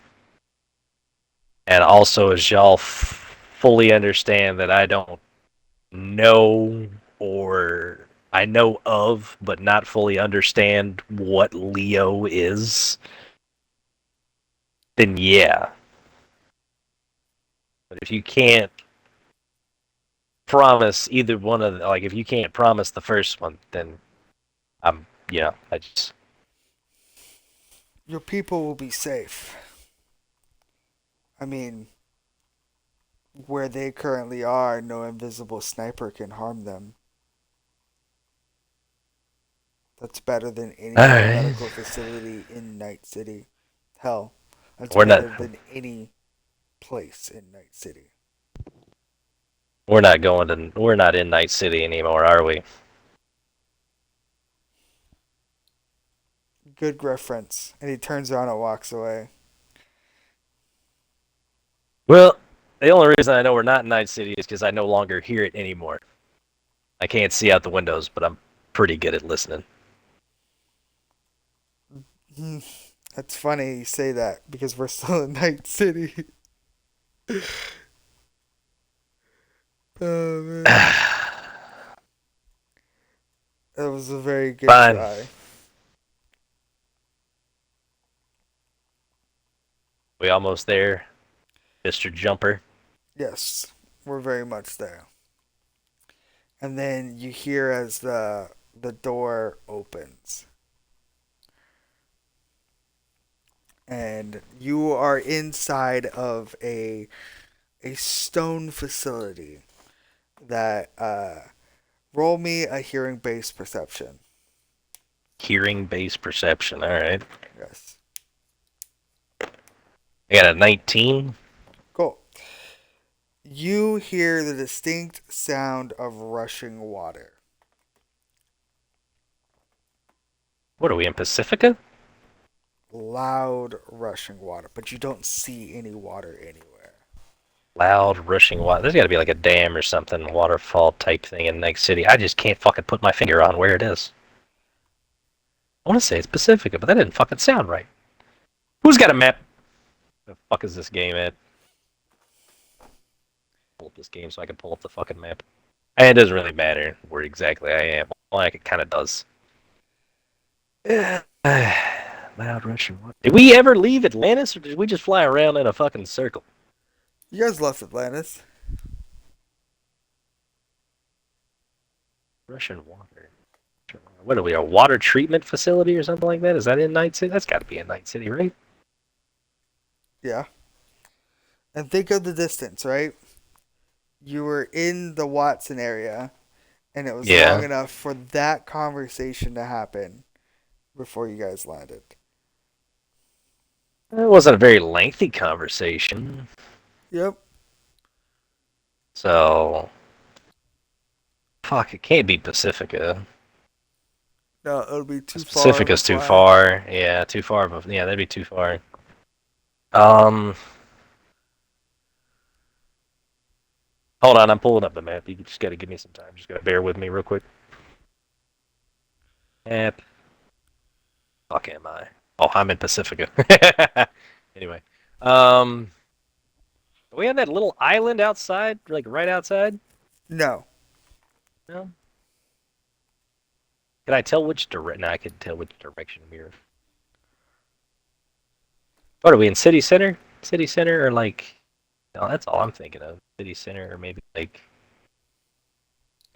and also as y'all fully understand that I don't know or I know of, but not fully understand what Leo is, then yeah. But if you can't promise either one of the, like if you can't promise the first one, then I just
Your people will be safe. I mean, where they currently are, no invisible sniper can harm them. That's better than any
all
other
right.
medical facility in Night City. Hell, that's
We're not
better than any place in Night City.
we're not in Night City anymore, are we?
Good reference. And he turns around and walks away.
Well, the only reason I know we're not in Night City is because I no longer hear it anymore. I can't see out the windows, but I'm pretty good at listening.
Hmm, That's funny you say that because we're still in Night City. Oh man, that was a very good
Fine.
try.
We almost there, Mr. Jumper.
Yes, we're very much there. And then you hear as the door opens, and you are inside of a stone facility that roll me a hearing based perception.
Hearing-based perception. All right.
Yes.
I got a 19.
Cool. You hear the distinct sound of rushing water.
What are we in Pacifica?
Loud rushing water, but you don't see any water anywhere.
Loud rushing water. There's got to be like a dam or something, waterfall type thing in Night City. I just can't fucking put my finger on where it is. I want to say it's Pacifica, but that didn't fucking sound right. Who's got a map? The fuck is this game at? Pull up this game so I can pull up the fucking map. And it doesn't really matter where exactly I am. Well, like it kind of does. Loud rushing water. Did we ever leave Atlantis, or did we just fly around in a fucking circle?
You guys left Atlantis.
Russian water. What are we, a water treatment facility or something like that? Is that in Night City? That's got to be in Night City, right?
Yeah. And think of the distance, right? You were in the Watson area, and it was
Yeah.
long enough for that conversation to happen before you guys landed.
It wasn't a very lengthy conversation.
Yep.
So, fuck, it can't be Pacifica.
No, it'll be too far.
Pacifica's too far. Yeah, too far. Yeah, that'd be too far. Um, Hold on, I'm pulling up the map. You just gotta give me some time. Just gotta bear with me real quick. Map. Fuck am I? Oh, I'm in Pacifica. Anyway, are we on that little island outside, like right outside?
No.
No. Can I tell which direction? No, I can tell which direction we're. What are we in city center? City center or like? No, that's all I'm thinking of. City center or maybe like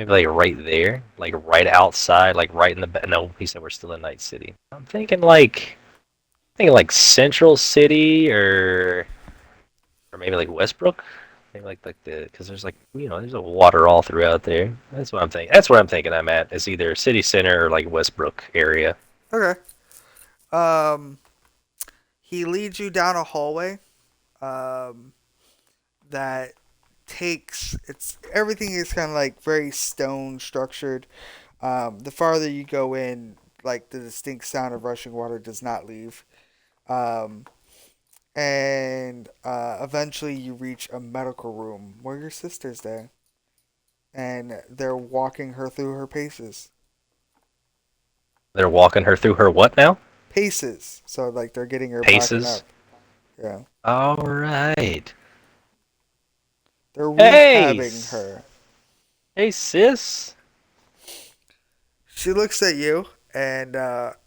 right there, like right outside, like right in the. No, he said we're still in Night City. I'm thinking like Central City or maybe like Westbrook. Maybe like the because there's like there's a water all throughout there. That's what I'm thinking. That's where I'm thinking I'm at. Is either city center or like Westbrook area.
Okay. Um, he leads you down a hallway. Um, that takes it's everything is kind of like very stone structured. The farther you go in, like the distinct sound of rushing water does not leave. Um, and eventually you reach a medical room where your sister's there, and they're walking her through her paces.
They're walking her through her what now?
Paces. So like they're getting her backing
Paces.
up. Yeah.
All right.
They're
Hey,
rehabbing her.
hey, sis.
She looks at you, and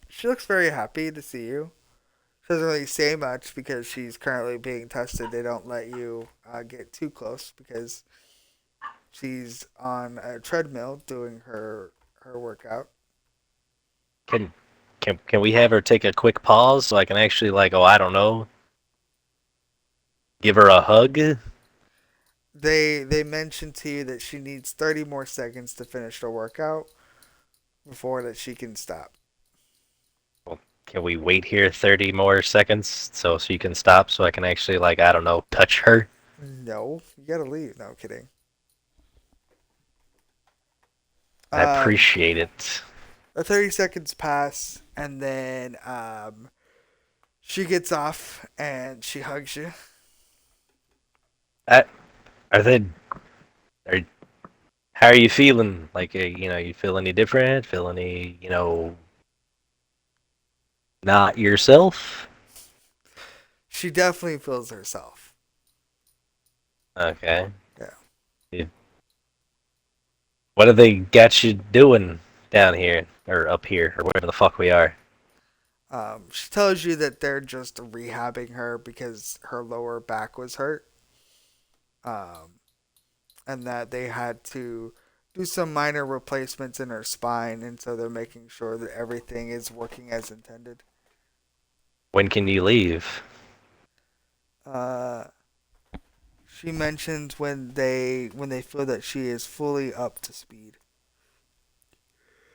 she looks very happy to see you. She doesn't really say much because she's currently being tested. They don't let you get too close because she's on a treadmill doing her workout.
Can can we have her take a quick pause so I can actually like I don't know, give her a hug?
They mention to you that she needs 30 more seconds to finish the workout before that she can stop.
Well, can we wait here 30 more seconds so she can stop so I can actually like I don't know touch her?
No, you gotta leave. No, I'm kidding.
I appreciate it.
The 30 seconds pass, and then she gets off and she hugs you.
Are they? Are How are you feeling? Like you feel any different? Feel any Not yourself?
She definitely feels herself.
Okay.
Yeah.
What do they got you doing down here, or up here, or wherever the fuck we are?
She tells you that they're just rehabbing her because her lower back was hurt, um, and that they had to do some minor replacements in her spine, and so they're making sure that everything is working as intended.
When can you leave?
Uh, she mentions when they feel that she is fully up to speed.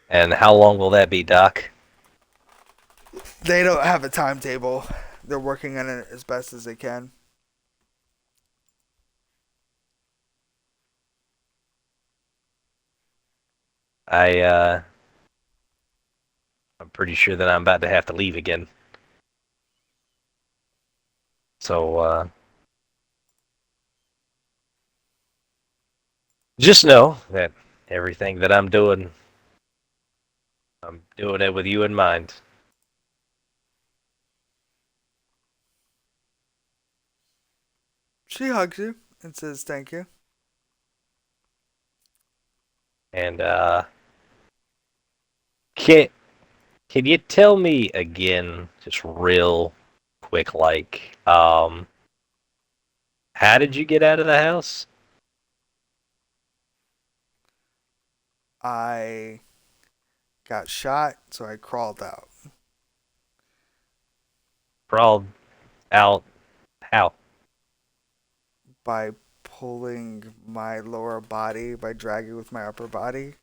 And how long will that be, Doc?
They don't have a timetable. They're working on it as best as they can.
I, I'm pretty sure that I'm about to have to leave again. So, just know that everything that I'm doing it with you in mind.
She hugs you and says thank you.
And, can, can you tell me again, just real quick, like, how did you get out of the house?
I got shot, so I crawled out
Crawled out? How?
by pulling my lower body by dragging with my upper body.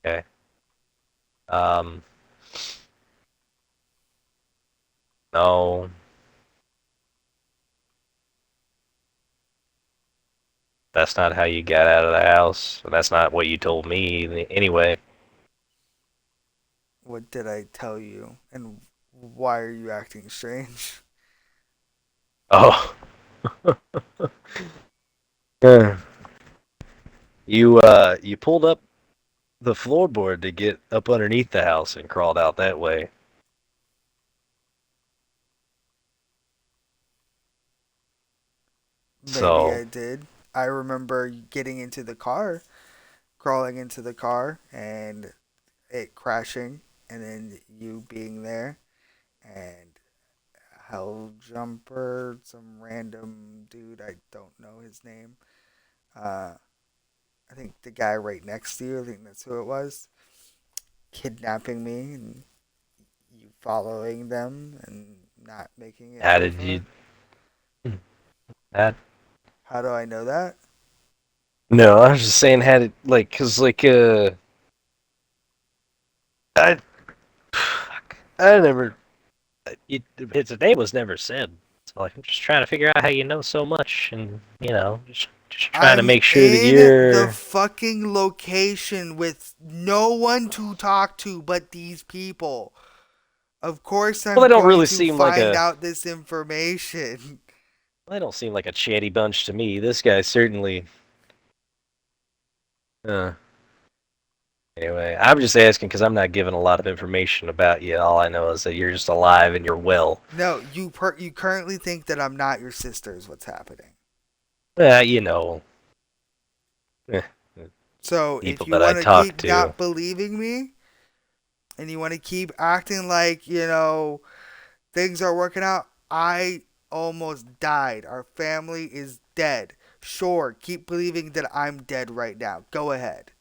Okay. Um, no. That's not how you got out of the house. That's not what you told me anyway.
What did I tell you? And why are you acting strange?
Oh. Yeah. You pulled up the floorboard to get up underneath the house and crawled out that way.
Maybe
So,
I did. I remember getting into the car, crawling into the car, and it crashing, and then you being there, and Hell Jumper, some random dude, I don't know his name. Uh, I think the guy right next to you, I think that's who it was, kidnapping me, and you following them and not making it
how
too
did you
far.
that?
How do I know that?
No, I was just saying how did like cuz I I never its name was never said. So like I'm just trying to figure out how you know so much and just trying to
I'm
make sure that
in the
you're
fucking location with no one to talk to but these people. Of course,
well
I'm
they don't
going
really
to
seem like
find
a
out this information.
they don't seem like a chatty bunch to me. This guy certainly uh anyway, I'm just asking because I'm not given a lot of information about you. All I know is that you're just alive and you're well.
No, you currently think that I'm not your sister is what's happening.
You know, eh,
So if
people
you
that I
want to
talk
keep
to.
not believing me and you want to keep acting like, things are working out, I almost died. Our family is dead. Sure, keep believing that I'm dead right now. Go ahead.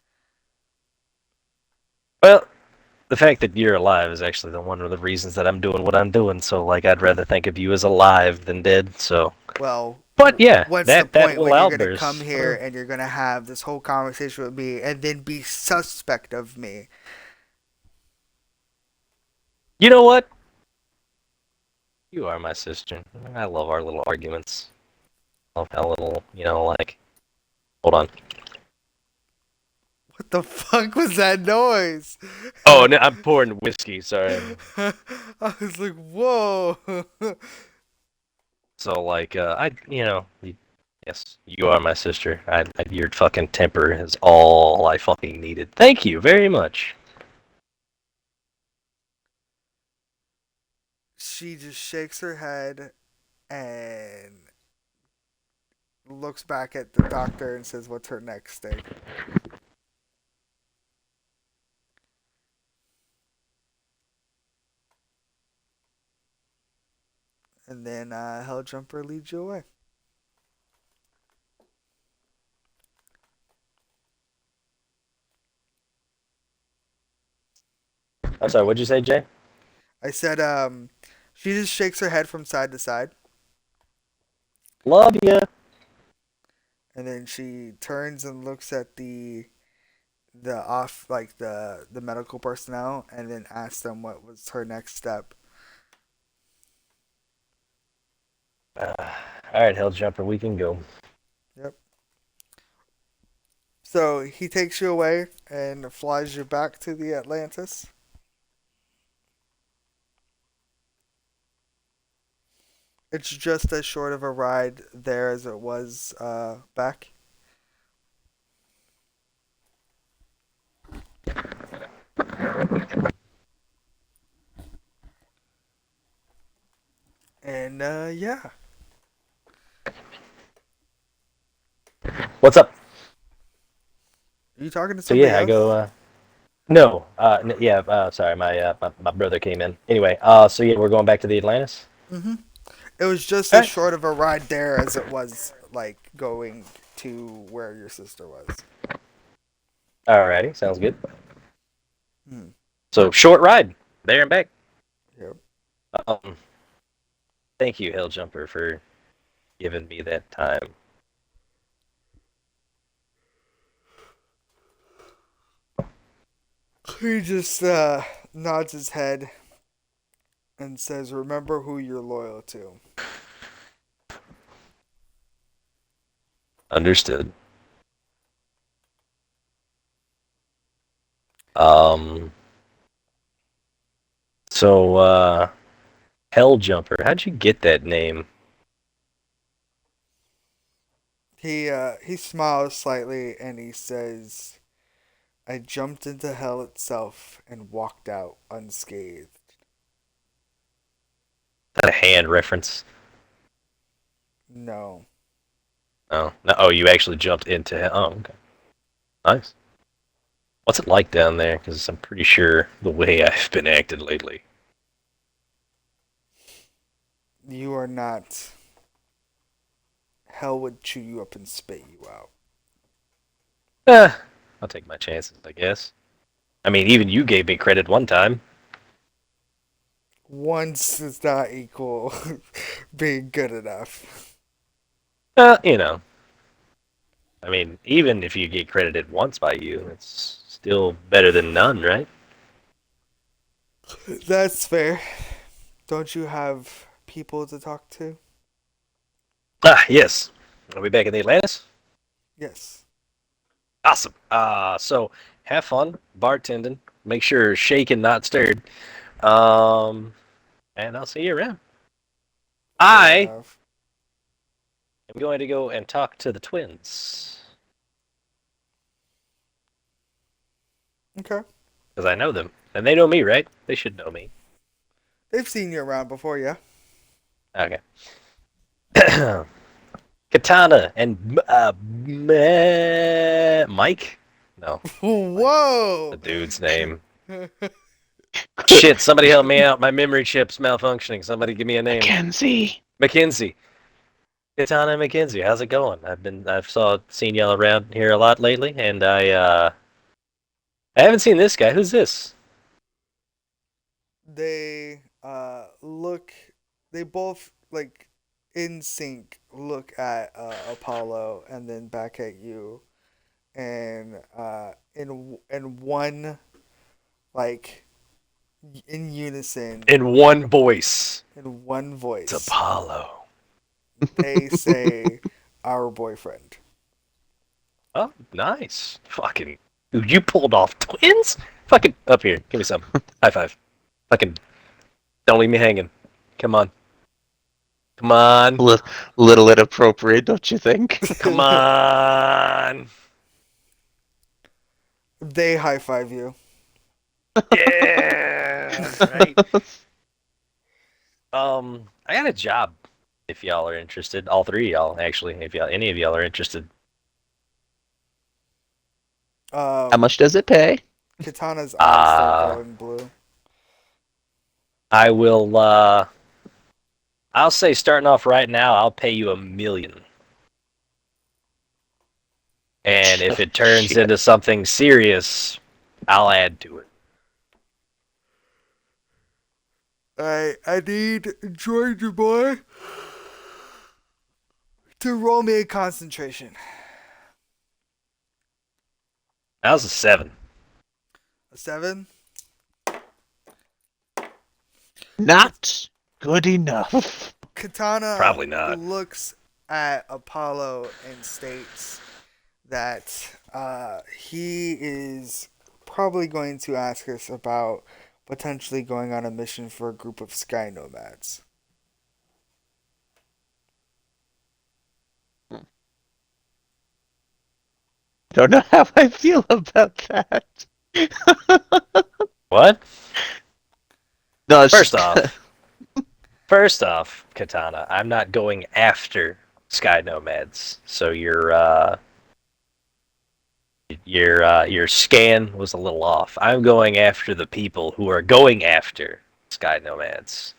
Well, the fact that you're alive is actually the one of the reasons that I'm doing what I'm doing. So, like, I'd rather think of you as alive than dead. So,
Well,
but yeah,
what's the
that
point
will
when you're gonna come
outburst.
here and you're gonna have this whole conversation with me and then be suspect of me?
You know what? You are my sister. I love our little arguments. Love how little, like. Hold on.
What the fuck was that noise?
Oh, no, I'm pouring whiskey. Sorry.
I was like, whoa.
So, like, Yes, you are my sister. Your fucking temper is all I fucking needed. Thank you very much.
She just shakes her head and looks back at the doctor and says, "What's her next thing?" And then Helljumper leads you away.
I'm sorry, what'd you say, Jay?
I said, she just shakes her head from side to side,
Love ya.
and then she turns and looks at the off like the medical personnel, and then asks them what was her next step.
Alright, Helljumper, we can go.
Yep. So he takes you away and flies you back to the Atlantis. It's just as short of a ride there as it was back. And yeah.
What's up?
Are you talking to
So
somebody
yeah, I
else?
go, no, yeah, sorry, my brother came in. Anyway, so yeah, we're going back to the Atlantis?
Mm-hmm. It was just as
Alright.
short of a ride there as it was like going to where your sister was.
Alrighty, sounds good.
Hmm.
So, short ride, there and back.
Yep.
Um, thank you, Helljumper, for giving me that time.
He just nods his head and says, "Remember who you're loyal to."
Understood. Um, so, Helljumper, how'd you get that name?
He smiles slightly and he says, "I jumped into hell itself and walked out unscathed."
Is that a hand reference?
No.
Oh, no, oh, you actually jumped into hell. Oh, okay. Nice. What's it like down there? Because I'm pretty sure the way I've been acting lately.
You are not. Hell would chew you up and spit you out.
I'll take my chances, I guess. I mean, even you gave me credit one time.
Once does not equal being good enough.
You know. I mean, even if you get credited once by you, it's still better than none, right?
That's fair. Don't you have people to talk to?
Ah, yes. Are we back in the Atlantis?
Yes.
Awesome. So have fun bartending. Make sure shaken, not stirred. Um, and I'll see you around.
Fair
I
enough.
am going to go and talk to the twins
Okay.
because I know them and they know me, right? They should know me.
They've seen you around before, yeah?
Okay. Katana and Mike. No, the
Whoa!
dude's name. Shit, somebody help me out. My memory chip's malfunctioning. Somebody give me a name.
Mackenzie.
Mackenzie. Katana and Mackenzie, how's it going? Seen y'all around here a lot lately, and I haven't seen this guy. Who's this?
They look. They both like in sync look at Apollo and then back at you, and in one like in unison
In one voice.
in one
It's
voice
Apollo.
they say, "Our boyfriend."
Oh, nice. Fucking, dude, you pulled off twins? Fucking, up here. Give me some. High five. Fucking, don't leave me hanging. Come on.
Come on.
Little inappropriate, don't you think?
Come on.
They high five you.
Yeah. Right. I got a job. If y'all are interested, all three of y'all actually. If y'all, any of y'all are interested,
How much does it pay?
Katana's eyes start
uh,
going blue.
I will. I'll say starting off right now, I'll pay you 1 million. And if it turns
Shit.
into something serious, I'll add to it.
I need Georgia boy to roll me a concentration.
That was a 7.
A 7.
Not good enough.
Katana
Probably not.
looks at Apollo and states that he is probably going to ask us about potentially going on a mission for a group of sky nomads.
Don't know how I feel about that.
What?
No, it's
First
just
off, Katana, I'm not going after Sky Nomads. So your scan was a little off. I'm going after the people who are going after Sky Nomads.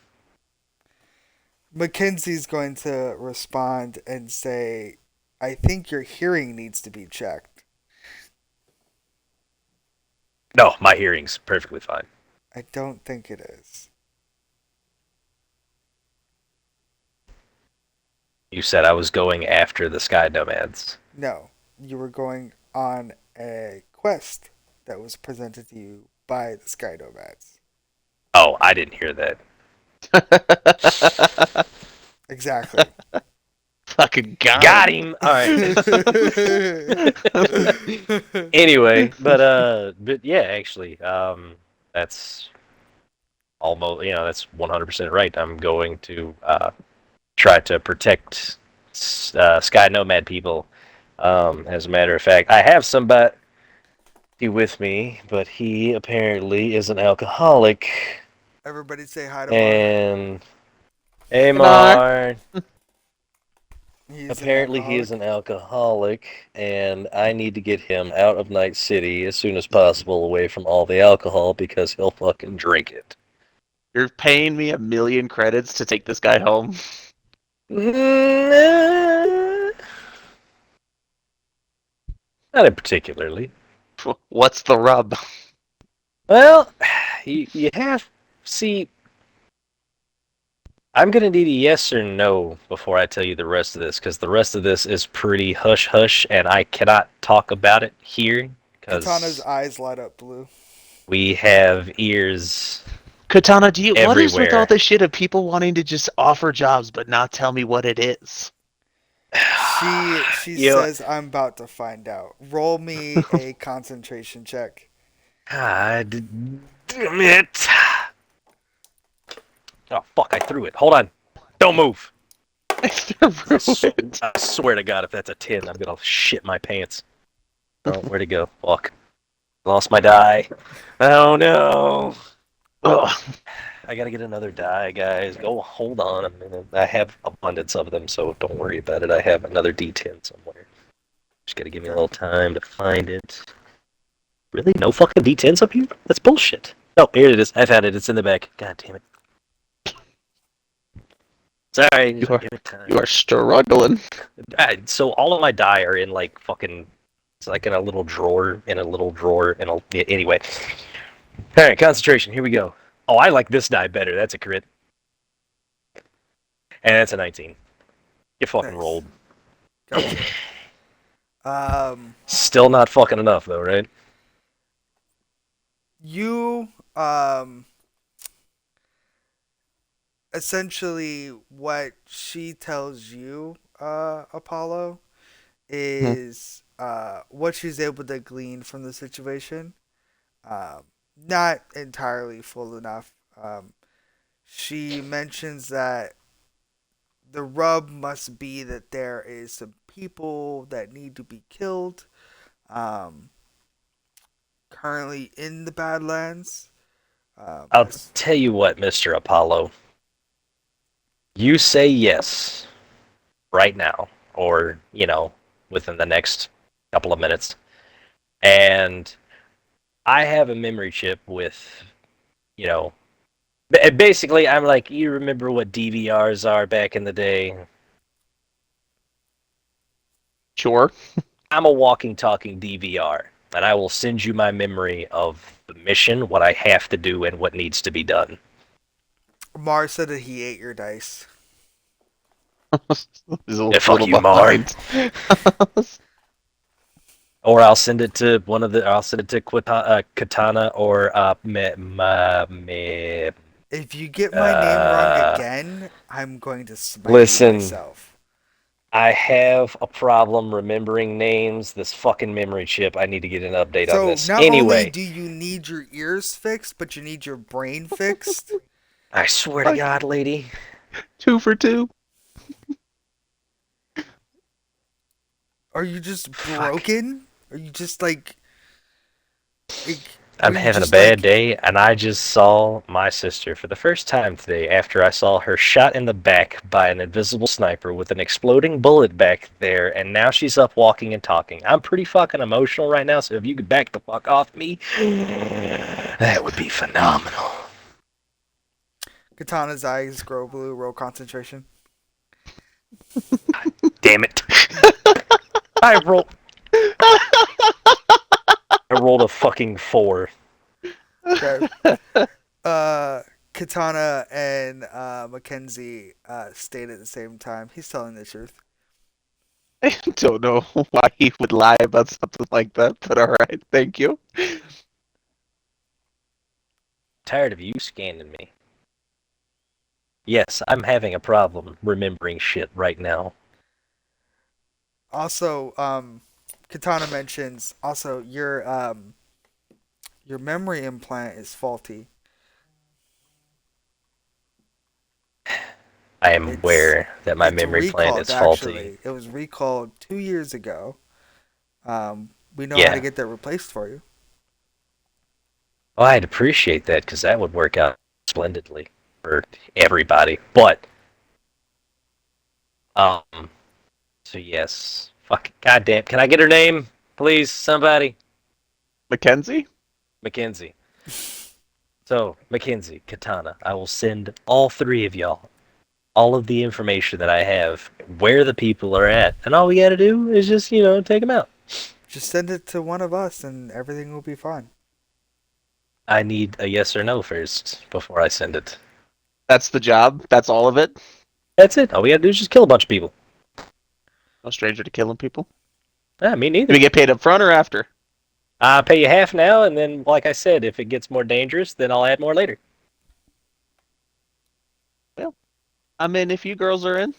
Mackenzie's going to respond and say, I think your hearing needs to be checked.
No, my hearing's perfectly fine.
I don't think it is.
You said I was going after the Sky Nomads.
No, you were going on a quest that was presented to you by the Sky Nomads.
Oh, I didn't hear that.
Exactly.
fucking
Got him. All right. Anyway, but yeah, actually, that's almost, that's 100% right. I'm going to try to protect Sky Nomad people. As a matter of fact, I have somebody with me, but he apparently is an alcoholic.
Everybody say hi to Mar.
And hey,
Mar.
Mar.
He's an
Apparently, he is
alcoholic.
an alcoholic, and I need to get him out of Night City as soon as possible, away from all the alcohol, because he'll fucking drink it.
You're paying me 1 million credits to take this guy home.
Not particularly.
What's the rub?
Well, you have see. I'm gonna need a yes or no before I tell you the rest of this, because the rest of this is pretty hush hush, and I cannot talk about it here
Katana's
because
eyes light up blue.
we have ears
Katana, what is with all
everywhere.
this shit of people wanting to just offer jobs but not tell me what it is?
She
You
says, I'm about to find out. Roll me a concentration check.
God damn it. Oh, fuck, I threw it. Hold on. Don't move.
I threw it.
I swear to God, if that's a 10, I'm gonna shit my pants. Oh, where'd it go? Fuck. Lost my die. Oh, no.
Ugh.
I gotta get another die, guys. Go hold on a minute. I have abundance of them, so don't worry about it. I have another D10 somewhere. Just gotta give me a little time to find it. Really? No fucking D10s up here? That's bullshit. Oh, here it is. I found it. It's in the back. God damn it. Sorry.
You
Just
are
give it time.
you are struggling.
So all of my die are in like fucking. It's like in a little drawer. Anyway. All right, concentration. Here we go. Oh, I like this die better. That's a crit. And that's a 19. Get fucking
Nice.
rolled.
Gotcha.
Still not fucking enough though, right?
You essentially what she tells you, Apollo, is what she's able to glean from the situation. Not entirely full enough. She mentions that the rub must be that there is some people that need to be killed. Um, Currently in the Badlands.
I'll tell you what, Mr. Apollo. You say yes right now, or, within the next couple of minutes. And I have a memory chip with, you know, basically, I'm like, you remember what DVRs are back in the day?
Sure.
I'm a walking, talking DVR, and I will send you my memory of the mission, what I have to do, and what needs to be done.
Mars said that he ate your dice.
He's
Yeah,
a
fuck
little
you, Mar.
behind.
Or I'll send it to I'll send it to Katana or
If you get my name wrong again, I'm going to smite you
listen,
myself.
I have a problem remembering names. This fucking memory chip, I need to get an update on
So
this.
not only
Anyway,
do you need your ears fixed, but you need your brain fixed.
I swear to God, lady.
2 for 2.
Are you just
Fuck.
broken? Are you just like
I'm
are you
having a
just
bad
like
day, and I just saw my sister for the first time today after I saw her shot in the back by an invisible sniper with an exploding bullet back there, and now she's up walking and talking. I'm pretty fucking emotional right now, so if you could back the fuck off me, that would be phenomenal.
Katana's eyes grow blue, roll concentration.
Damn it. I rolled a fucking 4.
Okay. Katana and Mackenzie stayed at the same time. He's telling the truth.
I don't know why he would lie about something like that, but alright, thank you.
Tired of you scanning me. Yes, I'm having a problem remembering shit right now.
Also, Katana mentions also your memory implant is faulty.
I am
It's
aware that my
it's
memory plan
recalled
is faulty.
actually. It was recalled 2 years ago. We know how to
Yeah.
get that replaced for you.
Well, I'd appreciate that because that would work out splendidly for everybody. But, um, so yes. Fuck, goddamn. Can I get her name, please? Somebody?
Mackenzie?
Mackenzie. So, Mackenzie, Katana, I will send all 3 of y'all all of the information that I have, where the people are at, and all we gotta do is just, take them out.
Just send it to one of us, and everything will be fine.
I need a yes or no first before I send it.
That's the job? That's all of it?
That's it. All we gotta do is just kill a bunch of people.
No stranger to killing people?
Me
Do
neither.
we get paid up front or after?
I pay you half now, and then, like I said, if it gets more dangerous, then I'll add more later.
Well, I'm in if you girls are in.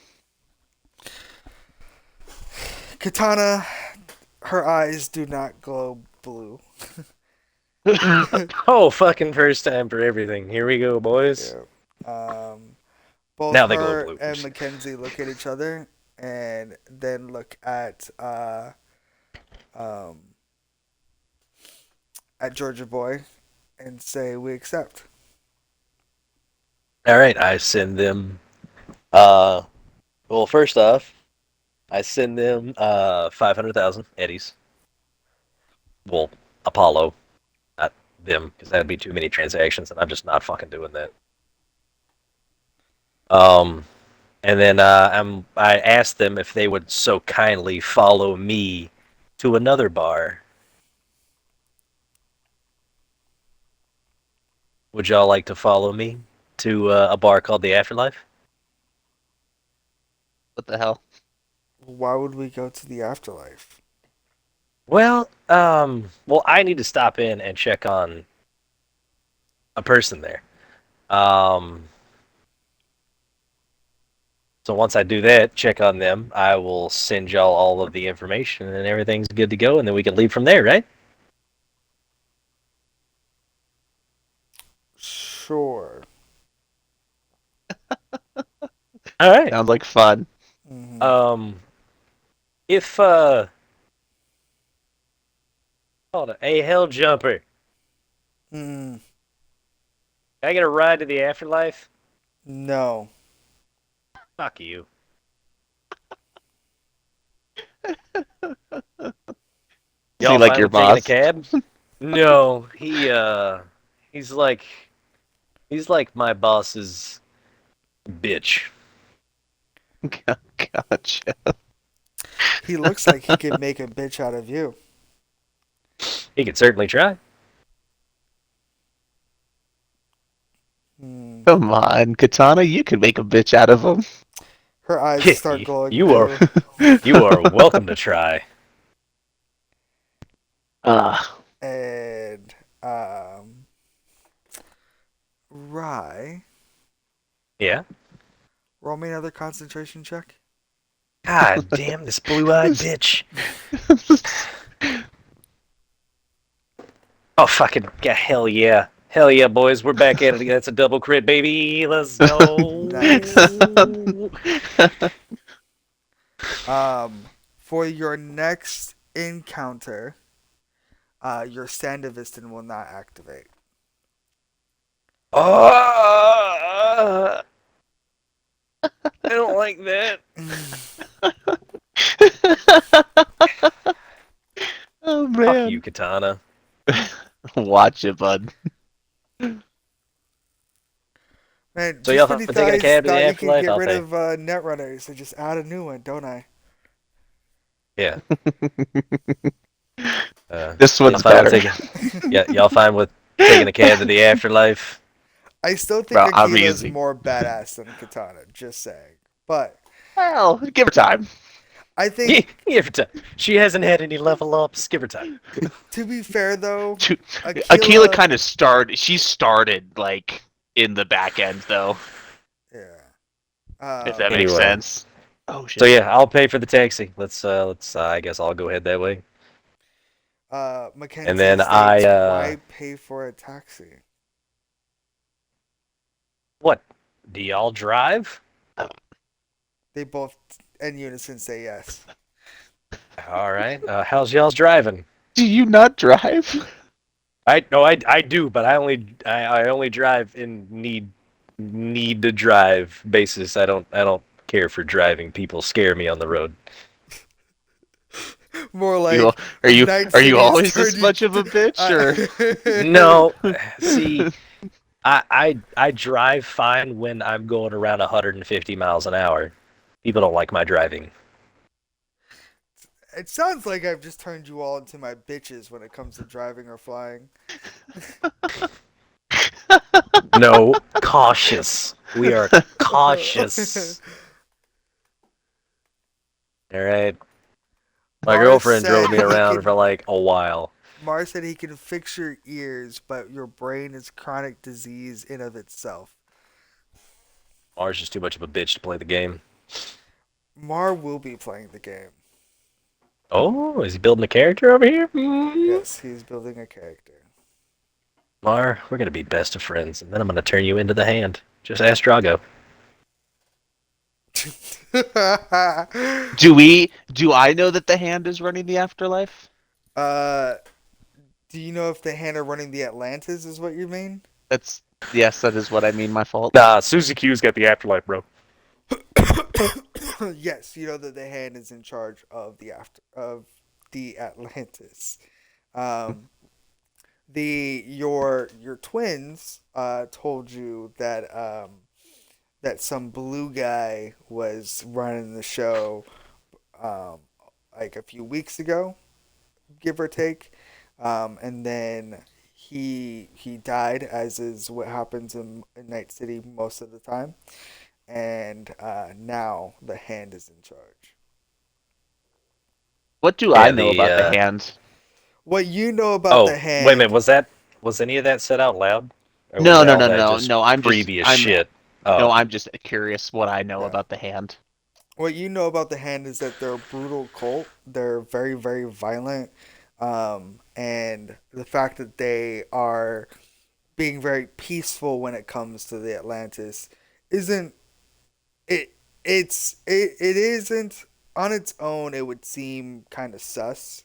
Katana, her eyes do not glow blue.
Oh, fucking first time for everything. Here we go, boys.
Yeah. Both
Now they glow
her
blue.
and Mackenzie look at each other and then look um, at Georgia Boy and say, "We accept."
All right, I send them. Well, first off, I send them 500,000 eddies. Well, Apollo, not them, because that'd be too many transactions, and I'm just not fucking doing that. And then I asked them if they would so kindly follow me to another bar. Would y'all like to follow me to a bar called the Afterlife?
What the hell?
Why would we go to the afterlife?
Well, I need to stop in and check on a person there. Um, so once I do that, check on them, I will send y'all all of the information and everything's good to go, and then we can leave from there, right?
Sure.
All right.
Sounds like fun.
Mhm.
If hold on, hey, hell jumper,
Mm,
can I get a ride to the afterlife?
no.
Fuck you.
Is he
Y'all
like
fine
your
with taking a
boss?
cab? No, he's like he's like my boss's bitch.
Gotcha.
He looks like he could make a bitch out of you.
He could certainly try.
Hmm.
Come on, Katana, you can make a bitch out of him.
Her eyes start glowing
You are
blue.
you are welcome to try.
And Rye,
Yeah.
roll me another concentration check.
God damn this blue-eyed bitch. Oh fucking yeah, hell yeah. Hell yeah, boys, we're back at it again. That's a double crit, baby. Let's
Nice.
go.
For your next encounter, your Sandevistan will not activate.
Oh, I don't like that.
Oh
Fuck you,
man.
Katana.
Watch it, bud.
Man,
So
just
y'all
when you
taking a
guys
cab to the
thought you could
afterlife?
get
I'll
rid
pay.
of Netrunners, I just add a new one, don't I?
Yeah.
This
Y'all
one's
fine with
better.
taking? Yeah, y'all fine with taking a cab to the afterlife?
I still think
Bro, I'm
Akila's
easy.
more badass than Katana, just saying. But
Well, give her time.
I think,
Give her time. She hasn't had any level ups. Give her time.
to be fair though,
Akila
Akila,
kind of started. She started like in the back end, though.
yeah.
If that makes
Anyway,
sense. Oh
so
shit.
yeah, I'll pay for the taxi. Let's. I guess I'll go ahead that way. And
Mackenzie
then I.
states, why pay for a taxi?
What? Do y'all drive?
They both in unison say yes.
All right. How's y'all's driving?
Do you not drive?
I do, but I only drive in need to drive basis. I don't care for driving. People scare me on the road.
More
You
like
are you
Night
are you
City has
always
turned
this
you.
much of a bitch, or?
No, see, I drive fine when I'm going around 150 miles an hour. People don't like my driving.
It sounds like I've just turned you all into my bitches when it comes to driving or flying.
No, cautious. We are cautious. All right. My
Mars
girlfriend drove
said
me
he
around
can.
for like a while.
Mars said he can fix your ears, but your brain is chronic disease in of itself.
Mars is too much of a bitch to play the game.
Mar will be playing the game.
Oh, is he building a character over here? Mm.
Yes, he's building a character.
Mar, we're gonna be best of friends, and then I'm gonna turn you into the hand. Just ask Drago.
Do I know that the hand is running the afterlife?
uh, do you know if the hand are running the Atlantis? Is what you mean?
That's Yes, that is what I mean. My fault.
Nah, Susie Q's got the afterlife, bro.
Yes, you know that the hand is in charge of the Atlantis. Um, your twins told you that some blue guy was running the show um, like a few weeks ago, give or take, and then he died, as is what happens in Night City most of the time, and now the hand is in charge.
What do I
Yeah,
know
the
about the hand?
What you know about
Oh,
the
wait a minute,
hand?
was any of that said out loud? Or was
No,
that
no,
all
no,
that
no,
just
no.
previous shit?
No,
Oh.
I'm just curious what I know
Yeah.
about the hand.
What you know about the hand is that they're a brutal cult. They're very, very violent. And the fact that they are being very peaceful when it comes to the Atlantis isn't it it isn't on its own. It would seem kind of sus.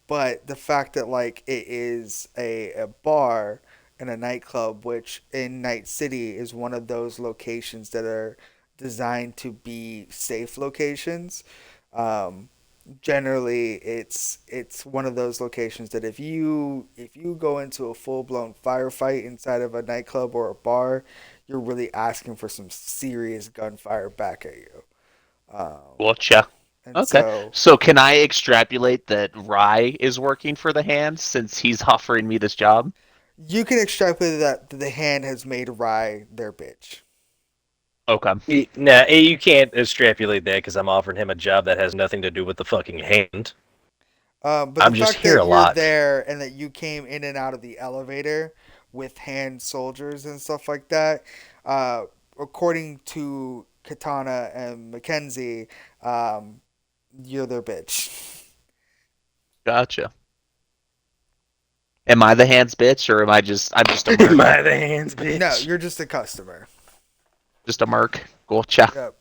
But the fact that like it is a bar and a nightclub, which in Night City is one of those locations that are designed to be safe locations. Um, Generally, it's one of those locations that if you go into a full blown firefight inside of a nightclub or a bar, you're really asking for some serious gunfire back at you. Um,
Gotcha.
and
Okay.
so
So can I extrapolate that Rye is working for the hand since he's offering me this job?
you can extrapolate that the hand has made Rye their bitch.
Okay.
Nah, you can't extrapolate that because I'm offering him a job that has nothing to do with the fucking hand.
But the
I'm just
fact
here
that
a
you're
lot.
there and that you came in and out of the elevator with hand soldiers and stuff like that, according to Katana and Mackenzie, um, you're their bitch.
Gotcha. Am I the hand's bitch or I'm just a merc?
Am I the hands,
No,
bitch?
you're just a customer.
Just a merc. Gotcha.
Yep.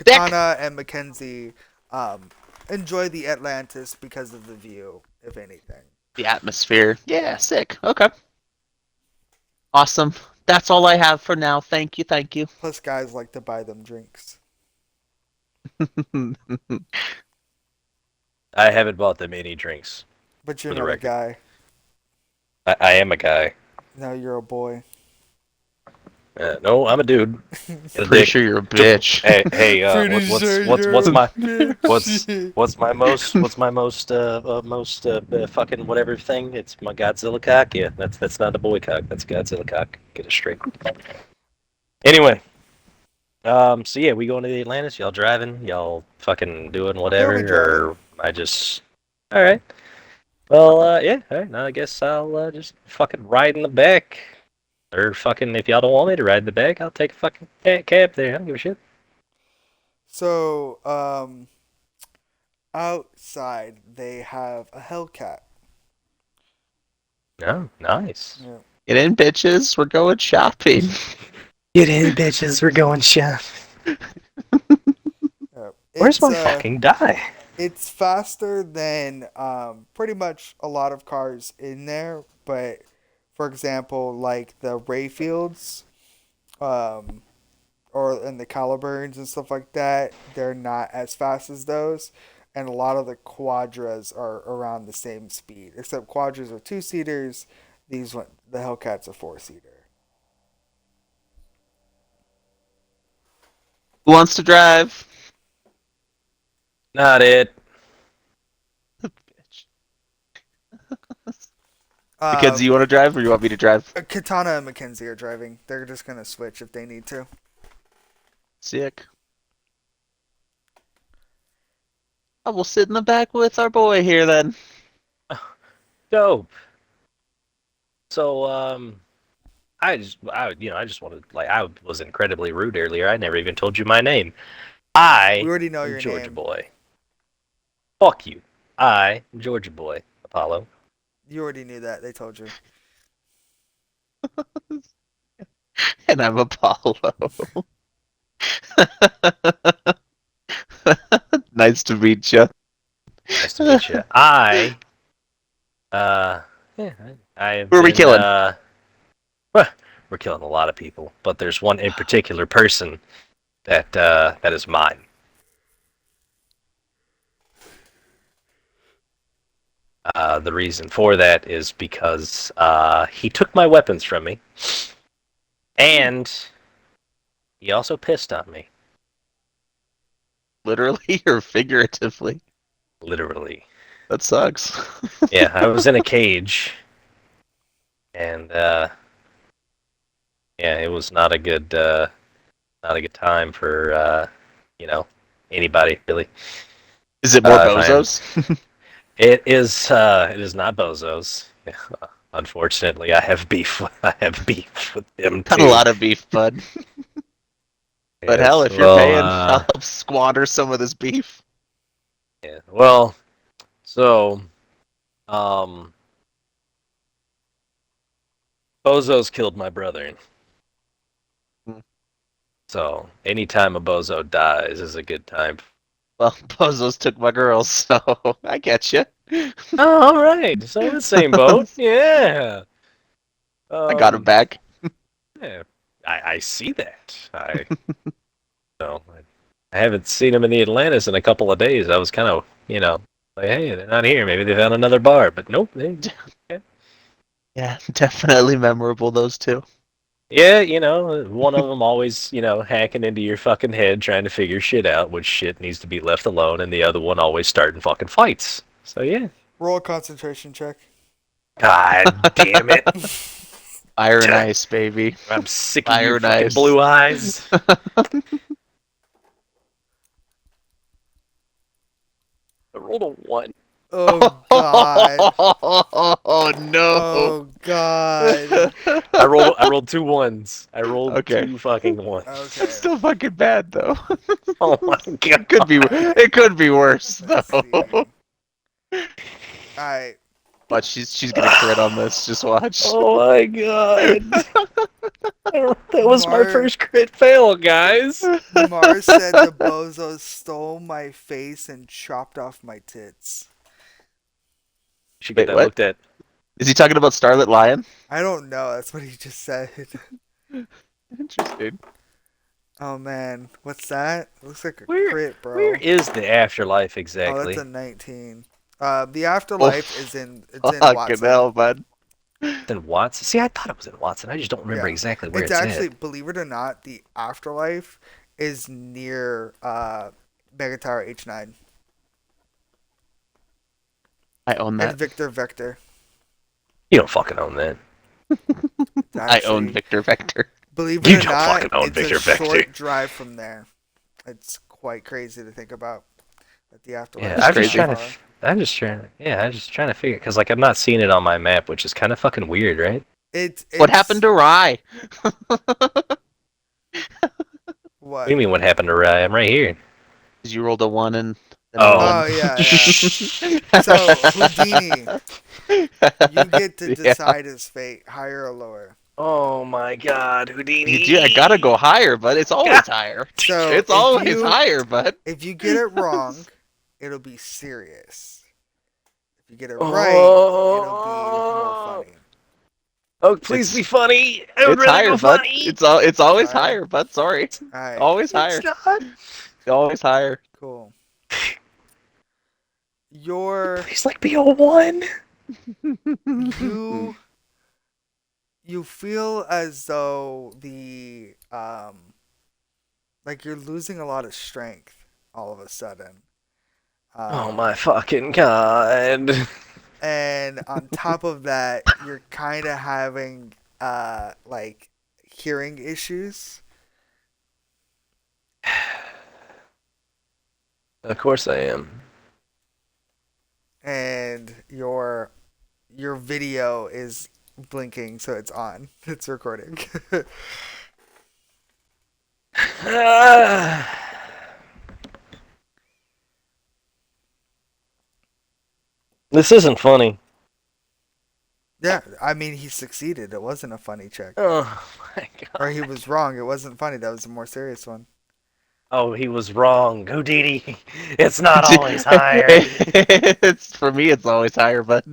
Dick!
Katana and Mackenzie um, enjoy the Atlantis because of the view, if anything.
The atmosphere. Yeah, sick. Okay. Awesome. That's all I have for now. Thank you, thank you.
Plus, guys like to buy them drinks.
I haven't bought them any drinks,
But you're
for the
not a
record.
guy.
I am a guy.
No, you're a boy.
No, I'm a dude. Get a
Pretty
dick.
sure you're a bitch.
Hey,
Pretty sure you're
what's
a
my
bitch.
what's my most fucking whatever thing? It's my Godzilla cock. Yeah, that's not a boy cock. That's Godzilla cock. Get it straight. Anyway, so yeah, we going to the Atlantis. Y'all driving? Y'all fucking doing
Yeah,
whatever?
we drive.
Or I just all right. Well, yeah. All right. Now I guess I'll just fucking ride in the back. Or fucking, if y'all don't want me to ride in the back, I'll take a fucking cab there. I don't give a shit.
So, outside they have a Hellcat.
Oh, nice.
Yeah.
Get in, bitches. We're going shopping.
Get in, bitches. We're going shop.
Yeah.
Where's my fucking die?
It's faster than pretty much a lot of cars in there, but for example, like the Rayfields, um, or and the Caliburns and stuff like that, they're not as fast as those. And a lot of the Quadras are around the same speed, except Quadras are two seaters. The Hellcats are four seater.
Who wants to drive?
Not it.
Bitch.
Uh,
Mackenzie, you want to drive or you want me to drive?
Katana and Mackenzie are driving. They're just gonna switch if they need to.
Sick. I will sit in the back with our boy here then.
Dope. So, I just wanted, like, I was incredibly rude earlier. I never even told you my name.
We
I
already know
am
your
Georgia
name.
Boy. Fuck you. I am Georgia Boy. Apollo.
You already knew that. They told you.
And I'm Apollo. Nice to meet you.
Nice to meet you. Yeah, I have
Who are we
been,
killing?
well, we're killing a lot of people, but there's one in particular person that is mine. The reason for that is because he took my weapons from me, and he also pissed on me,
Literally or figuratively?
literally.
That sucks.
Yeah, I was in a cage, and yeah, it was not a good time for anybody really.
Is it more
If I am,
bozos?
it is not bozos. Unfortunately, I have beef. I have beef with them
Got a
too.
lot of beef, bud. But hell,
Yes,
if you're
well,
paying, I'll help squander some of this beef.
yeah. Well, so, um, bozos killed my brother. So anytime a bozo dies is a good time.
Well, Bozos took my girls, so I get you.
Oh, all right. So we're in the same boat. Yeah.
I got him back.
Yeah. I see that. No, I haven't seen him in the Atlantis in a couple of days. I was kind of, like, hey, they're not here. Maybe they found another bar. But nope.
Yeah, definitely memorable, those two.
Yeah, one of them always, hacking into your fucking head trying to figure shit out, which shit needs to be left alone, and the other one always starting fucking fights. So yeah.
Roll a concentration check.
God damn it.
Iron Ice, baby.
I'm sick of
Fire
your
and
fucking
ice.
blue eyes. I rolled a 1.
Oh God.
Oh no.
Oh God.
I rolled 2 1s. I rolled
Okay.
2 fucking 1s.
Okay.
It's still fucking bad though.
Oh my god.
It could be worse
Let's
though.
see. Alright.
Watch, she's gonna crit on this. Just watch.
Oh my god. That was my
Mar-
first crit fail, guys.
Mars said the bozos stole my face and chopped off my tits.
Should get
Wait,
that
what?
looked at.
Is he talking about Starlit Lion?
I don't know. That's what he just said.
Interesting.
Oh man, what's that? It looks like a
Where-
crit, bro.
Where is the afterlife
Oh,
exactly?
that's a 19. The afterlife is in. It's in
Fucking
Watson.
hell, bud.
It's in Watson. See, I thought it was in Watson. I just don't remember
Yeah.
exactly where
It's
it's
actually,
at.
believe it or not, the afterlife is near Mega Tower H9
I own
and
that.
Victor Vector.
You don't fucking own that.
It's
I own
actually-
Victor Vector.
Believe
You
it or
don't
not,
fucking own
it's
Victor
a
Vector.
short drive from there. It's quite crazy to think about. That the afterlife.
Yeah,
is
I'm just
that
trying to.
far.
I'm just trying to figure because like I'm not seeing it on my map, which is kind of fucking weird, right?
It's
What happened to Rye?
what?
What do you mean? What happened to Rye? I'm right here.
Because you rolled a 1 and then
Oh.
a 1.
Oh yeah, yeah. So Houdini, you get to
Yeah.
decide his fate, higher or lower.
Oh my God, Houdini!
You do, I gotta go higher, but it's always higher.
So
It's
if
always
you-
higher, bud.
If you get it wrong, it'll be serious. If you get it right, it'll be more funny.
Oh, please be funny. I would
It's
rather
higher,
go
bud.
funny.
It's always
Higher.
higher, bud. Sorry.
Alright,
Always higher.
It's not.
Always higher.
cool. Your
Please, like, be a 1.
you feel as though the like you're losing a lot of strength all of a sudden.
Oh my fucking God.
And on top of that, you're kind of having like hearing issues.
Of course I am.
And your video is blinking, so it's on. It's recording.
This isn't funny.
Yeah, I mean he succeeded. It wasn't a funny check.
Oh my God.
Or he was wrong. It wasn't funny. That was a more serious one.
Oh, he was wrong. Houdini. It's not always higher.
It's for me. It's always higher, bud.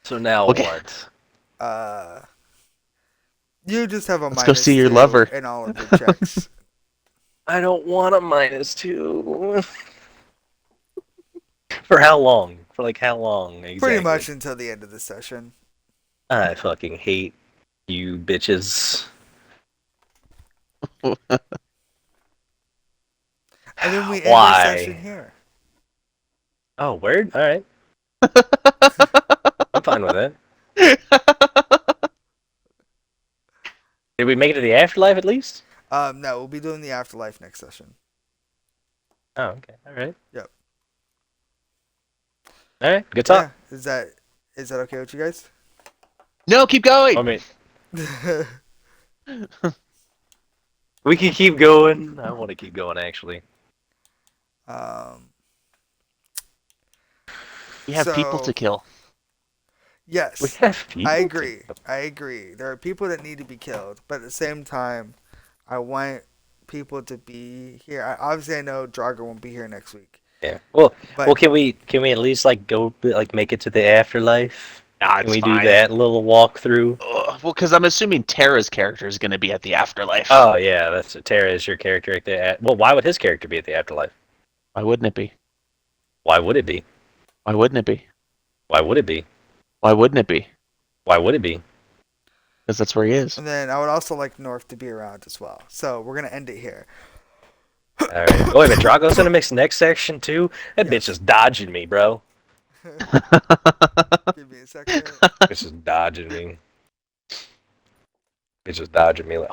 So now
Okay.
what?
You just have a
Let's go
minus
see your
2
lover.
in all of your checks.
I don't want a -2. For how long? For like how long exactly?
Pretty much until the end of the session.
I fucking hate you bitches.
And then we end
Why?
the session here.
Oh, word? Alright. I'm fine with that. Did we make it to the afterlife at least?
No, we'll be doing the afterlife next session.
Oh, okay. Alright.
Yep.
Alright, good talk.
Yeah. Is that okay with you guys?
No, keep going.
I mean, we can keep going. I want to keep going, actually.
You have people
So-
to kill.
We
Yes,
have people.
I agree. I agree. There are people that need to be killed, but at the same time, I want people to be here. Obviously, I know Drago won't be here next week,
Yeah. Well,
but
can we at least like go like make it to the afterlife?
Nah,
Can
it's
we do
fine.
that little walkthrough?
Well, because I'm assuming Tara's character is going to be at the afterlife.
Oh yeah, that's Terra is your character at the. Well, why would his character be at the afterlife?
Why wouldn't it be?
Why would it be?
Why wouldn't it be?
Why would it be?
Why wouldn't it be?
Why would it be?
Because that's where he is.
and then I would also like North to be around as well. So we're gonna end it here.
All right. Oh, wait a minute. Drago's in the mix next section too. That bitch is dodging me, bro.
Give me a second.
Bitch is dodging me. Bitch is dodging me like.